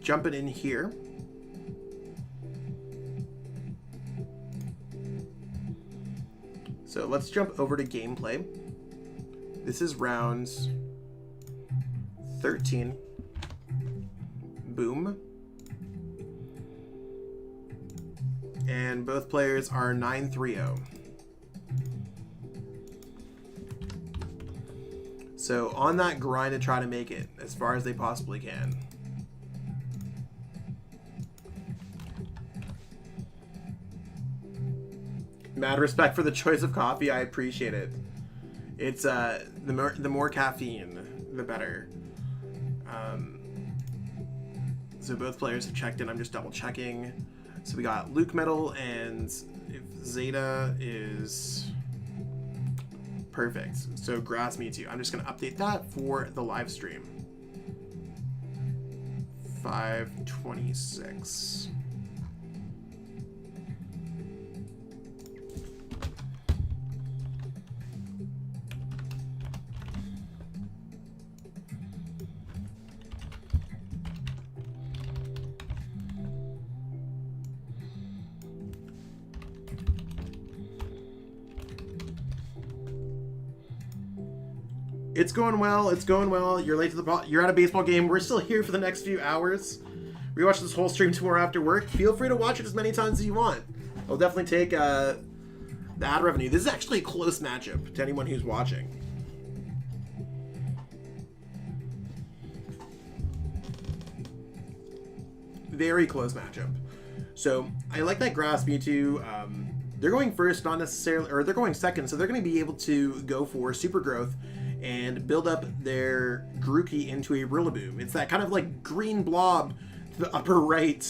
jumping in here. So let's jump over to gameplay. This is round 13. Boom. And both players are 9-3-0. So on that grind to try to make it as far as they possibly can. Mad respect for the choice of coffee. I appreciate it. It's the more caffeine, the better. So both players have checked in. I'm just double checking. So we got LUCMETAL, and if Zeta is perfect. So Grass Mewtwo. I'm just going to update that for the live stream. 5:26. It's going well. It's going well. You're late to the you're at a baseball game. We're still here for the next few hours. We watch this whole stream tomorrow after work. Feel free to watch it as many times as you want. I'll definitely take the ad revenue. This is actually a close matchup to anyone who's watching. Very close matchup. So I like that Grass Mewtwo. They're going first, not necessarily, or they're going second, so they're going to be able to go for super growth and build up their Grookey into a Rillaboom. It's that kind of like green blob to the upper right.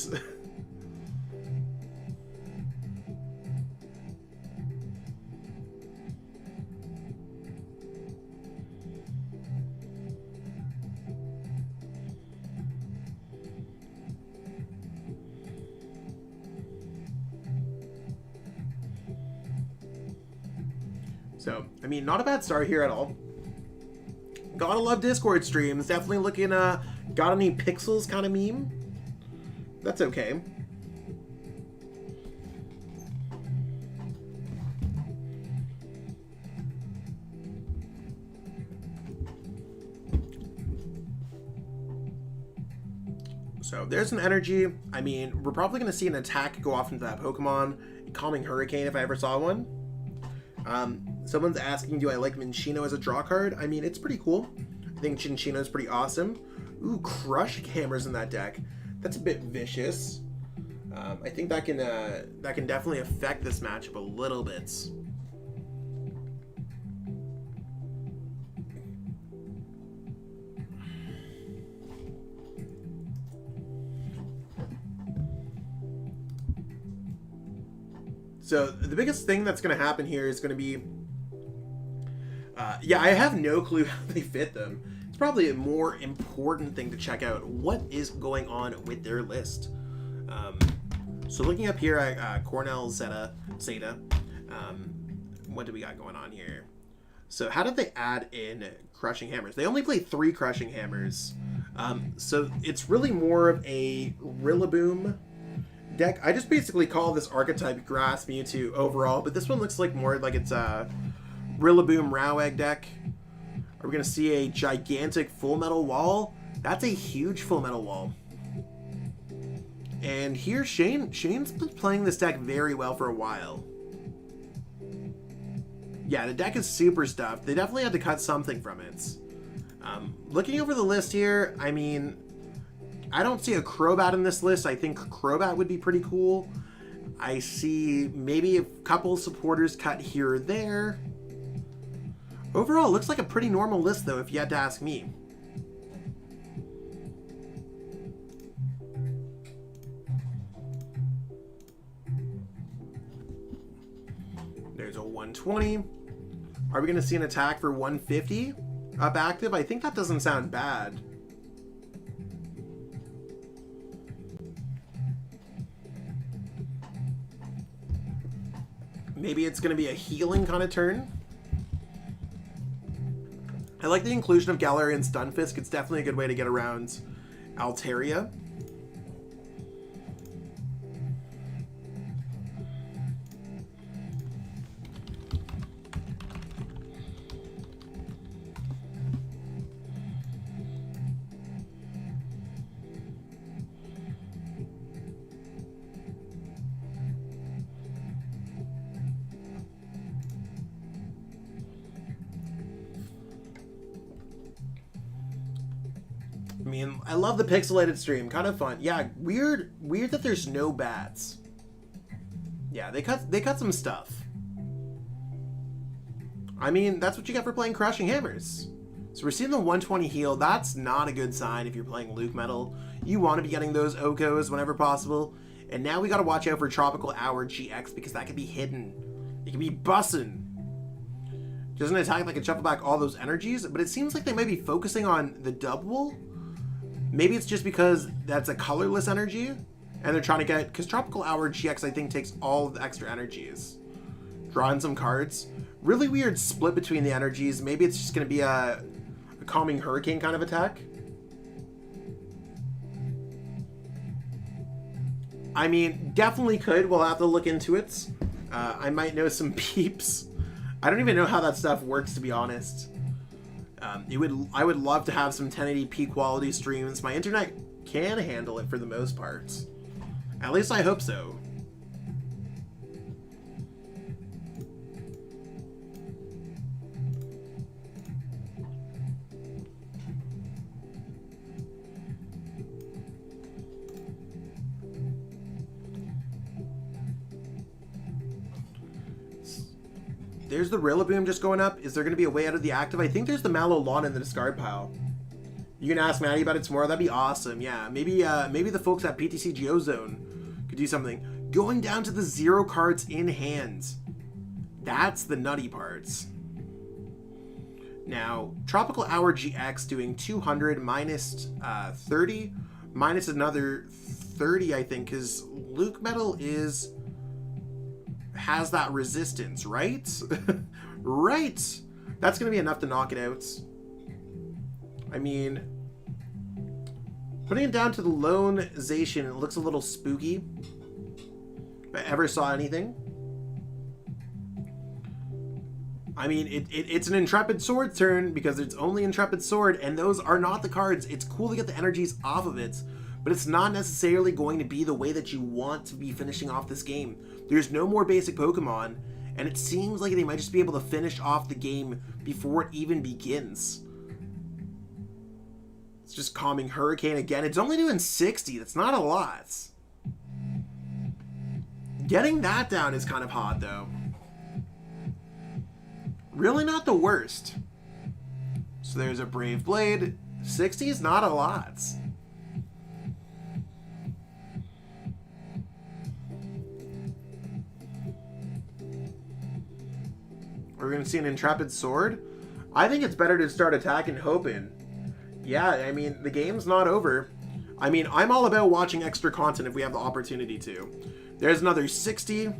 So, I mean, not a bad start here at all. Gotta love Discord streams. Definitely looking, got any pixels kind of meme. That's okay. So there's an energy. I mean, we're probably going to see an attack go off into that Pokemon. Calming Hurricane if I ever saw one. Someone's asking, do I like Minccino as a draw card? I mean, it's pretty cool. I think Chinchino is pretty awesome. Ooh, Crush Hammers in that deck. That's a bit vicious. I think that can definitely affect this matchup a little bit. So the biggest thing that's going to happen here is going to be, yeah, I have no clue how they fit them. It's probably a more important thing to check out. What is going on with their list? So looking up here at Cornell Zeta, what do we got going on here? So how did they add in Crushing Hammers? They only play 3 Crushing Hammers. So it's really more of a Rillaboom deck. I just basically call this archetype Grass Mewtwo overall, but this one looks like more like it's a Rillaboom Rowegg deck. Are we going to see a gigantic Full Metal Wall? That's a huge Full Metal Wall. And here Shane's been playing this deck very well for a while. Yeah, the deck is super stuffed. They definitely had to cut something from it. Looking over the list here, I mean, I don't see a Crobat in this list. I think Crobat would be pretty cool. I see maybe a couple supporters cut here or there. Overall, it looks like a pretty normal list, though, if you had to ask me. There's a 120. Are we going to see an attack for 150 up active? I think that doesn't sound bad. Maybe it's going to be a healing kind of turn. I like the inclusion of Galarian Stunfisk. It's definitely a good way to get around Altaria. I mean, I love the pixelated stream. Kind of fun. Yeah, weird that there's no bats. Yeah, they cut some stuff. I mean, that's what you get for playing Crushing Hammers. So we're seeing the 120 heal. That's not a good sign if you're playing LUCMETAL. You want to be getting those Okos whenever possible. And now we got to watch out for Tropical Hour GX because that could be hidden. It can be bussin'. Doesn't attack like a shuffle back all those energies, but it seems like they might be focusing on the double. Maybe it's just because that's a colorless energy, and they're trying to get, because Tropical Hour GX I think takes all of the extra energies. Drawing some cards. Really weird split between the energies. Maybe it's just going to be a Calming Hurricane kind of attack. I mean, definitely could. We'll have to look into it. I might know some peeps. I don't even know how that stuff works, to be honest. I would love to have some 1080p quality streams. My internet can handle it for the most part. At least I hope so. There's the Rillaboom just going up. Is there going to be a way out of the active? I think there's the Mallow in the discard pile. You can ask Maddie about it tomorrow. That'd be awesome. Yeah, maybe the folks at PTC Geozone could do something. Going down to the 0 cards in hand. That's the nutty parts. Now, Tropical Hour GX doing 200 minus 30, minus another 30, I think, because LUCMETAL has that resistance, right? Right! That's going to be enough to knock it out. I mean, putting it down to the lone ZACIAN, it looks a little spooky. If I ever saw anything. I mean, it's an Intrepid Sword turn because it's only Intrepid Sword, and those are not the cards. It's cool to get the energies off of it, but it's not necessarily going to be the way that you want to be finishing off this game. There's no more basic Pokemon, and it seems like they might just be able to finish off the game before it even begins. It's just Calming Hurricane again. It's only doing 60. That's not a lot. Getting that down is kind of hot, though. Really not the worst. So there's a Brave Blade. 60 is not a lot. We're going to see an Intrepid Sword. I think it's better to start attacking hoping. Yeah, I mean, the game's not over. I mean, I'm all about watching extra content if we have the opportunity to. There's another 60.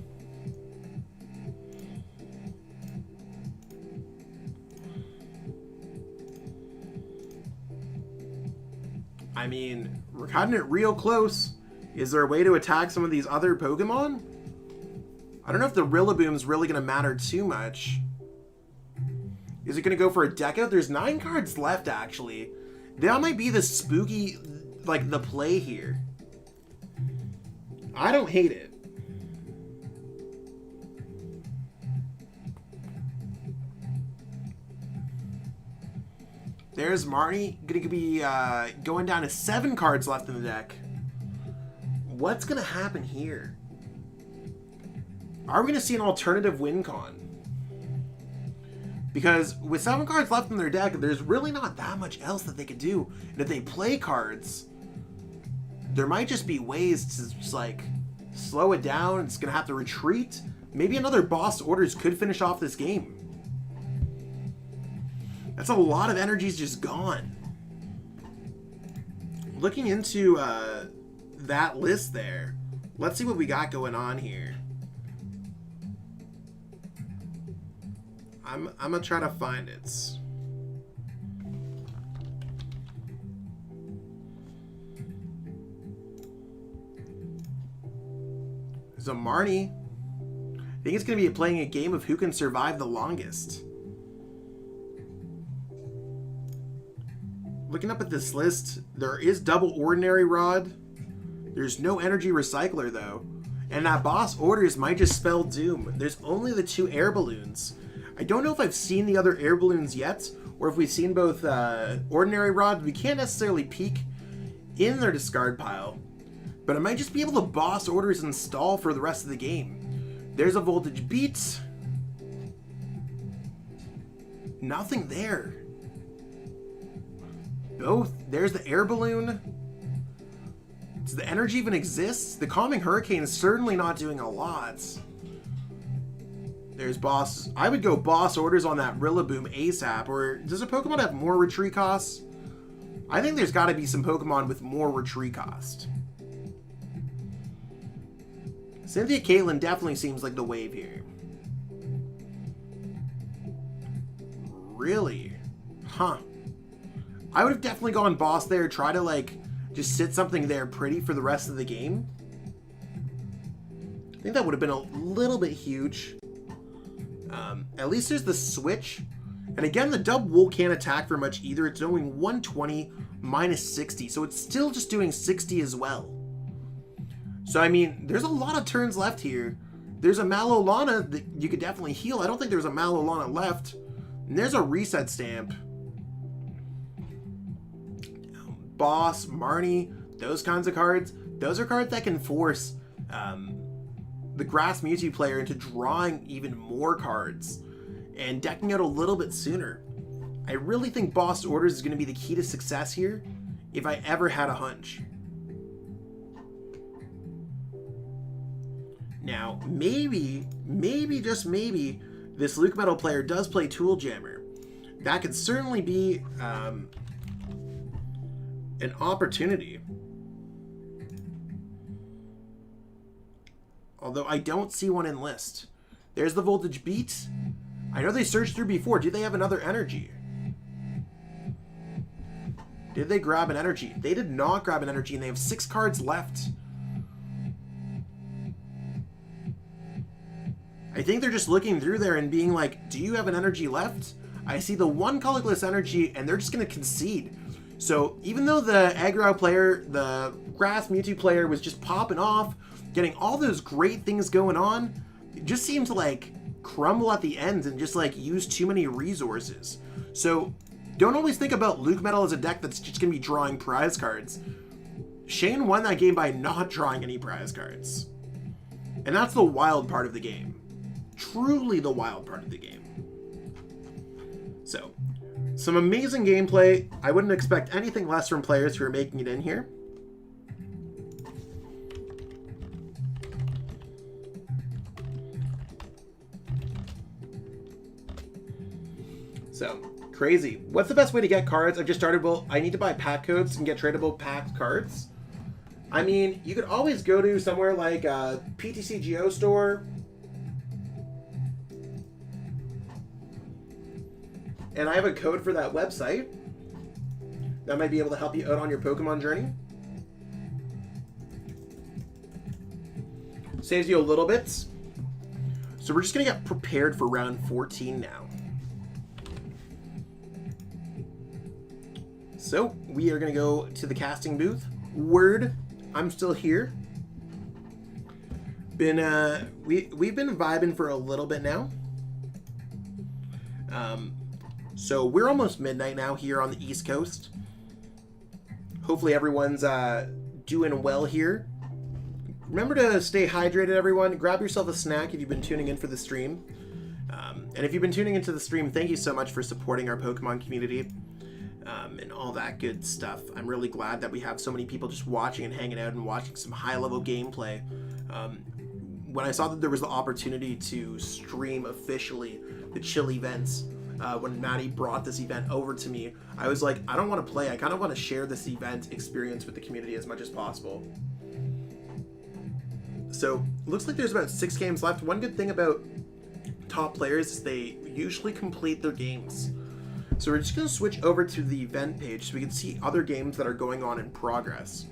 I mean, we're cutting it real close. Is there a way to attack some of these other Pokemon? I don't know if the Rillaboom's really going to matter too much. Is it going to go for a deck out? There's 9 cards left, actually. That might be the spooky, like, the play here. I don't hate it. There's Marnie. Going to be going down to 7 cards left in the deck. What's going to happen here? Are we going to see an alternative win con? Because with 7 cards left in their deck, there's really not that much else that they could do. And if they play cards, there might just be ways to just, like, slow it down. It's going to have to retreat. Maybe another Boss Orders could finish off this game. That's a lot of energies just gone. Looking into that list there, let's see what we got going on here. I'm gonna try to find it. There's a Marnie. I think it's gonna be playing a game of who can survive the longest. Looking up at this list, there is double Ordinary Rod. There's no Energy Recycler though. And that Boss Orders might just spell doom. There's only the 2 Air Balloons. I don't know if I've seen the other Air Balloons yet, or if we've seen both Ordinary Rod. We can't necessarily peek in their discard pile, but I might just be able to Boss Orders and stall for the rest of the game. There's a Voltage Beat. Nothing there. Both. There's the Air Balloon. Does the energy even exist? The Calming Hurricane is certainly not doing a lot. There's Boss. I would go Boss Orders on that Rillaboom ASAP. Or does a Pokemon have more retreat costs? I think there's got to be some Pokemon with more retreat cost. Cynthia Caitlin definitely seems like the wave here. Really? Huh. I would have definitely gone Boss there. Try to, like, just sit something there pretty for the rest of the game. I think that would have been a little bit huge. At least there's the switch. And again, the Dub Wool can't attack for much either. It's doing 120 minus 60. So it's still just doing 60 as well. So, I mean, there's a lot of turns left here. There's a Malolana that you could definitely heal. I don't think there's a Malolana left. And there's a Reset Stamp. Boss, Marnie, those kinds of cards. Those are cards that can force the Grass Mewtwo player into drawing even more cards and decking out a little bit sooner. I really think Boss Orders is going to be the key to success here, if I ever had a hunch. Now, maybe, just maybe, this LUCMETAL player does play Tool Jammer. That could certainly be an opportunity. Although I don't see one in list. There's the Voltage Beat. I know they searched through before. Do they have another energy? Did they grab an energy? They did not grab an energy, and they have 6 cards left. I think they're just looking through there and being like, do you have an energy left? I see the 1 colorless energy, and they're just going to concede. So even though the aggro player, the grass Mewtwo player was just popping off, getting all those great things going on, it just seemed to like crumble at the end and just like use too many resources. So don't always think about LUCMETAL as a deck that's just going to be drawing prize cards. Shane won that game by not drawing any prize cards. And that's the wild part of the game. Truly the wild part of the game. So, some amazing gameplay. I wouldn't expect anything less from players who are making it in here. So, crazy. What's the best way to get cards? I've just started. Well, I need to buy pack codes and get tradable packed cards. I mean, you could always go to somewhere like a PTCGO store. And I have a code for that website that might be able to help you out on your Pokemon journey. Saves you a little bit. So we're just going to get prepared for round 14 now. So we are going to go to the casting booth. Word, I'm still here. We've been vibing for a little bit now. So we're almost midnight now here on the East Coast. Hopefully everyone's doing well here. Remember to stay hydrated, everyone. Grab yourself a snack if you've been tuning in for the stream. And if you've been tuning into the stream, thank you so much for supporting our Pokemon community and all that good stuff. I'm really glad that we have so many people just watching and hanging out and watching some high-level gameplay. When I saw that there was the opportunity to stream officially the chill events, when Maddie brought this event over to me, I was like, I don't want to play. I kind of want to share this event experience with the community as much as possible. So, looks like there's about 6 games left. One good thing about top players is they usually complete their games. So we're just going to switch over to the event page so we can see other games that are going on in progress.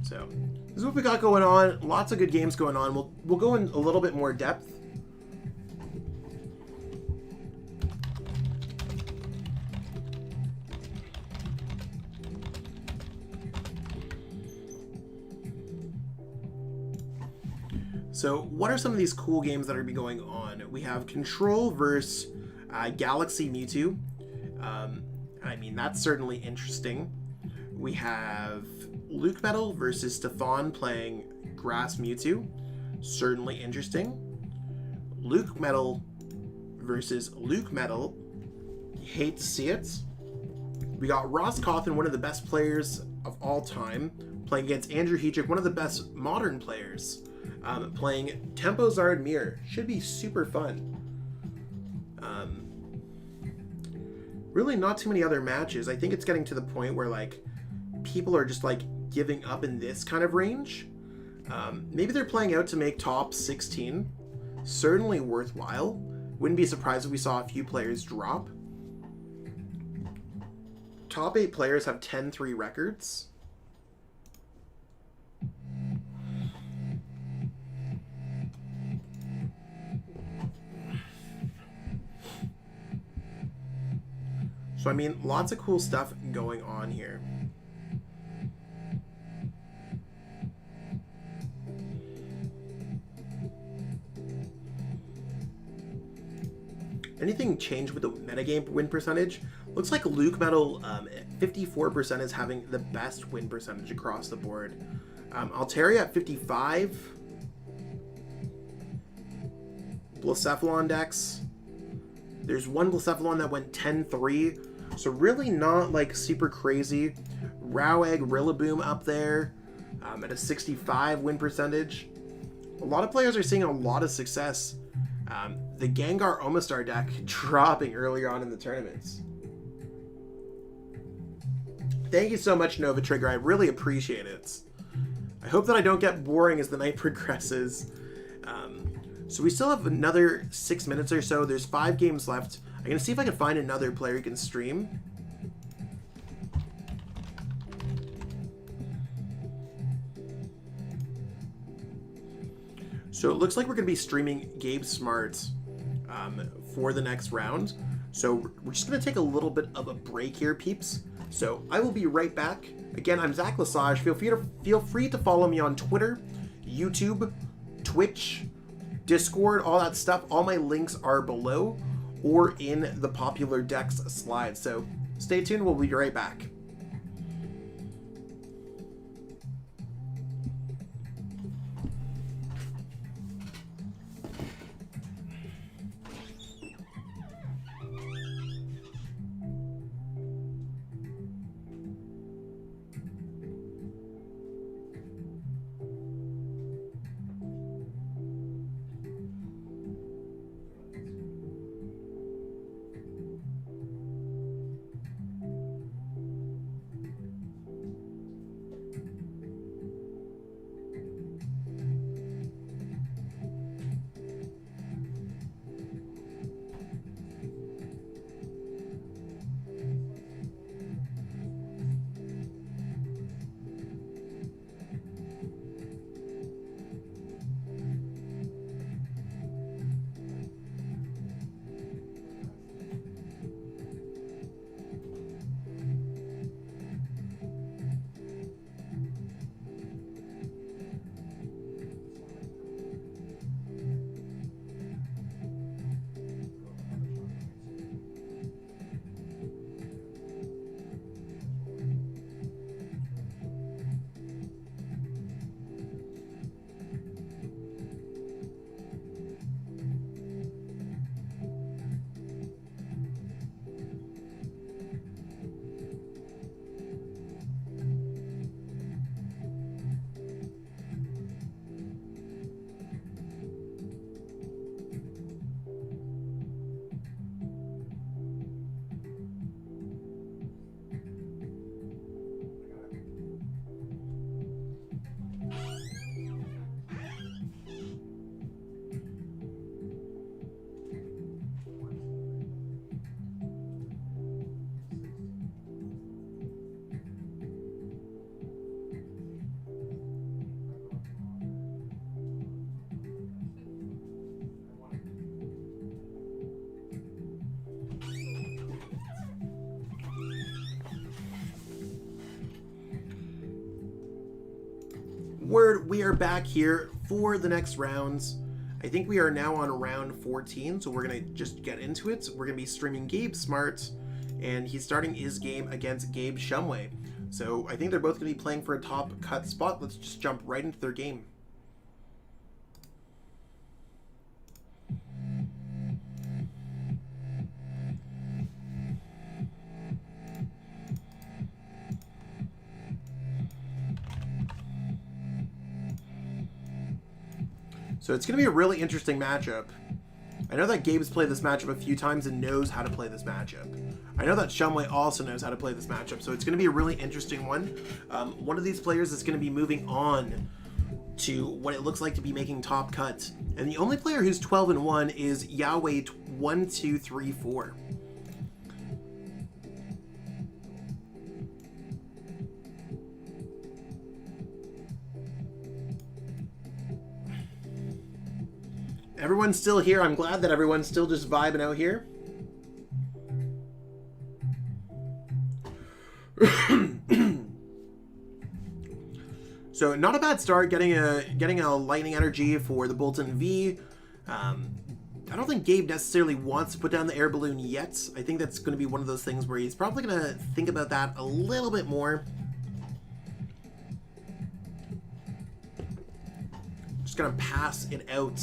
So, this is what we got going on. Lots of good games going on. We'll go in a little bit more depth. So, what are some of these cool games that are be going on? We have Control versus Galaxy Mewtwo. I mean, that's certainly interesting. We have LUCMETAL versus Stefan playing Grass Mewtwo. Certainly interesting. LUCMETAL versus LUCMETAL. Hate to see it. We got Ross Cawthon, one of the best players of all time, playing against Andrew Hetrick, one of the best modern players, playing Tempozard Mirror. Should be super fun. Really not too many other matches. I think it's getting to the point where like people are just like giving up in this kind of range. Maybe they're playing out to make top 16. Certainly worthwhile. Wouldn't be surprised if we saw a few players drop. Top 8 players have 10-3 records. So, I mean, lots of cool stuff going on here. Anything change with the metagame win percentage? Looks like LUCMETAL 54% is having the best win percentage across the board. Altaria at 55. Blacephalon decks. There's one Blacephalon that went 10-3. So really not like super crazy. Rowegg, Rillaboom up there at a 65 win percentage. A lot of players are seeing a lot of success. The Gengar Omastar deck dropping earlier on in the tournaments. Thank you so much, Nova Trigger. I really appreciate it. I hope that I don't get boring as the night progresses. So we still have another 6 minutes or so. There's 5 games left. I'm going to see if I can find another player who can stream. So it looks like we're going to be streaming Gabe Smart for the next round. So we're just going to take a little bit of a break here, peeps. So I will be right back. Again, I'm Zach Lesage. Feel free to follow me on Twitter, YouTube, Twitch, Discord, all that stuff. All my links are below or in the popular decks slide. So stay tuned. We'll be right back. We are back here for the next rounds. I think we are now on round 14, so we're going to just get into it. We're going to be streaming Gabe Smart, and he's starting his game against Gabe Shumway. So I think they're both going to be playing for a top cut spot. Let's just jump right into their game. So it's going to be a really interesting matchup. I know that Gabe's played this matchup a few times and knows how to play this matchup. I know that Shumway also knows how to play this matchup, so it's going to be a really interesting one. One of these players is going to be moving on to what it looks like to be making top cut. And the only player who's 12-1 is Yahweh1234. Everyone's still here. I'm glad that everyone's still just vibing out here. So not a bad start getting a lightning energy for the Bolton V. I don't think Gabe necessarily wants to put down the air balloon yet. I think that's going to be one of those things where he's probably going to think about that a little bit more. Just going to pass it out.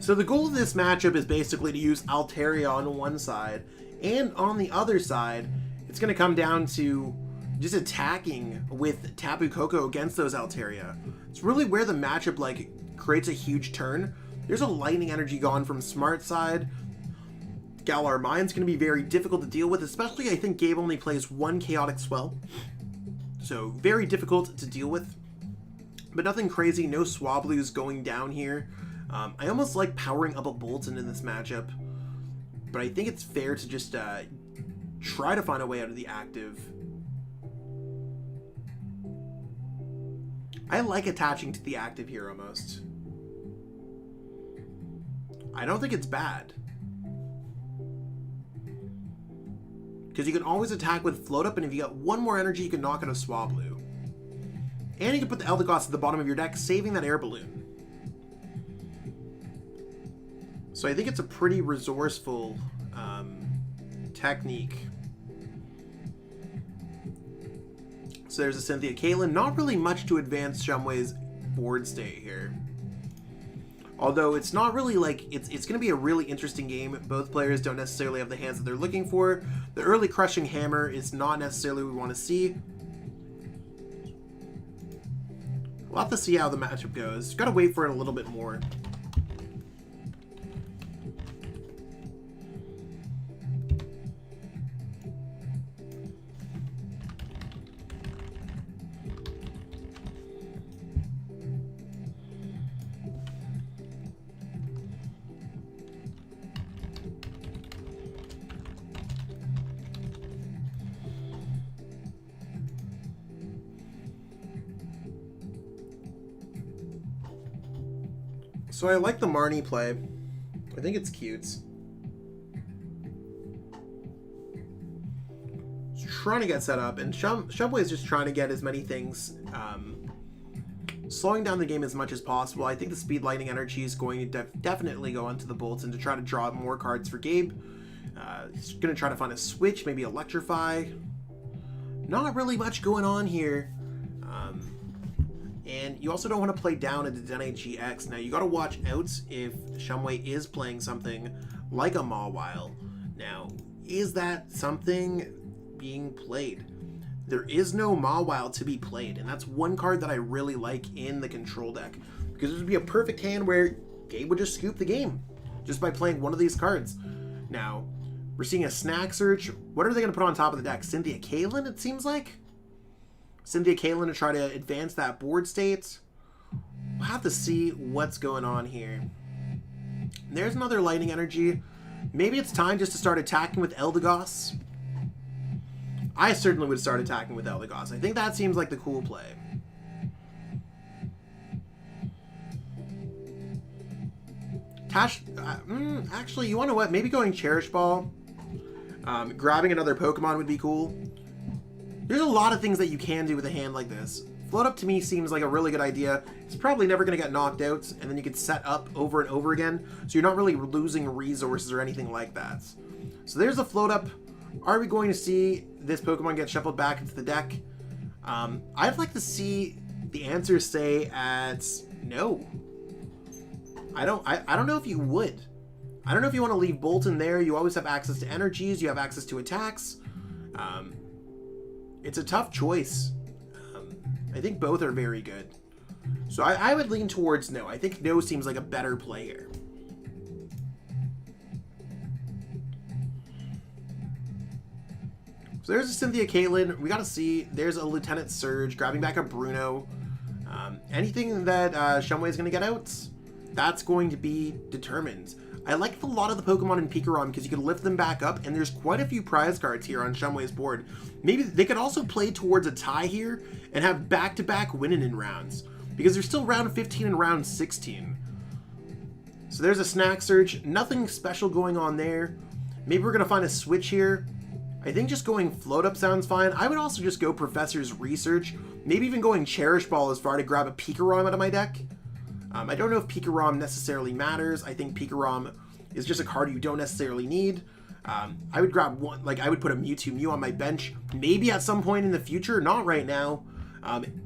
So the goal of this matchup is basically to use Altaria on one side, and on the other side, it's going to come down to just attacking with Tapu Koko against those Altaria. It's really where the matchup like creates a huge turn. There's a lightning energy gone from Smart side. Galar Mine's going to be very difficult to deal with, especially I think Gabe only plays one Chaotic Swell. So very difficult to deal with. But nothing crazy, no Swablues going down here. I almost like powering up a Bolton in this matchup, but I think it's fair to just try to find a way out of the active. I like attaching to the active here almost. I don't think it's bad, because you can always attack with Float Up, and if you got one more energy, you can knock out a Swablu. And you can put the Eldegoss at the bottom of your deck, saving that Air Balloon. So I think it's a pretty resourceful technique. So there's a Cynthia Caitlyn. Not really much to advance Shumway's board state here. Although it's not really like, it's going to be a really interesting game. Both players don't necessarily have the hands that they're looking for. The early Crushing Hammer is not necessarily what we want to see. We'll have to see how the matchup goes. Got to wait for it a little bit more. So I like the Marnie play. I think it's cute. Just trying to get set up, and Shumway is just trying to get as many things, slowing down the game as much as possible. I think the Speed Lightning energy is going to definitely go onto the Bolton to try to draw more cards for Gabe. He's going to try to find a switch, maybe Electrify. Not really much going on here. And you also don't want to play down into Dene GX. Now, you got to watch out if Shumway is playing something like a Mawile. Now, is that something being played? There is no Mawile to be played, and that's one card that I really like in the control deck, because it would be a perfect hand where Gabe would just scoop the game just by playing one of these cards. Now, we're seeing a Snack Search. What are they going to put on top of the deck? Cynthia Caitlyn, it seems like? Cynthia Caitlyn to try to advance that board state. We'll have to see what's going on here. There's another Lightning Energy. Maybe it's time just to start attacking with Eldegoss. I certainly would start attacking with Eldegoss. I think that seems like the cool play. Actually, you want to what? Maybe going Cherish Ball. Grabbing another Pokemon would be cool. There's a lot of things that you can do with a hand like this. Float Up to me seems like a really good idea. It's probably never going to get knocked out, and then you can set up over and over again, so you're not really losing resources or anything like that. So there's the Float Up. Are we going to see this Pokemon get shuffled back into the deck? I'd like to see the answer say at no. I don't know if you would. I don't know if you want to leave Bolton there. You always have access to energies. You have access to attacks. It's a tough choice. I think both are very good. So I would lean towards no. I think no seems like a better player. So there's a Cynthia Caitlyn. We got to see. There's a Lieutenant Surge grabbing back a Bruno. Anything that Shumway is going to get out, that's going to be determined. I like a lot of the Pokemon in PIKAROM because you can lift them back up, and there's quite a few prize cards here on Shumway's board. Maybe they could also play towards a tie here and have back-to-back winning rounds, because there's still round 15 and round 16. So there's a Snack Search. Nothing special going on there. Maybe we're going to find a switch here. I think just going Float Up sounds fine. I would also just go Professor's Research. Maybe even going Cherish Ball as far to grab a PIKAROM out of my deck. I don't know if PIKAROM necessarily matters. I think PIKAROM is just a card you don't necessarily need. I would grab one, like I would put a Mewtwo Mew on my bench, maybe at some point in the future, not right now.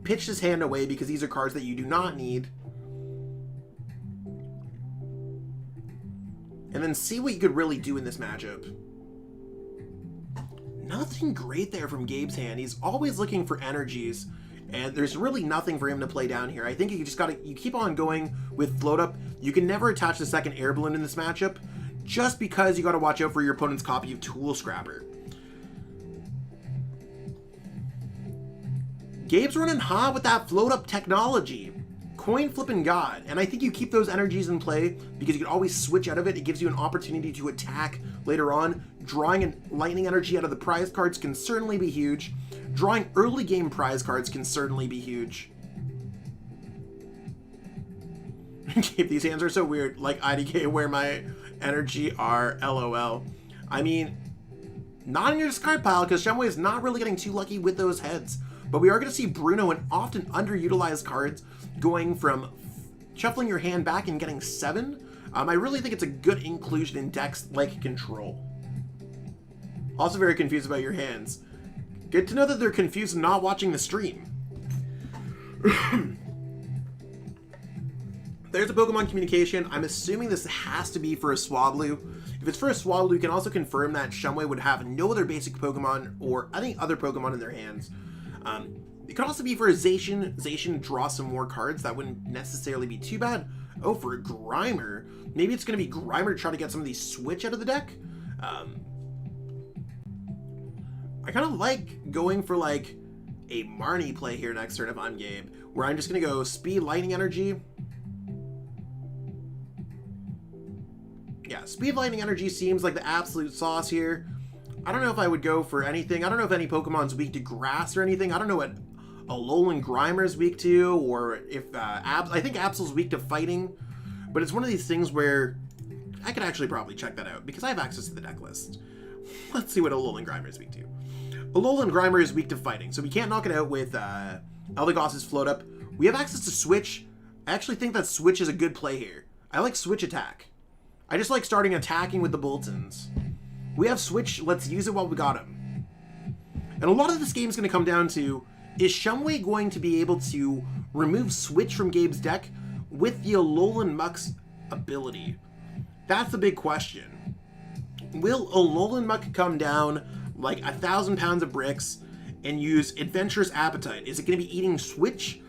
Pitch this hand away because these are cards that you do not need. and then see what you could really do in this matchup. Nothing great there from Gabe's hand. He's always looking for energies, and there's really nothing for him to play down here. I think you just you keep on going with Float Up. You can never attach the second Air Balloon in this matchup, just because you gotta watch out for your opponent's copy of Tool Scrapper. Gabe's running hot with that Float Up technology. Coin flipping God, and I think you keep those energies in play because you can always switch out of it. It gives you an opportunity to attack later on. Drawing a lightning energy out of the prize cards can certainly be huge. Drawing early game prize cards can certainly be huge. These hands are so weird, like IDK, where my energy are, LOL. I mean, not in your discard pile, because Shumway is not really getting too lucky with those heads. But we are going to see Bruno and often underutilized cards going from shuffling your hand back and getting 7. I really think it's a good inclusion in decks like Control. Also very confused about your hands. Good to know that they're confused and not watching the stream. There's a Pokemon communication. I'm assuming this has to be for a Swablu. If it's for a Swablu, you can also confirm that Shumway would have no other basic Pokemon or any other Pokemon in their hands. It could also be for a Zacian. Zacian draw some more cards. That wouldn't necessarily be too bad. Oh, for a Grimer. Maybe it's going to be Grimer to try to get some of these switch out of the deck. I kind of like going for like a Marnie play here next turn if I'm Gabe, where I'm just going to go Speed Lightning Energy. Yeah, Speed Lightning Energy seems like the absolute sauce here. I don't know if I would go for anything. I don't know if any Pokemon's weak to grass or anything. I don't know what Alolan Grimer's weak to, or if I think Absol's weak to fighting. But it's one of these things where I could actually probably check that out because I have access to the deck list. Let's see what Alolan Grimer is weak to. Alolan Grimer is weak to fighting, so we can't knock it out with Eldegoss's Float Up. We have access to Switch. I actually think that Switch is a good play here. I like Switch Attack. I just like starting attacking with the Boltons. We have Switch, let's use it while we got him. And a lot of this game is going to come down to, is Shumway going to be able to remove Switch from Gabe's deck with the Alolan Muck's ability? That's the big question. Will Alolan Muck come down like 1,000 pounds of bricks and use Adventurous Appetite? Is it going to be eating Switch?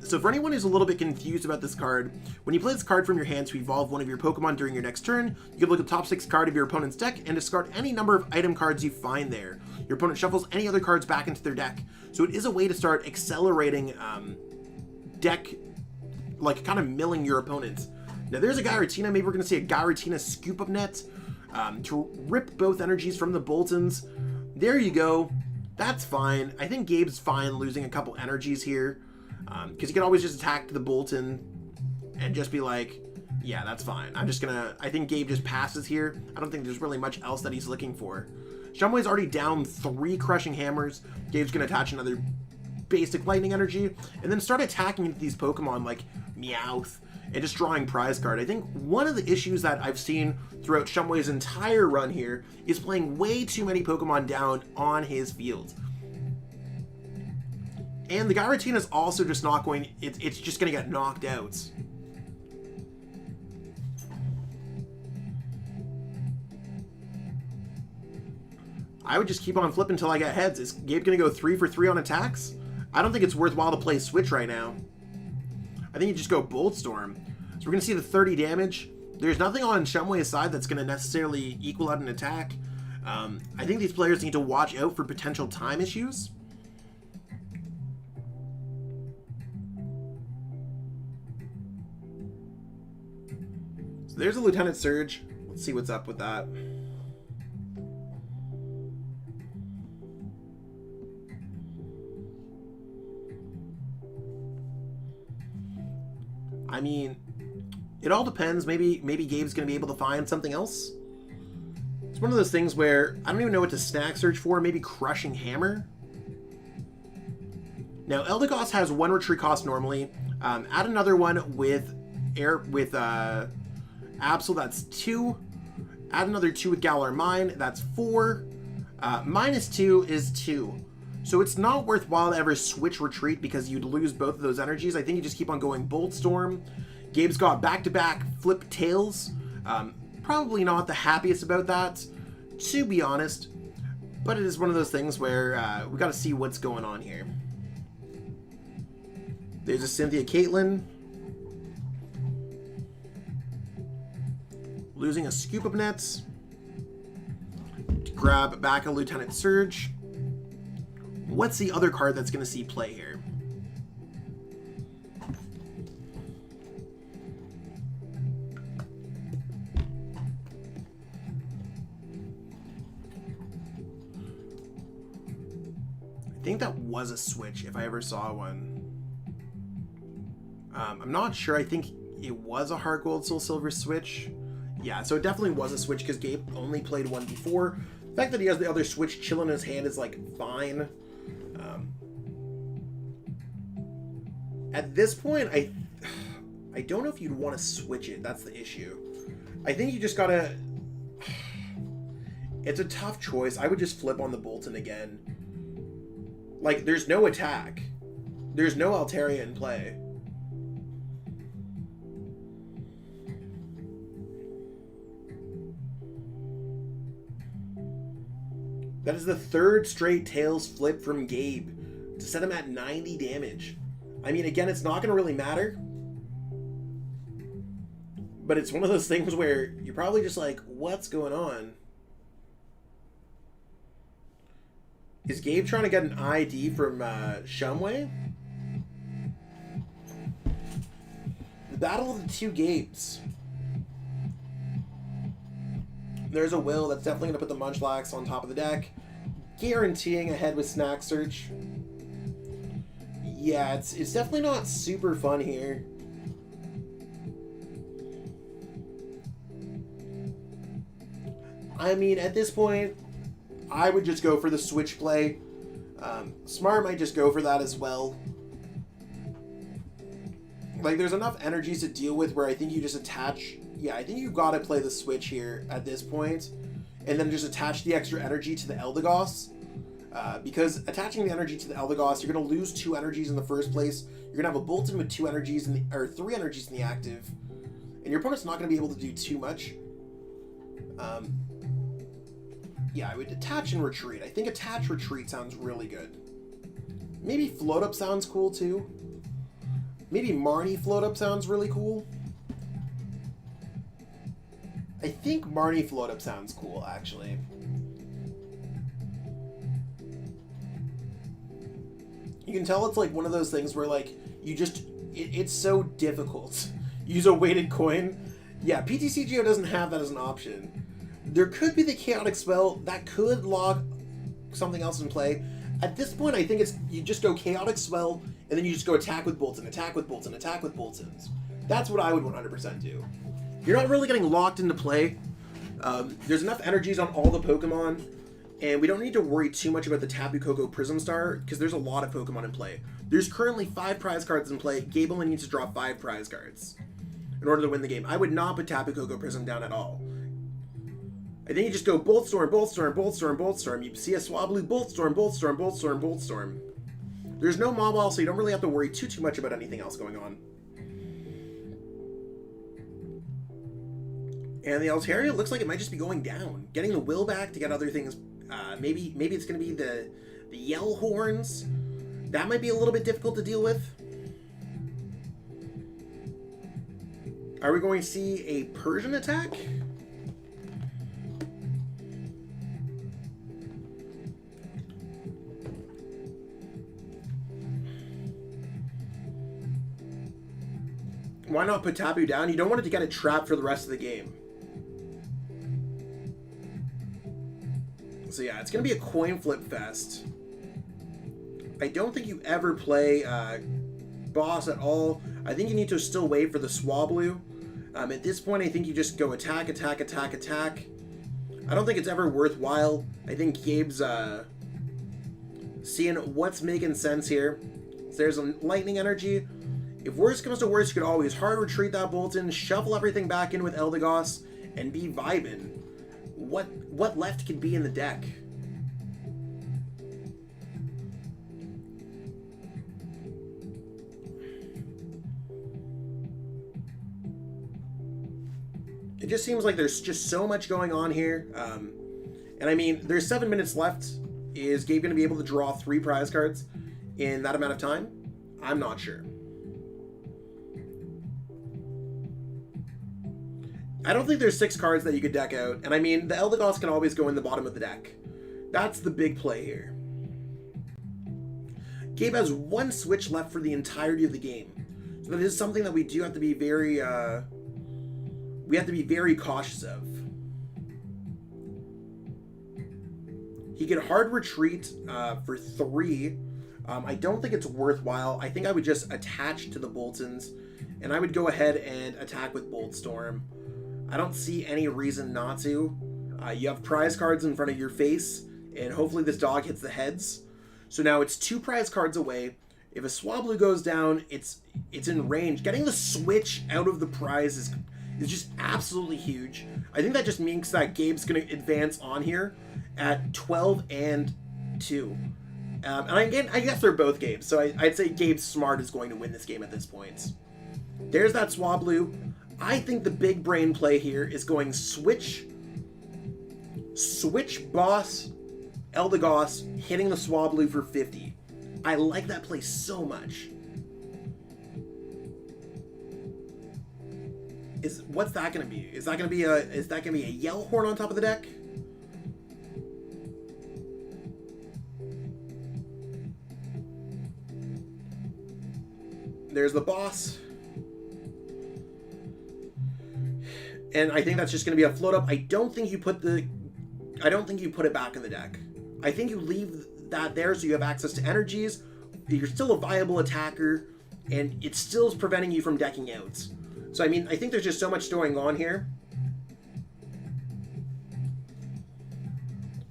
So for anyone who's a little bit confused about this card, when you play this card from your hand to evolve one of your Pokemon during your next turn, you can look at the top 6 card of your opponent's deck and discard any number of item cards you find there. Your opponent shuffles any other cards back into their deck. So it is a way to start accelerating deck, like kind of milling your opponent. Now there's a Giratina. Maybe we're going to see a Giratina Scoop Up Net to rip both energies from the Boltons. There you go. That's fine. I think Gabe's fine losing a couple energies here. Because you can always just attack the Bolton and just be like, yeah, that's fine. I think Gabe just passes here. I don't think there's really much else that he's looking for. Shumway's already down 3 Crushing Hammers. Gabe's going to attach another basic Lightning Energy and then start attacking these Pokemon like Meowth and just drawing prize card. I think one of the issues that I've seen throughout Shumway's entire run here is playing way too many Pokemon down on his field. And the Giratina is also just not going, it's just going to get knocked out. I would just keep on flipping until I get heads. Is Gabe going to go 3 for 3 on attacks? I don't think it's worthwhile to play Switch right now. I think you just go Bolt Storm. So we're going to see the 30 damage. There's nothing on Shumway's side that's going to necessarily equal out an attack. I think these players need to watch out for potential time issues. There's a Lieutenant Surge. Let's see what's up with that. I mean, it all depends. Maybe Gabe's going to be able to find something else. It's one of those things where I don't even know what to snack search for. Maybe Crushing Hammer. Now, Eldegoss has 1 retreat cost normally. Add another one with Absol, that's 2. Add another 2 with Galar Mine, that's 4. -2 is 2. So it's not worthwhile to ever switch retreat because you'd lose both of those energies. I think you just keep on going Bolt Storm. Gabe's got back-to-back Flip Tails. probably not the happiest about that, to be honest. But it is one of those things where we got to see what's going on here. There's a Cynthia Caitlin. Losing a Scoop of Nets. To grab back a Lieutenant Surge. What's the other card that's going to see play here? I think that was a switch if I ever saw one. I'm not sure. I think it was a Heart Gold Soul Silver switch. Yeah, so it definitely was a switch because Gabe only played one before. The fact that he has the other switch chilling in his hand is like fine. At this point, I don't know if you'd want to switch it. That's the issue. I think you just gotta... It's a tough choice. I would just flip on the Bolton again. Like, there's no attack. There's no Altaria in play. That is the third straight Tails flip from Gabe to set him at 90 damage. I mean, again, it's not going to really matter. But it's one of those things where you're probably just like, what's going on? Is Gabe trying to get an ID from Shumway? The battle of the two Gabes. There's a Will that's definitely going to put the Munchlax on top of the deck. Guaranteeing a head with Snack Search. Yeah, it's definitely not super fun here. I mean, at this point, I would just go for the switch play. Smart might just go for that as well. Like, there's enough energies to deal with where I think you just attach... Yeah, I think you got to play the switch here at this point, and then just attach the extra energy to the Eldegoss. Because attaching the energy to the Eldegoss, you're going to lose 2 energies in the first place. You're going to have a Bolton with 2 energies in the, or 3 energies in the active, and your opponent's not going to be able to do too much. Yeah, I would attach and retreat. I think attach retreat sounds really good. Maybe float up sounds cool too. Maybe Marnie float up sounds really cool. I think Marnie float up sounds cool, actually. You can tell it's like one of those things where like you just it's so difficult. Use a weighted coin. Yeah, PTCGO doesn't have that as an option. There could be the Chaotic Spell that could log something else in play. At this point, I think it's you just go Chaotic Spell and then you just go attack with Bolton, attack with Bolton, attack with Boltons. That's what I would 100% do. You're not really getting locked into play. There's enough energies on all the Pokemon, and we don't need to worry too much about the Tapu Koko Prism Star because there's a lot of Pokemon in play. There's currently 5 prize cards in play. Gabe only needs to draw 5 prize cards in order to win the game. I would not put Tapu Koko Prism down at all. I think you just go Bolt Storm, Bolt Storm, Bolt Storm, Bolt Storm. You see a Swablu, Bolt Storm, Bolt Storm, Bolt Storm, Bolt Storm. There's no Mob Ball, so you don't really have to worry too much about anything else going on. And the Altaria looks like it might just be going down. Getting the will back to get other things. Maybe it's going to be the Yell Horns. That might be a little bit difficult to deal with. Are we going to see a Persian attack? Why not put Tapu down? You don't want it to get a trap for the rest of the game. So yeah, it's going to be a coin flip fest. I don't think you ever play boss at all. I think you need to still wait for the Swablu. At this point, I think you just go attack, attack, attack, attack. I don't think it's ever worthwhile. I think Gabe's seeing what's making sense here. So there's a lightning energy. If worst comes to worst, you could always hard retreat that Bolton, shuffle everything back in with Eldegoss, and be vibing. What left could be in the deck? If just seems like there's just so much going on here. And I mean, there's 7 minutes left. Is Gabe going to be able to draw 3 prize cards in that amount of time? I'm not sure. I don't think there's 6 cards that you could deck out. And I mean, the Eldegoss can always go in the bottom of the deck. That's the big play here. Gabe has 1 switch left for the entirety of the game. So that is something that we do have to be very, cautious of. He could hard retreat for 3. I don't think it's worthwhile. I think I would just attach to the Boltons, and I would go ahead and attack with Bolt Storm. I don't see any reason not to. You have prize cards in front of your face, and hopefully this dog hits the heads. So now it's 2 prize cards away. If a Swablu goes down, it's in range. Getting the switch out of the prize is just absolutely huge. I think that just means that Gabe's going to advance on here at 12 and 2. And again, I guess they're both Gabe's, so I'd say Gabe Smart is going to win this game at this point. There's that Swablu. I think the big brain play here is going switch boss, Eldegoss, hitting the Swablu for 50. I like that play so much. What's that going to be? Is that going to be a Yell Horn on top of the deck? There's the boss. And I think that's just going to be a float up. I don't think you put it back in the deck. I think you leave that there so you have access to energies. You're still a viable attacker, and it still is preventing you from decking out. So I mean, I think there's just so much going on here.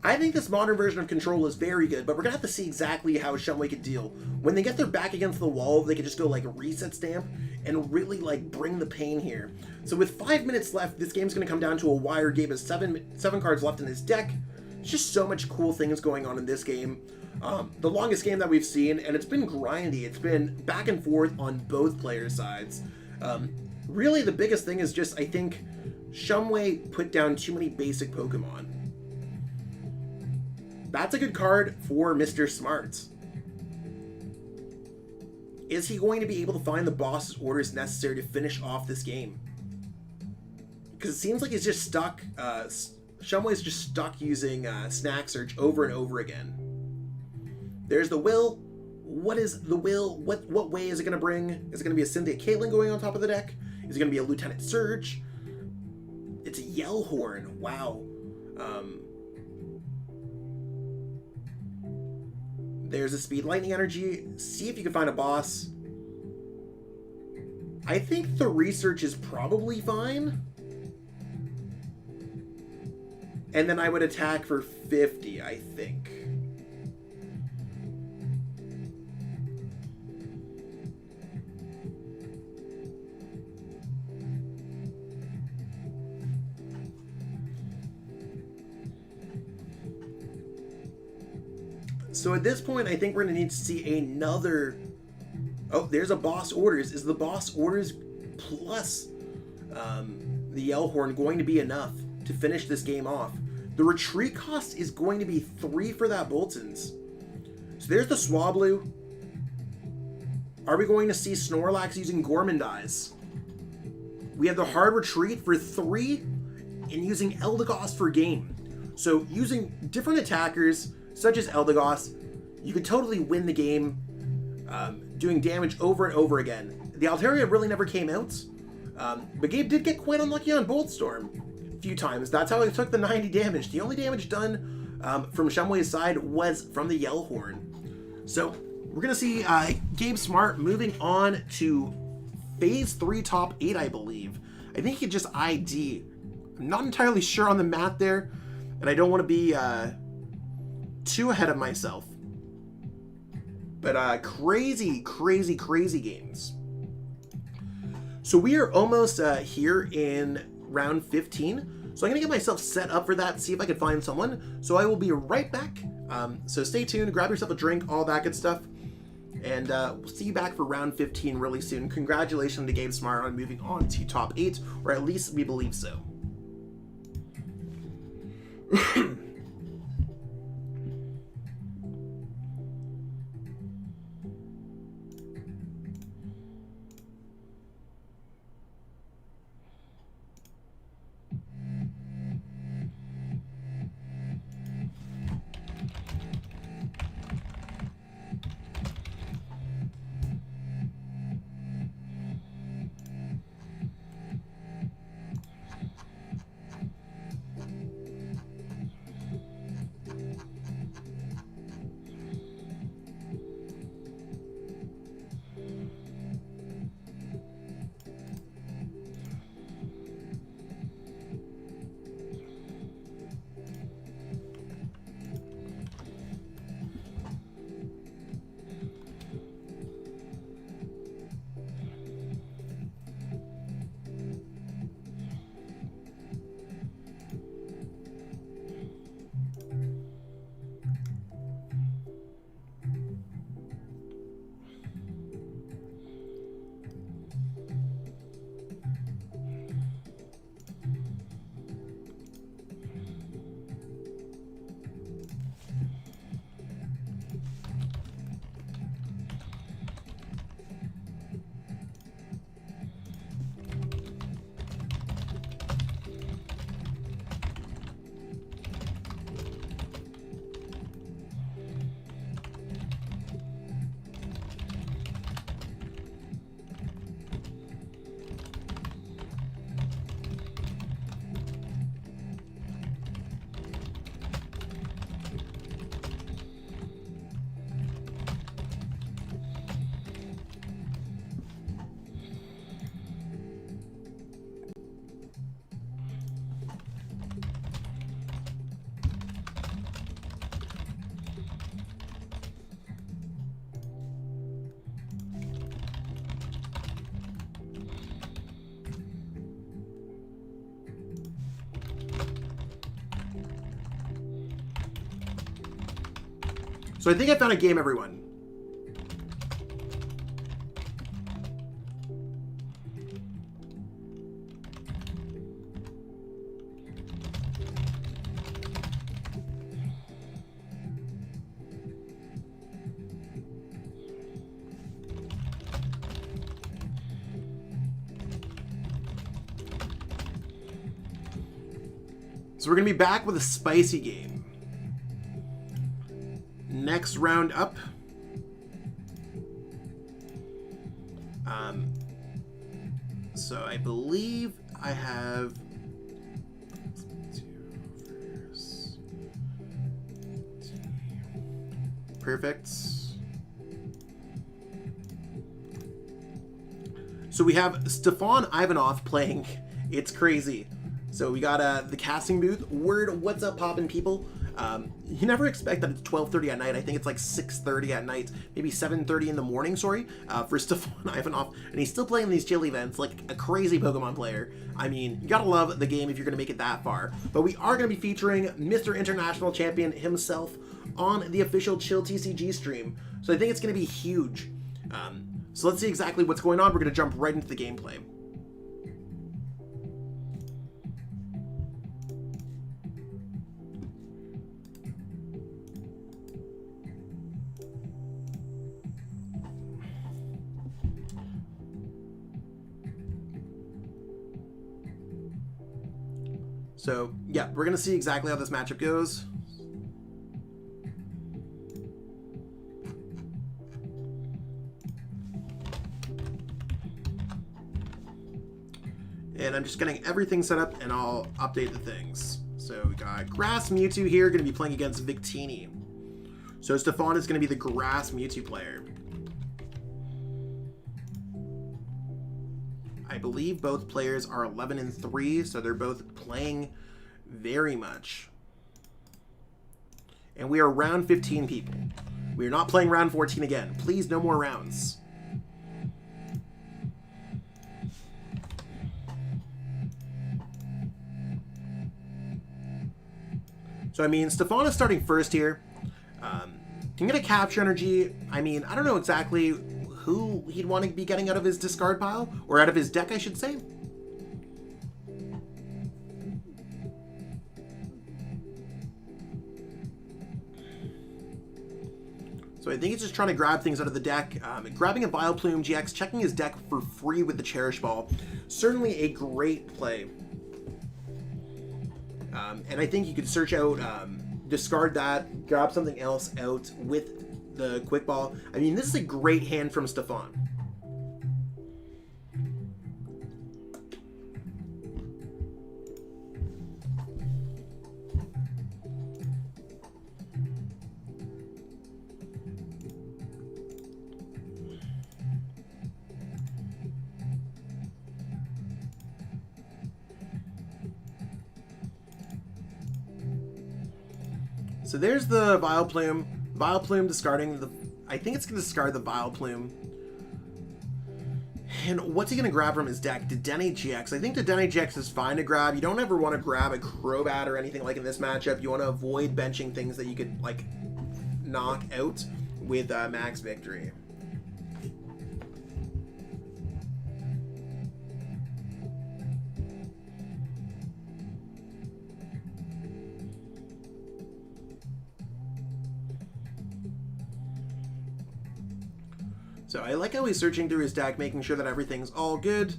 I think this modern version of Control is very good, but we're going to have to see exactly how Shumway could deal. When they get their back against the wall, they can just go like a reset stamp and really like bring the pain here. So with 5 minutes left, this game's going to come down to a wire. Gabe has seven cards left in his deck. It's just so much cool things going on in this game. The longest game that we've seen, and it's been grindy. It's been back and forth on both players' sides. Really, the biggest thing is just, I think, Shumway put down too many basic Pokemon. That's a good card for Mr. Smart. Is he going to be able to find the boss's orders necessary to finish off this game? Because it seems like he's just stuck. Shumway's just stuck using Snack Search over and over again. There's the Will. What is the Will? What way is it going to bring? Is it going to be a Cynthia Caitlin going on top of the deck? Is it going to be a Lieutenant Surge? It's a Yell Horn. Wow. There's a Speed Lightning Energy. See if you can find a boss. I think the research is probably fine. And then I would attack for 50, I think. So at this point, I think we're going to need to see another... Oh, there's a boss orders. Is the boss orders plus the Yell Horn going to be enough to finish this game off? The retreat cost is going to be 3 for that Boltons. So there's the Swablu. Are we going to see Snorlax using Gormandize? We have the hard retreat for 3 and using Eldegoss for game. So using different attackers such as Eldegoss, you could totally win the game doing damage over and over again. The Altaria really never came out, but Gabe did get quite unlucky on Boltstorm a few times. That's how he took the 90 damage. The only damage done from Shumway's side was from the Yell Horn. So we're going to see Gabe Smart moving on to Phase 3 top 8, I believe. I think he could just ID. I'm not entirely sure on the math there, and I don't want to be... too ahead of myself. But crazy games. So we are almost here in round 15. So I'm gonna get myself set up for that, see if I can find someone. So I will be right back. So stay tuned, grab yourself a drink, all that good stuff. And we'll see you back for round 15 really soon. Congratulations to Gabe Smart on moving on to top 8, or at least we believe so. So I think I found a game, everyone. So we're going to be back with a spicy game. Next round up. So I believe I have perfect. So we have Stefan Ivanov playing It's Crazy. So we got the casting booth. Word, what's up, poppin' people? You never expect that it's 12:30 at night. I think it's like 6:30 at night, maybe 7:30 in the morning, sorry, for Stefan Ivanov. And he's still playing these chill events like a crazy Pokemon player. I mean, you gotta love the game if you're gonna make it that far. But we are gonna be featuring Mr. International Champion himself on the official Chill TCG stream. So I think it's gonna be huge. So let's see exactly what's going on. We're gonna jump right into the gameplay. So, yeah, we're going to see exactly how this matchup goes. And I'm just getting everything set up, and I'll update the things. So we got Grass Mewtwo here, going to be playing against Victini. So Stefan is going to be the Grass Mewtwo player. I believe both players are 11-3, so they're both playing very much. And we are round 15, people. We are not playing round 14 again. Please, no more rounds. So, I mean, Stefan is starting first here. Can get a Capture Energy. I mean, I don't know exactly who he'd want to be getting out of his discard pile, or out of his deck, I should say. So I think he's just trying to grab things out of the deck. Grabbing a Vileplume GX, checking his deck for free with the Cherish Ball. Certainly a great play. And I think you could search out, discard that, grab something else out with the Quick Ball. I mean, this is a great hand from Stefan. So there's the Vileplume. Vileplume discarding the... I think it's going to discard the Vileplume. And what's he going to grab from his deck? Dedenne GX. I think Dedenne GX is fine to grab. You don't ever want to grab a Crobat or anything like in this matchup. You want to avoid benching things that you could, like, knock out with Max Victory. So I like how he's searching through his deck, making sure that everything's all good.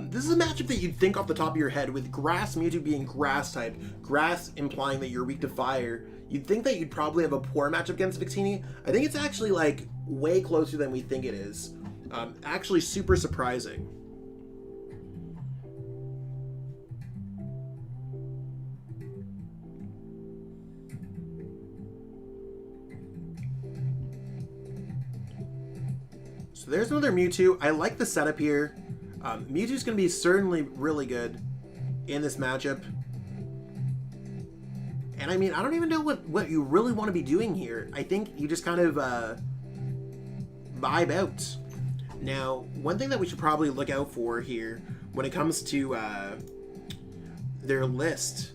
This is a matchup that you'd think off the top of your head, with Grass Mewtwo being Grass type, Grass implying that you're weak to Fire. You'd think that you'd probably have a poor matchup against Victini. I think it's actually like way closer than we think it is. Actually super surprising. So there's another Mewtwo. I like the setup here. Mewtwo's going to be certainly really good in this matchup. And I mean, I don't even know what you really want to be doing here. I think you just kind of vibe out. Now, one thing that we should probably look out for here when it comes to their list,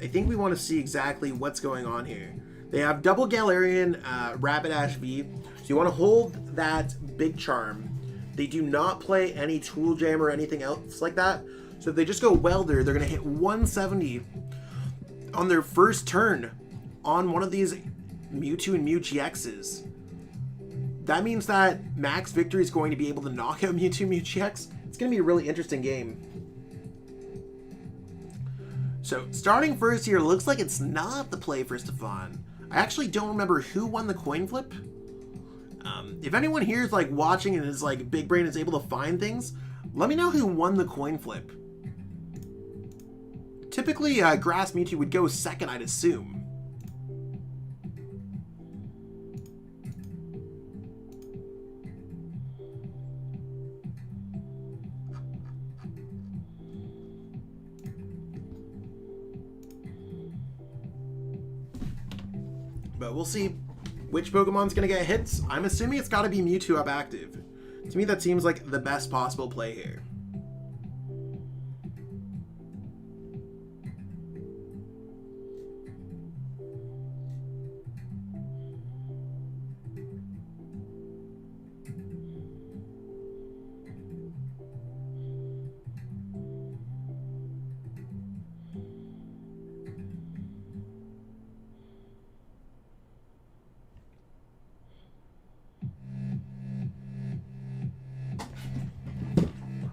I think we want to see exactly what's going on here. They have double Galarian, Rapidash V. So you want to hold that Big Charm. They do not play any Tool Jam or anything else like that. So if they just go Welder, they're going to hit 170 on their first turn on one of these Mewtwo and Mew GXs. That means that Max Victory is going to be able to knock out Mewtwo Mew GX. It's going to be a really interesting game. So starting first here, looks like it's not the play for Stefan. I actually don't remember who won the coin flip. If anyone here is like watching and is like big brain is able to find things, let me know who won the coin flip. Typically, Grass Mewtwo would go second, I'd assume. But we'll see which Pokemon's going to get hits. I'm assuming it's got to be Mewtwo up active. To me, that seems like the best possible play here.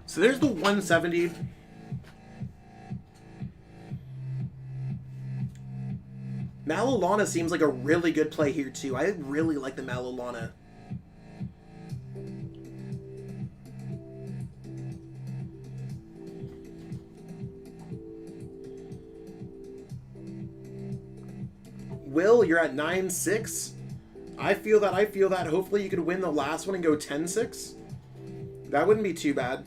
So there's the 170. Malolana seems like a really good play here too. I really like the Malolana. Will, you're at 9-6. I feel that. Hopefully you could win the last one and go 10-6. That wouldn't be too bad.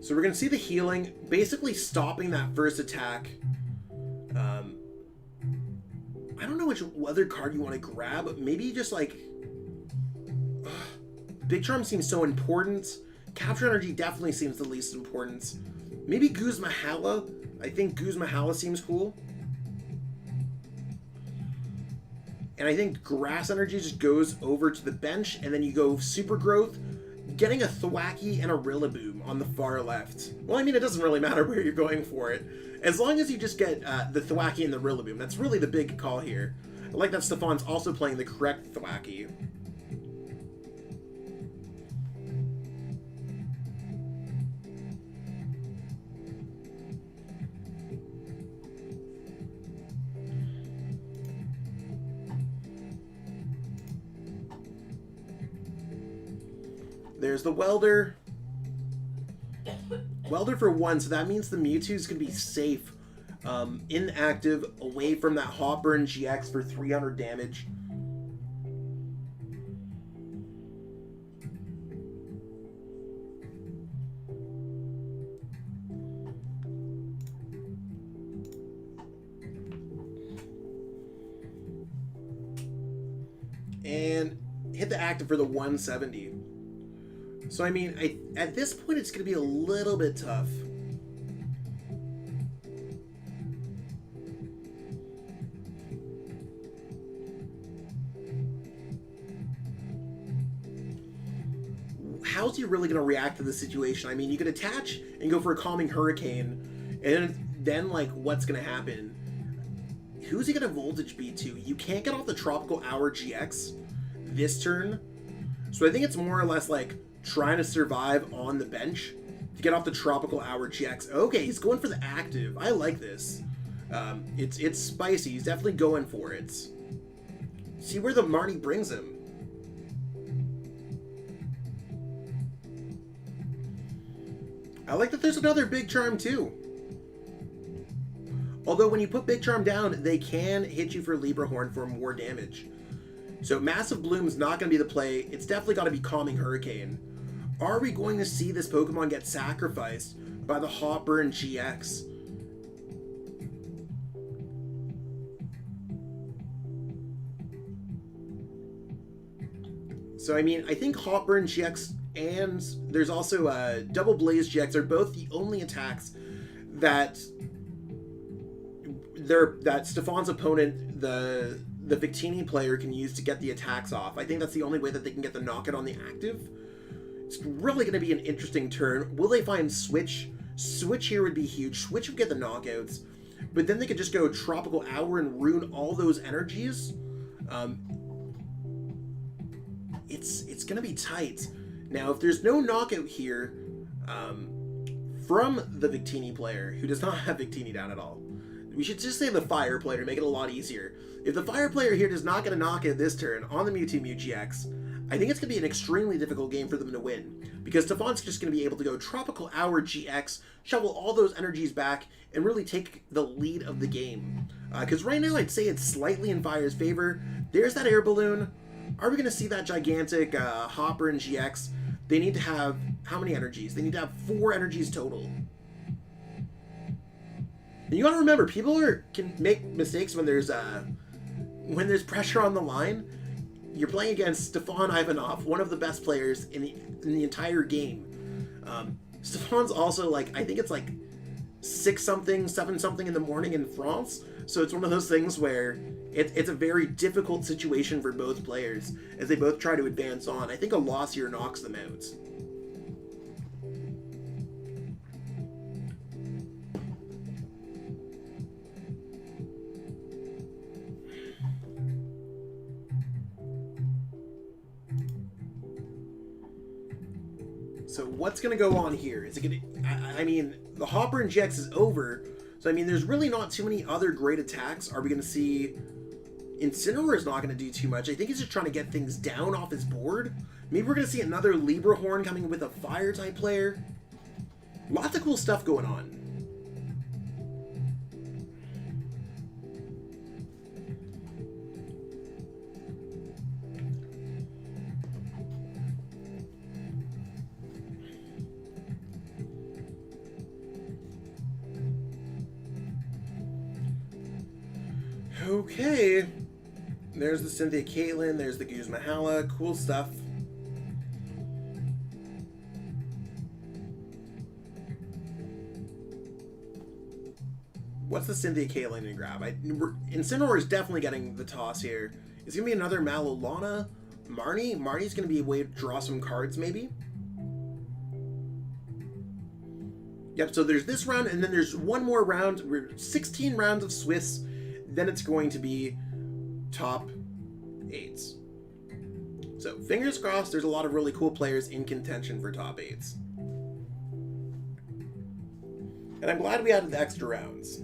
So we're going to see the healing, basically stopping that first attack. I don't know which other card you want to grab, but maybe just like... Big Charm seems so important. Capture Energy definitely seems the least important. Maybe Guzmahala. I think Guzmahala seems cool. And I think Grass Energy just goes over to the bench, and then you go Super Growth, getting a Thwackey and a Rillaboom on the far left. Well, I mean, it doesn't really matter where you're going for it. As long as you just get the Thwackey and the Rillaboom, that's really the big call here. I like that Stefan's also playing the correct Thwackey. There's the Welder. Welder for 1, so that means the Mewtwo's going to be safe. Inactive, away from that Hot Burn GX for 300 damage. And hit the active for the 170. So, I mean, at this point, it's going to be a little bit tough. How's he really going to react to the situation? I mean, you could attach and go for a Calming Hurricane, and then, like, what's going to happen? Who's he going to Voltage Beat to? You can't get off the Tropical Hour GX this turn. So I think it's more or less like trying to survive on the bench to get off the Tropical Hour GX. Okay, he's going for the active. I like this. It's spicy. He's definitely going for it. See where the Marnie brings him. I like that there's another Big Charm too. Although when you put Big Charm down, they can hit you for Libra Horn for more damage. So Massive Bloom's not going to be the play. It's definitely got to be Calming Hurricane. Are we going to see this Pokemon get sacrificed by the Hot Burn GX? So, I mean, I think Hot Burn GX and there's also Double Blaze GX are both the only attacks that Stefan's opponent, the Victini player, can use to get the attacks off. I think that's the only way that they can get the knockout on the active. It's really going to be an interesting turn. Will they find Switch? Switch here would be huge. Switch would get the knockouts, but then they could just go Tropical Hour and ruin all those energies. It's going to be tight. Now, if there's no knockout here from the Victini player, who does not have Victini down at all, we should just say the Fire player to make it a lot easier. If the Fire player here does not get a knockout this turn on the Mewtwo Mew GX, I think it's going to be an extremely difficult game for them to win, because Stefan's just going to be able to go Tropical Hour GX, shovel all those energies back, and really take the lead of the game. Because right now, I'd say it's slightly in Fire's favor. There's that Air Balloon. Are we going to see that gigantic Hopper and GX? They need to have, how many energies? They need to have 4 energies total. And you got to remember, people can make mistakes when there's pressure on the line. You're playing against Stefan Ivanov, one of the best players in the entire game. Stefan's also, like, I think it's like 6-something, 7-something in the morning in France. So it's one of those things where it's a very difficult situation for both players as they both try to advance on. I think a loss here knocks them out. So what's going to go on here? Is it going to... I mean, the Hopper and GX is over. So, I mean, there's really not too many other great attacks. Are we going to see... Incineroar is not going to do too much. I think he's just trying to get things down off his board. Maybe we're going to see another Libra Horn coming with a Fire-type player. Lots of cool stuff going on. Okay, there's the Cynthia Caitlyn, there's the Guzmahala, cool stuff. What's the Cynthia Caitlyn to grab? Incineroar is definitely getting the toss here. It's going to be another Malolana. Marnie. Marnie's going to be a way to draw some cards, maybe. Yep, so there's this round, and then there's one more round. We're 16 rounds of Swiss. Then it's going to be top 8s. So, fingers crossed, there's a lot of really cool players in contention for top 8s. And I'm glad we added the extra rounds.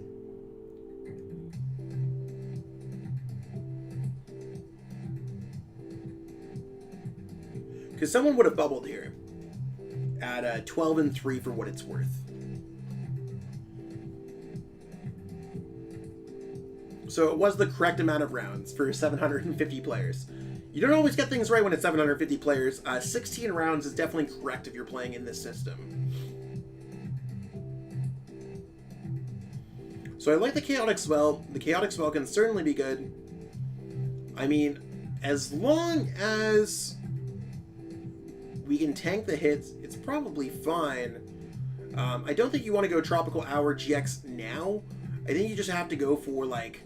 Because someone would have bubbled here at 12-3 for what it's worth. So it was the correct amount of rounds for 750 players. You don't always get things right when it's 750 players. 16 rounds is definitely correct if you're playing in this system. So I like the Chaotic Spell. The Chaotic Spell can certainly be good. I mean, as long as we can tank the hits, it's probably fine. I don't think you want to go Tropical Hour GX now. I think you just have to go for, like,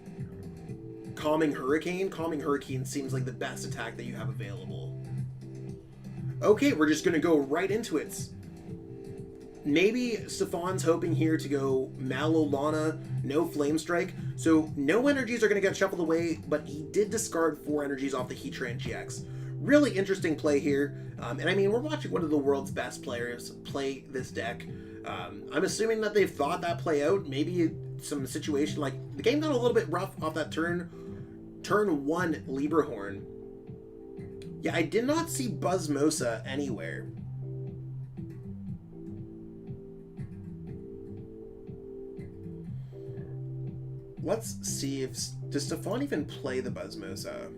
Calming Hurricane. Calming Hurricane seems like the best attack that you have available. Okay, we're just going to go right into it. Maybe Stefan's hoping here to go Malolana, no Flame Strike. So no energies are going to get shuffled away, but he did discard 4 energies off the Heatran GX. Really interesting play here. And I mean, we're watching one of the world's best players play this deck. I'm assuming that they've thought that play out. Maybe some situation like the game got a little bit rough off that turn 1 Librahorn. Yeah, I did not see Buzzmosa anywhere. Let's see if does Stefan even play the Buzzmosa?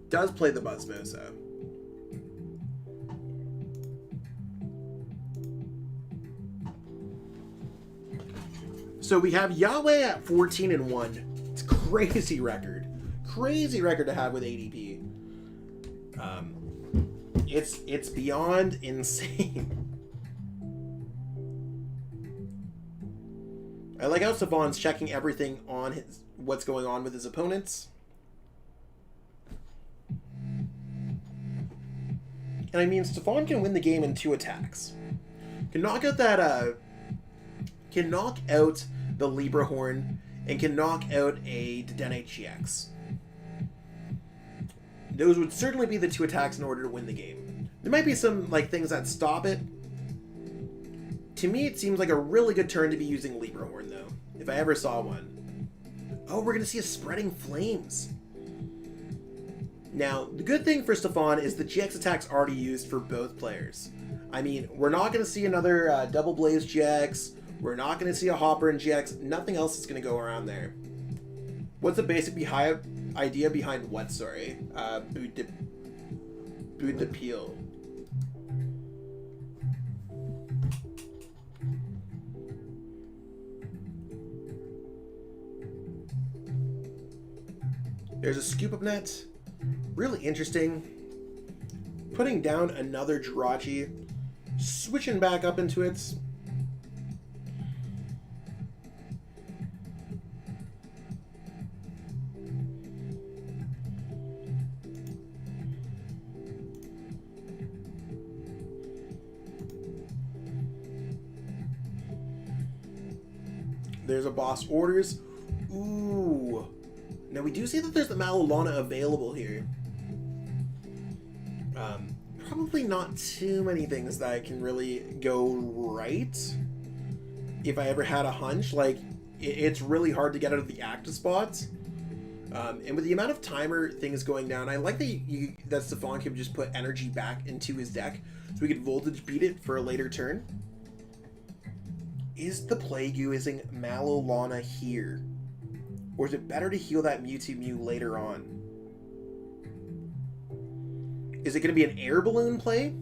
Does play the Buzzmosa. So we have Yahweh at 14-1. It's a crazy record. Crazy record to have with ADP. It's beyond insane. I like how Stefan's checking everything on what's going on with his opponents. And I mean, Stefan can win the game in 2 attacks. Can knock out that can knock out the Librahorn and can knock out a Dedenne GX. Those would certainly be the 2 attacks in order to win the game. There might be some like things that stop it. To me, it seems like a really good turn to be using Librahorn, though, if I ever saw one. Oh, we're going to see a Spreading Flames. Now, the good thing for Stefan is the GX attack's already used for both players. I mean, we're not going to see another Double Blaze GX. We're not going to see a Hopper in GX. Nothing else is going to go around there. What's the basic idea behind what, sorry? Boot the Peel. There's a Scoop Up Net. Really interesting. Putting down another Jirachi. Switching back up into it. There's a Boss Orders. Ooh. Now we do see that there's the Malolana available here. Probably not too many things that can really go right. If I ever had a hunch, like it's really hard to get out of the active spots. And with the amount of timer things going down, I like that Stefan can just put energy back into his deck so we could voltage beat it for a later turn. Is the play using Malolana here? Or is it better to heal that Mewtwo later on? Is it going to be an Air Balloon play?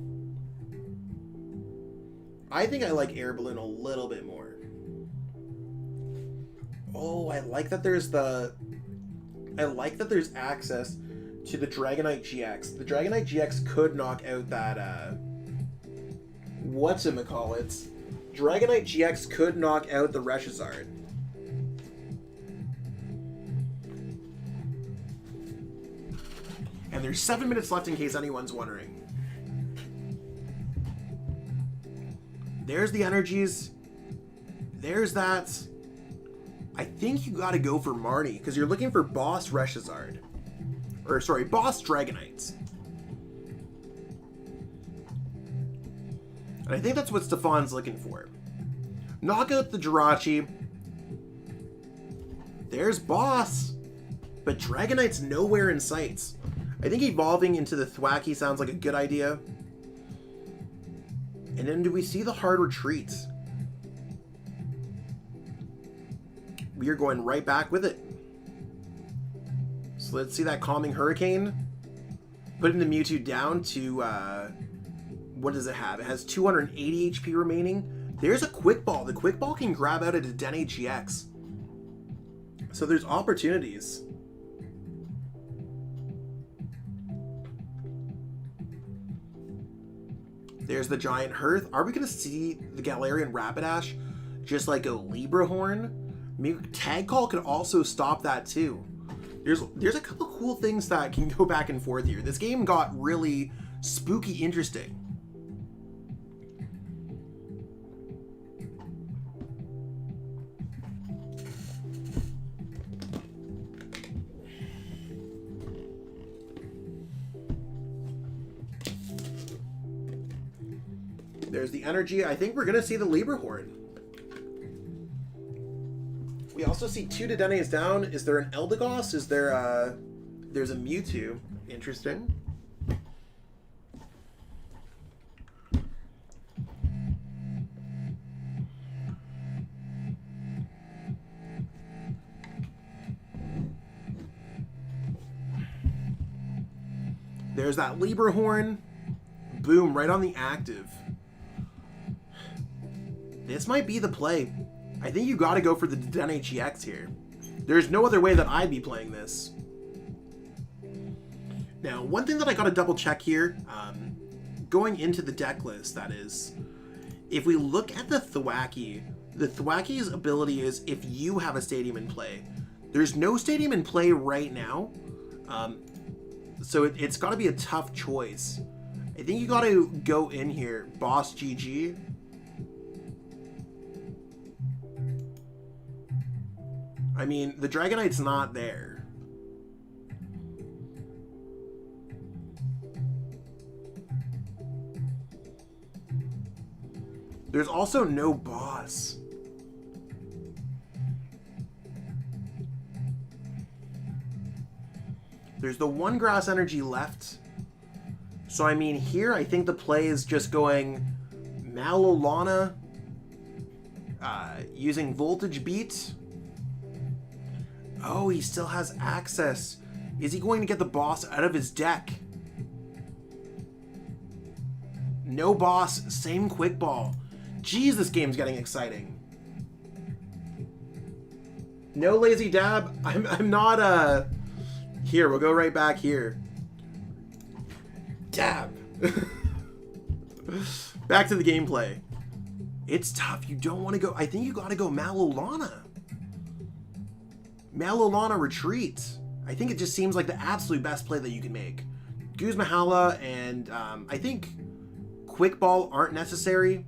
I think I like Air Balloon a little bit more. Oh, I like that there's access to the Dragonite GX. The Dragonite GX could knock out that, whatchamacallit. Dragonite GX could knock out the Reshizard. And there's 7 minutes left in case anyone's wondering. There's the energies. There's that. I think you gotta go for Marnie, because you're looking for Boss Reshizard. Or, sorry, Boss Dragonites. And I think that's what Stefan's looking for. Knock out the Jirachi. There's Boss. But Dragonite's nowhere in sight. I think evolving into the Thwackey sounds like a good idea. And then do we see the hard retreat? We are going right back with it. So let's see that Calming Hurricane. Putting the Mewtwo down to, what does it have? It has 280 HP remaining. There's a Quick Ball. The Quick Ball can grab out a Dedenne GX. So there's opportunities. There's the Giant Hearth. Are we going to see the Galarian Rapidash just like a Libra Horn? Maybe Tag Call could also stop that too. There's a couple cool things that can go back and forth here. This game got really spooky interesting. There's the energy. I think we're going to see the Libra Horn. We also see 2 Dedennes down. Is there an Eldegoss? Is there a... There's a Mewtwo. Interesting. There's that Libra Horn. Boom, right on the active. This might be the play. I think you got to go for the Dedenne GX here. There's no other way that I'd be playing this. Now, one thing that I got to double check here, going into the deck list, that is, if we look at the Thwackey's ability is if you have a Stadium in play. There's no Stadium in play right now, so it's got to be a tough choice. I think you got to go in here, Boss GG. I mean, the Dragonite's not there. There's also no boss. There's the 1 grass energy left. So, I mean, here I think the play is just going Malolana, using Voltage Beat. Oh, he still has access. Is he going to get the boss out of his deck? No boss, same Quick Ball. Jeez, this game's getting exciting. No lazy dab. I'm not, Here, we'll go right back here. Dab. Back to the gameplay. It's tough. You don't want to go... I think you got to go Malolana. Malolana Retreat. I think it just seems like the absolute best play that you can make. Guzmahala and I think Quick Ball aren't necessary.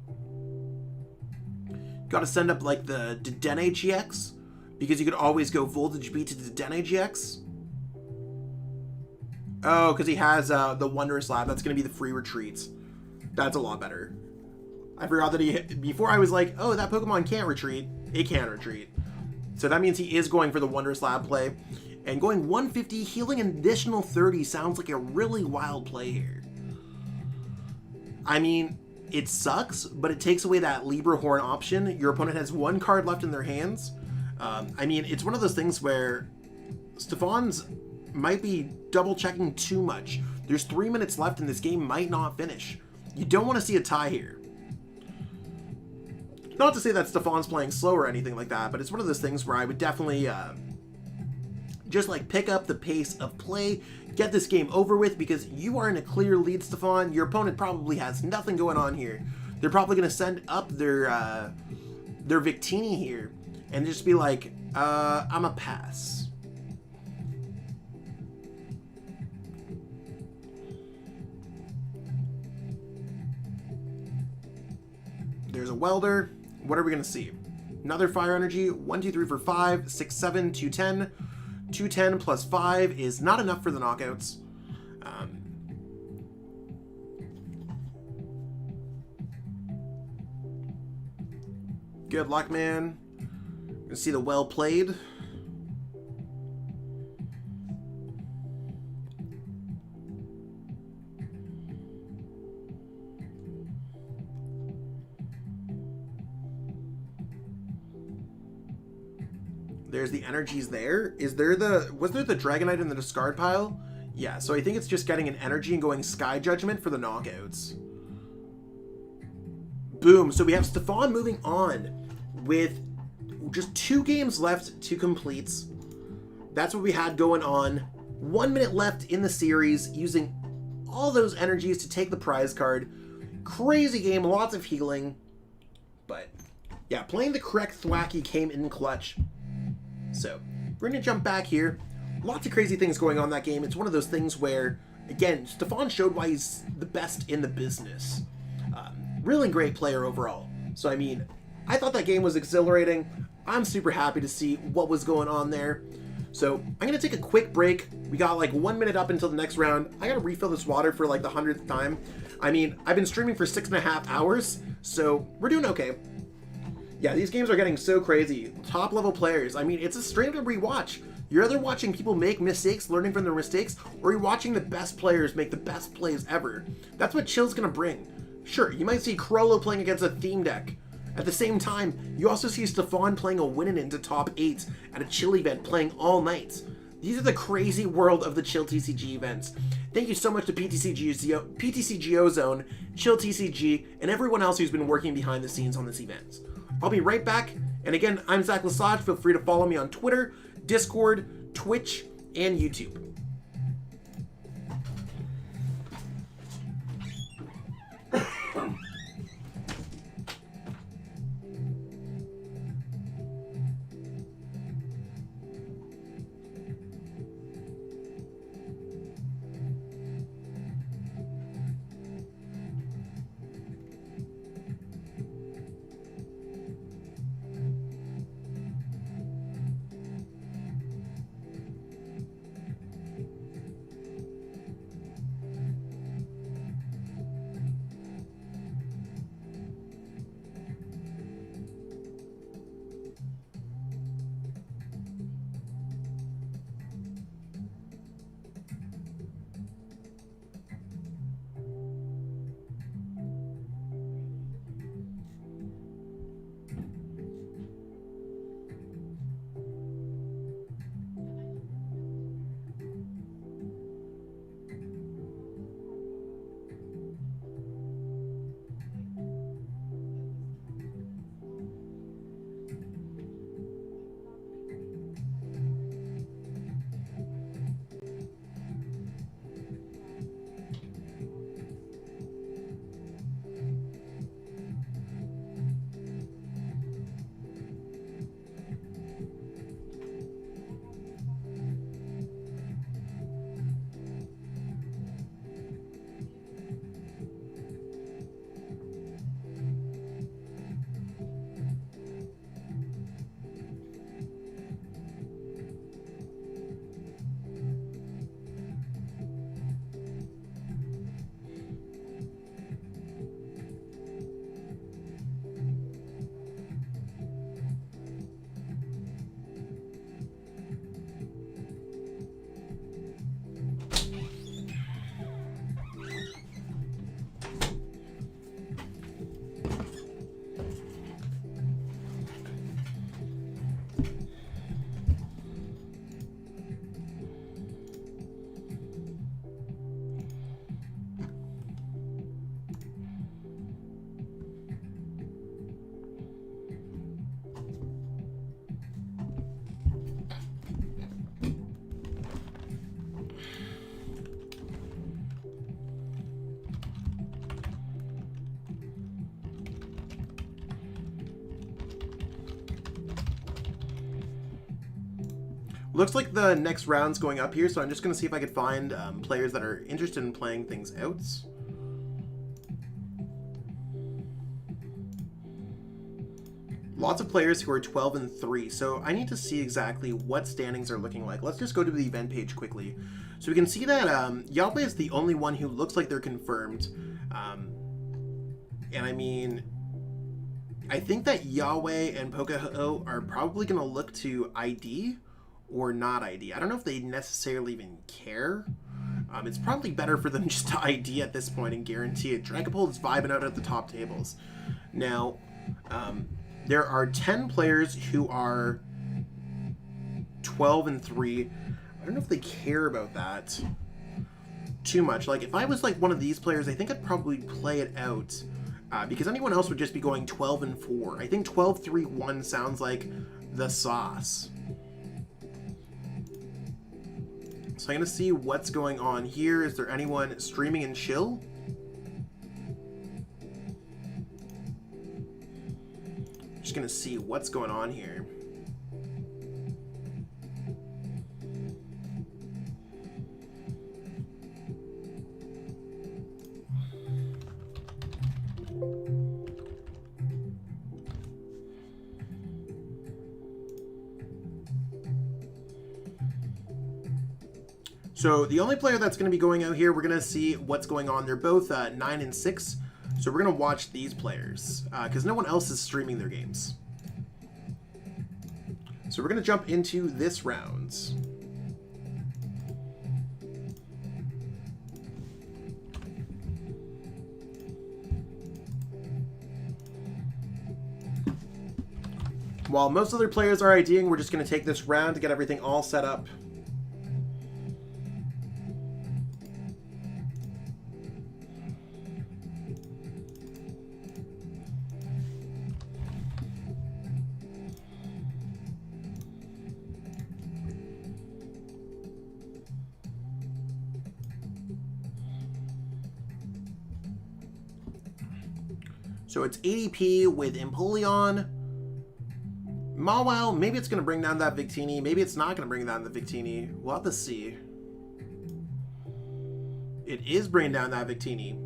Got to send up like the Dedenne GX because you could always go Voltage Beat to Dedenne GX. Oh, because he has the Wondrous Lab. That's going to be the free retreats. That's a lot better. I forgot that he... Before I was like, oh, that Pokemon can't retreat. It can retreat. So that means he is going for the Wondrous Lab play. And going 150, healing an additional 30 sounds like a really wild play here. I mean, it sucks, but it takes away that Libra Horn option. Your opponent has 1 card left in their hands. I mean, it's one of those things where Stefan's might be double checking too much. There's 3 minutes left and this game might not finish. You don't want to see a tie here. Not to say that Stefan's playing slow or anything like that, but it's one of those things where I would definitely just like pick up the pace of play, get this game over with, because you are in a clear lead, Stefan. Your opponent probably has nothing going on here. They're probably going to send up their Victini here and just be like, I'm a pass. There's a welder. What are we going to see? Another fire energy. 1, 2, 3, 4, 5, 6, 7, 210. 210 plus 5 is not enough for the knockouts. Good luck, man. You can see the well played. There's the energies there. Was there the Dragonite in the discard pile? Yeah, so I think it's just getting an energy and going Sky Judgment for the knockouts. Boom. So we have Stefan moving on with just 2 games left to complete. That's what we had going on. 1 minute left in the series, using all those energies to take the prize card. Crazy game, lots of healing. But yeah, playing the correct Thwacky came in clutch. So we're going to jump back here. Lots of crazy things going on in that game. It's one of those things where, again, Stefan showed why he's the best in the business. Really great player overall. So, I mean, I thought that game was exhilarating. I'm super happy to see what was going on there. So, I'm going to take a quick break. We got like 1 minute up until the next round. I got to refill this water for like the 100th time. I mean, I've been streaming for 6.5 hours, so we're doing okay. Yeah, these games are getting so crazy. Top level players. I mean, it's a stream to rewatch. You're either watching people make mistakes, learning from their mistakes, or you're watching the best players make the best plays ever. That's what Chill's going to bring. Sure, you might see Crollo playing against a theme deck. At the same time, you also see Stefan playing a Winnin into top 8 at a Chill event playing all night. These are the crazy world of the Chill TCG events. Thank you so much to PTCG Ozone, Chill TCG, and everyone else who's been working behind the scenes on this event. I'll be right back, and again, I'm Zach Lesage. Feel free to follow me on Twitter, Discord, Twitch, and YouTube. Looks like the next round's going up here, so I'm just going to see if I could find players that are interested in playing things out. Lots of players who are 12-3, so I need to see exactly what standings are looking like. Let's just go to the event page quickly. So we can see that Yahweh is the only one who looks like they're confirmed. And I mean, I think that Yahweh and Pokaho are probably going to look to ID or not ID. I don't know if they necessarily even care. It's probably better for them just to ID at this point and guarantee it. Dragapult is vibing out at the top tables. Now, there are 10 players who are 12-3. I don't know if they care about that too much. Like, if I was like one of these players, I think I'd probably play it out. Because anyone else would just be going 12-4. I think 12-3-1 sounds like the sauce. So I'm going to see what's going on here. Is there anyone streaming in chill? Just going to see what's going on here. So the only player that's going to be going out here, we're going to see what's going on. They're both 9-6. So we're going to watch these players because no one else is streaming their games. So we're going to jump into this round. While most other players are IDing, we're just going to take this round to get everything all set up. So it's ADP with Empoleon. Mawile, maybe it's going to bring down that Victini. Maybe it's not going to bring down the Victini. We'll have to see. It is bringing down that Victini.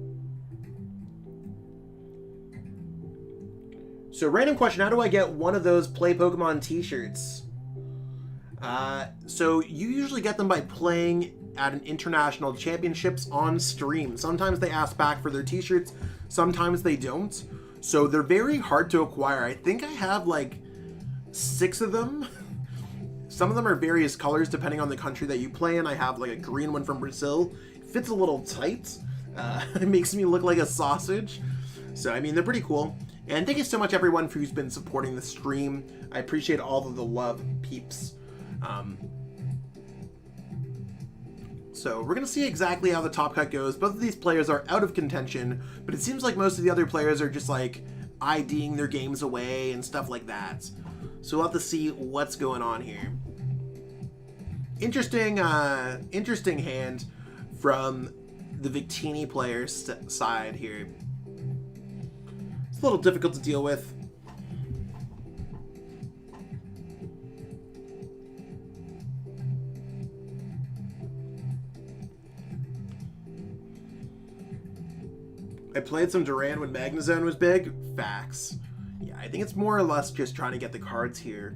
So random question, how do I get one of those Play Pokemon t-shirts? So you usually get them by playing at an international championships on stream. Sometimes they ask back for their t-shirts, sometimes they don't. So they're very hard to acquire. I think I have like 6 of them. Some of them are various colors depending on the country that you play in. I have like a green one from Brazil. It fits a little tight. It makes me look like a sausage. So I mean, they're pretty cool. And thank you so much everyone who's been supporting the stream. I appreciate all of the love, peeps. So we're going to see exactly how the top cut goes. Both of these players are out of contention, but it seems like most of the other players are just like IDing their games away and stuff like that. So we'll have to see what's going on here. Interesting hand from the Victini player's side here. It's a little difficult to deal with. I played some Duran when Magnezone was big. Facts. Yeah, I think it's more or less just trying to get the cards here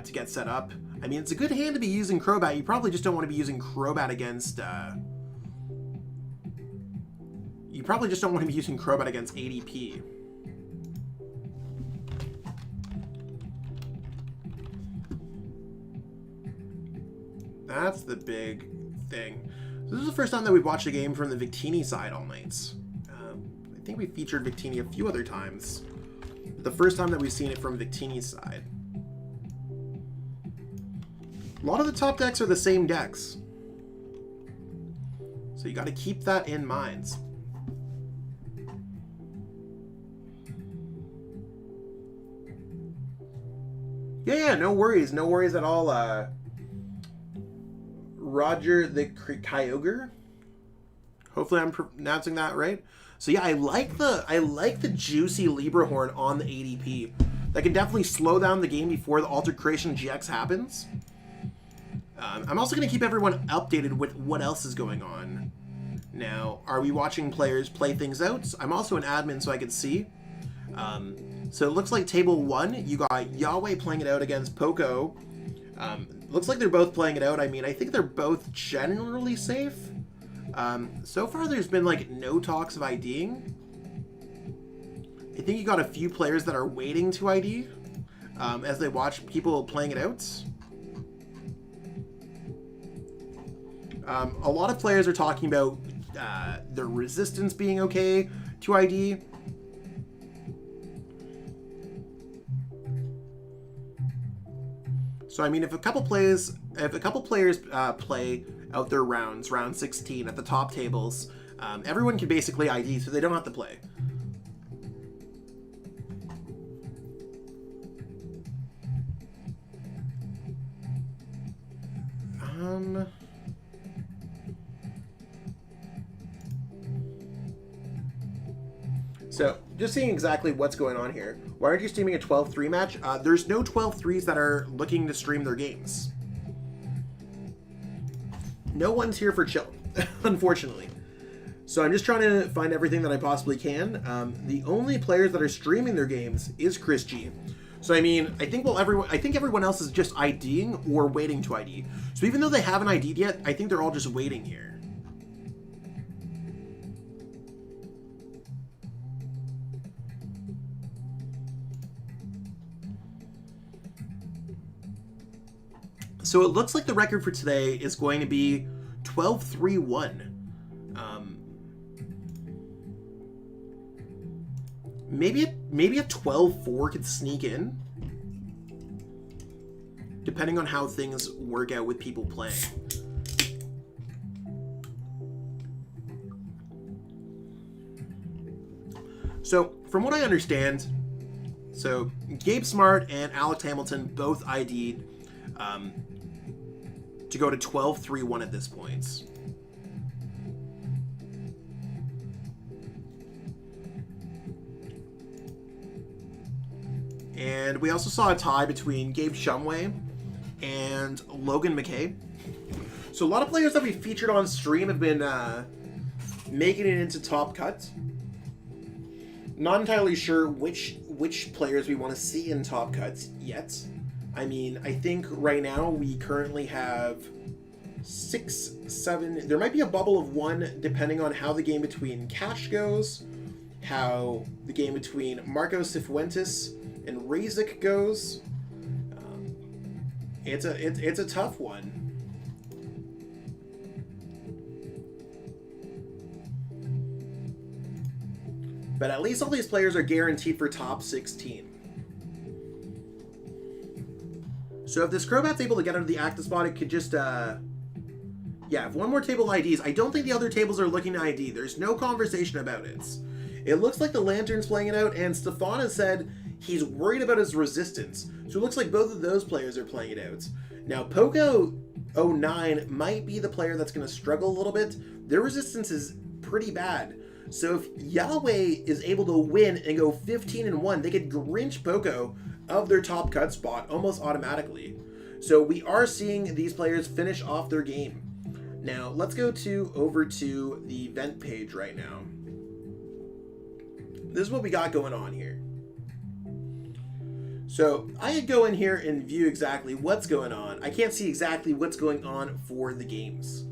to get set up. I mean, it's a good hand to be using Crobat. You probably just don't want to be using Crobat against... you probably just don't want to be using Crobat against ADP. That's the big thing. So this is the first time that we've watched a game from the Victini side all night. I think we featured Victini a few other times. The first time that we've seen it from Victini's side. A lot of the top decks are the same decks. So you got to keep that in mind. Yeah, no worries. No worries at all. Roger the Kyogre. Hopefully I'm pronouncing that right. So yeah, I like the juicy Libra Horn on the ADP. That can definitely slow down the game before the Alter Creation GX happens. I'm also going to keep everyone updated with what else is going on. Now, are we watching players play things out? I'm also an admin, so I can see. So it looks like table 1, you got Yahweh playing it out against Poco. Looks like they're both playing it out. I mean, I think they're both generally safe. So far, there's been like no talks of IDing. I think you got a few players that are waiting to ID as they watch people playing it out. A lot of players are talking about their resistance being okay to ID. So I mean, if a couple players play out their rounds, round 16 at the top tables, everyone can basically ID, so they don't have to play. So, just seeing exactly what's going on here. Why aren't you streaming a 12-3 match? There's no 12-3s that are looking to stream their games. No one's here for chill, unfortunately. So I'm just trying to find everything that I possibly can. The only players that are streaming their games is Chris G. So I mean, I think everyone else is just IDing or waiting to ID. So even though they haven't ID'd yet, I think they're all just waiting here. So it looks like the record for today is going to be 12-3-1. Maybe a 12-4 could sneak in, depending on how things work out with people playing. So from what I understand, so Gabe Smart and Alex Hamilton both ID'd to go to 12-3-1 at this point. And we also saw a tie between Gabe Shumway and Logan McKay. So a lot of players that we featured on stream have been making it into top cut. Not entirely sure which players we want to see in top cuts yet. I mean, I think right now we currently have 6, 7... There might be a bubble of 1 depending on how the game between Cash goes, how the game between Marco Cifuentes and Razik goes. It's a tough one. But at least all these players are guaranteed for top 16. So if this Crobat's able to get out of the active spot, it could just, yeah, if one more table IDs, I don't think the other tables are looking to ID. There's no conversation about it. It looks like the Lantern's playing it out, and Stefan has said he's worried about his resistance. So it looks like both of those players are playing it out. Now, Poco09 might be the player that's going to struggle a little bit. Their resistance is pretty bad. So if Yahweh is able to win and go 15-1, they could Grinch Poco of their top cut spot almost automatically. So we are seeing these players finish off their game. Now, let's go over to the event page right now. This is what we got going on here. So I could go in here and view exactly what's going on. I can't see exactly what's going on for the games.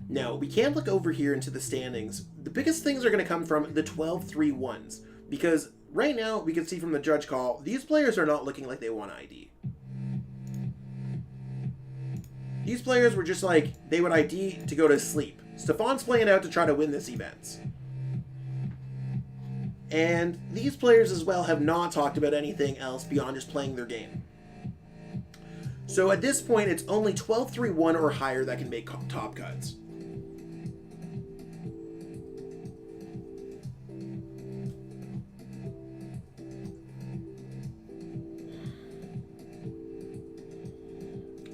Now, we can look over here into the standings. The biggest things are going to come from the 12-3-1s, because right now we can see from the judge call, these players are not looking like they want ID. These players were just like, they would ID to go to sleep. Stefan's playing out to try to win this event. And these players as well have not talked about anything else beyond just playing their game. So at this point, it's only 12-3-1 or higher that can make top cuts.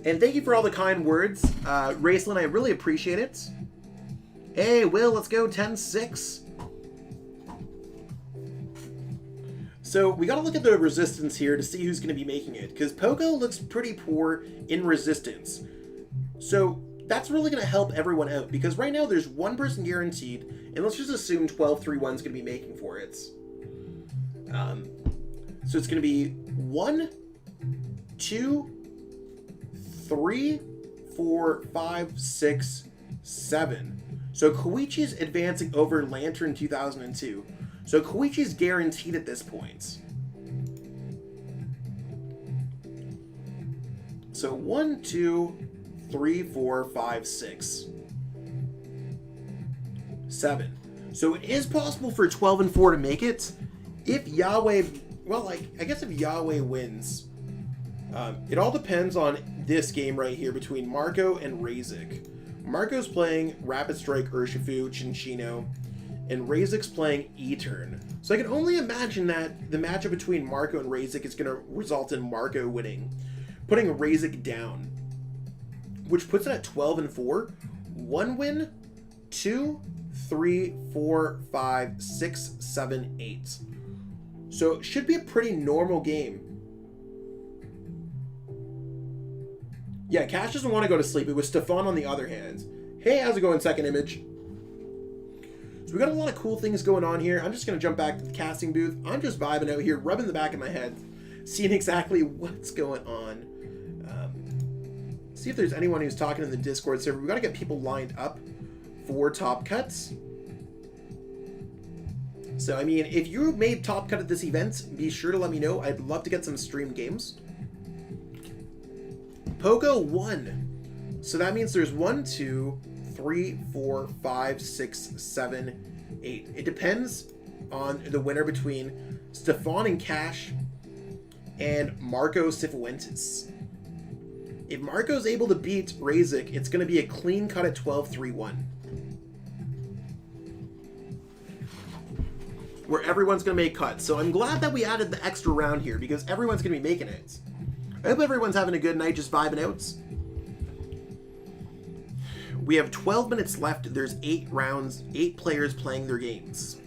And thank you for all the kind words, Raceland. I really appreciate it. Hey, Will, let's go 10-6. So we got to look at the resistance here to see who's going to be making it, because Poco looks pretty poor in resistance. So that's really going to help everyone out, because right now there's one person guaranteed, and let's just assume 12-3-1's going to be making for it. So it's going to be 1, 2, 3, 4, 5, 6, 7. So Koichi's advancing over Lantern 2002. So Koichi's guaranteed at this point. So 1, 2, 3, 4, 5, 6, 7. So it is possible for 12 and 4 to make it. If Yahweh, well, like, I guess if Yahweh wins, it all depends on this game right here between Marco and Razik. Marco's playing Rapid Strike Urshifu, Chinchino, and Razik's playing Etern. So I can only imagine that the matchup between Marco and Razik is going to result in Marco winning, putting Razik down, which puts it at 12 and 4. 1 win, 2, 3, 4, 5, 6, 7, 8. So it should be a pretty normal game. Yeah, Cash doesn't want to go to sleep. It was Stefan on the other hand. Hey, how's it going, Second Image? So we got a lot of cool things going on here. I'm just going to jump back to the casting booth. I'm just vibing out here, rubbing the back of my head, seeing exactly what's going on. See if there's anyone who's talking in the Discord server. We got to get people lined up for Top Cuts. So, I mean, if you made Top Cut at this event, be sure to let me know. I'd love to get some streamed games. Pogo won. So that means there's 1, 2, 3, 4, 5, 6, 7, 8. It depends on the winner between Stefan and Cash and Marco Cifuentes. If Marco's able to beat Razik, it's going to be a clean cut at 12-3-1. Where everyone's going to make cuts. So I'm glad that we added the extra round here because everyone's going to be making it. I hope everyone's having a good night just vibing out. We have 12 minutes left. There's 8 rounds, 8 players playing their games.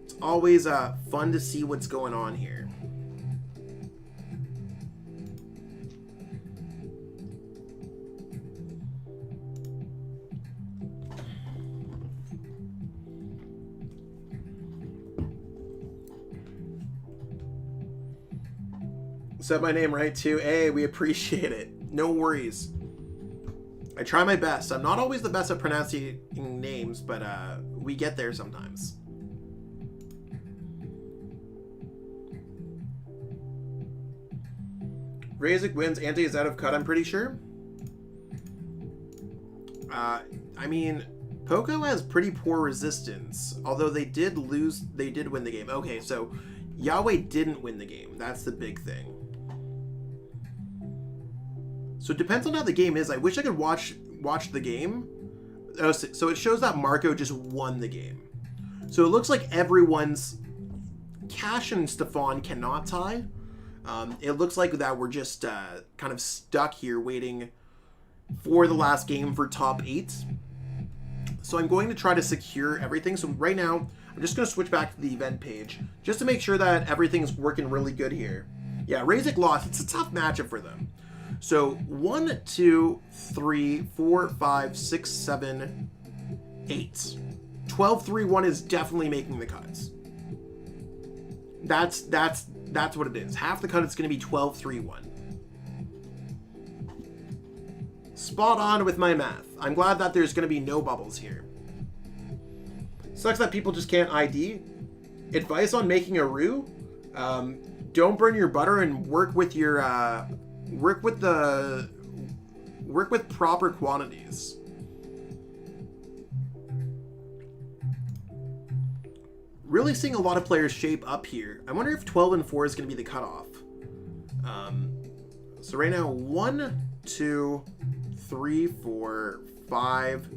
It's always fun to see what's going on here. Said my name right too. Hey, we appreciate it. No worries. I try my best. I'm not always the best at pronouncing names, but we get there sometimes. Razik wins. Ante is out of cut, I'm pretty sure. I mean, Poco has pretty poor resistance. Although they did lose, they did win the game. Okay, so Yahweh didn't win the game. That's the big thing. So it depends on how the game is. I wish I could watch the game. Oh, so it shows that Marco just won the game. So it looks like everyone's... Cash and Stefan cannot tie. It looks like that we're just kind of stuck here waiting for the last game for top 8. So I'm going to try to secure everything. So right now, I'm just going to switch back to the event page just to make sure that everything's working really good here. Yeah, Razik lost. It's a tough matchup for them. So 1, 2, 3, 4, 5, 6, 7, 8. 12-3-1 is definitely making the cuts. That's what it is. Half the cut is going to be 12-3-1. Spot on with my math. I'm glad that there's going to be no bubbles here. Sucks that people just can't ID. Advice on making a roux: don't burn your butter and work with your work with proper quantities. Really seeing a lot of players shape up here. I wonder if 12 and 4 is going to be the cutoff. So right now, 1, 2, 3, 4, 5,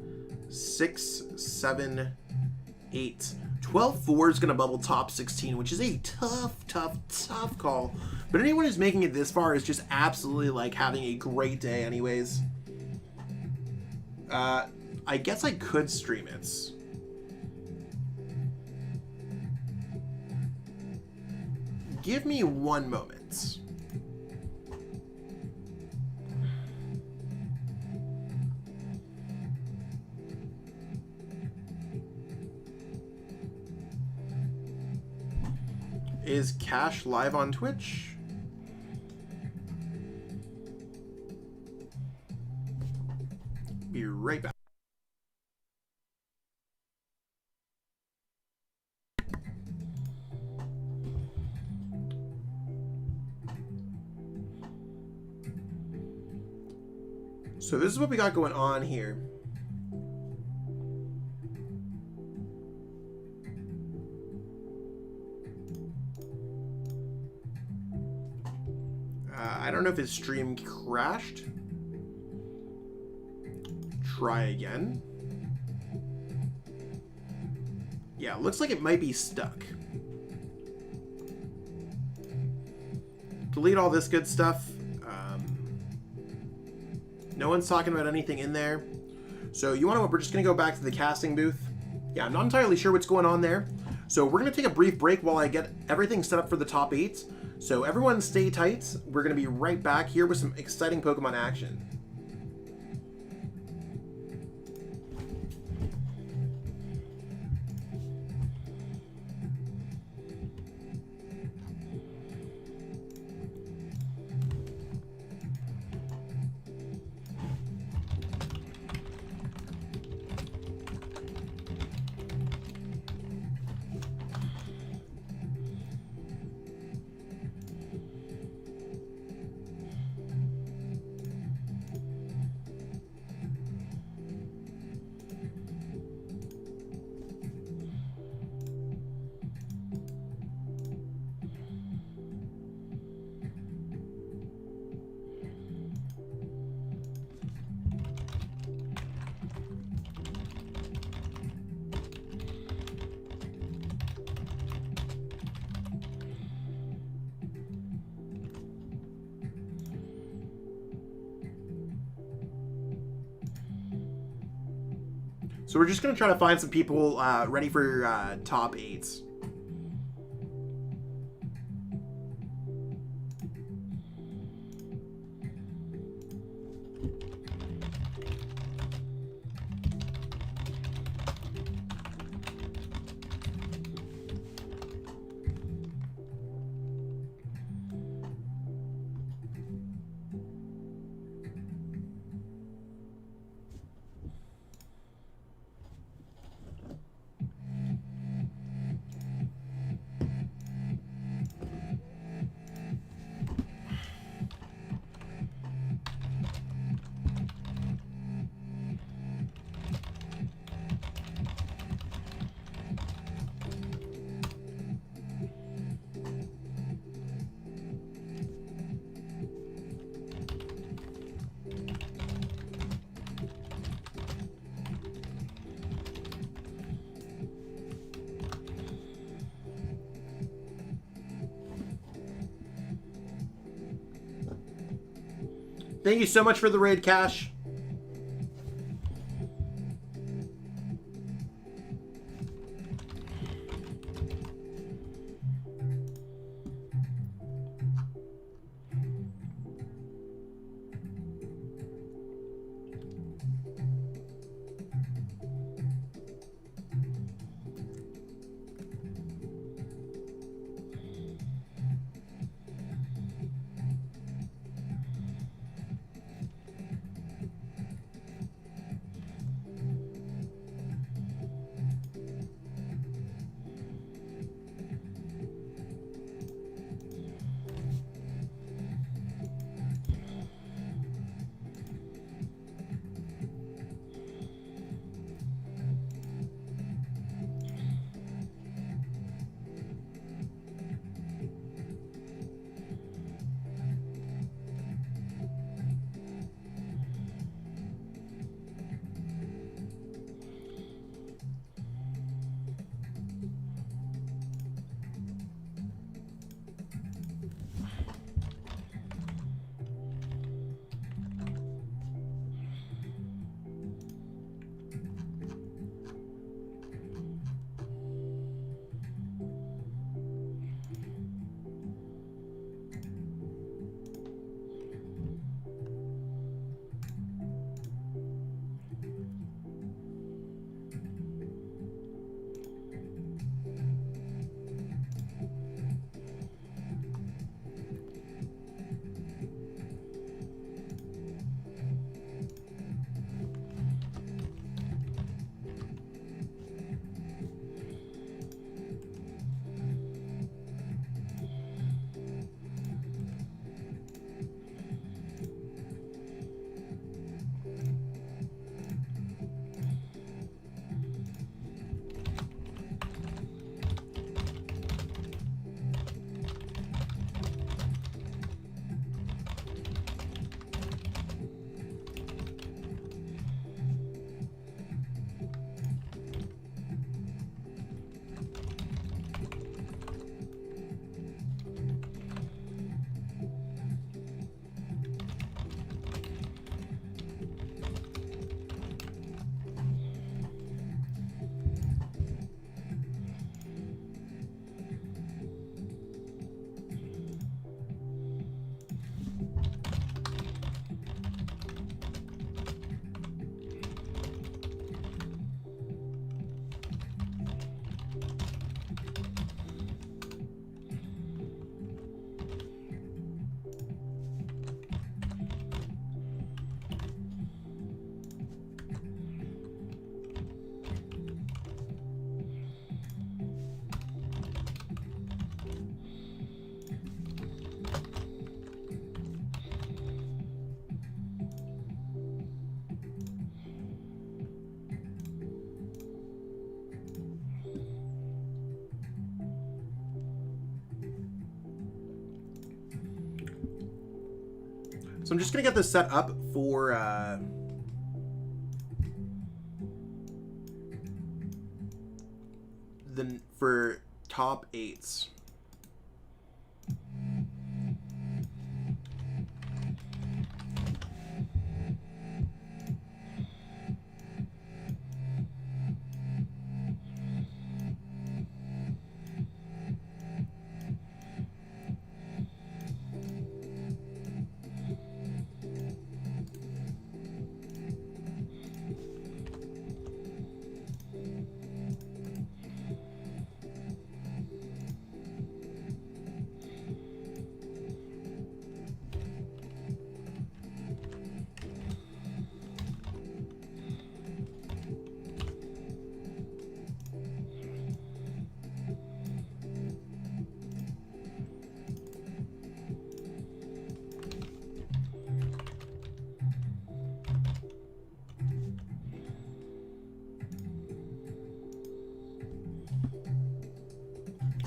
6, 7, 8. 12-4 is going to bubble top 16, which is a tough call. But anyone who's making it this far is just absolutely like having a great day anyways. I guess I could stream it. Give me one moment. Is Cash live on Twitch? Be right back. So this is what we got going on here. I don't know if his stream crashed. Try again. Yeah, looks like it might be stuck. Delete all this good stuff. No one's talking about anything in there. So you want to, we're just going to go back to the casting booth. Yeah, I'm not entirely sure what's going on there. So we're going to take a brief break while I get everything set up for the top 8. So everyone stay tight. We're going to be right back here with some exciting Pokemon action. So we're just going to try to find some people ready for top 8s. Thank you so much for the raid, Cash. So I'm just gonna get this set up for top 8s.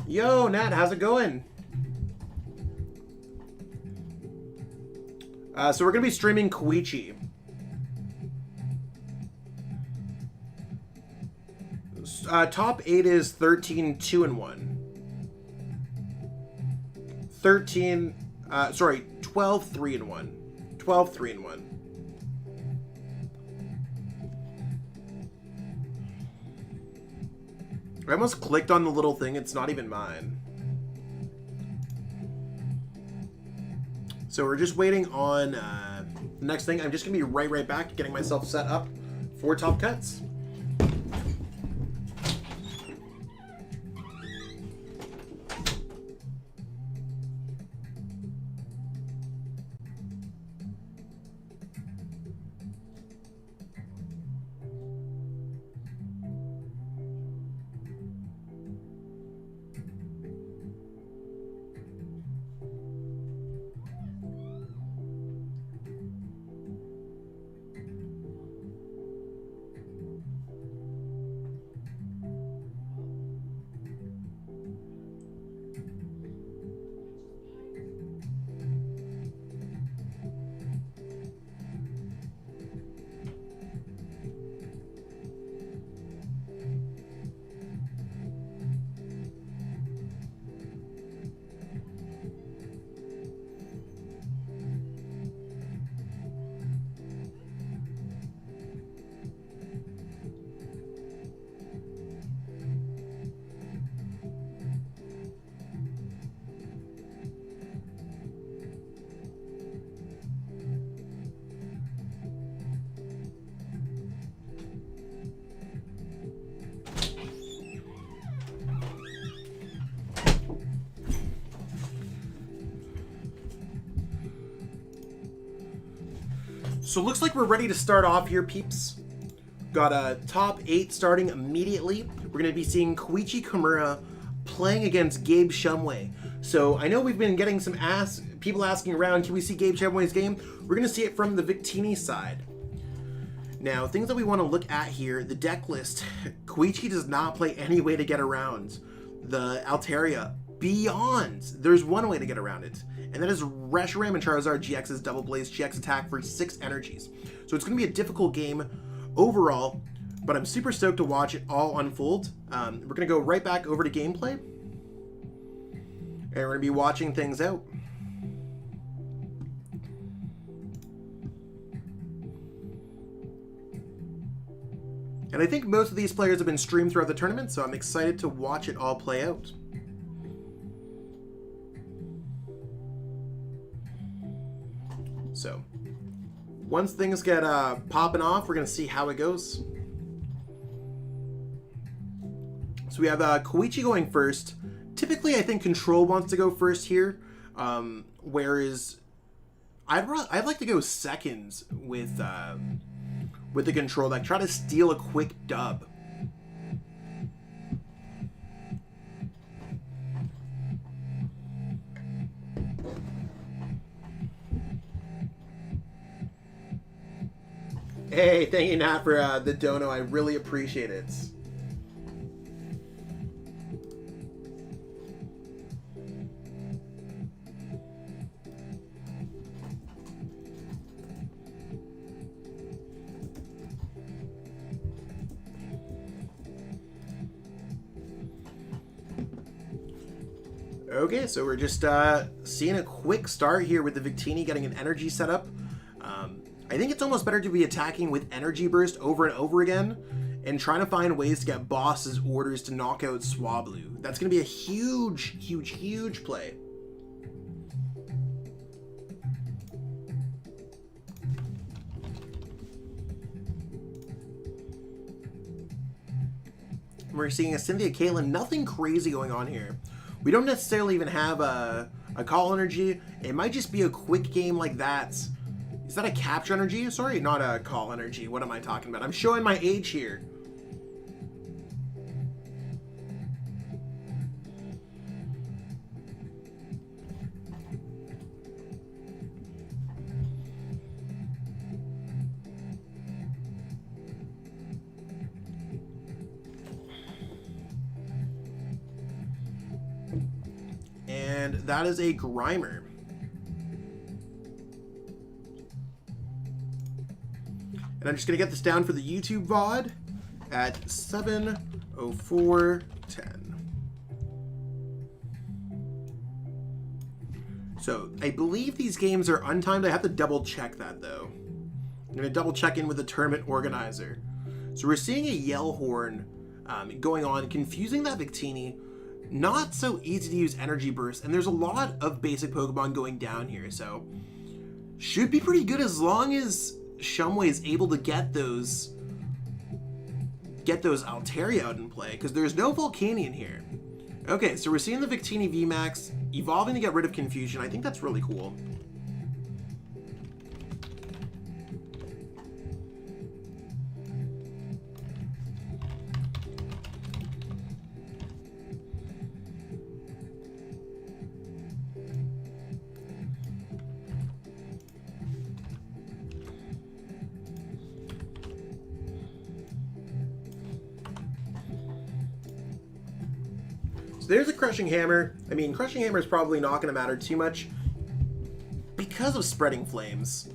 Yo, Nat, how's it going? So we're going to be streaming Koichi. Top 8 is 13, 2, and 1. 12, 3, and 1. 12, 3, and 1. I almost clicked on the little thing. It's not even mine. So we're just waiting on the next thing. I'm just going to be right back, getting myself set up for top cuts. So looks like we're ready to start off here, peeps. Got a top 8 starting immediately. We're going to be seeing Koichi Kimura playing against Gabe Shumway. So I know we've been getting some people asking around, can we see Gabe Shumway's game? We're going to see it from the Victini side. Now, things that we want to look at here, the deck list. Koichi does not play any way to get around the Altaria beyond. There's one way to get around it, and that is Reshiram and Charizard GX's Double Blaze GX attack for 6 energies. So it's going to be a difficult game overall, but I'm super stoked to watch it all unfold. We're going to go right back over to gameplay, and we're going to be watching things out. And I think most of these players have been streamed throughout the tournament, so I'm excited to watch it all play out. So, once things get popping off, we're going to see how it goes. So we have Koichi going first. Typically, I think Control wants to go first here, whereas I'd like to go seconds with the Control deck. Try to steal a quick dub. Hey, thank you, Nat, for the dono. I really appreciate it. Okay, so we're just seeing a quick start here with the Victini getting an energy setup. I think it's almost better to be attacking with Energy Burst over and over again and trying to find ways to get boss's orders to knock out Swablu. That's going to be a huge, huge, huge play. We're seeing a Cynthia Caitlyn, nothing crazy going on here. We don't necessarily even have a call energy. It might just be a quick game like that. Is that a capture energy? Sorry, not a call energy. What am I talking about? I'm showing my age here. And that is a Grimer. And I'm just going to get this down for the YouTube VOD at 7:04:10. So I believe these games are untimed. I have to double check that though. I'm going to double check in with the tournament organizer. So we're seeing a Yellhorn going on, confusing that Victini. Not so easy to use Energy Burst, and there's a lot of basic Pokemon going down here, so should be pretty good as long as Shumway is able to get those Altaria out in play, because there's no Volcanion here. Okay, so we're seeing the Victini VMAX evolving to get rid of Confusion. I think that's really cool. So there's a Crushing Hammer. I mean, Crushing Hammer is probably not going to matter too much because of Spreading Flames.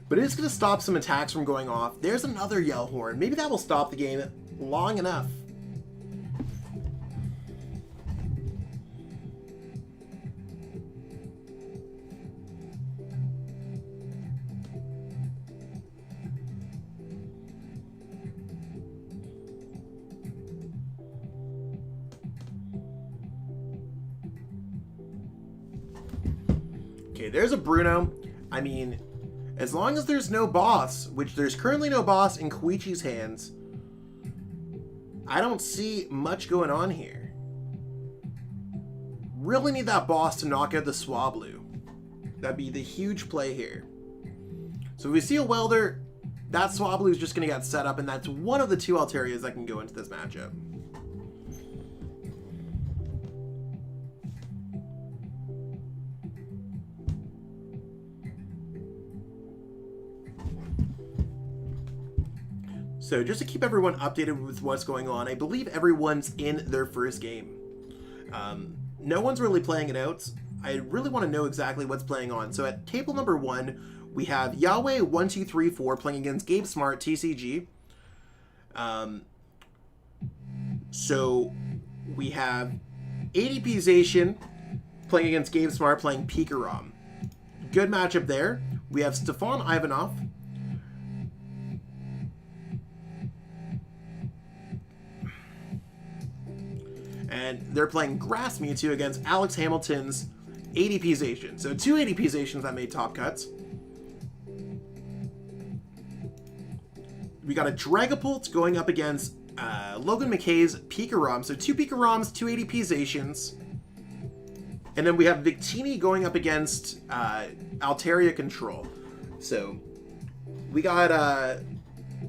But it is going to stop some attacks from going off. There's another Yellhorn. Maybe that will stop the game long enough. Okay, there's a Bruno. I mean, as long as there's no boss, which there's currently no boss in Koichi's hands, I don't see much going on here. Really need that boss to knock out the Swablu. That'd be the huge play here. So if we see a Welder, that Swablu is just going to get set up, and that's one of the two Altarias that can go into this matchup. So just to keep everyone updated with what's going on, I believe everyone's in their first game. No one's really playing it out. I really want to know exactly what's playing on. So at table number 1, we have Yahweh1234 playing against Gabe Smart TCG. So we have ADPZ playing against Gabe Smart playing PIKAROM. Good matchup there. We have Stefan Ivanov. And they're playing Grass Mewtwo against Alex Hamilton's ADPZ. So 2 ADPZations that made top cuts. We got a Dragapult going up against Logan McKay's PIKAROM. So 2 PIKAROMs, 2 ADPZations. And then we have Victini going up against Altaria Control. So we got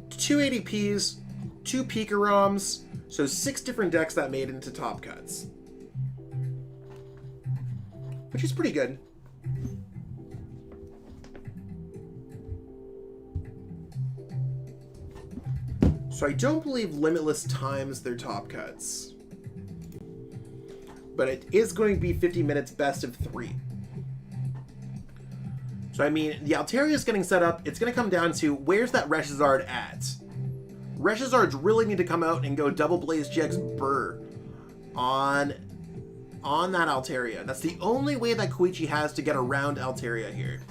2 ADPs, 2 PIKAROMs. So 6 different decks that made into top cuts. Which is pretty good. So I don't believe Limitless times their top cuts. But it is going to be 50 minutes best of 3. So I mean, the Altaria is getting set up. It's going to come down to where's that Reshizard at? Reshizards really need to come out and go Double Blaze GX Burr on on that Altaria. That's the only way that Koichi has to get around Altaria here.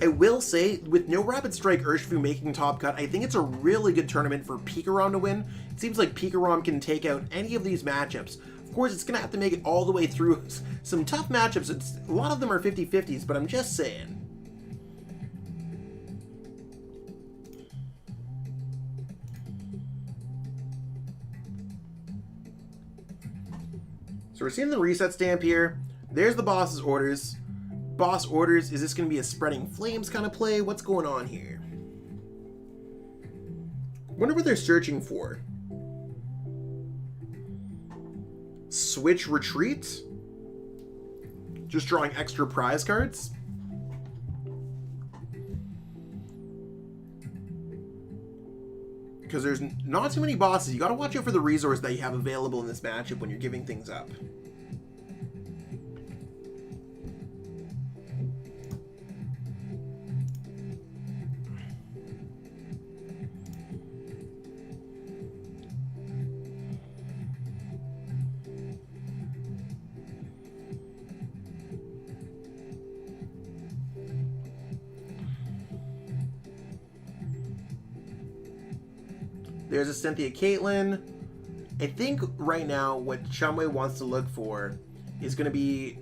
I will say, with no Rapid Strike Urshifu making top cut, I think it's a really good tournament for PIKAROM to win. It seems like PIKAROM can take out any of these matchups. Of course, it's going to have to make it all the way through some tough matchups. A lot of them are 50-50s, but I'm just saying. So we're seeing the reset stamp here. There's the boss's orders. Boss orders, is this going to be a spreading flames kind of play? What's going on here? Wonder what they're searching for. Switch retreat? Just drawing extra prize cards? Because there's not too many bosses. You got to watch out for the resource that you have available in this matchup when you're giving things up. There's a Cynthia Caitlyn. I think right now what Chumway wants to look for is going to be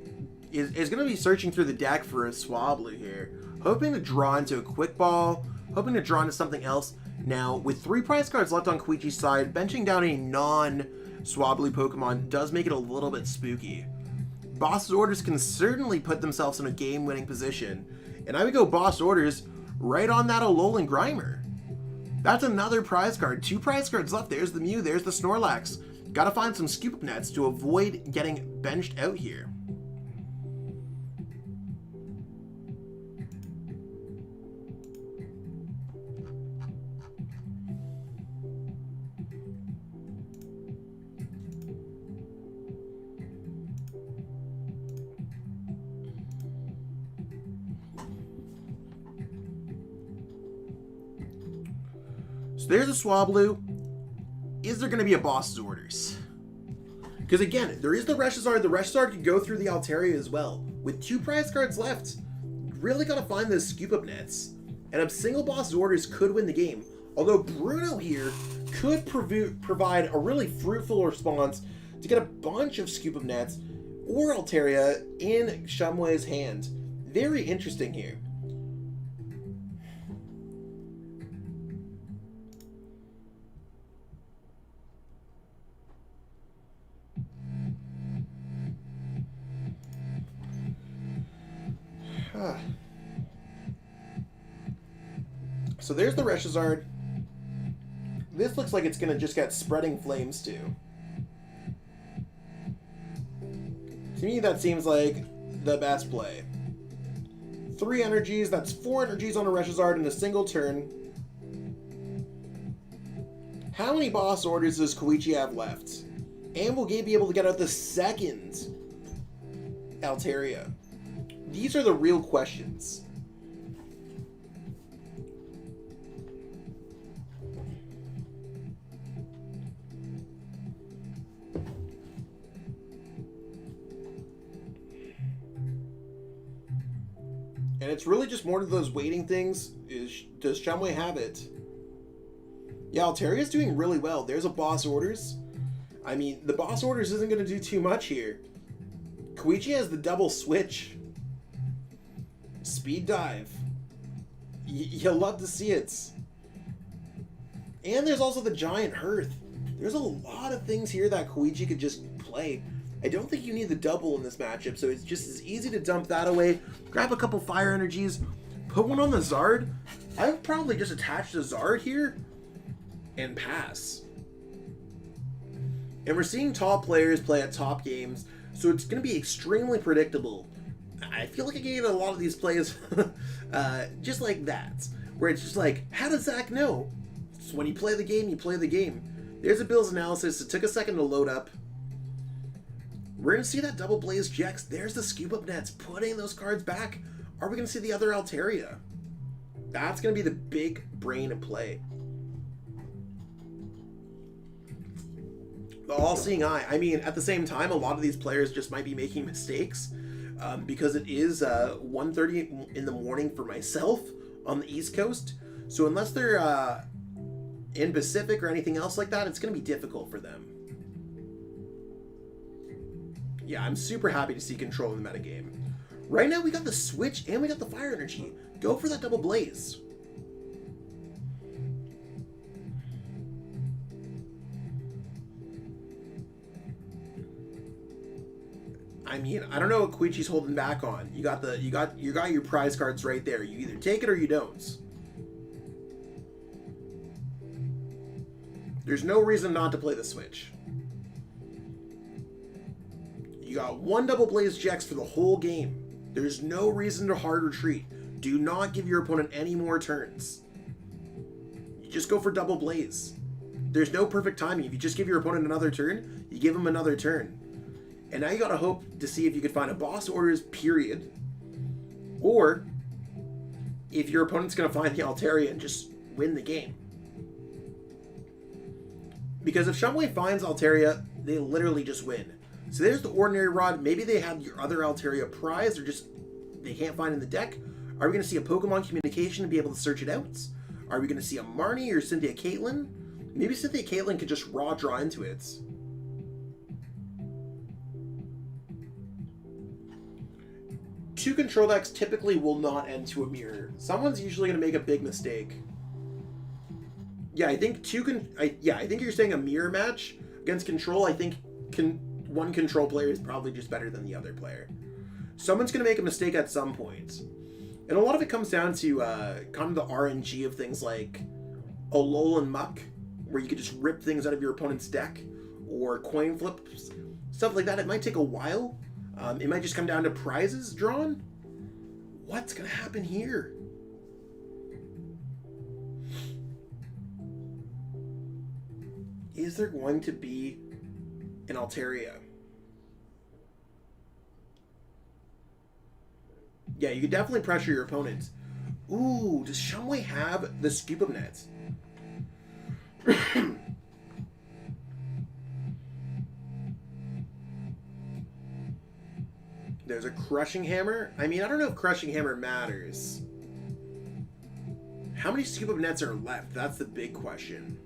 searching through the deck for a Swablu here, hoping to draw into a Quick Ball, hoping to draw into something else. Now, with 3 prize cards left on Koichi's side, benching down a non-Swablu Pokemon does make it a little bit spooky. Boss orders can certainly put themselves in a game-winning position, and I would go boss orders right on that Alolan Grimer. That's another prize card. 2 prize cards left. There's the Mew. There's the Snorlax. Gotta find some scoop up nets to avoid getting benched out here. So there's a Swablu. Is there going to be a boss's orders? Because again, there is the Reshizard. The Reshizard could go through the Altaria as well. With 2 prize cards left, really got to find those scoop up nets. And a single boss's orders could win the game. Although Bruno here could provide a really fruitful response to get a bunch of scoop up nets or Altaria in Shumway's hand. Very interesting here. So there's the Reshizard. This looks like it's going to just get Spreading Flames too. To me, that seems like the best play. 3 energies, that's 4 energies on a Reshizard in a single turn. How many boss orders does Koichi have left? And will Gabe be able to get out the second Altaria? These are the real questions. And it's really just more to those waiting things. Does Shumway have it? Yeah, Altaria's doing really well. There's a boss orders. I mean, the boss orders isn't going to do too much here. Koichi has the double switch. Speed dive. You'll love to see it. And there's also the giant hearth. There's a lot of things here that Koichi could just play. I don't think you need the double in this matchup, so it's just as easy to dump that away. Grab a couple fire energies, put one on the Zard. I would probably just attach the Zard here and pass. And we're seeing top players play at top games, so it's going to be extremely predictable. I feel like I get a lot of these plays just like that, where it's just like, how does Zach know? So when you play the game, you play the game. There's a Bill's analysis. It took a second to load up. We're going to see that double Blaze Jex. There's the scoop up nets, putting those cards back. Are we going to see the other Altaria? That's going to be the big brain play. the all-seeing eye. I mean, at the same time, a lot of these players just might be making mistakes because it is 1:30 in the morning for myself on the East Coast. So unless they're in Pacific or anything else like that, it's going to be difficult for them. Yeah, I'm super happy to see control in the metagame. Right now, we got the switch and we got the fire energy. Go for that double blaze. I mean, I don't know what Koichi's holding back on. You got your prize cards right there. You either take it or you don't. There's no reason not to play the switch. You got one double blaze Jex for the whole game. There's no reason to hard retreat. Do not give your opponent any more turns. You just go for double blaze. There's no perfect timing. If you just give your opponent another turn, you give him another turn. And now you gotta hope to see if you could find a boss orders, period. Or if your opponent's gonna find the Altaria and just win the game. Because if Shumway finds Altaria, they literally just win. So there's the Ordinary Rod. Maybe they have your other Altaria prize or just they can't find in the deck. Are we gonna see a Pokemon Communication to be able to search it out? Are we gonna see a Marnie or Cynthia Caitlyn? Maybe Cynthia Caitlyn could just raw draw into it. Two control decks typically will not end to a mirror. Someone's usually going to make a big mistake. Yeah, I think I think you're saying a mirror match against control. I think one control player is probably just better than the other player. Someone's going to make a mistake at some point. And a lot of it comes down to kind of the RNG of things like Alolan Muck, where you could just rip things out of your opponent's deck, or coin flips, stuff like that. It might take a while. It might just come down to prizes drawn. What's going to happen here? Is there going to be an Altaria? Yeah, you could definitely pressure your opponent. Ooh, does Shumway have the Scoop of Net? There's a Crushing Hammer. I mean, I don't know if Crushing Hammer matters. How many Scoop of Nets are left? That's the big question.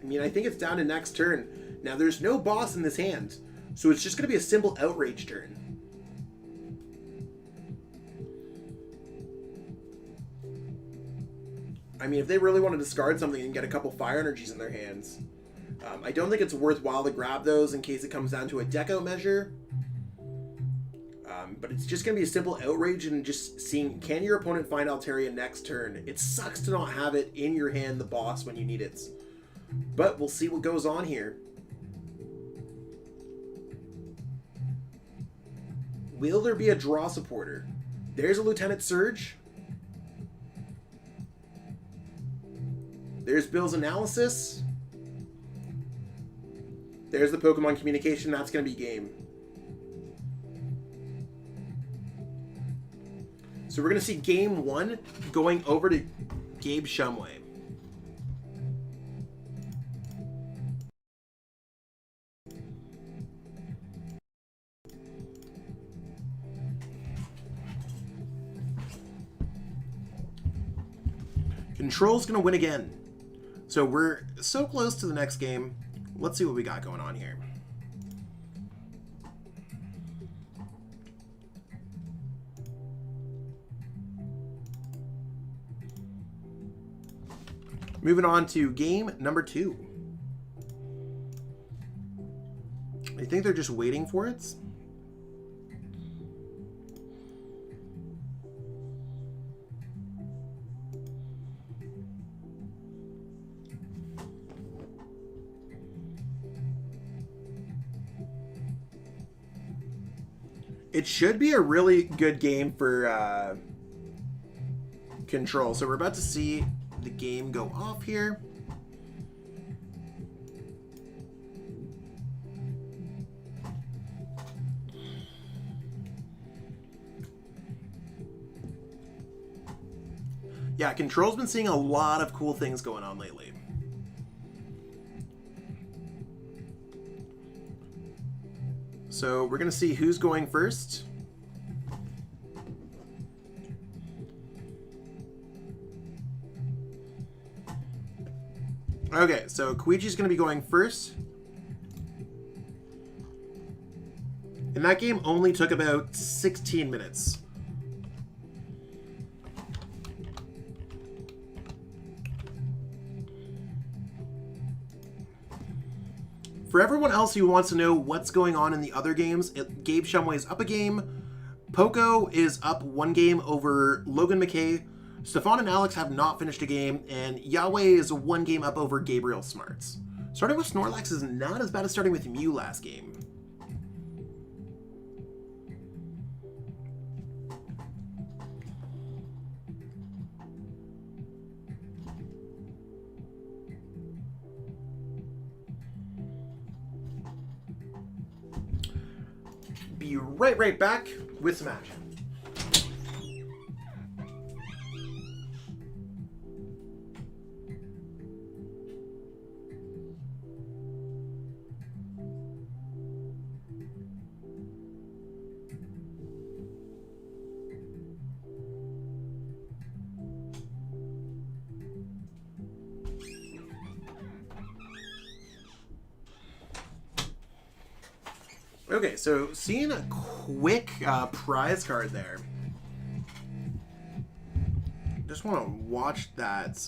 I mean, I think it's down to next turn. Now, there's no boss in this hand, so it's just going to be a simple Outrage turn. I mean, if they really want to discard something and get a couple Fire Energies in their hands, I don't think it's worthwhile to grab those in case it comes down to a deck out measure. But it's just going to be a simple Outrage and just seeing, can your opponent find Altaria next turn? It sucks to not have it in your hand, the boss, when you need it. But we'll see what goes on here. Will there be a draw supporter? There's a Lieutenant Surge. There's Bill's Analysis. There's the Pokemon Communication. That's going to be game. So we're going to see game one going over to Gabe Shumway. Control's going to win again. So we're so close to the next game. Let's see what we got going on here. Moving on to game number 2. I think they're just waiting for it. It should be a really good game for Control. So we're about to see the game go off here. Yeah, Control's been seeing a lot of cool things going on lately. So we're going to see who's going first. Okay, so Koichi's going to be going first. And that game only took about 16 minutes. For everyone else who wants to know what's going on in the other games, Gabe Shumway's up a game. Poco is up 1 game over Logan McKay. Stefan and Alex have not finished a game, and Yahweh is 1 game up over Gabriel Smarts. Starting with Snorlax is not as bad as starting with Mew last game. Be right back with some action. Okay, so seeing a quick prize card there. Just want to watch that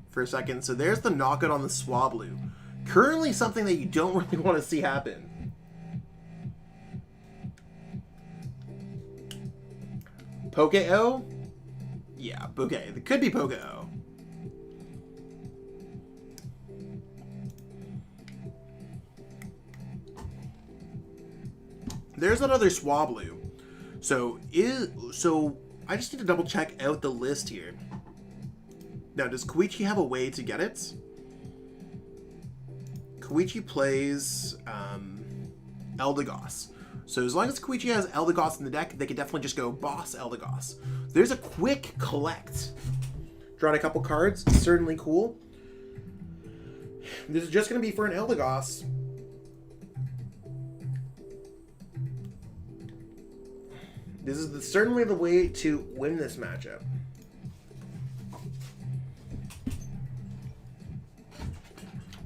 for a second. So there's the knockout on the Swablu. Currently something that you don't really want to see happen. Poke-O? Yeah, okay. It could be Poke-O. There's another Swablu. So I just need to double check out the list here. Now, does Koichi have a way to get it? Koichi plays Eldegoss. So as long as Koichi has Eldegoss in the deck, they can definitely just go boss Eldegoss. There's a quick collect. Drawing a couple cards, certainly cool. This is just going to be for an Eldegoss. This is certainly the way to win this matchup.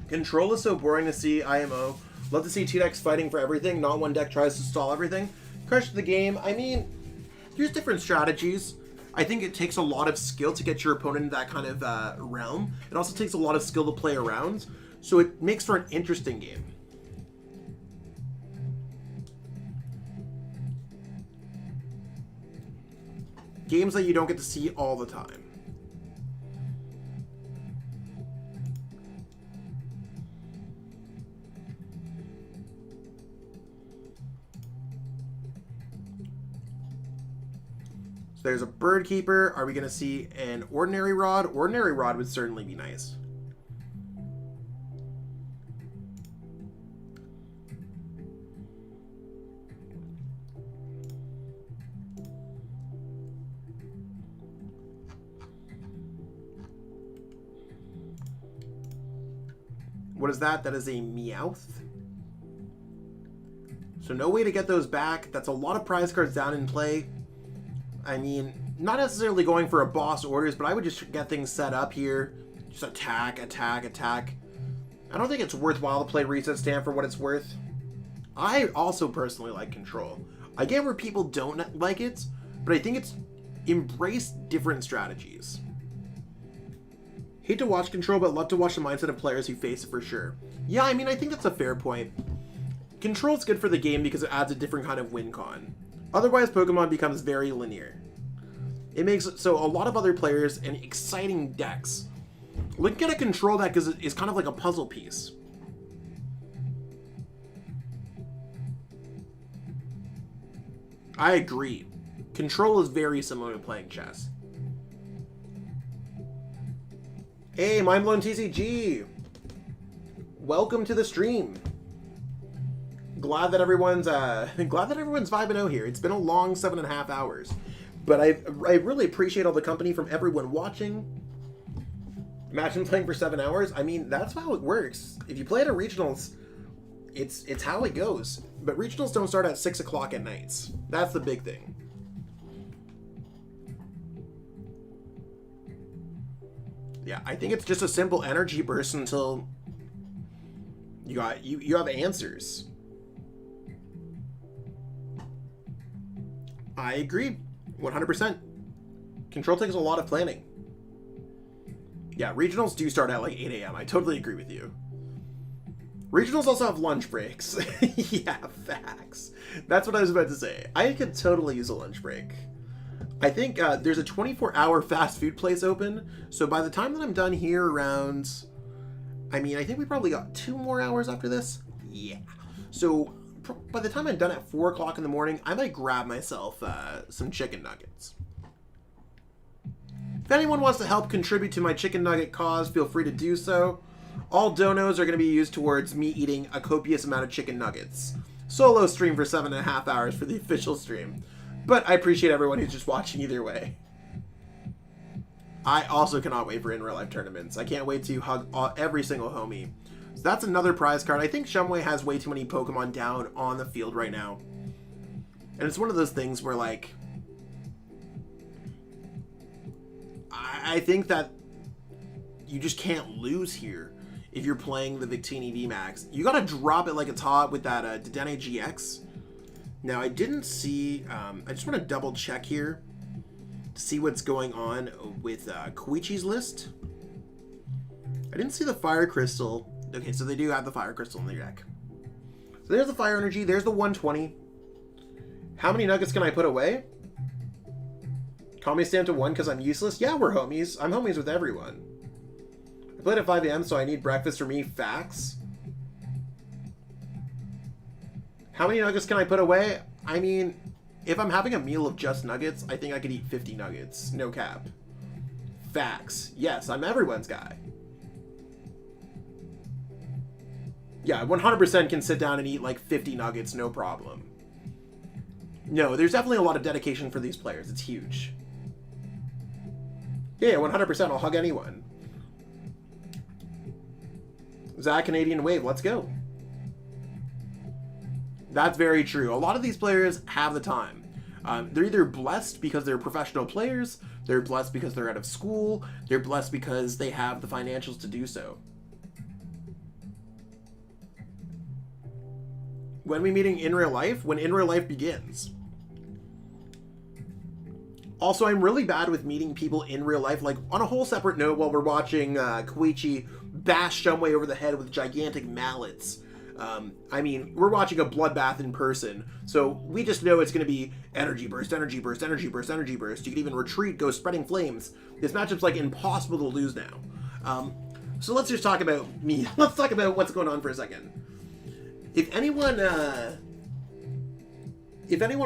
Control is so boring to see IMO. Love to see two decks fighting for everything, not one deck tries to stall everything. Crush the game. I mean, there's different strategies. I think it takes a lot of skill to get your opponent in that kind of realm. It also takes a lot of skill to play around, so it makes for an interesting game. Games that you don't get to see all the time. So there's a Bird Keeper. Are we going to see an Ordinary Rod? Ordinary Rod would certainly be nice. What is that? That is a Meowth. So no way to get those back. That's a lot of prize cards down in play. I mean, not necessarily going for a boss orders, but I would just get things set up here. Just attack, attack, attack. I don't think it's worthwhile to play Reset Stand for what it's worth. I also personally like Control. I get where people don't like it, but I think it's embraced different strategies. Hate to watch Control, but love to watch the mindset of players who face it for sure. Yeah, I mean, I think that's a fair point. Control's good for the game because it adds a different kind of win con. Otherwise, Pokemon becomes very linear. It makes it so a lot of other players and exciting decks looking at a Control deck is kind of like a puzzle piece. I agree. Control is very similar to playing chess. Hey, Mindblown TCG! Welcome to the stream. Glad that everyone's vibing out here. It's been a long 7.5 hours. But I really appreciate all the company from everyone watching. Imagine playing for 7 hours. I mean, that's how it works. If you play at a regionals, it's how it goes. But regionals don't start at 6 o'clock at nights. That's the big thing. Yeah, I think it's just a simple energy burst until you have answers. I agree, 100%. Control takes a lot of planning. Yeah, regionals do start at like 8 a.m. I totally agree with you. Regionals also have lunch breaks. Yeah, facts. That's what I was about to say. I could totally use a lunch break. I think there's a 24-hour fast food place open, so by the time that I'm done here around... I mean, I think we probably got 2 more hours after this. Yeah. So by the time I'm done at 4 o'clock in the morning, I might grab myself some chicken nuggets. If anyone wants to help contribute to my chicken nugget cause, feel free to do so. All donos are going to be used towards me eating a copious amount of chicken nuggets. Solo stream for 7.5 hours for the official stream. But I appreciate everyone who's just watching either way. I also cannot wait for in-real-life tournaments. I can't wait to hug every single homie. So that's another prize card. I think Shumway has way too many Pokemon down on the field right now. And it's one of those things where, like... I think that you just can't lose here if you're playing the Victini VMAX. You gotta drop it like it's hot with that Dedenne GX. Now, I didn't see... I just want to double check here to see what's going on with Koichi's list. I didn't see the Fire Crystal. Okay, so they do have the Fire Crystal in their deck. So there's the Fire Energy. There's the 120. How many nuggets can I put away? Call me Stamp to 1 because I'm useless? Yeah, we're homies. I'm homies with everyone. I played at 5 a.m., so I need breakfast for me. Facts. How many nuggets can I put away? I mean, if I'm having a meal of just nuggets, I think I could eat 50 nuggets. No cap. Facts. Yes, I'm everyone's guy. Yeah, 100% can sit down and eat like 50 nuggets, no problem. No, there's definitely a lot of dedication for these players. It's huge. Yeah, 100%. I'll hug anyone. Zach, Canadian Wave, let's go. That's very true. A lot of these players have the time. They're either blessed because they're professional players, they're blessed because they're out of school, they're blessed because they have the financials to do so. When are we meeting in real life? When in real life begins. Also, I'm really bad with meeting people in real life. Like, on a whole separate note, while we're watching Koichi bash Shumway over the head with gigantic mallets. I mean, we're watching a bloodbath in person, so we just know it's going to be energy burst, energy burst, energy burst, energy burst. You can even retreat, go spreading flames. This matchup's, like, impossible to lose now. So let's just talk about me. Let's talk about what's going on for a second. If anyone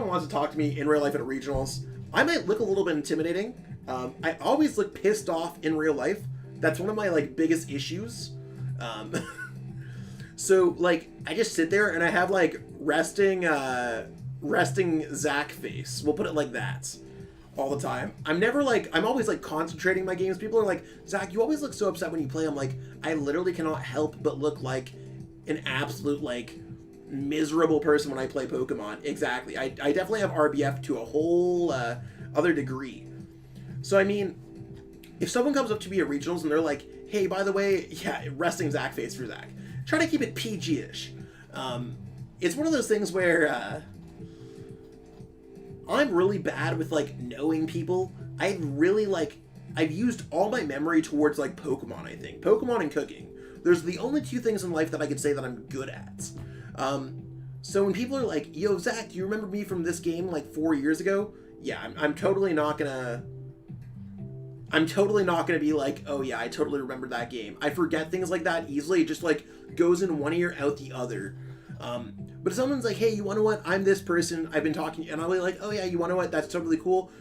wants to talk to me in real life at regionals, I might look a little bit intimidating. I always look pissed off in real life. That's one of my, like, biggest issues. So, like, I just sit there and I have, like, resting Zach face. We'll put it like that all the time. I'm always, like, concentrating my games. People are like, Zach, you always look so upset when you play. I'm like, I literally cannot help but look like an absolute, like, miserable person when I play Pokemon. Exactly. I definitely have RBF to a whole other degree. So, I mean, if someone comes up to me at regionals and they're like, hey, by the way, yeah, resting Zach face for Zach. Try to keep it PG-ish. It's one of those things where I'm really bad with, like, knowing people. I've used all my memory towards, like, Pokemon, I think. Pokemon and cooking. There's the only 2 things in life that I could say that I'm good at. So when people are like, yo, Zach, do you remember me from this game, like, 4 years ago? Yeah, I'm totally not gonna be like, oh yeah, I totally remember that game. I forget things like that easily. It just, like, goes in one ear, out the other. But if someone's like, hey, you wanna know what? I'm this person, I've been talking, and I'll be like, oh yeah, you wanna know what? That's totally cool.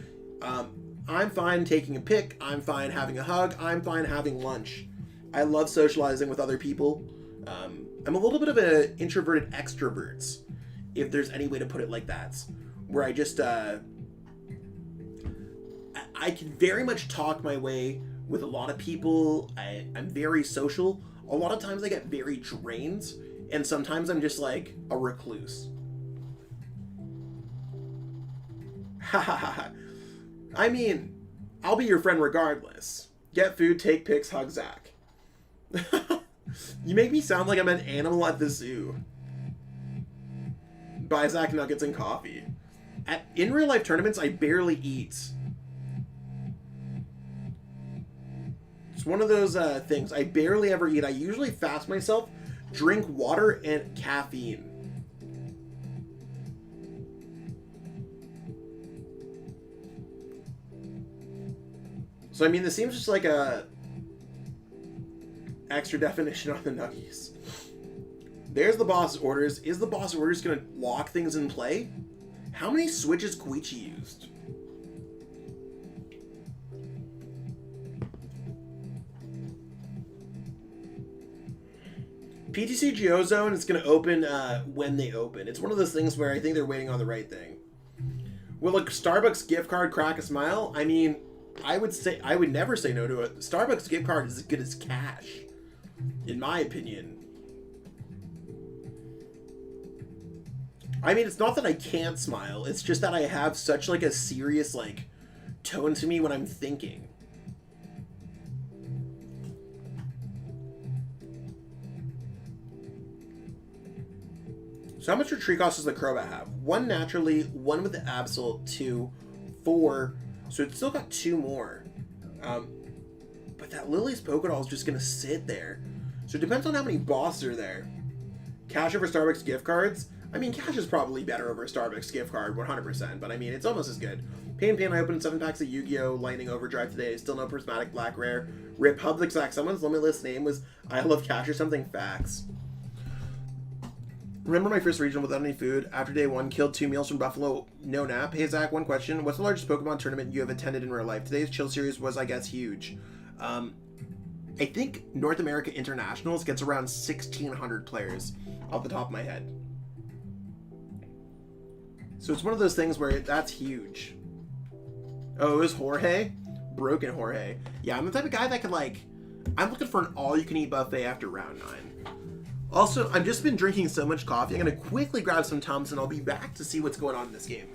I'm fine taking a pic. I'm fine having a hug. I'm fine having lunch. I love socializing with other people. I'm a little bit of an introverted extrovert, if there's any way to put it like that, where I just, I can very much talk my way with a lot of people. I'm very social. A lot of times I get very drained, and sometimes I'm just like a recluse. Ha ha ha. I mean, I'll be your friend regardless. Get food, take pics, hug Zach. You make me sound like I'm an animal at the zoo. Buy Zach nuggets and coffee. In real life tournaments, I barely eat. It's one of those things. I barely ever eat. I usually fast myself, drink water, and caffeine. So, I mean, this seems just like a extra definition on the nuggies. There's the boss orders. Is the boss orders going to lock things in play? How many switches Koichi used? PTCGO Zone is going to open when they open. It's one of those things where I think they're waiting on the right thing. Will a Starbucks gift card crack a smile? I mean, I would never say no to a Starbucks gift card. Is as good as cash, in my opinion. I mean, it's not that I can't smile. It's just that I have such like a serious like tone to me when I'm thinking. So how much retreat cost does the Crobat have? 1 naturally, 1 with the Absol, 2, 4. So it's still got 2 more. But that Lily's Pokédoll is just going to sit there. So it depends on how many bosses are there. Cash over Starbucks gift cards? I mean, cash is probably better over a Starbucks gift card, 100%. But I mean, it's almost as good. Pain, I opened 7 packs of Yu-Gi-Oh! Lightning Overdrive today. Still no Prismatic Black Rare. Republic Zach. Someone's limitless name was I Love Cash or something. Facts. Remember my first regional without any food? After day 1, killed 2 meals from Buffalo, no nap. Hey Zach, one question. What's the largest Pokemon tournament you have attended in real life? Today's Chill Series was, I guess, huge. I think North America Internationals gets around 1,600 players off the top of my head. So it's one of those things where that's huge. Oh, it was Jorge? Broken Jorge. Yeah, I'm the type of guy that could like... I'm looking for an all-you-can-eat buffet after round 9. Also, I've just been drinking so much coffee. I'm going to quickly grab some Tums and I'll be back to see what's going on in this game.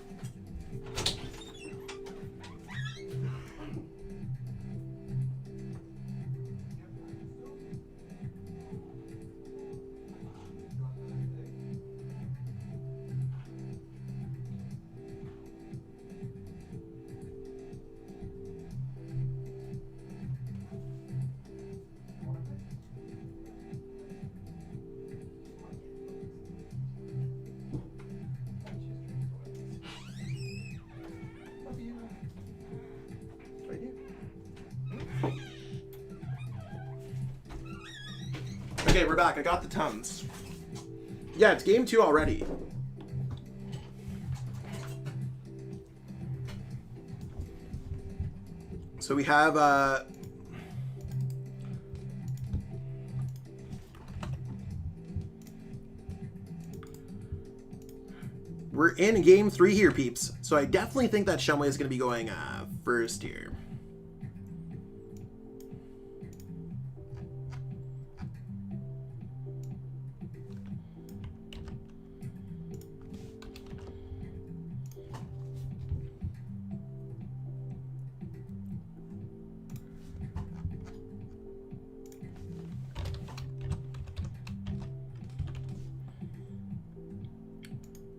Okay, we're back. I got the Tums. Yeah, it's game 2 already. So we have we're in game 3 here, peeps. So I definitely think that Shumway is going to be going first here.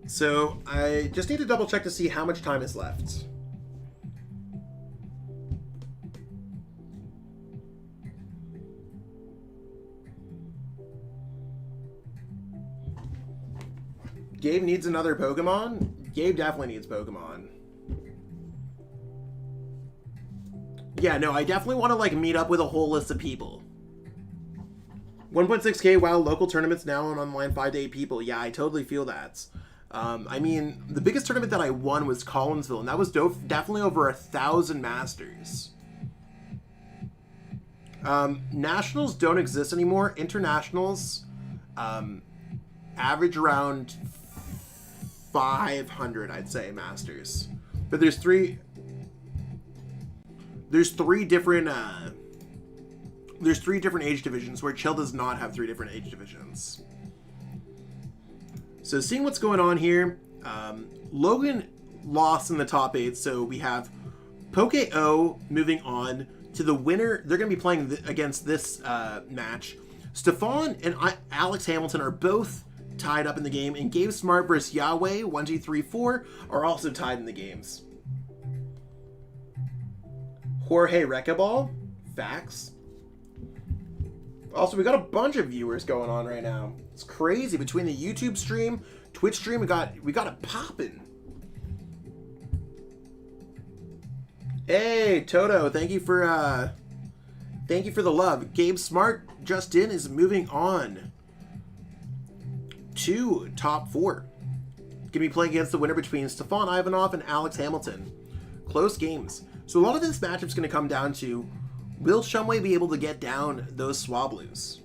So I just need to double check to see how much time is left. Gabe needs another Pokemon? Gabe definitely needs Pokemon. Yeah, no, I definitely want to like meet up with a whole list of people. 1.6k WoW local tournaments now on online 5 to 8 people. Yeah, I totally feel that. I mean, the biggest tournament that I won was Collinsville, and that was definitely over 1,000 masters. Nationals don't exist anymore. Internationals average around 500, I'd say, masters. But there's 3... there's three different age divisions, where Chill does not have 3 different age divisions. So seeing what's going on here, Logan lost in the top 8, so we have Poke-O moving on to the winner. They're going to be playing against this match. Stefan and Alex Hamilton are both tied up in the game, and Gabe Smart versus Yahweh 1, 2, 3, 4 are also tied in the games. Jorge Recabal, facts. Also, we got a bunch of viewers going on right now. It's crazy. Between the YouTube stream, Twitch stream, we got it popping. Hey, Toto, thank you for the love. Gabe Smart just in is moving on to top 4. Gonna be playing against the winner between Stefan Ivanov and Alex Hamilton. Close games. So a lot of this matchup's gonna come down to, will Shumway be able to get down those Swablues?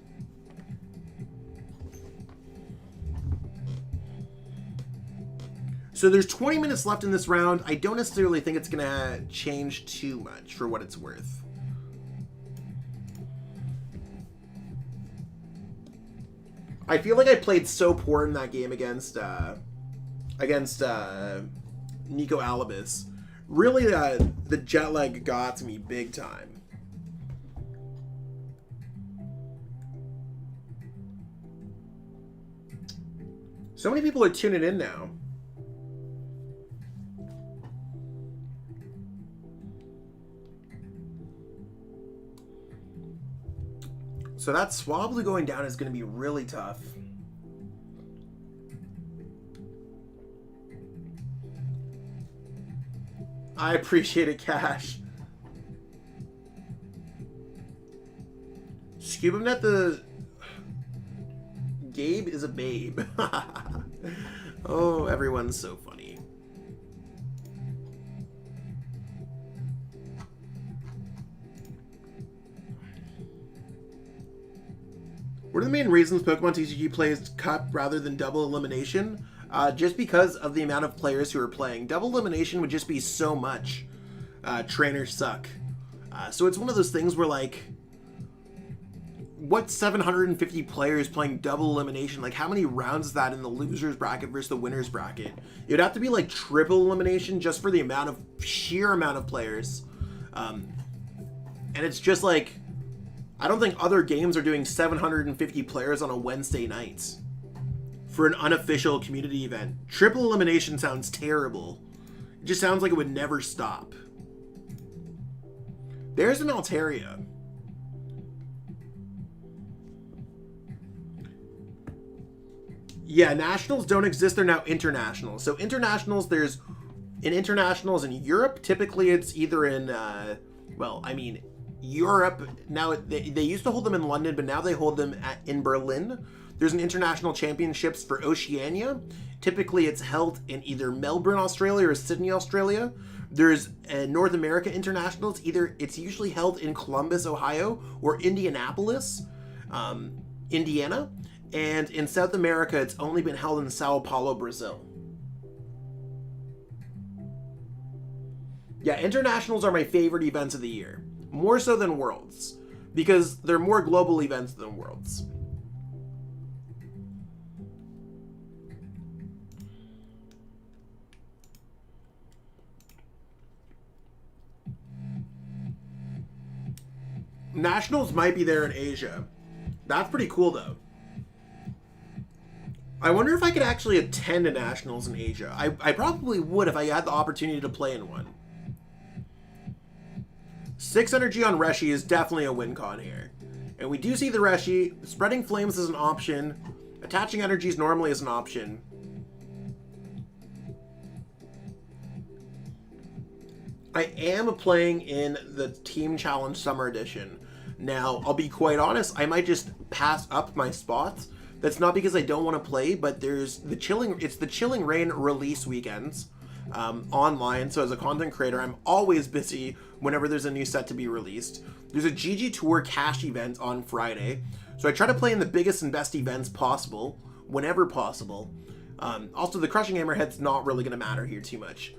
So there's 20 minutes left in this round. I don't necessarily think it's going to change too much for what it's worth. I feel like I played so poor in that game against Nico Alibis. Really, the jet lag got to me big time. So many people are tuning in now. So that Swablu going down is going to be really tough. I appreciate it, Cash. ScubaNet the... Gabe is a babe. Oh, everyone's so funny. What are the main reasons Pokemon TCG plays Cup rather than double elimination? Just because of the amount of players who are playing. Double elimination would just be so much. Trainers suck. So it's one of those things where, like, what's 750 players playing double elimination? Like, how many rounds is that in the loser's bracket versus the winner's bracket? It would have to be, like, triple elimination just for the sheer amount of players. And it's just, like, I don't think other games are doing 750 players on a Wednesday night for an unofficial community event. Triple elimination sounds terrible. It just sounds like it would never stop. There's an Altaria. Yeah, nationals don't exist. They're now internationals. So internationals, there's internationals in Europe. Typically, it's either in, Europe. Now, they used to hold them in London, but now they hold them in Berlin. There's an international championships for Oceania. Typically, it's held in either Melbourne, Australia, or Sydney, Australia. There's North America internationals. It's usually held in Columbus, Ohio, or Indianapolis, Indiana. And in South America, it's only been held in Sao Paulo, Brazil. Yeah, internationals are my favorite events of the year. More so than Worlds, because they're more global events than Worlds. Nationals might be there in Asia. That's pretty cool, though. I wonder if I could actually attend a Nationals in Asia. I probably would if I had the opportunity to play in one. 6 energy on Reshi is definitely a win con here. And we do see the Reshi. Spreading Flames is an option. Attaching energies normally is an option. I am playing in the Team Challenge Summer Edition. Now, I'll be quite honest, I might just pass up my spots. That's not because I don't want to play, but it's the Chilling Reign release weekends online. So as a content creator, I'm always busy whenever there's a new set to be released. There's a GG Tour cash event on Friday. So I try to play in the biggest and best events possible, whenever possible. Also, the Crushing Hammerhead's not really going to matter here too much.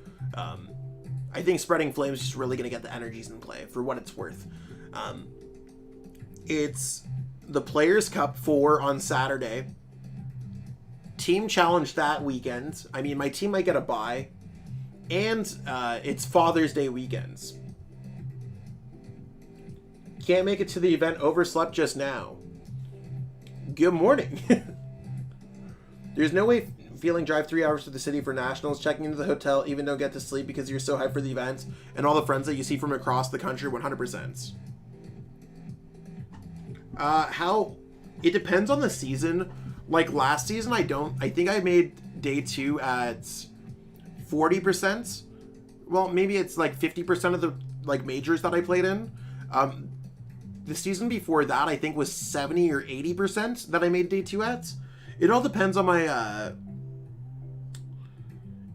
I think Spreading Flames is just really going to get the energies in play for what it's worth. It's the Players' Cup 4 on Saturday. Team Challenge that weekend. I mean, my team might get a bye. And it's Father's Day weekends. Can't make it to the event, overslept just now. Good morning. There's no way feeling drive 3 hours to the city for nationals, checking into the hotel, even don't get to sleep because you're so hyped for the event, and all the friends that you see from across the country, 100%. How... It depends on the season. Like last season, I think I made day 2 at 40%. Well, maybe it's like 50% of the like majors that I played in. The season before that, I think, was 70 or 80% that I made day 2 at. It all depends on my,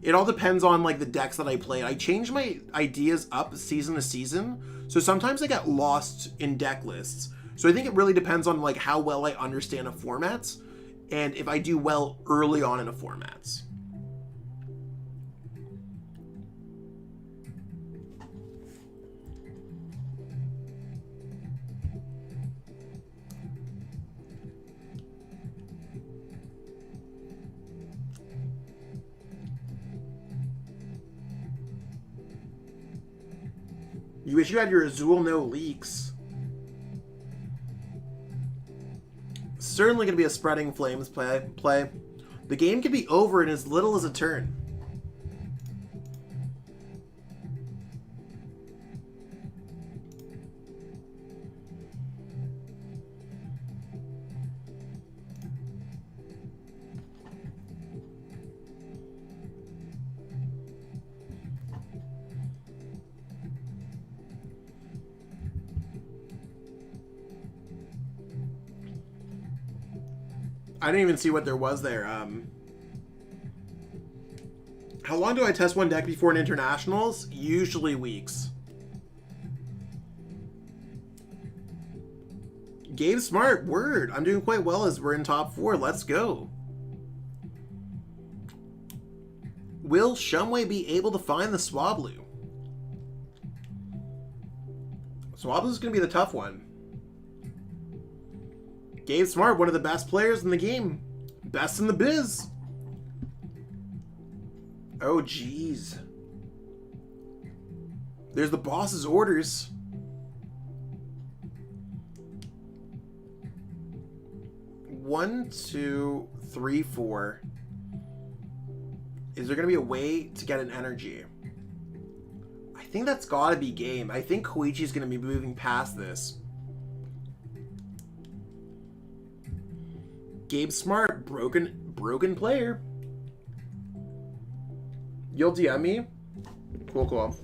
it all depends on, like, the decks that I played. I change my ideas up season to season, so sometimes I get lost in deck lists. So I think it really depends on, like, how well I understand a format, and if I do well early on in a format. You wish you had your Azul no leaks. Certainly going to be a Spreading Flames play. The game can be over in as little as a turn. I didn't even see what there was there. How long do I test one deck before an internationals? Usually weeks. Gabe Smart, word. I'm doing quite well as we're in top 4. Let's go. Will Shumway be able to find the Swablu? Swablu is going to be the tough one. Gabe Smart, one of the best players in the game. Best in the biz. Oh, jeez. There's the boss's orders. One, two, three, four. Is there going to be a way to get an energy? I think that's got to be game. I think Koichi's going to be moving past this. Gabe Smart, broken player. You'll DM me? Cool, cool.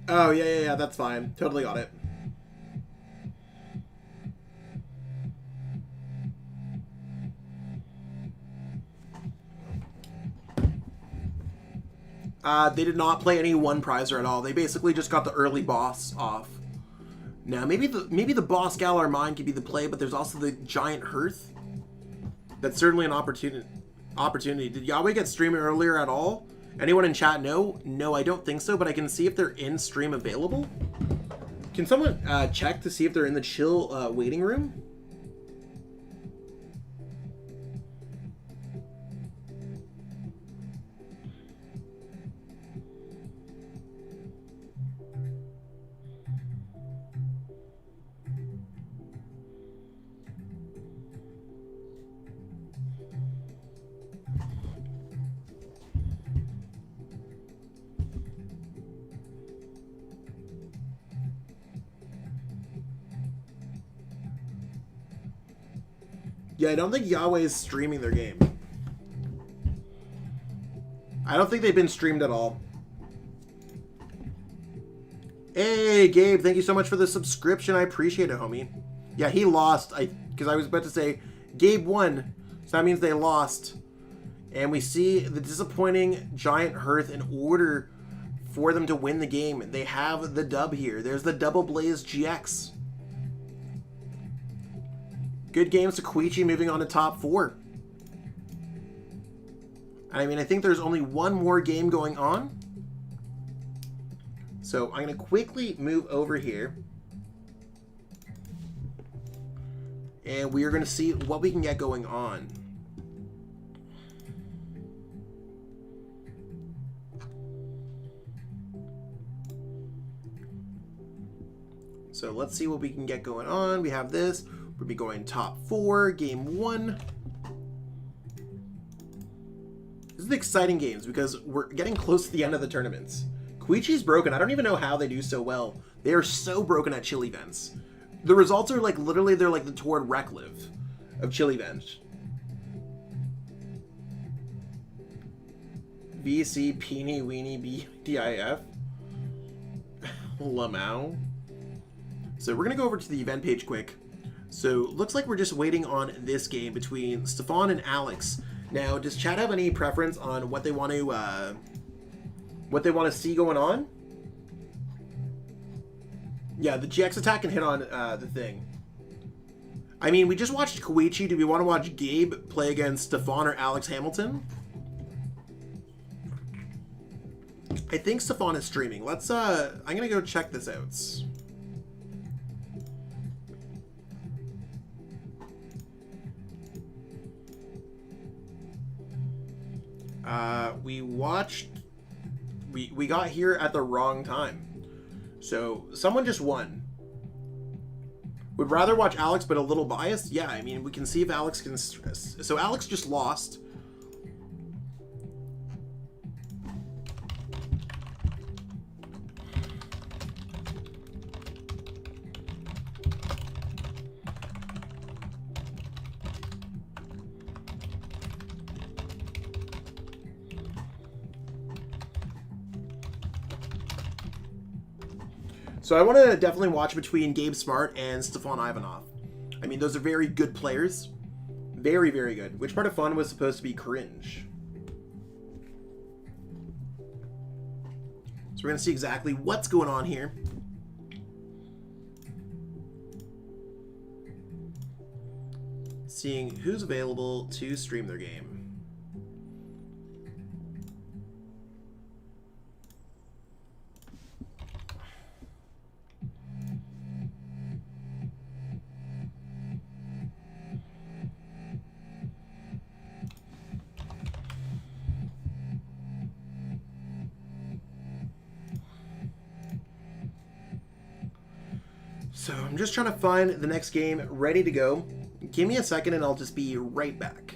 Oh, yeah, that's fine. Totally got it. They did not play any one prizer at all. They basically just got the early boss off. Now, maybe the boss Galar Mine could be the play, but there's also the giant Hearth. That's certainly an opportunity. Did Yahweh get streaming earlier at all? Anyone in chat know? No, I don't think so, but I can see if they're in stream available. Can someone check to see if they're in the chill waiting room? Yeah, I don't think Yahweh is streaming their game. I don't think they've been streamed at all. Hey, Gabe, thank you so much for the subscription. I appreciate it, homie. Yeah, he lost. Because I was about to say, Gabe won. So that means they lost. And we see the disappointing giant Hearth in order for them to win the game. They have the dub here. There's the Double Blaze GX. Good game, Sakuichi moving on to top 4. I mean, I think there's only one more game going on. So I'm going to quickly move over here. And we are going to see what we can get going on. So let's see what we can get going on. We have this. We'll be going top 4, game 1. This is exciting games because we're getting close to the end of the tournaments. Koichi's broken. I don't even know how they do so well. They are so broken at chill events. The results are like literally they're like the Toward Reclive of chill events. VC Peeny Weenie BDIF Lamau. So we're gonna go over to the event page quick. So looks like we're just waiting on this game between Stefan and Alex. Now, does chat have any preference on what they want to see going on? Yeah, the GX attack can hit on the thing. I mean, we just watched Koichi. Do we want to watch Gabe play against Stefan or Alex Hamilton? I think Stefan is streaming. Let's I'm gonna go check this out. We got here at the wrong time. So someone just won. Would rather watch Alex, but a little biased? Yeah, I mean, we can see if Alex can... So Alex just lost. So I want to definitely watch between Gabe Smart and Stefan Ivanov. I mean, those are very good players. Very, very good. Which part of fun was supposed to be cringe? So we're going to see exactly what's going on here. Seeing who's available to stream their game. So I'm just trying to find the next game ready to go. Give me a second and I'll just be right back.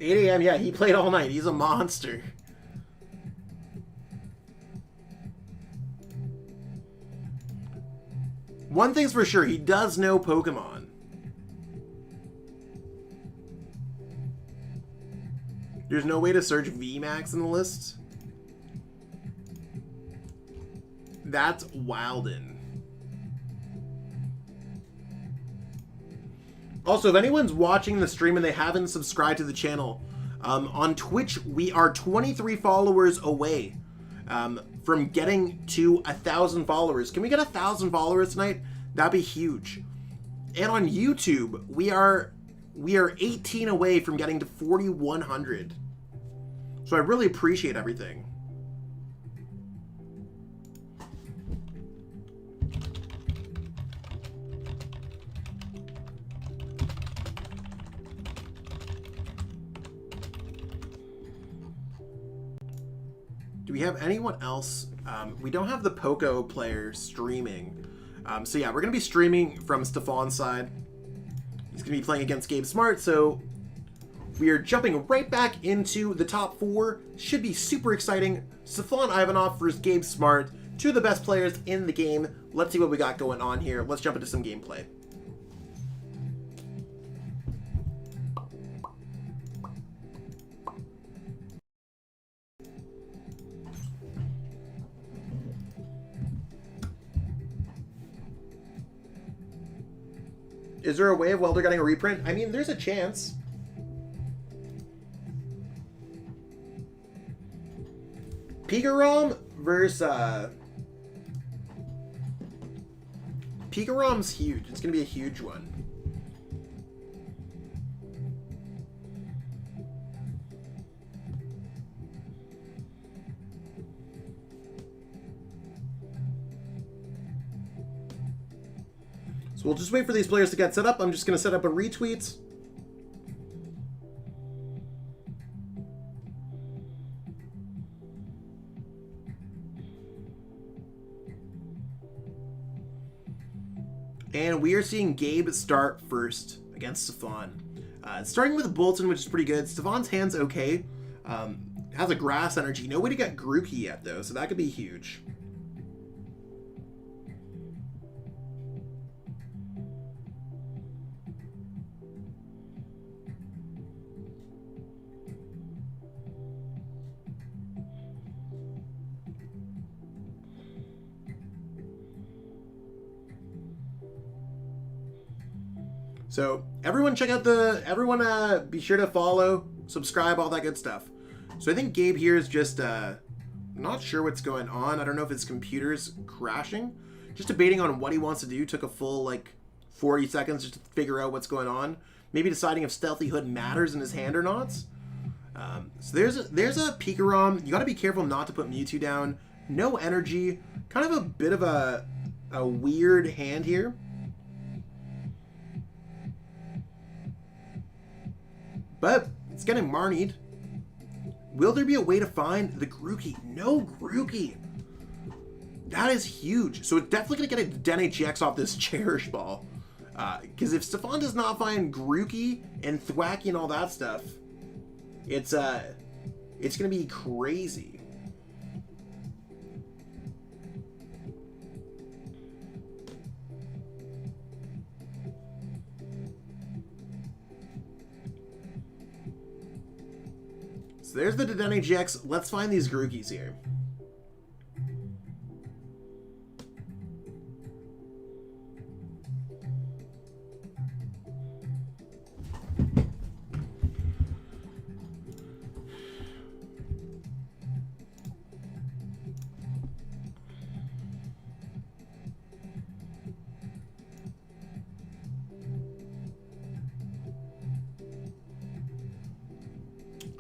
$8 a.m. Yeah, he played all night. He's a monster. One thing's for sure, he does know Pokemon. There's no way to search VMAX in the list. That's wildin'. Also, if anyone's watching the stream and they haven't subscribed to the channel, on Twitch, we are 23 followers away from getting to 1,000 followers. Can we get 1,000 followers tonight? That'd be huge. And on YouTube, we are 18 away from getting to 4,100. So I really appreciate everything. Do we have anyone else? We don't have the Poco player streaming. So yeah, we're going to be streaming from Stefan's side. He's going to be playing against Gabe Smart, so we are jumping right back into the top 4. Should be super exciting. Stefan Ivanov versus Gabe Smart, 2 of the best players in the game. Let's see what we got going on here. Let's jump into some gameplay. Is there a way of Welder getting a reprint? I mean, there's a chance. PIKAROM versus PIKAROM's huge. It's gonna be a huge one. So we'll just wait for these players to get set up. I'm just gonna set up a retweet. And we are seeing Gabe start first against Stefan. Starting with Bolton, which is pretty good. Stefan's hand's okay. Has a grass energy. No way to get Grookey yet, though, so that could be huge. So everyone check out be sure to follow, subscribe, all that good stuff. So I think Gabe here is just, not sure what's going on. I don't know if his computer's crashing. Just debating on what he wants to do. Took a full, like, 40 seconds just to figure out what's going on. Maybe deciding if Stealthy Hood matters in his hand or not. So there's a PIKAROM. You gotta be careful not to put Mewtwo down. No energy. Kind of a bit of a weird hand here. But it's getting Marnied. Will there be a way to find the Grookey? No Grookey. That is huge. So it's definitely going to get a Dene GX off this Cherish Ball. Because if Stefan does not find Grookey and Thwacky and all that stuff, it's going to be crazy. So there's the Dene GX. Let's find these Grookeys here.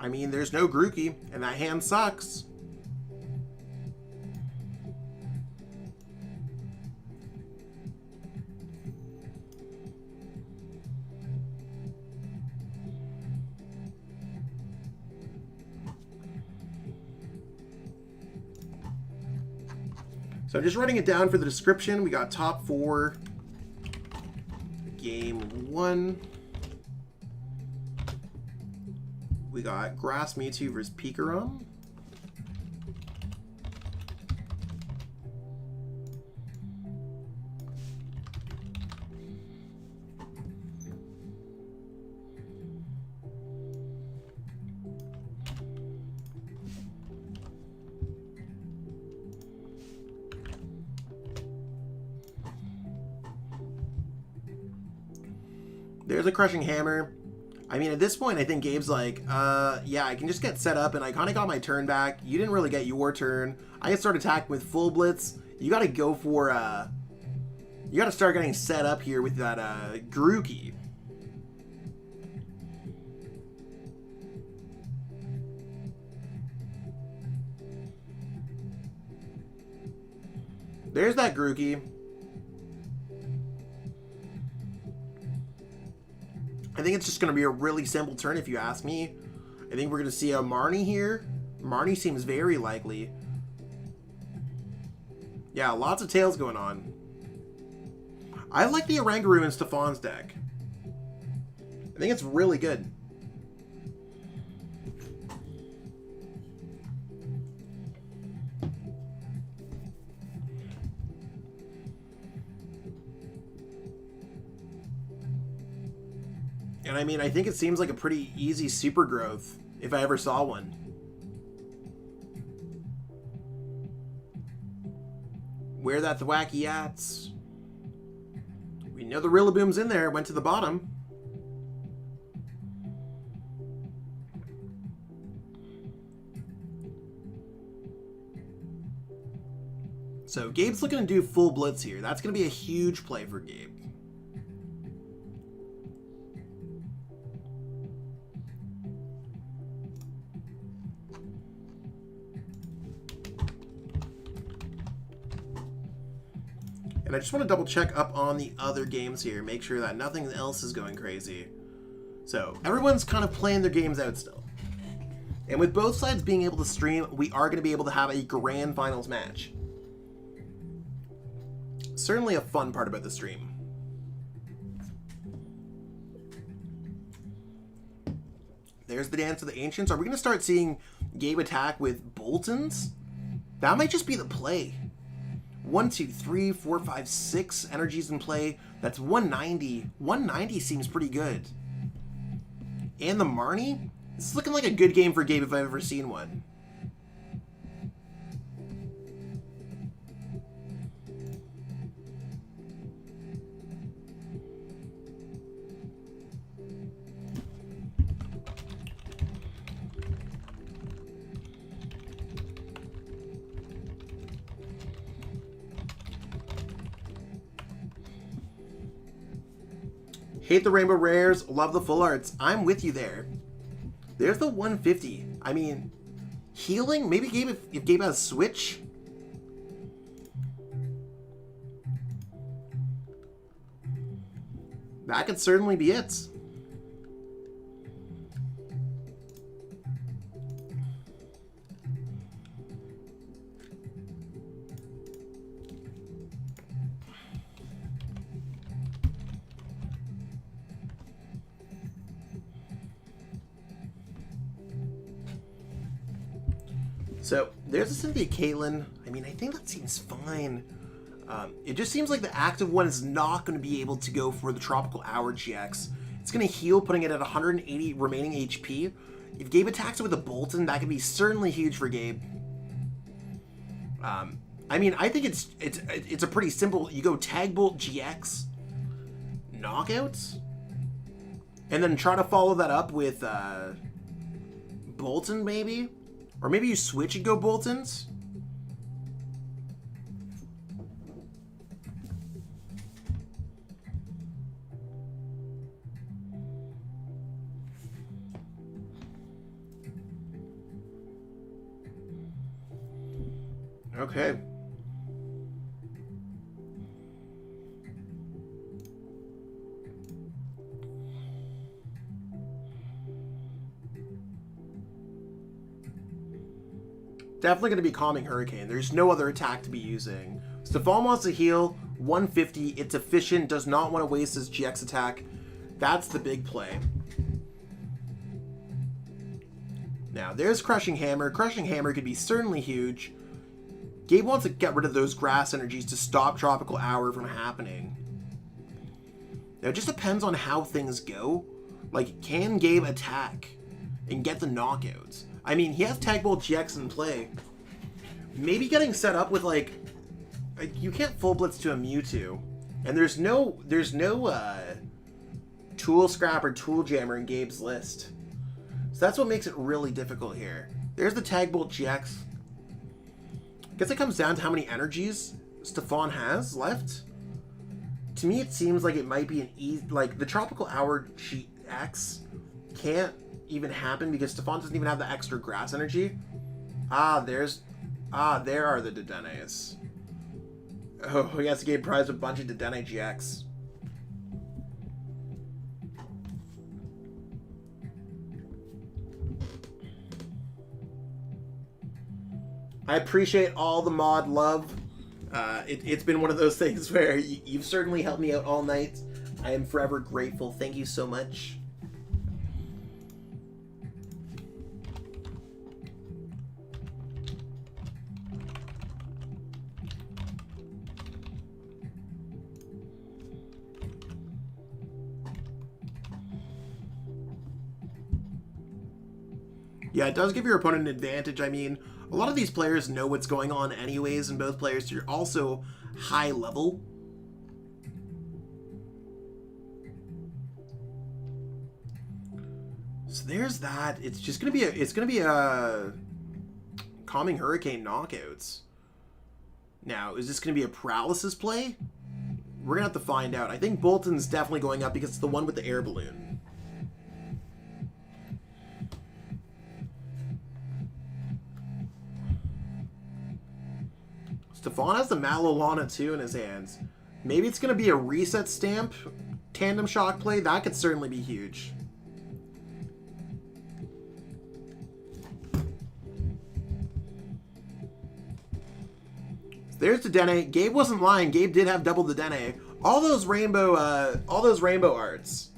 I mean, there's no Grookey, and that hand sucks. So I'm just writing it down for the description. We got top 4, game 1. We got Grass Mewtwo versus PIKAROM. There's a Crushing Hammer. I mean, at this point, I think Gabe's like, yeah, I can just get set up, and I kind of got my turn back. You didn't really get your turn. I can start attacking with full blitz. You got to go for, you got to start getting set up here with that, Grookey. There's that Grookey. I think it's just going to be a really simple turn if you ask me. I think we're going to see a Marnie here. Marnie seems very likely. Yeah, lots of tails going on. I like the Oranguru in Stefan's deck. think it's really good. And I mean, I think it seems like a pretty easy super growth if I ever saw one. Where that thwacky at? We know the Rillaboom's in there. Went to the bottom. So Gabe's looking to do full blitz here. That's going to be a huge play for Gabe. And I just want to double check up on the other games here, make sure that nothing else is going crazy. So everyone's kind of playing their games out still. And with both sides being able to stream, we are going to be able to have a grand finals match. Certainly a fun part about the stream. There's the Dance of the Ancients. Are we going to start seeing Gabe attack with Boltons? That might just be the play. 1, 2, 3, 4, 5, 6 energies in play. That's 190. 190 seems pretty good. And the Marnie? This is looking like a good game for Gabe if I've ever seen one. Hate the Rainbow Rares, love the full arts. I'm with you there. There's the 150. I mean, healing? Maybe Gabe, if Gabe has Switch? That could certainly be it. So there's a Cynthia Caitlin. I mean, I think that seems fine. It just seems like the active one is not going to be able to go for the Tropical Hour GX. It's going to heal, putting it at 180 remaining HP. If Gabe attacks it with a Bolton, that could be certainly huge for Gabe. I mean, I think it's a pretty simple. You go Tag Bolt GX, knockouts, and then try to follow that up with Bolton maybe. Or maybe you switch and go Boltons? Okay. Definitely going to be Calming Hurricane. There's no other attack to be using. Stefan wants to heal. 150. It's efficient. Does not want to waste his GX attack. That's the big play. Now, there's Crushing Hammer. Crushing Hammer could be certainly huge. Gabe wants to get rid of those grass energies to stop Tropical Hour from happening. Now, it just depends on how things go. Like, can Gabe attack and get the knockouts? I mean, he has Tag Bolt GX in play. Maybe getting set up with, like you can't full blitz to a Mewtwo. And there's no Tool Scrap or Tool Jammer in Gabe's list. So that's what makes it really difficult here. There's the Tag Bolt GX. I guess it comes down to how many energies Stefan has left. To me, it seems like it might be an easy... Like, the Tropical Hour GX can't even happen because Stefan doesn't even have the extra grass energy. There are the Dedenes. Oh, he has to get prized a bunch of Dedenne GX. I appreciate all the mod love. It's been one of those things where you've certainly helped me out all night. I am forever grateful. Thank you so much. Yeah, it does give your opponent an advantage. I mean, a lot of these players know what's going on anyways, and both players are also high level. So there's that. It's just gonna be a Calming Hurricane knockouts. Now, is this gonna be a paralysis play? We're gonna have to find out. I think Bolton's definitely going up because it's the one with the air balloon. Stefan has the Malolana too in his hands. Maybe it's going to be a reset stamp tandem shock play. That could certainly be huge. There's the Dene. Gabe wasn't lying. Gabe did have double the Dene. All those rainbow arts.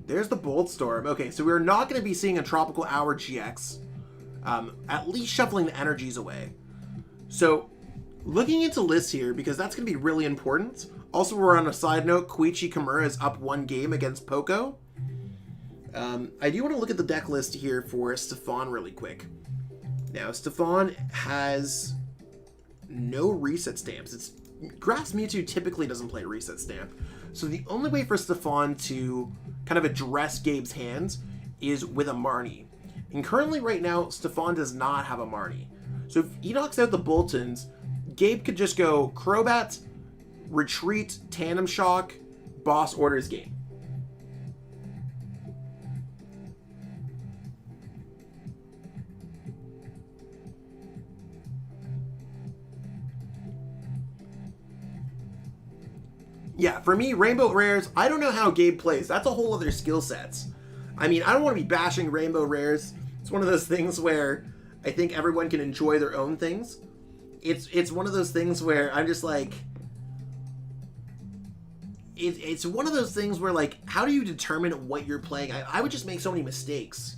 There's the Bolt Storm. Okay, so we're not going to be seeing a Tropical Hour GX. At least shuffling the energies away. So, looking into lists here, because that's going to be really important. Also, we're on a side note, Koichi Kimura is up 1 game against Poco. I do want to look at the deck list here for Stefan really quick. Now, Stefan has no reset stamps. Grass Mewtwo typically doesn't play reset stamp. So the only way for Stefan to kind of address Gabe's hands is with a Marnie. And currently, right now, Stefan does not have a Marnie. So if he knocks out the Boltons, Gabe could just go Crobat, Retreat, Tandem Shock, Boss Orders game. Yeah, for me, Rainbow Rares, I don't know how Gabe plays. That's a whole other skill sets. I mean, I don't want to be bashing Rainbow Rares. It's one of those things where I think everyone can enjoy their own things. It's one of those things where I'm just like... It's one of those things where, like, how do you determine what you're playing? I would just make so many mistakes.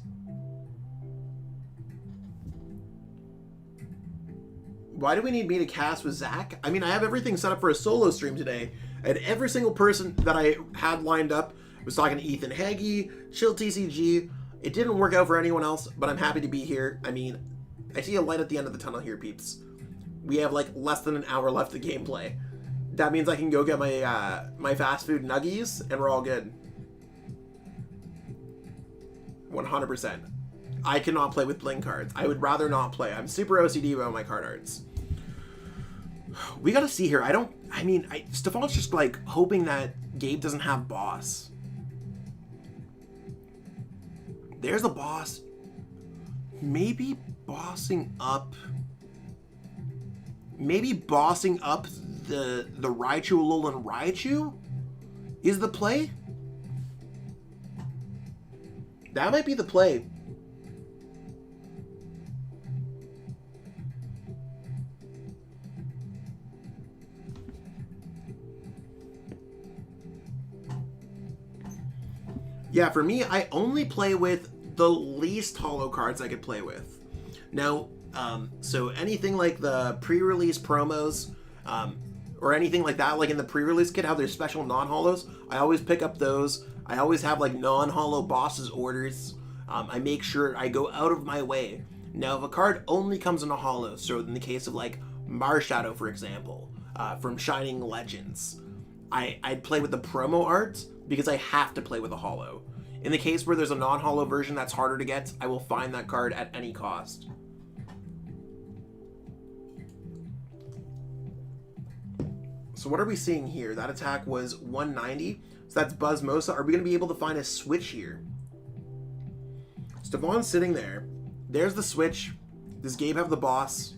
Why do we need me to cast with Zach? I mean, I have everything set up for a solo stream today, and every single person that I had lined up was talking to Ethan Hagee, Chill TCG. It didn't work out for anyone else, but I'm happy to be here. I mean, I see a light at the end of the tunnel here, peeps. We have, like, less than an hour left of gameplay. That means I can go get my my fast food nuggies, and we're all good. 100%. I cannot play with Blink cards. I would rather not play. I'm super OCD about my card arts. We gotta see here. Stefan's just, like, hoping that Gabe doesn't have Boss. There's the Boss. Maybe bossing up... Maybe bossing up the Raichu, Alolan Raichu is the play? That might be the play. Yeah, for me, I only play with the least holo cards I could play with. Now, so anything like the pre-release promos, or anything like that, like in the pre-release kit, how there's special non-holos, I always pick up those. I always have, like, non-holo bosses orders. I make sure I go out of my way. Now, if a card only comes in a holo, so in the case of, like, Marshadow, for example, from Shining Legends, I'd play with the promo art because I have to play with a holo. In the case where there's a non-holo version that's harder to get, I will find that card at any cost. So what are we seeing here? That attack was 190. So that's Buzzmosa. Are we going to be able to find a switch here? Stefan's sitting there. There's the switch. Does Gabe have the boss?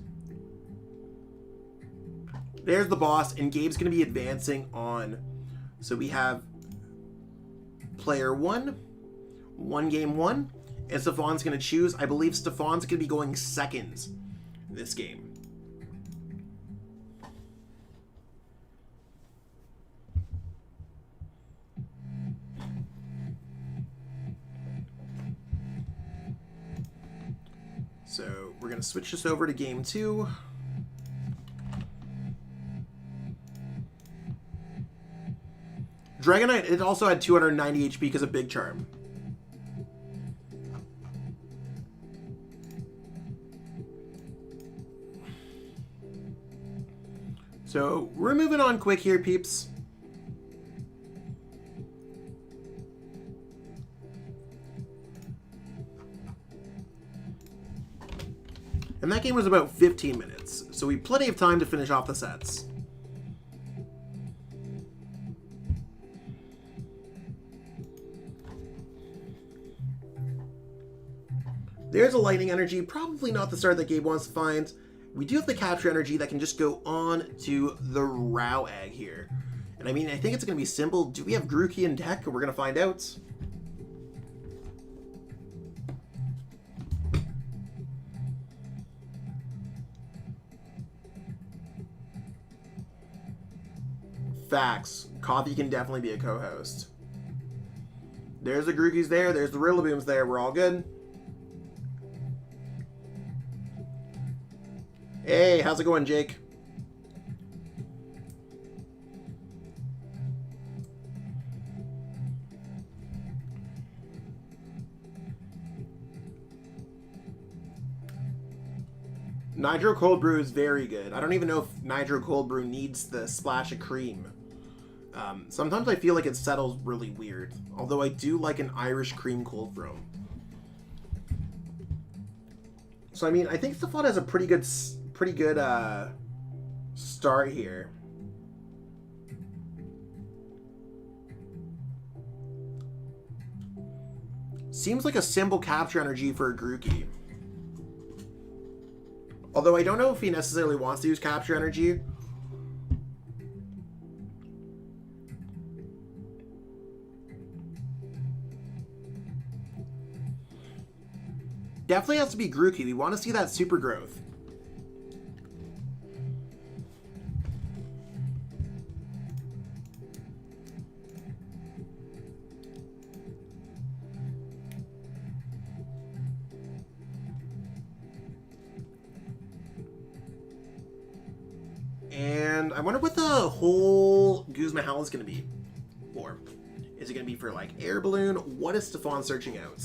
There's the boss, and Gabe's going to be advancing on. So we have player 1, game 1, and Stefan's going to choose. I believe Stefan's going to be going second this game. So we're going to switch this over to game 2. Dragonite, it also had 290 HP because of Big Charm. So we're moving on quick here, peeps. And that game was about 15 minutes, so we have plenty of time to finish off the sets. There's a lightning energy, probably not the start that Gabe wants to find. We do have the capture energy that can just go on to the Row Egg here. And I mean, I think it's going to be simple. Do we have Grookey in deck? We're going to find out. Facts. Coffee can definitely be a co-host. There's the Grookeys there. There's the Rillabooms there. We're all good. Hey, how's it going, Jake? Nitro Cold Brew is very good. I don't even know if Nitro Cold Brew needs the splash of cream. Sometimes I feel like it settles really weird. Although I do like an Irish cream cold brew. So I mean, I think Stefan has a pretty good start here. Seems like a simple capture energy for a Grookey. Although I don't know if he necessarily wants to use capture energy. Definitely has to be Grookey. We want to see that super growth. And I wonder what the whole Guzma Howl is going to be for. Is it going to be for, like, Air Balloon? What is Stefan searching out?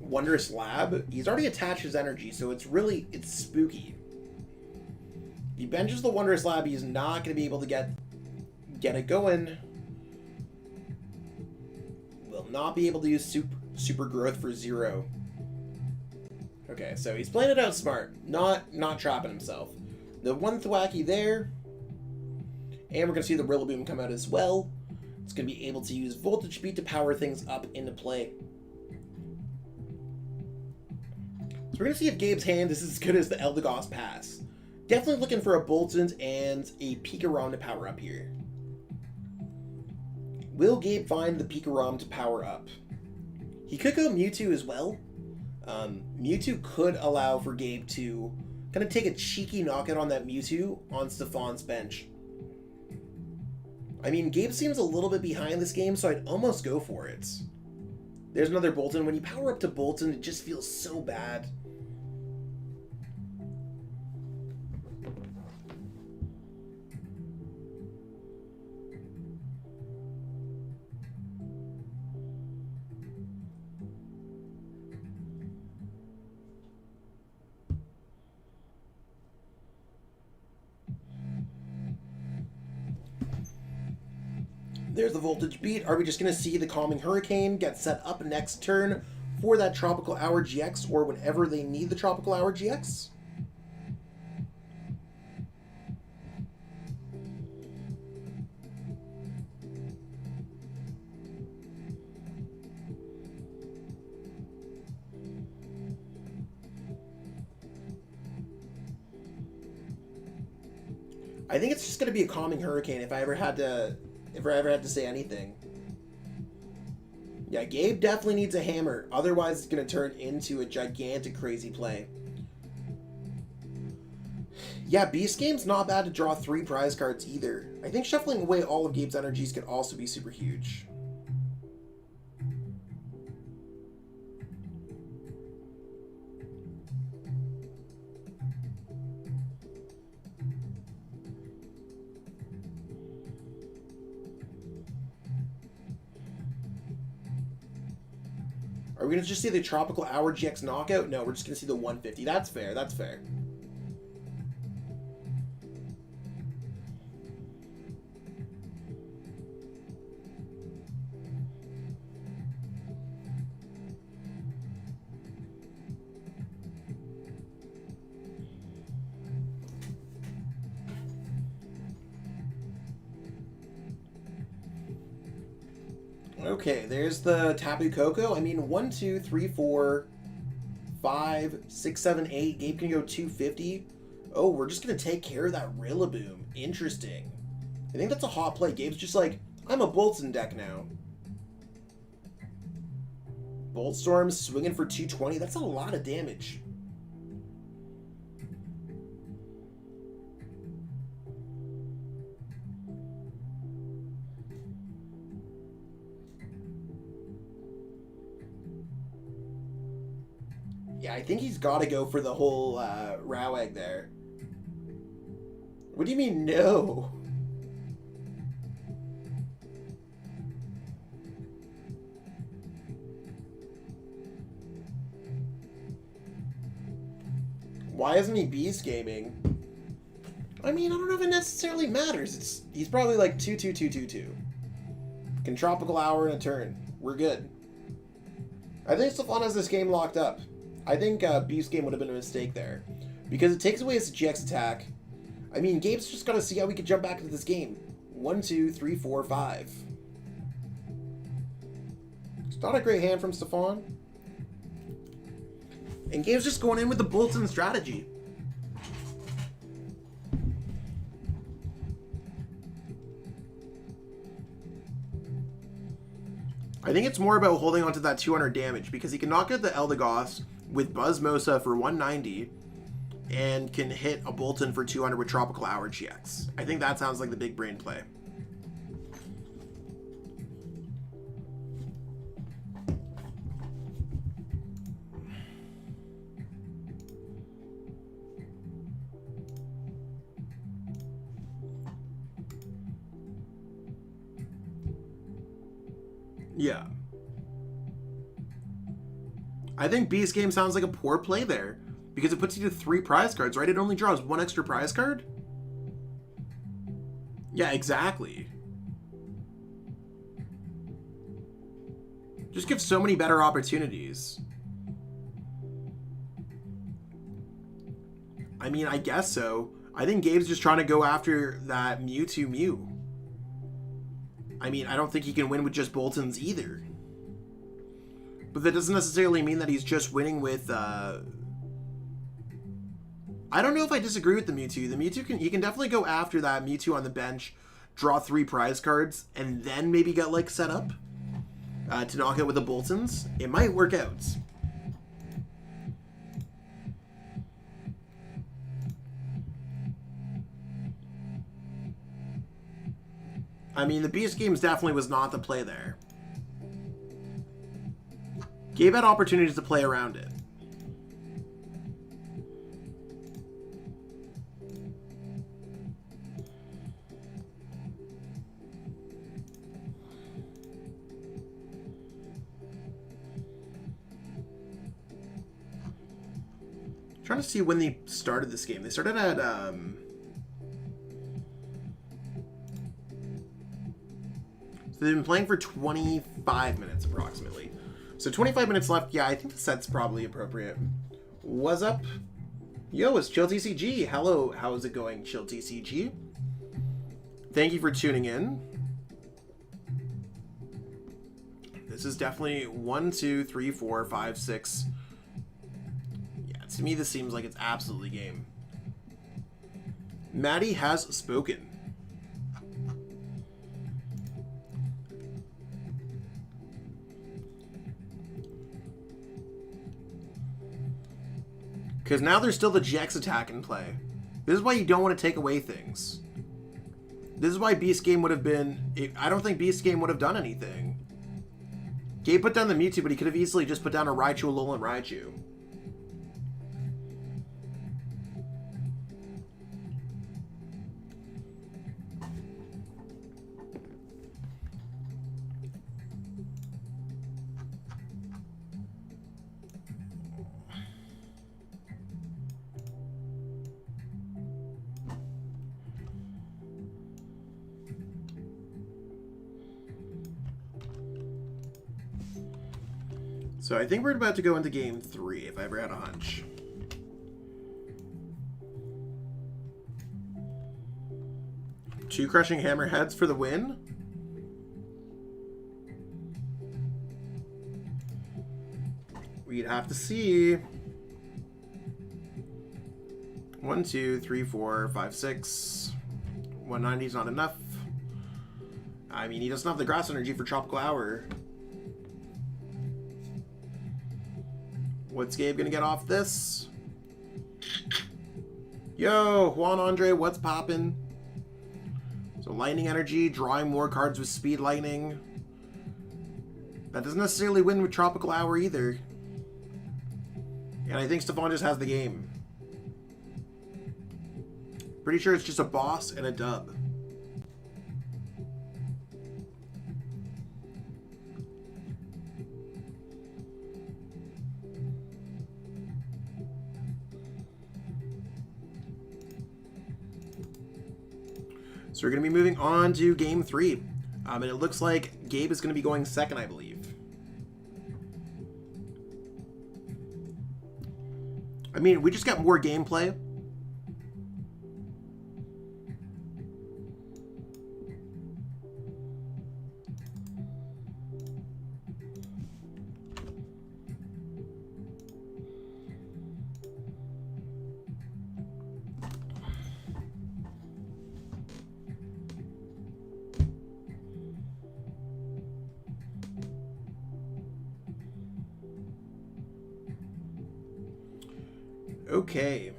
Wondrous Lab? He's already attached his energy, so it's spooky. If he benches the Wondrous Lab, he's not going to be able to get it going. Will not be able to use super growth for 0. Okay, so he's playing it out smart, not trapping himself. The one Thwacky there, and we're gonna see the Rillaboom come out as well. It's gonna be able to use Voltage Beat to power things up into play. So we're gonna see if Gabe's hand is as good as the Eldegoss pass. Definitely looking for a Boltund and a PIKAROM to power up here. Will Gabe find the PIKAROM to power up? He could go Mewtwo as well. Mewtwo could allow for Gabe to kind of take a cheeky knockout on that Mewtwo on Stefan's bench. I mean, Gabe seems a little bit behind this game, so I'd almost go for it. There's another Boltund. When you power up to Boltund, it just feels so bad. There's the Voltage Beat. Are we just going to see the Calming Hurricane get set up next turn for that Tropical Hour GX, or whenever they need the Tropical Hour GX? I think it's just going to be a Calming Hurricane if I ever had to say anything. Yeah, Gabe definitely needs a hammer. Otherwise, it's going to turn into a gigantic crazy play. Yeah, Beast Game's not bad to draw 3 prize cards either. I think shuffling away all of Gabe's energies could also be super huge. Are we going to just see the Tropical Hour GX knockout? No, we're just going to see the 150. That's fair. That's fair. Okay, there's the Tapu Koko. I mean, 1, 2, 3, 4, 5, 6, 7, 8. Gabe can go 250. Oh, we're just going to take care of that Rillaboom. Interesting. I think that's a hot play. Gabe's just like, I'm a Boltson deck now. Boltstorm swinging for 220. That's a lot of damage. Yeah, I think he's got to go for the whole Rowegg there. What do you mean, no? Why isn't he beast gaming? I mean, I don't know if it necessarily matters. He's probably like 2-2-2-2-2. Can Tropical Hour in a turn. We're good. I think Stefan has this game locked up. I think Beast Game would have been a mistake there. Because it takes away his GX attack. I mean, Gabe's just got to see how we can jump back into this game. 1, 2, 3, 4, 5. It's not a great hand from Stefan. And Gabe's just going in with the Boltson strategy. I think it's more about holding on to that 200 damage because he can knock out the Eldegoss with Buzzmosa for 190 and can hit a Bolton for 200 with Tropical Hour GX. I think that sounds like the big brain play. Yeah. I think Beast Game sounds like a poor play there because it puts you to 3 prize cards, right? It only draws 1 extra prize card? Yeah, exactly. Just gives so many better opportunities. I mean, I guess so. I think Gabe's just trying to go after that Mewtwo Mew. I mean, I don't think he can win with just Boltons either. But that doesn't necessarily mean that he's just winning with, I don't know if I disagree with the Mewtwo. The Mewtwo he can definitely go after that Mewtwo on the bench, draw 3 prize cards, and then maybe get, like, set up to knock out with the Boltons. It might work out. I mean, the Beast Games definitely was not the play there. Gabe had opportunities to play around it. I'm trying to see when they started this game. They started at, so they've been playing for 25 minutes approximately. So 25 minutes left. Yeah, I think the set's probably appropriate. What's up? Yo, it's Chill TCG. Hello, how's it going, Chill TCG? Thank you for tuning in. This is definitely 1, 2, 3, 4, 5, 6. Yeah, to me this seems like it's absolutely game. Maddie has spoken. Because now there's still the GX attack in play. This is why you don't want to take away things. This is why Beast Game would have been... I don't think Beast Game would have done anything. Gabe put down the Mewtwo, but he could have easily just put down a Raichu, Alolan Raichu. So I think we're about to go into game 3, if I ever had a hunch. Two Crushing Hammerheads for the win. We'd have to see. 1, 2, 3, 4, 5, 6. 190 is not enough. I mean, he doesn't have the grass energy for Tropical Hour. What's Gabe gonna get off this? Yo, Juan Andre, what's poppin'? So Lightning Energy, drawing more cards with Speed Lightning. That doesn't necessarily win with Tropical Hour either. And I think Stefan just has the game. Pretty sure it's just a boss and a dub. So we're going to be moving on to game 3. And it looks like Gabe is going to be going second, I believe. I mean, we just got more gameplay. Okay.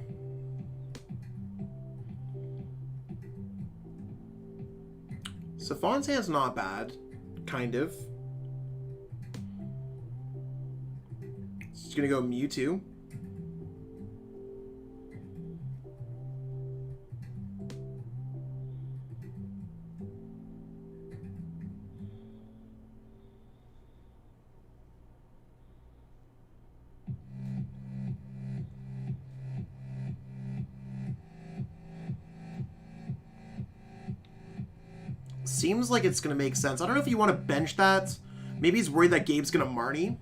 Stefan's hand's not bad. Kind of. Just gonna go Mewtwo. Seems like it's going to make sense. I don't know if you want to bench that. Maybe he's worried that Gabe's going to Marnie.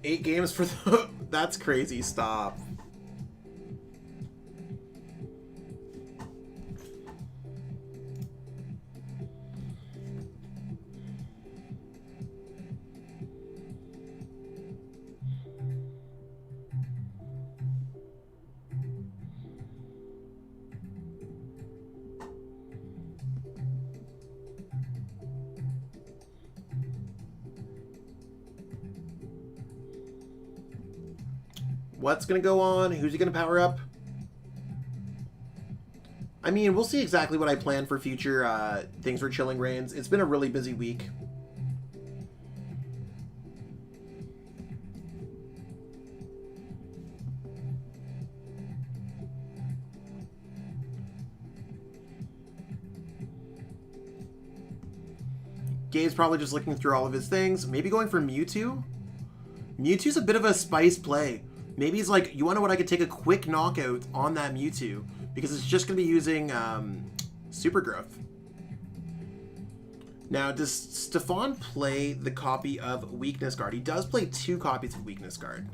Eight games for the... That's crazy. Stop. What's going to go on? Who's he going to power up? I mean, we'll see exactly what I plan for future things for Chilling Reigns. It's been a really busy week. Gabe's probably just looking through all of his things. Maybe going for Mewtwo? Mewtwo's a bit of a spice play. Maybe he's like, you want to know what? I could take a quick knockout on that Mewtwo because it's just going to be using Super Growth. Now, does Stefan play the copy of Weakness Guard? He does play 2 copies of Weakness Guard.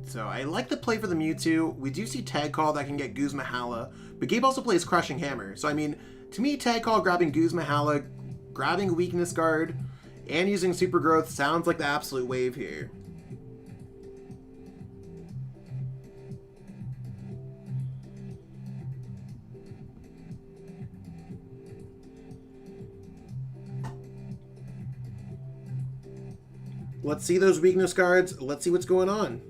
So I like the play for the Mewtwo. We do see Tag Call that can get Guzma Hala, but Gabe also plays Crushing Hammer. So I mean, to me, Tag Call grabbing Guzma Hala, grabbing Weakness Guard, and using Super Growth sounds like the absolute wave here. Let's see those Weakness Guards. Let's see what's going on.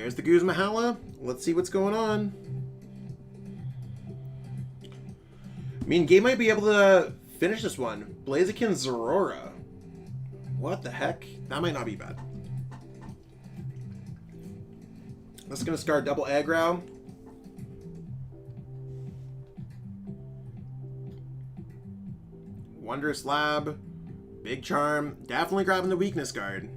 There's the Guzmahala. Let's see what's going on. I mean, Gabe might be able to finish this one. Blaziken Zorora. What the heck? That might not be bad. That's going to scar double aggro. Wondrous Lab. Big Charm. Definitely grabbing the weakness guard.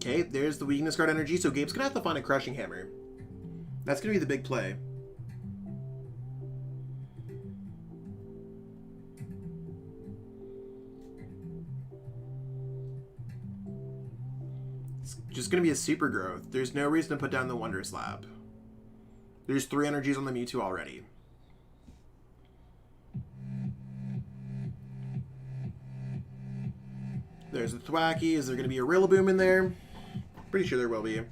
Okay, there's the weakness card energy, so Gabe's gonna have to find a Crushing Hammer. That's gonna be the big play. It's just gonna be a super growth. There's no reason to put down the Wondrous Lab. There's 3 energies on the Mewtwo already. There's a Thwacky. Is there gonna be a Rillaboom in there? Pretty sure there will be.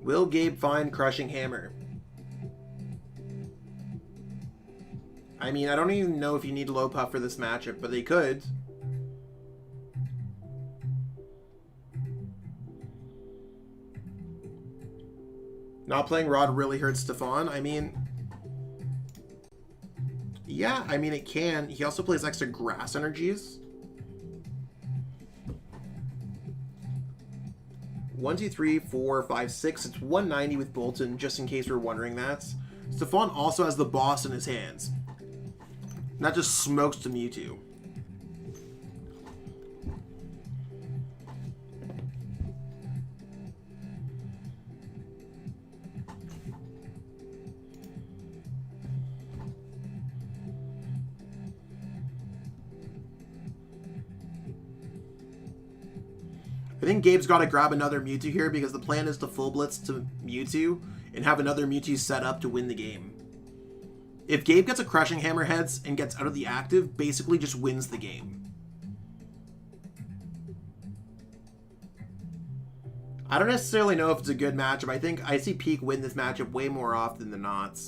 Will Gabe find Crushing Hammer? I mean, I don't even know if you need low puff for this matchup, but they could. Not playing Rod really hurts Stefan. I mean, yeah, I mean, it can. He also plays extra grass energies. 1, 2, 3, 4, 5, 6. It's 190 with Bolton, just in case we're wondering that. Stefan also has the boss in his hands. Not just smokes to Mewtwo. I think Gabe's got to grab another Mewtwo here because the plan is to full blitz to Mewtwo and have another Mewtwo set up to win the game. If Gabe gets a Crushing Hammer heads and gets out of the active, basically just wins the game. I don't necessarily know if it's a good matchup. I think I see Peak win this matchup way more often than not.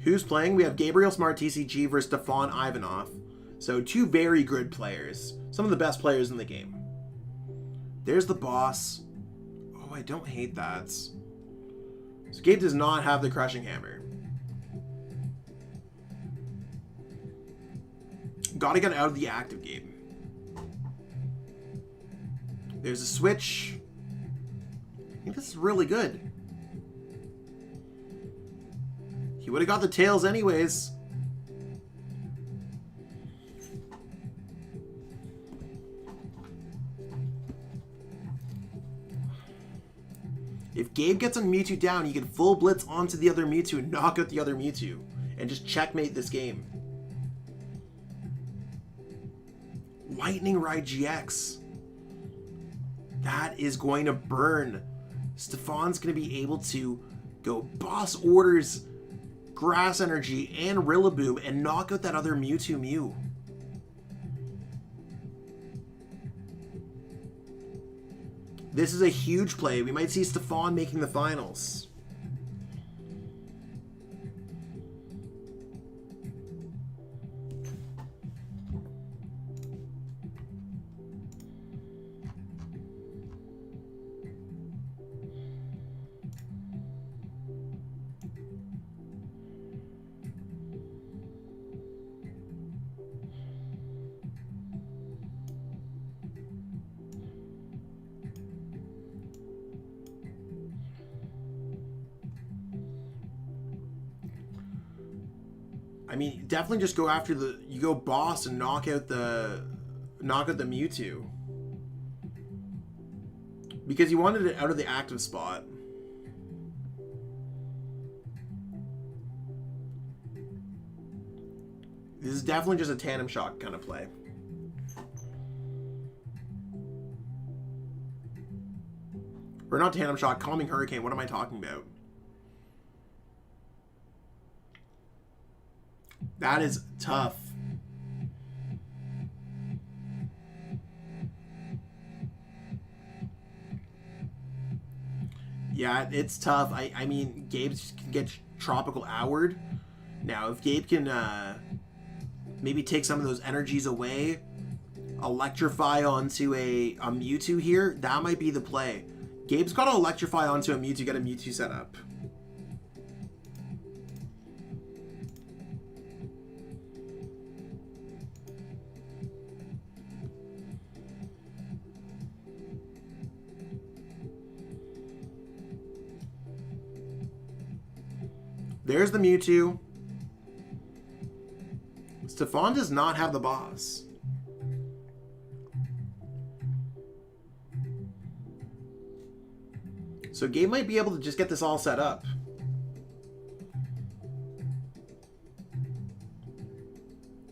Who's playing? We have Gabriel Smart TCG versus Stefan Ivanov. So 2 very good players. Some of the best players in the game. There's the boss. Oh, I don't hate that. So Gabe does not have the Crushing Hammer. Gotta get out of the active game. There's a switch. I think this is really good. He would have got the tails anyways. If Gabe gets on Mewtwo down, he can full blitz onto the other Mewtwo and knock out the other Mewtwo. And just checkmate this game. Lightning Ride GX. That is going to burn. Stefan's going to be able to go boss orders, Grass Energy, and Rillaboom and knock out that other Mewtwo Mew. This is a huge play. We might see Stefan making the finals. I mean, definitely just go after the... You go boss and knock out the Mewtwo. Because you wanted it out of the active spot. This is definitely just a tandem shock kind of play. Or not tandem shock, calming hurricane. What am I talking about? That is tough. Yeah, it's tough. I mean, Gabe can get tropical houred. Now, if Gabe can maybe take some of those energies away, electrify onto a Mewtwo here, that might be the play. Gabe's got to electrify onto a Mewtwo, get a Mewtwo set up. There's the Mewtwo. Stefan does not have the boss. So Gabe might be able to just get this all set up.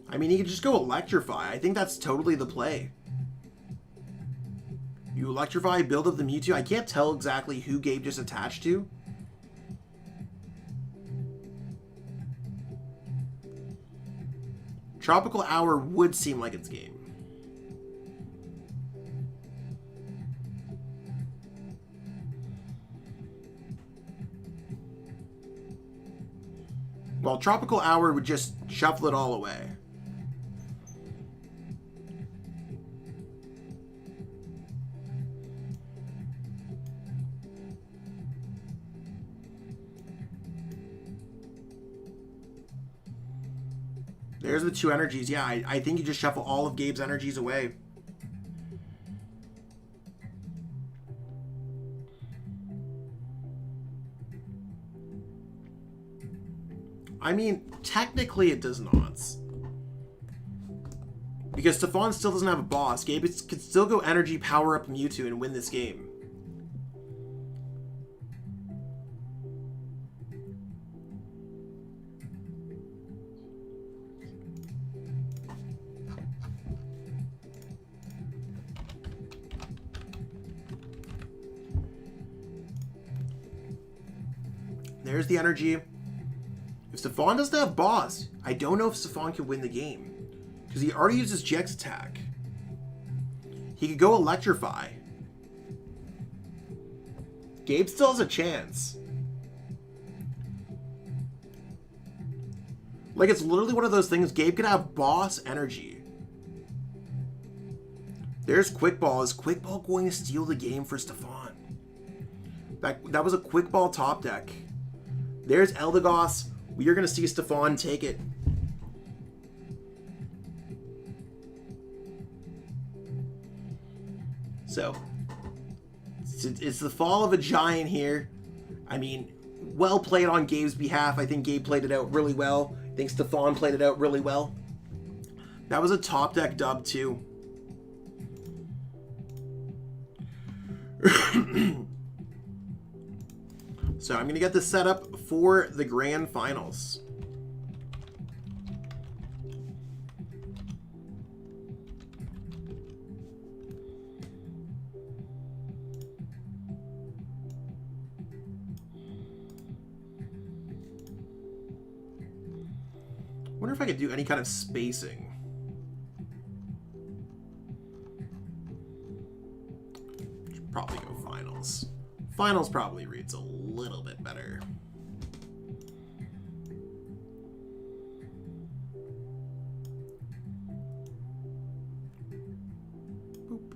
I mean, he could just go electrify. I think that's totally the play. You electrify, build up the Mewtwo. I can't tell exactly who Gabe just attached to. Tropical Hour would seem like it's game. Well, Tropical Hour would just shuffle it all away. There's the two energies. Yeah, I think you just shuffle all of Gabe's energies away. I mean, technically it does not. Because Stefan still doesn't have a boss. Gabe could still go energy, power up Mewtwo, and win this game. There's the energy. If Stefan doesn't have boss, I don't know if Stefan can win the game. Because he already used his GX attack. He could go electrify. Gabe still has a chance. Like, it's literally one of those things. Gabe could have boss energy. There's Quick Ball. Is Quick Ball going to steal the game for Stefan? That was a Quick Ball top deck. There's Eldegoss. We are going to see Stefan take it. So, it's the fall of a giant here. I mean, well played on Gabe's behalf. I think Gabe played it out really well. I think Stefan played it out really well. That was a top deck dub too. So I'm going to get this set up for the grand finals. Wonder if I could do any kind of spacing. Should probably go finals. Finals probably reads a little bit better. Boop.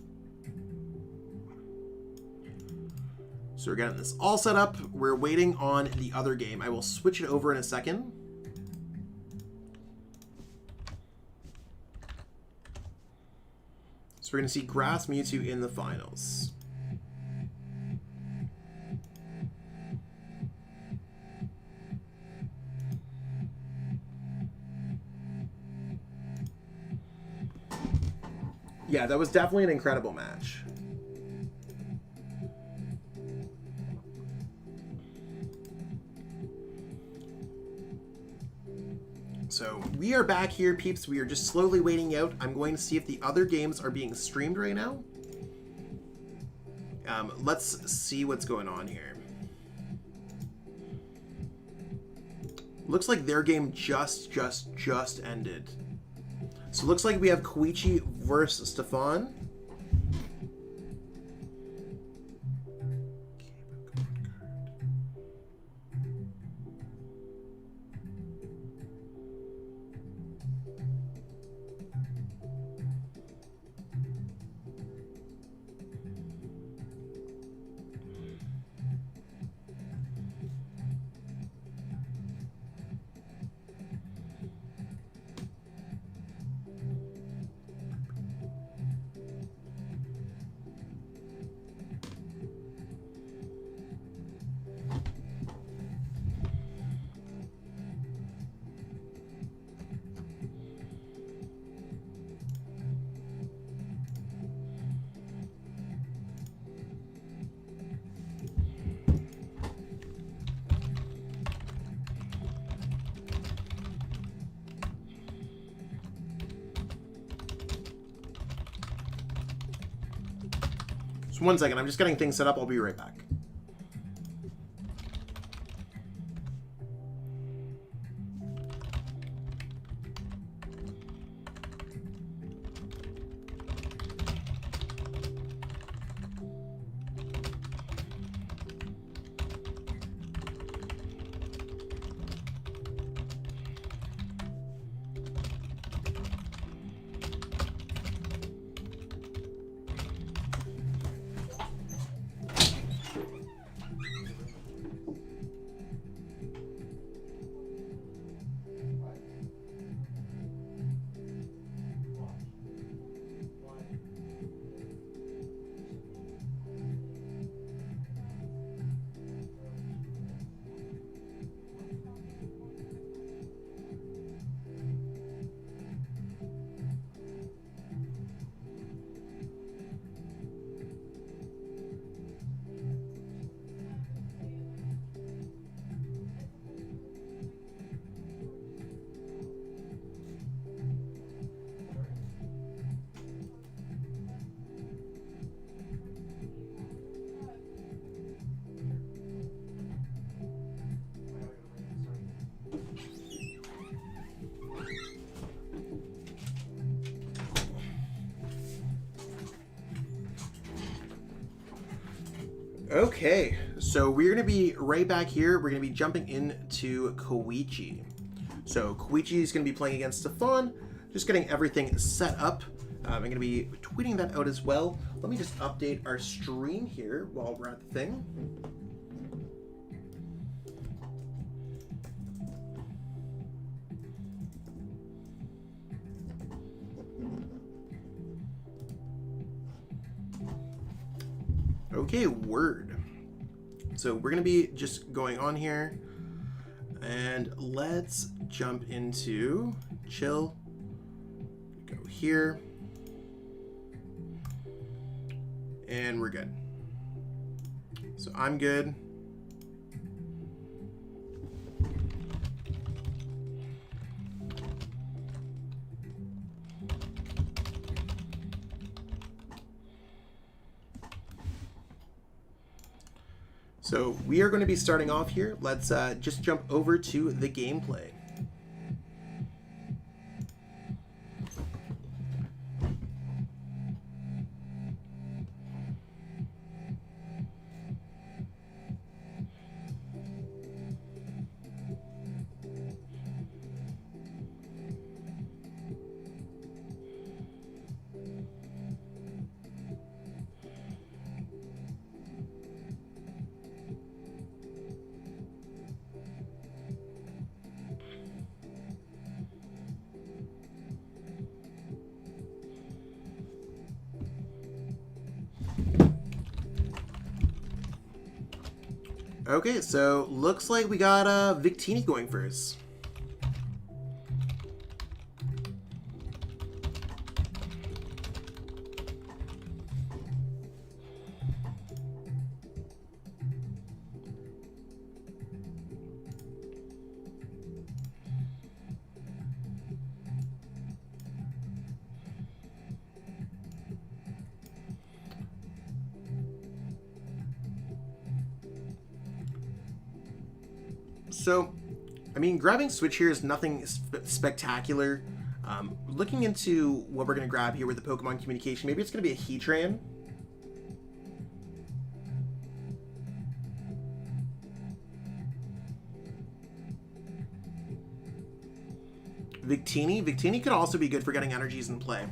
So we're getting this all set up. We're waiting on the other game. I will switch it over in a second. So we're going to see Grass Mewtwo in the finals. Yeah, that was definitely an incredible match. So we are back here, peeps. We are just slowly waiting out. I'm going to see if the other games are being streamed right now. Let's see what's going on here. Looks like their game just ended. So it looks like we have Koichi versus Stefan. One second, I'm just getting things set up. I'll be right back. Okay, so we're going to be right back here. We're going to be jumping into Koichi. So Koichi is going to be playing against Stefan, just getting everything set up. I'm going to be tweeting that out as well. Let me just update our stream here while we're at the thing. Okay, word. So we're gonna be just going on here, and let's jump into chill. Go here, and we're good. So I'm good. So we are going to be starting off here. Let's just jump over to the gameplay. Okay, so looks like we got Victini going first. So, I mean, grabbing Switch here is nothing spectacular. Looking into what we're going to grab here with the Pokemon communication, maybe it's going to be a Heatran. Victini. Victini could also be good for getting energies in play.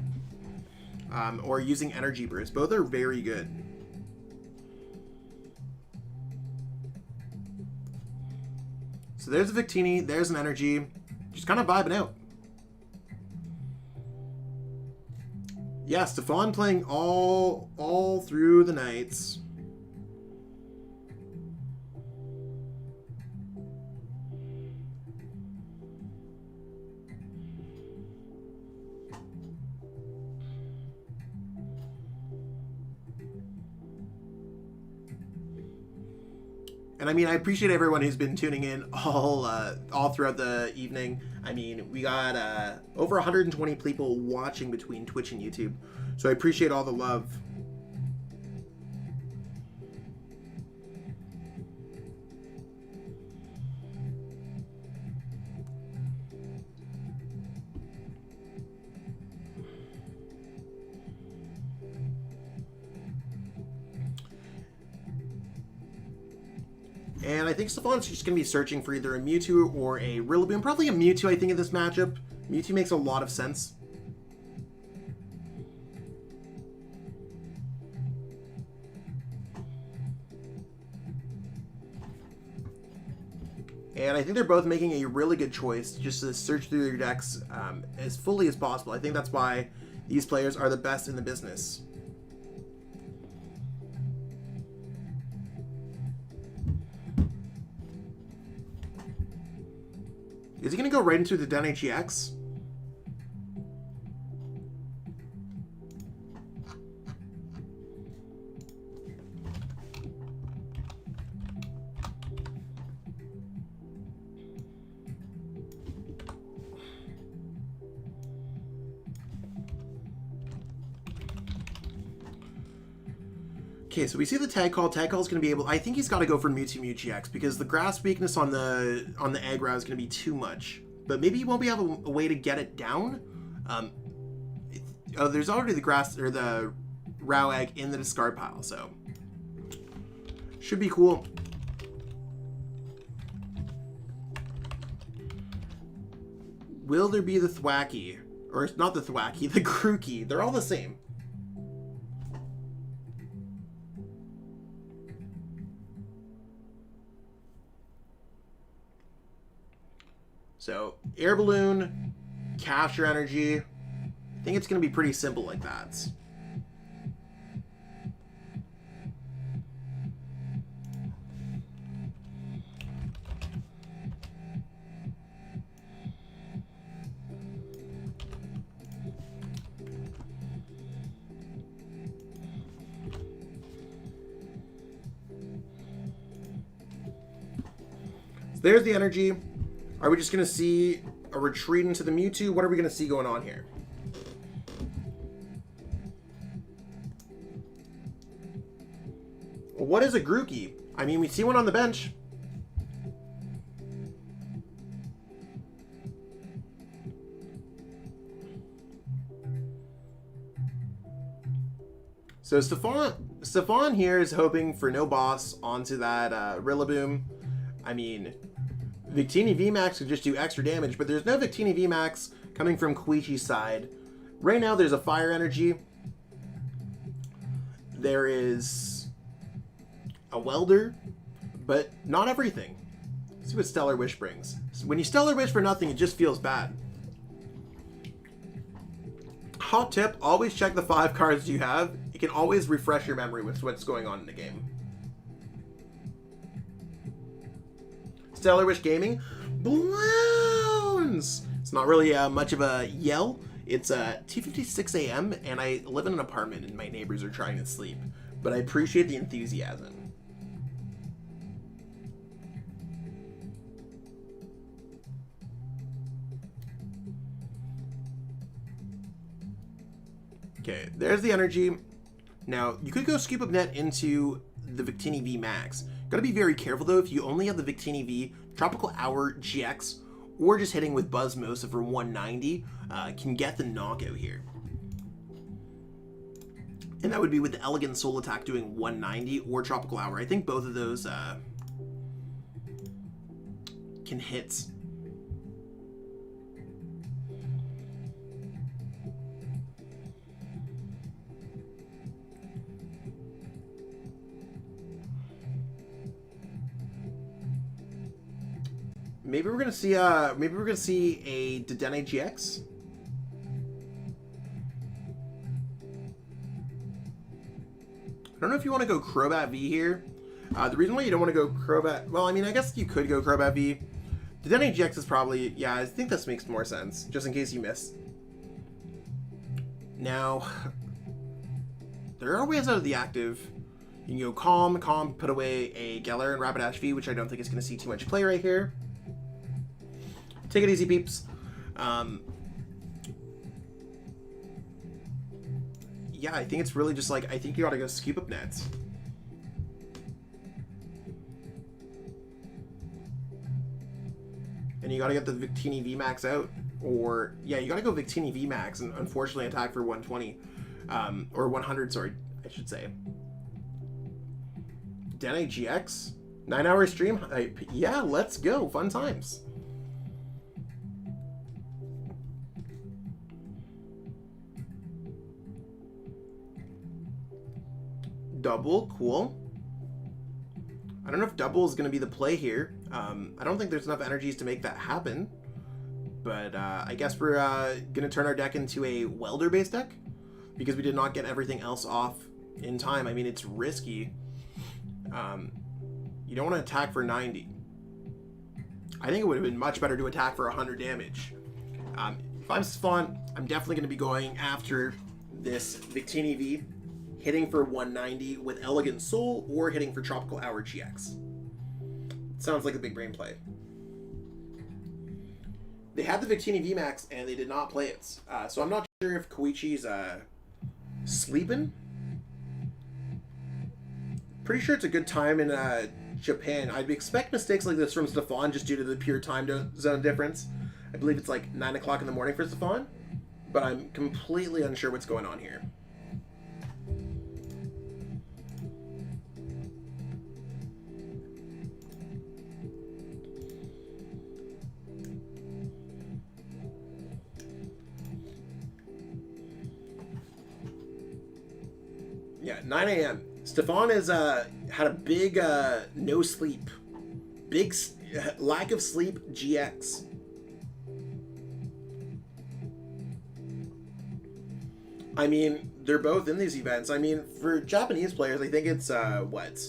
Or using Energy Burst. Both are very good. So there's a Victini, there's an Energy. Just kind of vibing out. Yeah, Stefan playing all through the nights. And I mean, I appreciate everyone who's been tuning in all throughout the evening. I mean, we got over 120 people watching between Twitch and YouTube, so I appreciate all the love. And I think Stefan's just going to be searching for either a Mewtwo or a Rillaboom. Probably a Mewtwo, I think, in this matchup. Mewtwo makes a lot of sense. And I think they're both making a really good choice just to search through their decks as fully as possible. I think that's why these players are the best in the business. Is he going to go right into the Den HEX? Okay, so we see the tag call. Tag call is going to be able. I think he's got to go for Mewtwo Mewtwo because the grass weakness on the Aggro is going to be too much. But maybe he won't be able a way to get it down. Oh, there's already the grass or the Row Egg in the discard pile, so should be cool. Will there be the Thwacky? Or not the Thwacky, the Grookey. They're all the same. So, Air Balloon, Capture Energy. I think it's going to be pretty simple like that. So there's the energy. Are we just going to see a retreat into the Mewtwo? What are we going to see going on here? Well, what is a Grookey? I mean, we see one on the bench. So Stefan here is hoping for no boss onto that Rillaboom. I mean, Victini VMAX could just do extra damage, but there's no Victini VMAX coming from Koichi's side. Right now, there's a Fire Energy. There is a Welder, but not everything. Let's see what Stellar Wish brings. When you Stellar Wish for nothing, it just feels bad. Hot tip, always check the 5 cards you have. You can always refresh your memory with what's going on in the game. Stellar Wish Gaming, Balloons! It's not really much of a yell. It's 2:56 a.m. and I live in an apartment and my neighbors are trying to sleep. But I appreciate the enthusiasm. Okay, there's the energy. Now, you could go Scoop of Net into the Victini V Max. Gotta be very careful though, if you only have the Victini V, Tropical Hour GX, or just hitting with Buzzmosa for 190, can get the knockout here. And that would be with the Elegant Soul attack doing 190 or Tropical Hour. I think both of those can hit. Maybe we're gonna see a Dedenne GX. I don't know if you want to go Crobat V here. The reason why you don't want to go Crobat, well, I mean, I guess you could go Crobat V. Dedenne GX is probably, yeah, I think this makes more sense, just in case you miss. Now, there are ways out of the active. You can go Calm, put away a Geller and Rapidash V, which I don't think is going to see too much play right here. Take it easy, peeps. Yeah, I think it's really just like, I think you gotta go Scoop Up Nets. And you gotta get the Victini V Max out. Or, yeah, you gotta go Victini V Max and unfortunately attack for 120. Or 100, sorry, I should say. Dedenne GX? 9-hour stream? Yeah, let's go. Fun times. Double, cool. I don't know if double is going to be the play here. I don't think there's enough energies to make that happen. But I guess we're going to turn our deck into a welder-based deck. Because we did not get everything else off in time. I mean, it's risky. You don't want to attack for 90. I think it would have been much better to attack for 100 damage. If I'm Spawn, I'm definitely going to be going after this Victini V. Hitting for 190 with Elegant Soul, or hitting for Tropical Hour GX. Sounds like a big brain play. They had the Victini VMAX, and they did not play it. So I'm not sure if Koichi's sleeping. Pretty sure it's a good time in Japan. I'd expect mistakes like this from Stefan, just due to the pure time zone difference. I believe it's like 9 o'clock in the morning for Stefan. But I'm completely unsure what's going on here. Yeah, 9 a.m. Stefan has had a big no sleep. Big lack of sleep GX. I mean, they're both in these events. I mean, for Japanese players, I think it's, what?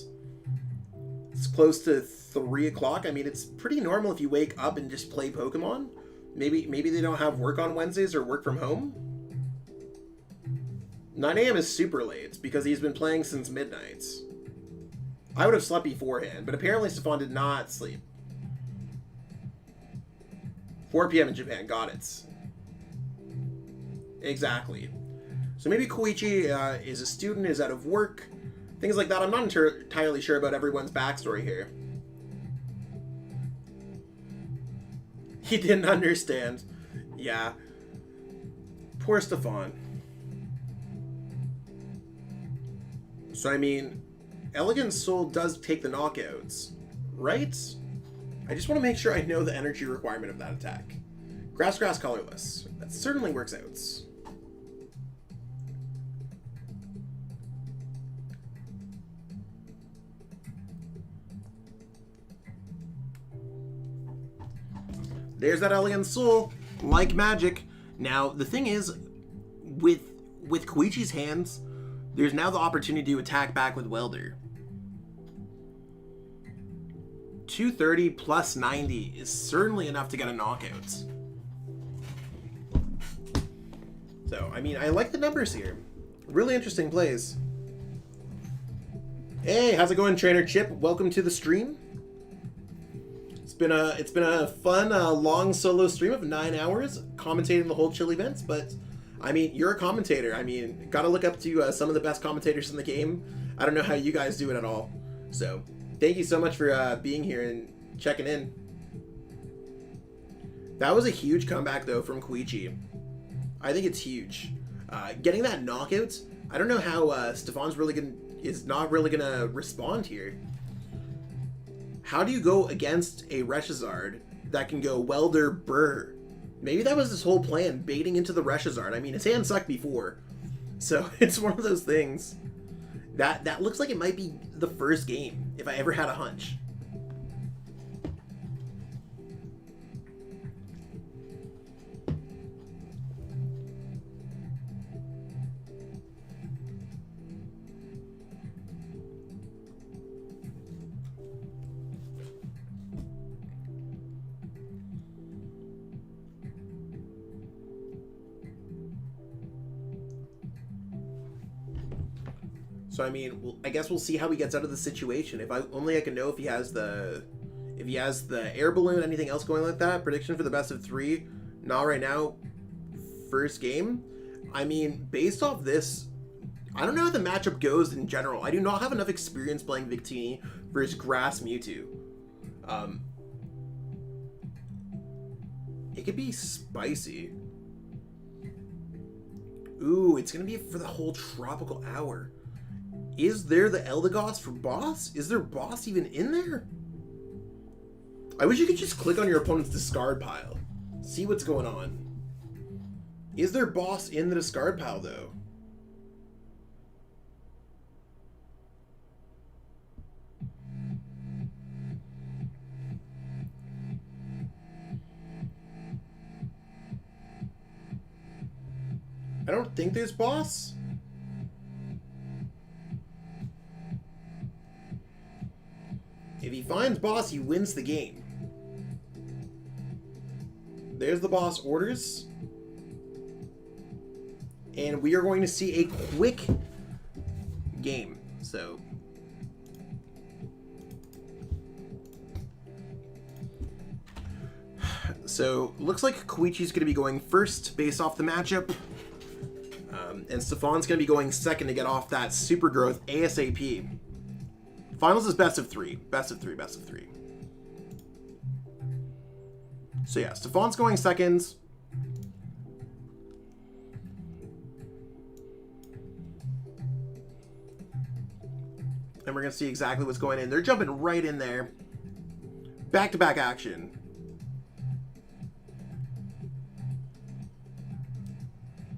It's close to 3 o'clock. I mean, it's pretty normal if you wake up and just play Pokemon. Maybe they don't have work on Wednesdays or work from home. 9 a.m. is super late because he's been playing since midnight. I would have slept beforehand, but apparently Stefan did not sleep. 4 p.m. in Japan, got it. Exactly. So maybe Koichi is a student, is out of work, things like that. I'm not entirely sure about everyone's backstory here. He didn't understand. Yeah. Poor Stefan. So, I mean, Elegant Soul does take the knockouts, right? I just want to make sure I know the energy requirement of that attack. Grass, colorless. That certainly works out. There's that Elegant Soul, like magic. Now, the thing is, with Koichi's hands, there's now the opportunity to attack back with Welder. 230 plus 90 is certainly enough to get a knockout. So, I mean, I like the numbers here. Really interesting plays. Hey, how's it going, Trainer Chip? Welcome to the stream. It's been a fun, long solo stream of 9 hours, commentating the whole chill events, but I mean, you're a commentator. I mean, gotta look up to some of the best commentators in the game. I don't know how you guys do it at all. So thank you so much for being here and checking in. That was a huge comeback though from Koichi. I think it's huge. Getting that knockout, I don't know how Stefan's is not really gonna respond here. How do you go against a Reshizard that can go Welder Burr? Maybe that was his whole plan, baiting into the Reshizard. I mean, his hand sucked before, so it's one of those things. That looks like it might be the first game, if I ever had a hunch. So I mean, I guess we'll see how he gets out of the situation. If I can know if he has the air balloon, anything else going like that. Prediction for the best of 3. Not right now. First game. I mean, based off this, I don't know how the matchup goes in general. I do not have enough experience playing Victini versus Grass Mewtwo. It could be spicy. Ooh, it's gonna be for the whole tropical hour. Is there the Eldegoss for boss? Is there boss even in there? I wish you could just click on your opponent's discard pile. See what's going on. Is there boss in the discard pile though? I don't think there's boss. If he finds boss, he wins the game. There's the boss orders. And we are going to see a quick game. So looks like Koichi's going to be going first based off the matchup. And Stefan's going to be going second to get off that super growth ASAP. Finals is best of 3. Best of 3, best of 3. So yeah, Stefan's going second. And we're going to see exactly what's going in. They're jumping right in there. Back-to-back action.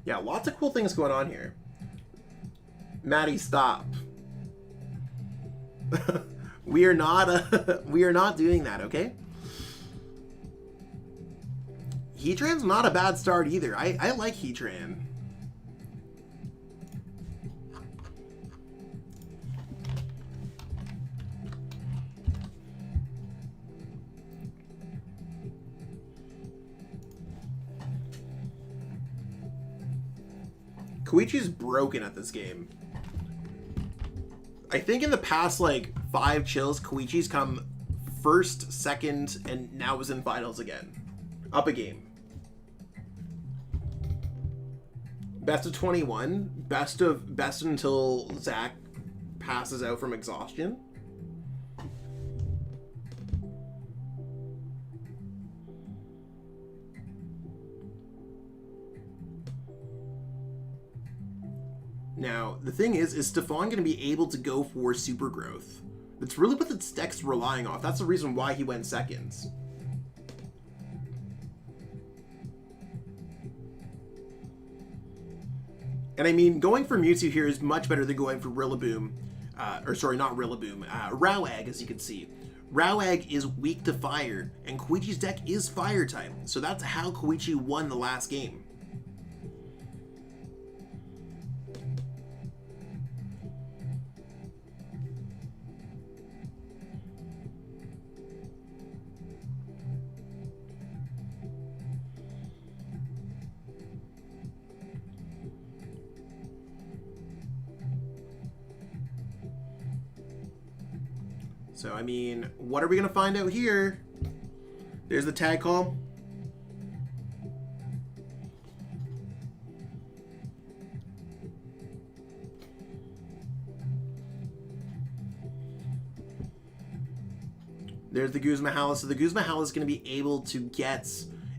Yeah, lots of cool things going on here. Maddie, stop. we are not doing that, okay? Heatran's not a bad start either. I like Heatran. Koichi's broken at this game. I think in the past, like, 5 chills, Koichi's come first, second, and now is in finals again. Up a game. Best of 21. Best until Zach passes out from exhaustion. Now, the thing is Stefan going to be able to go for super growth? That's really what the deck's relying off. That's the reason why he went seconds. And I mean, going for Mewtwo here is much better than going for Rillaboom. Or sorry, not Rillaboom. Rowag, as you can see. Rowag is weak to fire, and Koichi's deck is fire type. So that's how Koichi won the last game. So, I mean, what are we going to find out here? There's the tag call. There's the Guzmahala. So the Guzmahala is going to be able to get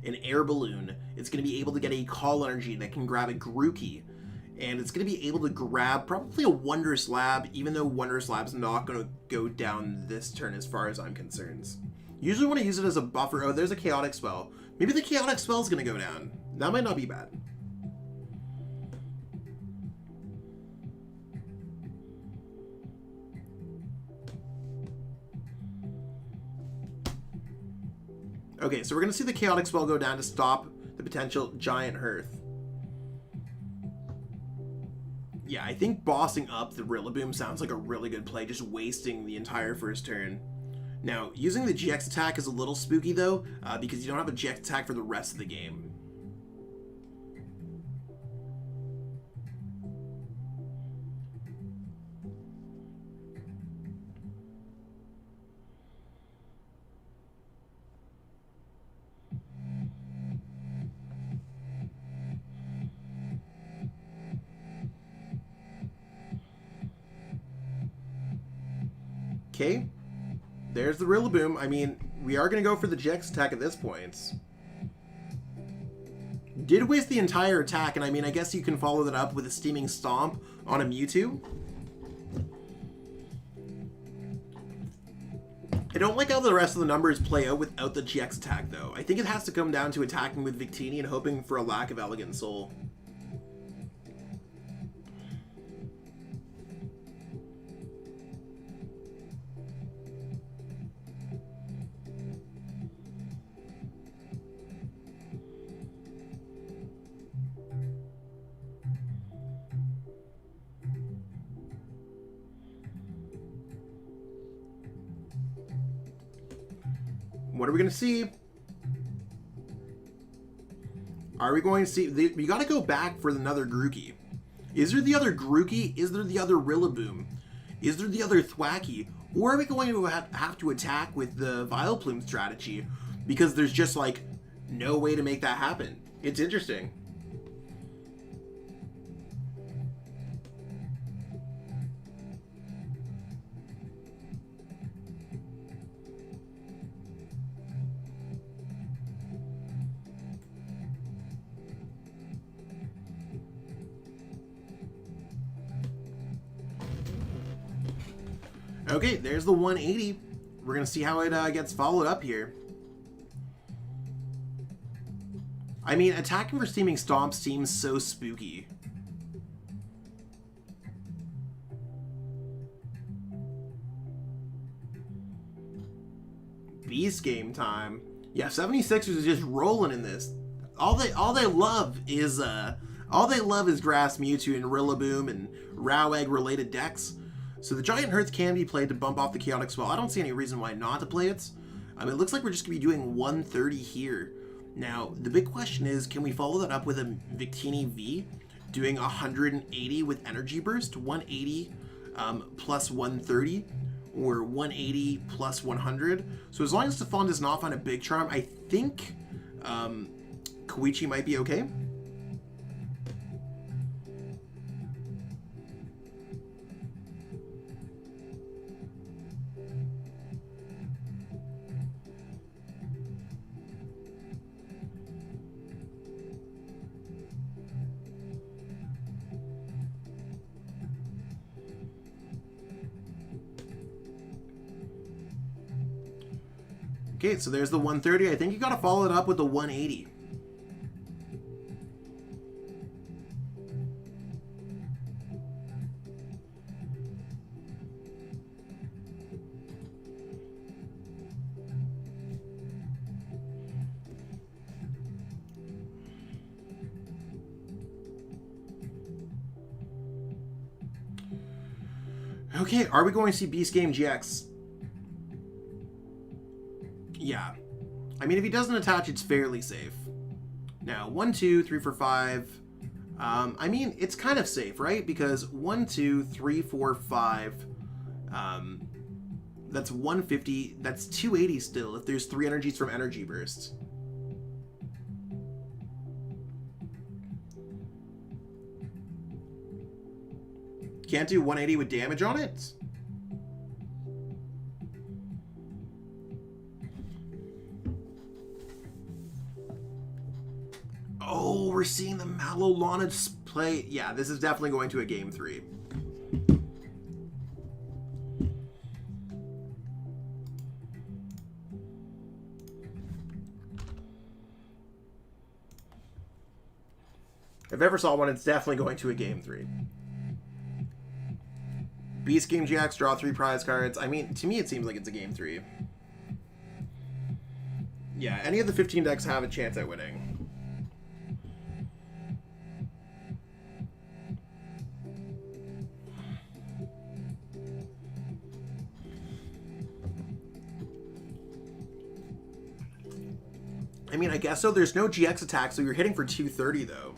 an air balloon. It's going to be able to get a call energy that can grab a Grookey. And it's going to be able to grab probably a Wondrous Lab, even though Wondrous Lab's not going to go down this turn as far as I'm concerned. Usually want to use it as a buffer. Oh, there's a Chaotic Spell. Maybe the Chaotic Spell is going to go down. That might not be bad. Okay, so we're going to see the Chaotic Spell go down to stop the potential Giant Hearth. Yeah, I think bossing up the Rillaboom sounds like a really good play, just wasting the entire first turn. Now, using the GX attack is a little spooky, though, because you don't have a GX attack for the rest of the game. Okay, there's the Rillaboom. I mean, we are going to go for the GX attack at this point. Did waste the entire attack, and I mean, I guess you can follow that up with a Steaming Stomp on a Mewtwo. I don't like how the rest of the numbers play out without the GX attack, though. I think it has to come down to attacking with Victini and hoping for a lack of Elegant Soul. What are we going to see? Are we going to see... We got to go back for another Grookey. Is there the other Grookey? Is there the other Rillaboom? Is there the other Thwackey? Or are we going to have to attack with the Vileplume strategy? Because there's just, like, no way to make that happen. It's interesting. Okay, there's the 180. We're going to see how it gets followed up here. I mean, attacking for Steaming Stomp seems so spooky. Beast Game time. Yeah, 76ers is just rolling in this. All they love is Grass Mewtwo and Rillaboom and Rowegg related decks. So the Giant Hearth can be played to bump off the Chaotic Spell. I don't see any reason why not to play it. I mean, it looks like we're just going to be doing 130 here. Now, the big question is, can we follow that up with a Victini V, doing 180 with Energy Burst, 180 plus 130, or 180 plus 100? So as long as Stefan does not find a Big Charm, I think Koichi might be okay. Okay, so there's the 130. I think you gotta follow it up with the 180. Okay, are we going to see Beast Game GX? Yeah. I mean, if he doesn't attach, it's fairly safe. Now, 1, 2, 3, 4, 5. I mean, it's kind of safe, right? Because 1, 2, 3, 4, 5. That's 150. That's 280 still if there's 3 energies from Energy Burst. Can't do 180 with damage on it? we're seeing the Malolana play. Yeah, this is definitely going to a game 3. If I ever saw one, it's definitely going to a game 3. Beast Game GX, draw 3 prize cards. I mean, to me, it seems like it's a game 3. Yeah, any of the 15 decks have a chance at winning. I mean, I guess so. There's no GX attack, so you're hitting for 230, though.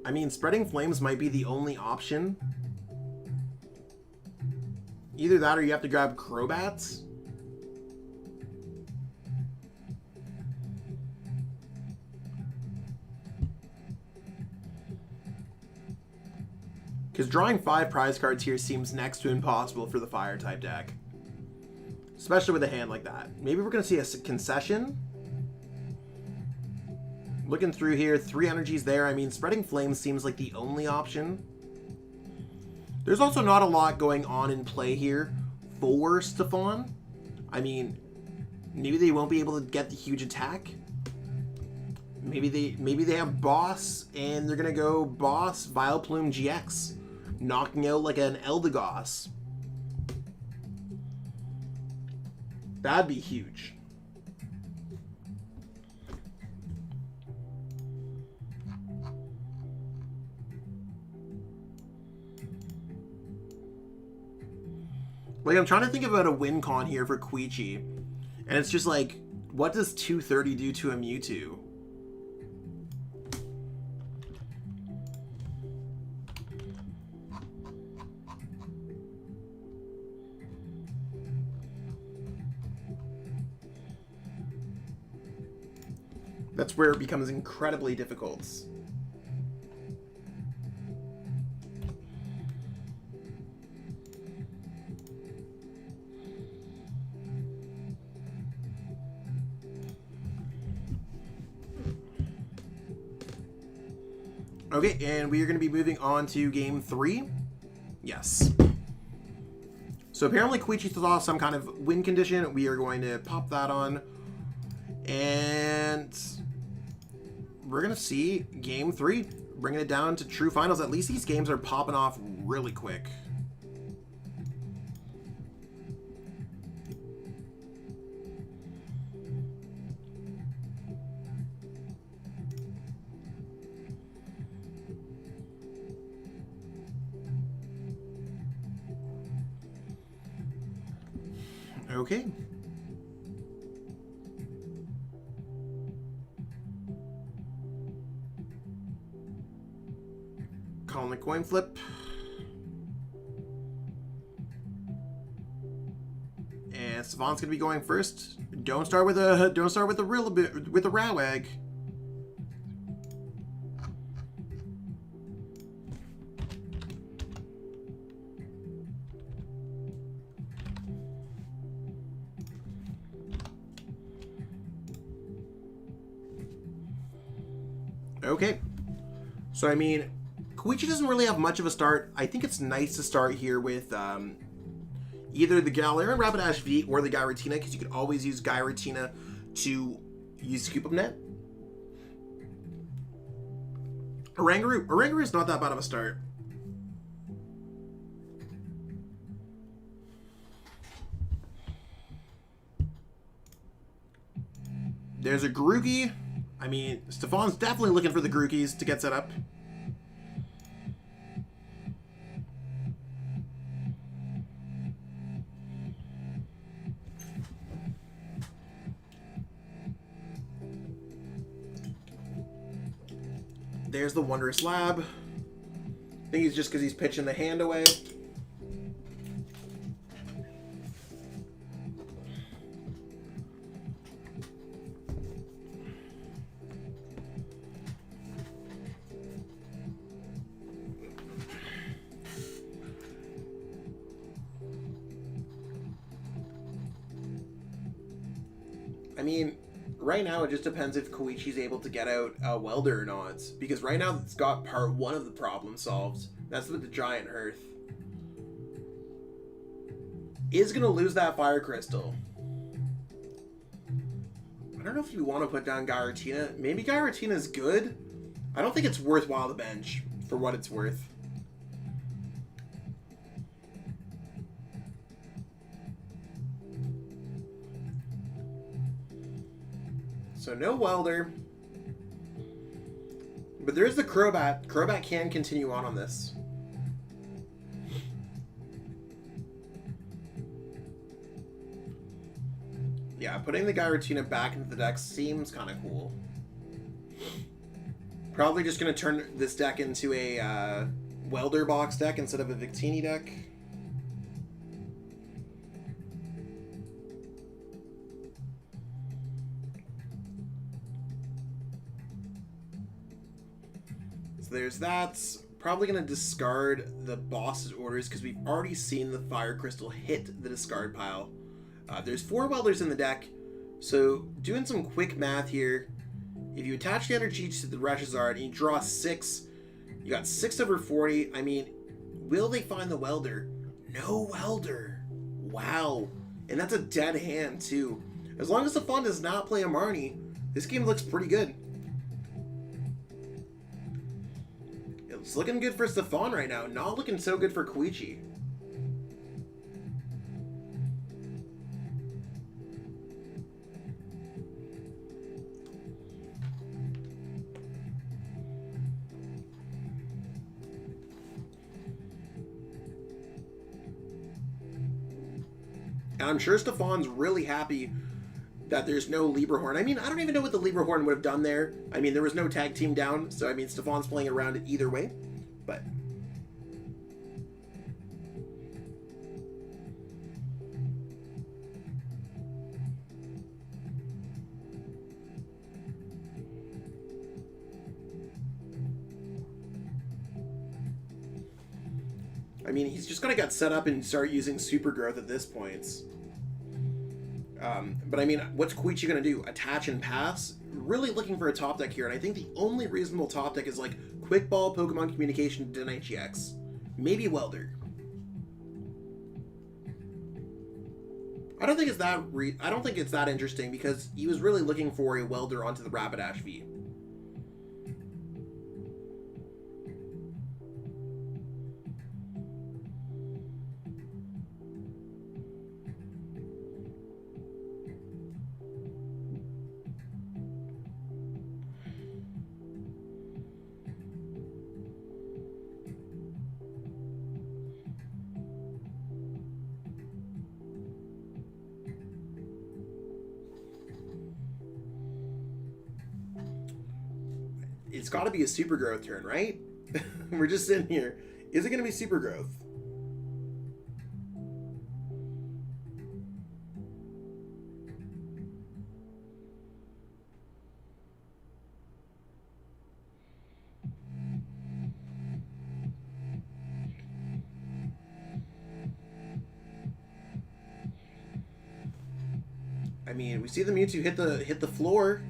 I mean, Spreading Flames might be the only option. Either that or you have to grab Crobats. Because drawing 5 prize cards here seems next to impossible for the Fire-type deck. Especially with a hand like that. Maybe we're going to see a concession. Looking through here, 3 energies there. I mean, Spreading Flames seems like the only option. There's also not a lot going on in play here for Stefan. I mean, maybe they won't be able to get the huge attack. Maybe they have Boss, and they're gonna go Boss Vileplume GX, knocking out like an Eldegoss. That'd be huge. Like, I'm trying to think about a win con here for Koichi, and it's just like, what does 230 do to a Mewtwo? That's where it becomes incredibly difficult. Okay, and we are going to be moving on to game 3. Yes. So apparently Koichi saw some kind of win condition. We are going to pop that on. And we're going to see game 3. Bringing it down to true finals. At least these games are popping off really quick. Okay. Calling the coin flip. And Savant's gonna be going first. Don't start with a Row Egg. Okay. So, I mean, Koichi doesn't really have much of a start. I think it's nice to start here with either the Galarian Rapidash V or the Giratina, because you can always use Giratina to use Scoop Up Net. Oranguru is not that bad of a start. There's a Grookey. I mean, Stefan's definitely looking for the Grookies to get set up. There's the Wondrous Lab. I think it's just because he's pitching the hand away. I mean, right now it just depends if Koichi's able to get out a welder or not. Because right now it's got part 1 of the problem solved. That's with the giant hearth. Is going to lose that fire crystal. I don't know if you want to put down Giratina. Maybe Giratina's good. I don't think it's worthwhile to bench for what it's worth. So no welder. But there is the Crobat. Crobat can continue on this. Yeah, putting the Giratina back into the deck seems kind of cool. Probably just going to turn this deck into a welder box deck instead of a Victini deck. There's that. Probably going to discard the boss's orders because we've already seen the fire crystal hit the discard pile. There's 4 welders in the deck, so doing some quick math here, if you attach the energy to the Charizard and you draw 6, you got 6 over 40. I mean, will they find the welder? No welder. Wow. And that's a dead hand too. As long as the fun does not play a Marnie, this game looks pretty good. It's looking good for Stefan right now. Not looking so good for Koichi. And I'm sure Stefan's really happy that there's no Lieberhorn. I mean, I don't even know what the Lieberhorn would have done there. I mean, there was no tag team down, so I mean, Stefan's playing around it either way. But I mean, he's just gonna get set up and start using super growth at this point. But I mean, what's Koichi going to do? Attach and pass? Really looking for a top deck here, and I think the only reasonable top deck is like Quick Ball, Pokemon Communication, Denichi X. Maybe Welder. I don't think it's that interesting because he was really looking for a Welder onto the Rapidash V. It's got to be a super growth turn, right? We're just sitting here. Is it going to be super growth? I mean, we see the Mewtwo hit the floor.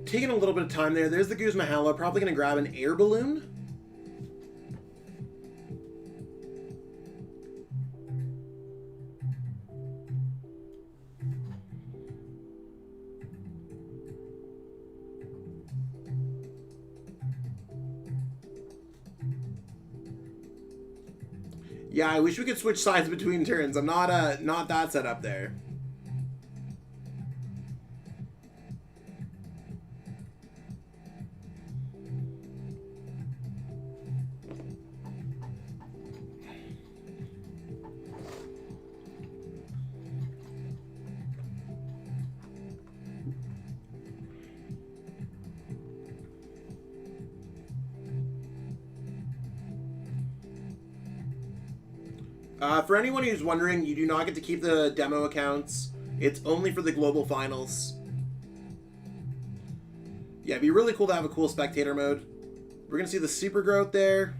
Taking a little bit of time there. There's the Guzma Hala. Probably going to grab an air balloon. Yeah, I wish we could switch sides between turns. I'm not that set up there. For anyone who's wondering, you do not get to keep the demo accounts. It's only for the global finals. Yeah, it'd be really cool to have a cool spectator mode. We're going to see the super growth there.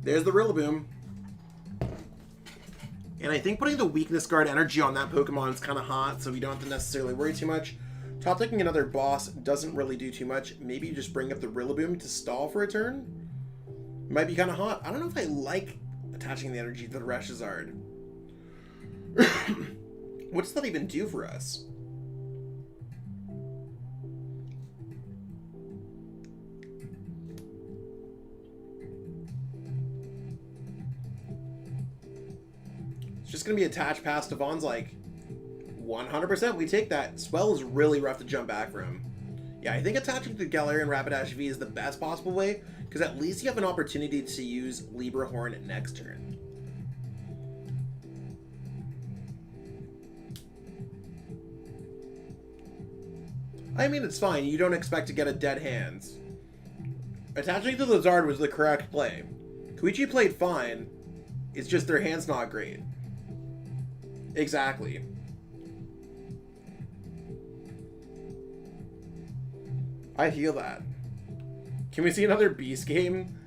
There's the Rillaboom. And I think putting the weakness guard energy on that Pokemon is kind of hot, so we don't have to necessarily worry too much. Top decking another boss doesn't really do too much. Maybe you just bring up the Rillaboom to stall for a turn. Might be kind of hot. I don't know if I like attaching the energy to the Charizard. What does that even do for us? It's just going to be attached past Devon's like 100%. We take that. Swell is really rough to jump back from. Yeah, I think attaching to Galarian Rapidash V is the best possible way, because at least you have an opportunity to use Libra Horn next turn. I mean, it's fine. You don't expect to get a dead hand. Attaching to the Zard was the correct play. Koichi played fine. It's just their hand's not great. Exactly. I feel that. Can we see another Beast game?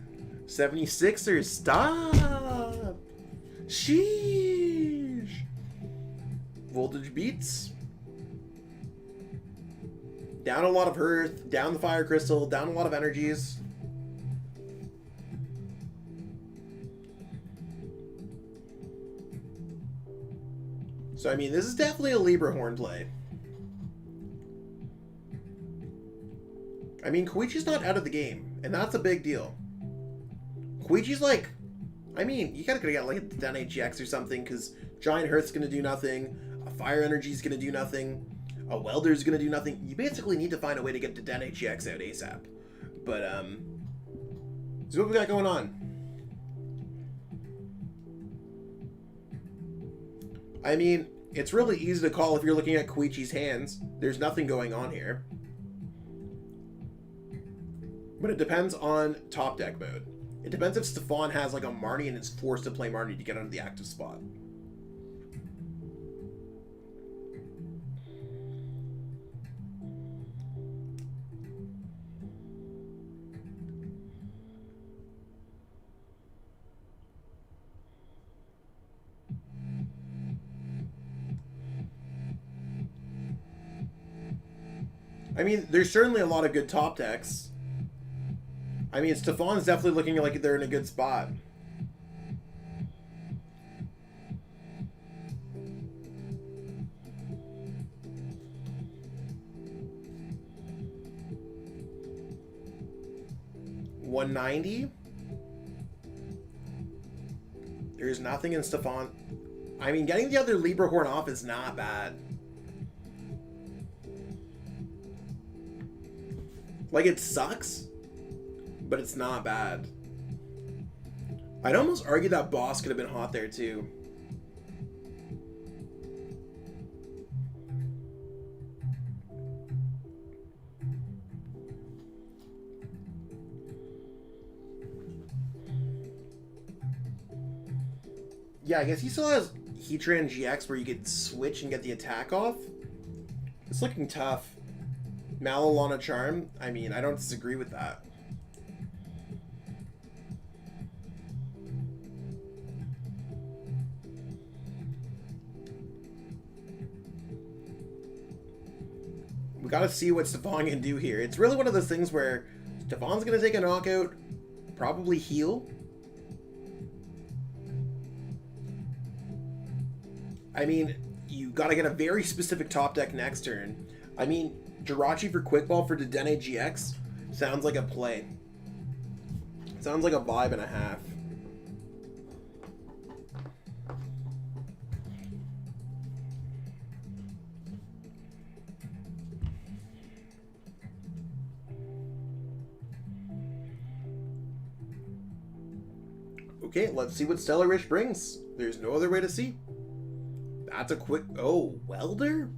76ers, stop! Sheesh! Voltage beats. Down a lot of Earth, down the Fire Crystal, down a lot of energies. So, I mean, this is definitely a Libra Horn play. I mean, Koichi's not out of the game, and that's a big deal. Koichi's like, I mean, you gotta get like a Den GX or something, because Giant Hearth's gonna do nothing, a Fire Energy's gonna do nothing, a Welder's gonna do nothing. You basically need to find a way to get the Den GX out ASAP. But, so what we got going on? I mean, it's really easy to call if you're looking at Koichi's hands. There's nothing going on here. But it depends on top deck mode. It depends if Stefan has like a Marnie and is forced to play Marnie to get onto the active spot. I mean, there's certainly a lot of good top decks. I mean, Stefan's definitely looking like they're in a good spot. $190? There's nothing in Stefan. I mean, getting the other Libra Horn off is not bad. Like, it sucks, but it's not bad. I'd almost argue that boss could have been hot there, too. Yeah, I guess he still has Heatran GX where you could switch and get the attack off. It's looking tough. Malalana Charm, I mean, I don't disagree with that. We gotta see what Stefan can do here. It's really one of those things where Stefan's gonna take a knockout, probably heal. I mean, you gotta get a very specific top deck next turn. I mean, Jirachi for Quick Ball for Dedenne GX sounds like a play. Sounds like a vibe and a half. Okay, let's see what Stellar Wish brings. There's no other way to see. That's a quick... Oh, Welder?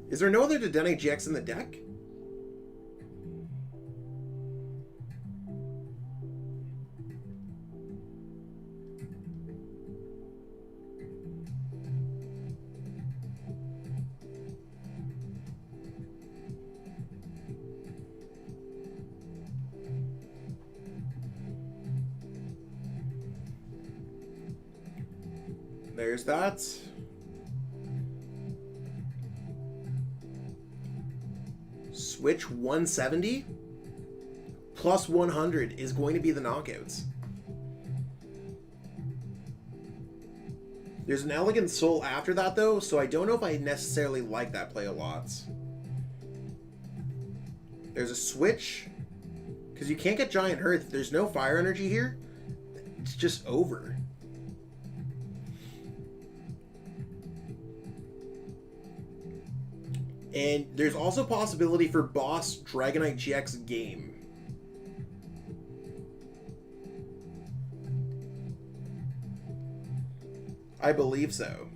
Is there no other Dedenne GX in the deck? There's that. Switch 170 plus 100 is going to be the knockouts. There's an Elegant Soul after that though, so I don't know if I necessarily like that play a lot. There's a switch, because you can't get Giant Earth. There's no fire energy here. It's just over. And there's also possibility for Boss Dragonite GX game. I believe so.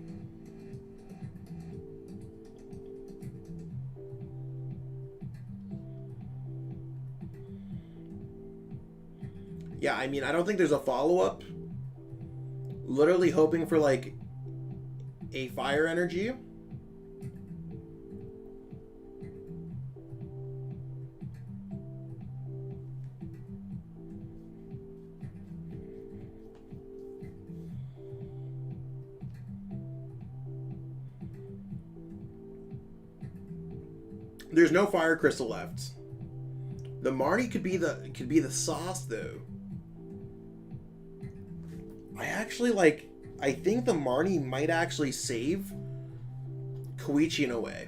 Yeah, I mean, I don't think there's a follow-up. Literally hoping for, like, a fire energy. There's no fire crystal left. The Marnie could be the sauce though. I think the Marnie might actually save Koichi in a way.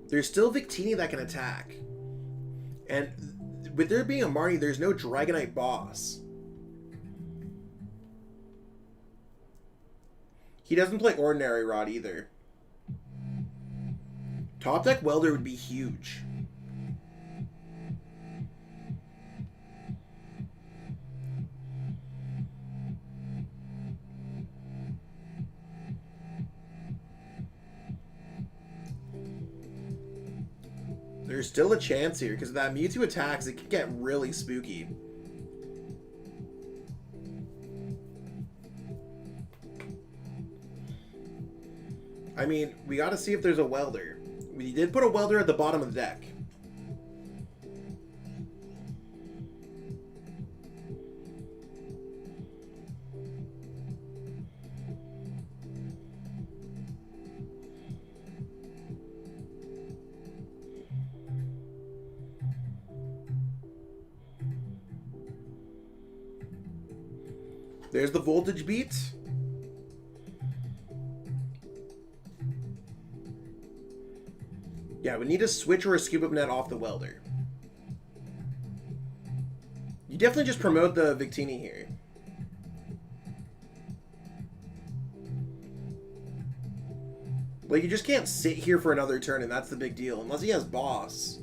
There's still Victini that can attack. And with there being a Marnie, there's no Dragonite boss. He doesn't play Ordinary Rod either. Top deck Welder would be huge. There's still a chance here, because if that Mewtwo attacks, it can get really spooky. I mean, we gotta see if there's a Welder. We did put a Welder at the bottom of the deck. There's the voltage beat. Yeah, we need a switch or a scoop up net off the Welder. You definitely just promote the Victini here. Like, you just can't sit here for another turn, and that's the big deal. Unless he has Boss.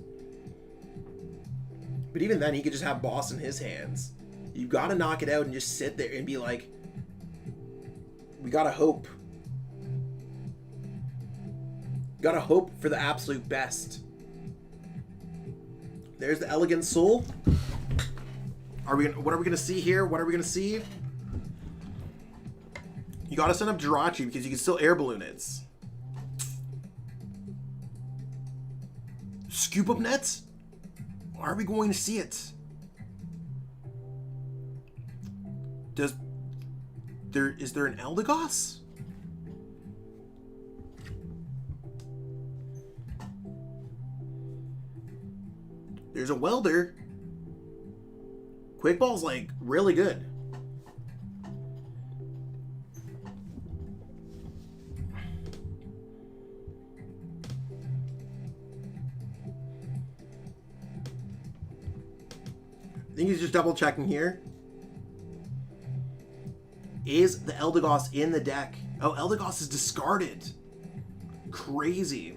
But even then, he could just have Boss in his hands. You gotta knock it out and just sit there and be like, we gotta hope. Gotta hope for the absolute best. There's the Elegant Soul. What are we gonna see here? What are we gonna see? You gotta send up Jirachi because you can still air balloon it. Scoop up nets? Are we going to see it? Is there an Eldegoss? There's a Welder. Quick Ball's like really good. I think he's just double checking here. Is the Eldegoss in the deck? Oh, Eldegoss is discarded. Crazy.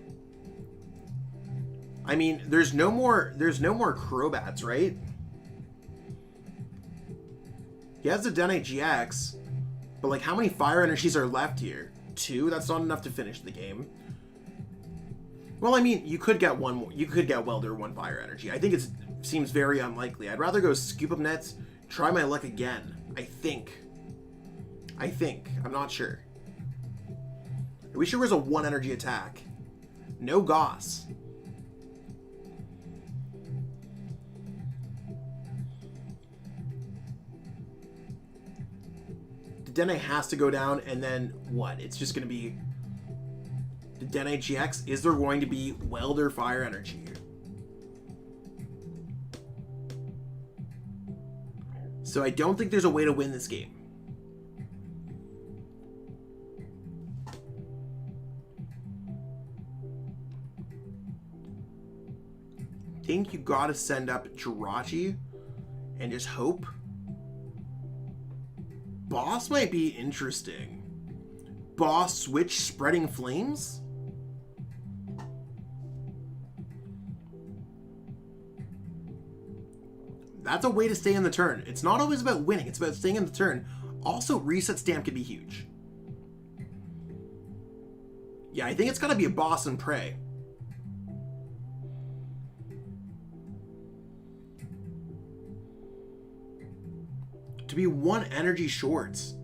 I mean, there's no more Crobats, right? He has the Dene GX, but like how many fire energies are left here? 2? That's not enough to finish the game. Well, I mean, you could get one more. You could get Welder 1 fire energy. I think it seems very unlikely. I'd rather go Scoop Up Nets, try my luck again. I think. I'm not sure. Are we sure it was a 1 energy attack? No Goss. The Dene has to go down, and then what? It's just going to be the Dene GX. Is there going to be Welder Fire Energy? So I don't think there's a way to win this game. I think you gotta send up Jirachi and just hope. Boss might be interesting. Boss switch Spreading Flames? That's a way to stay in the turn. It's not always about winning, it's about staying in the turn. Also, Reset Stamp could be huge. Yeah, I think it's gotta be a Boss and Pray. To be 1 energy shorts.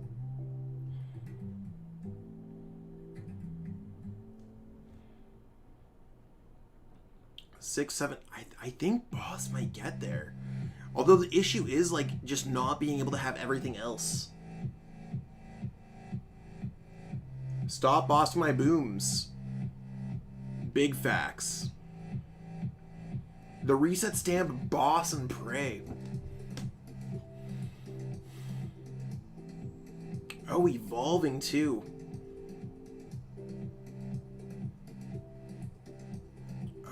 Six, 7. I think Boss might get there. Although the issue is like just not being able to have everything else. Stop bossing my booms. Big facts. The Reset Stamp, Boss and Pray. Oh, evolving too.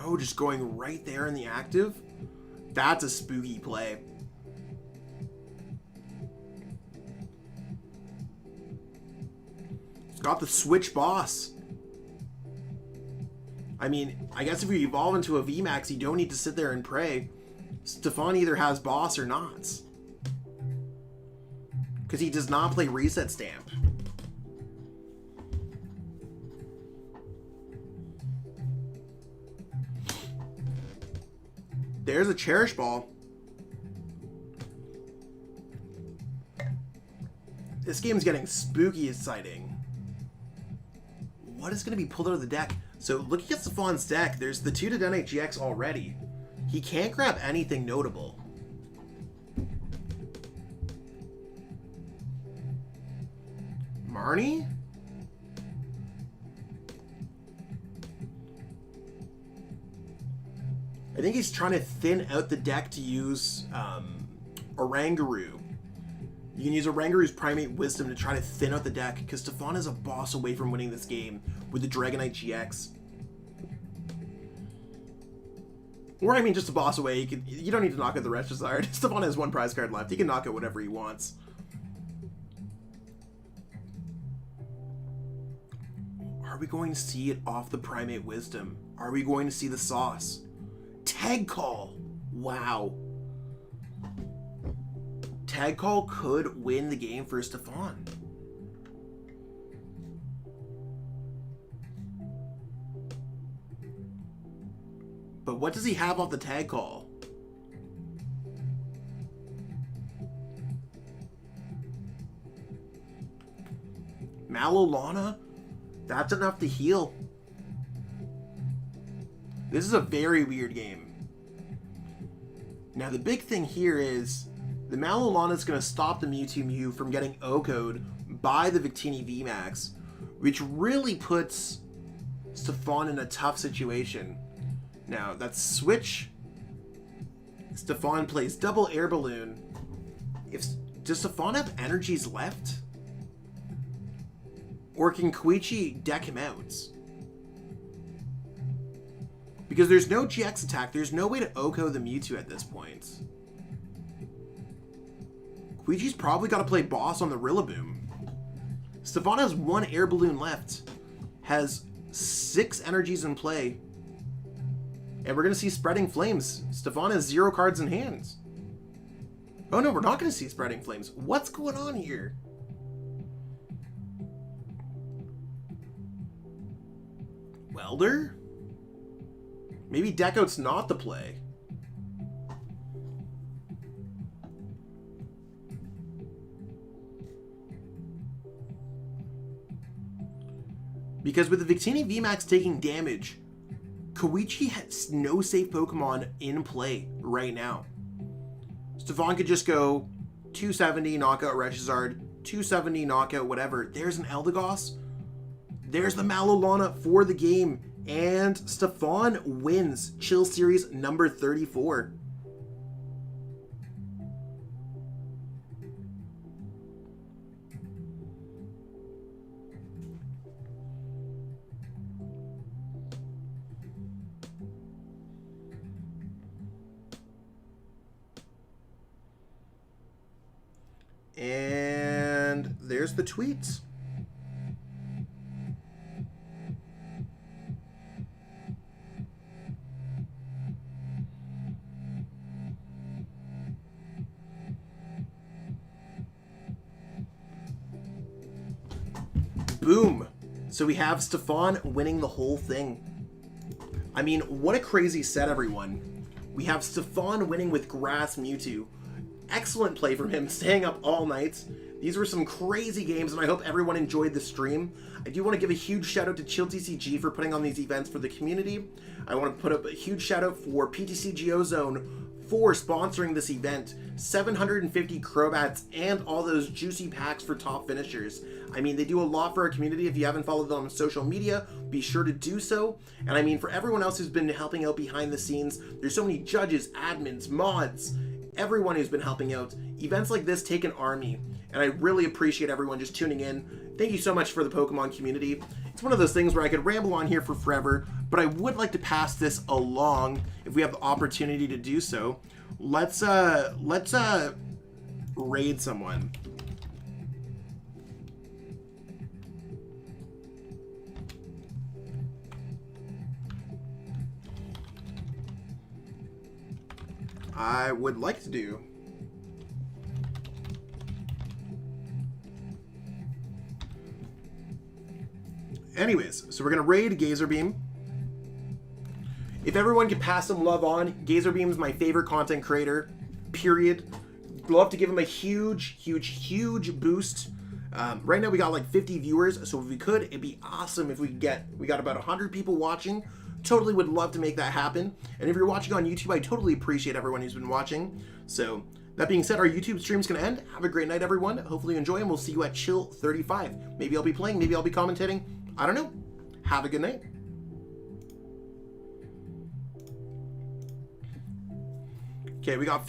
Oh, just going right there in the active? That's a spooky play. It's got the switch Boss. I mean, I guess if you evolve into a VMAX, you don't need to sit there and pray. Stefan either has Boss or not. Because he does not play Reset Stamp. There's a Cherish Ball. This game's getting spooky exciting. What is going to be pulled out of the deck? So looking at Stefan's deck, there's the 2 to Dene GX already. He can't grab anything notable. Marnie? I think he's trying to thin out the deck to use Oranguru. You can use Oranguru's Primate Wisdom to try to thin out the deck, because Stefan is a boss away from winning this game with the Dragonite GX. Or, I mean, just a boss away. You don't need to knock out the Charizard. Stefan has 1 prize card left. He can knock out whatever he wants. Are we going to see it off the Primate Wisdom? Are we going to see the sauce? Tag Call! Wow. Tag Call could win the game for Stefan. But what does he have off the Tag Call? Malolana? That's enough to heal. This is a very weird game. Now the big thing here is the Malolana is going to stop the Mewtwo Mew from getting OHKO'd by the Victini VMAX, which really puts Stefan in a tough situation. Now that's switch. Stefan plays double Air Balloon. Does Stefan have energies left? Or can Koichi deck him out? Because there's no GX attack, there's no way to OHKO the Mewtwo at this point. Koichi's probably got to play boss on the Rillaboom. Stefan has 1 Air Balloon left, has 6 energies in play, and we're going to see Spreading Flames. Stefan has 0 cards in hand. Oh no, we're not going to see Spreading Flames. What's going on here? Welder? Maybe Deck Out's not the play. Because with the Victini VMAX taking damage, Koichi has no safe Pokemon in play right now. Stefan could just go 270, knockout Charizard, 270, knockout whatever. There's an Eldegoss. There's the Malolana for the game. And Stefan wins Chill Series number 34. And there's the tweets. Boom. So we have Stefan winning the whole thing. I mean, what a crazy set, everyone. We have Stefan winning with Grass Mewtwo. Excellent play from him, staying up all night. These were some crazy games, and I hope everyone enjoyed the stream. I do want to give a huge shout out to Chill TCG for putting on these events for the community. I want to put up a huge shout out for PTCG Ozone for sponsoring this event. 750 Crobats and all those juicy packs for top finishers. I mean, they do a lot for our community. If you haven't followed them on social media, be sure to do so. And I mean, for everyone else who's been helping out behind the scenes, there's so many judges, admins, mods, everyone who's been helping out. Events like this take an army, and I really appreciate everyone just tuning in. Thank you so much for the Pokemon community. It's one of those things where I could ramble on here for forever, but I would like to pass this along if we have the opportunity to do so. Let's raid someone. I would like to do. Anyways, so we're gonna raid Gazer Beam. If everyone could pass some love on, Gazer Beam is my favorite content creator, period. Love to give him a huge boost. Right now we got like 50 viewers, so if we could, it'd be awesome if we got about 100 people watching. Totally would love to make that happen. And if you're watching on YouTube, I totally appreciate everyone who's been watching. So that being said, our YouTube stream's gonna end. Have a great night, everyone. Hopefully you enjoy, and we'll see you at Chill 35. Maybe I'll be playing, maybe I'll be commentating. I don't know. Have a good night. Okay, we got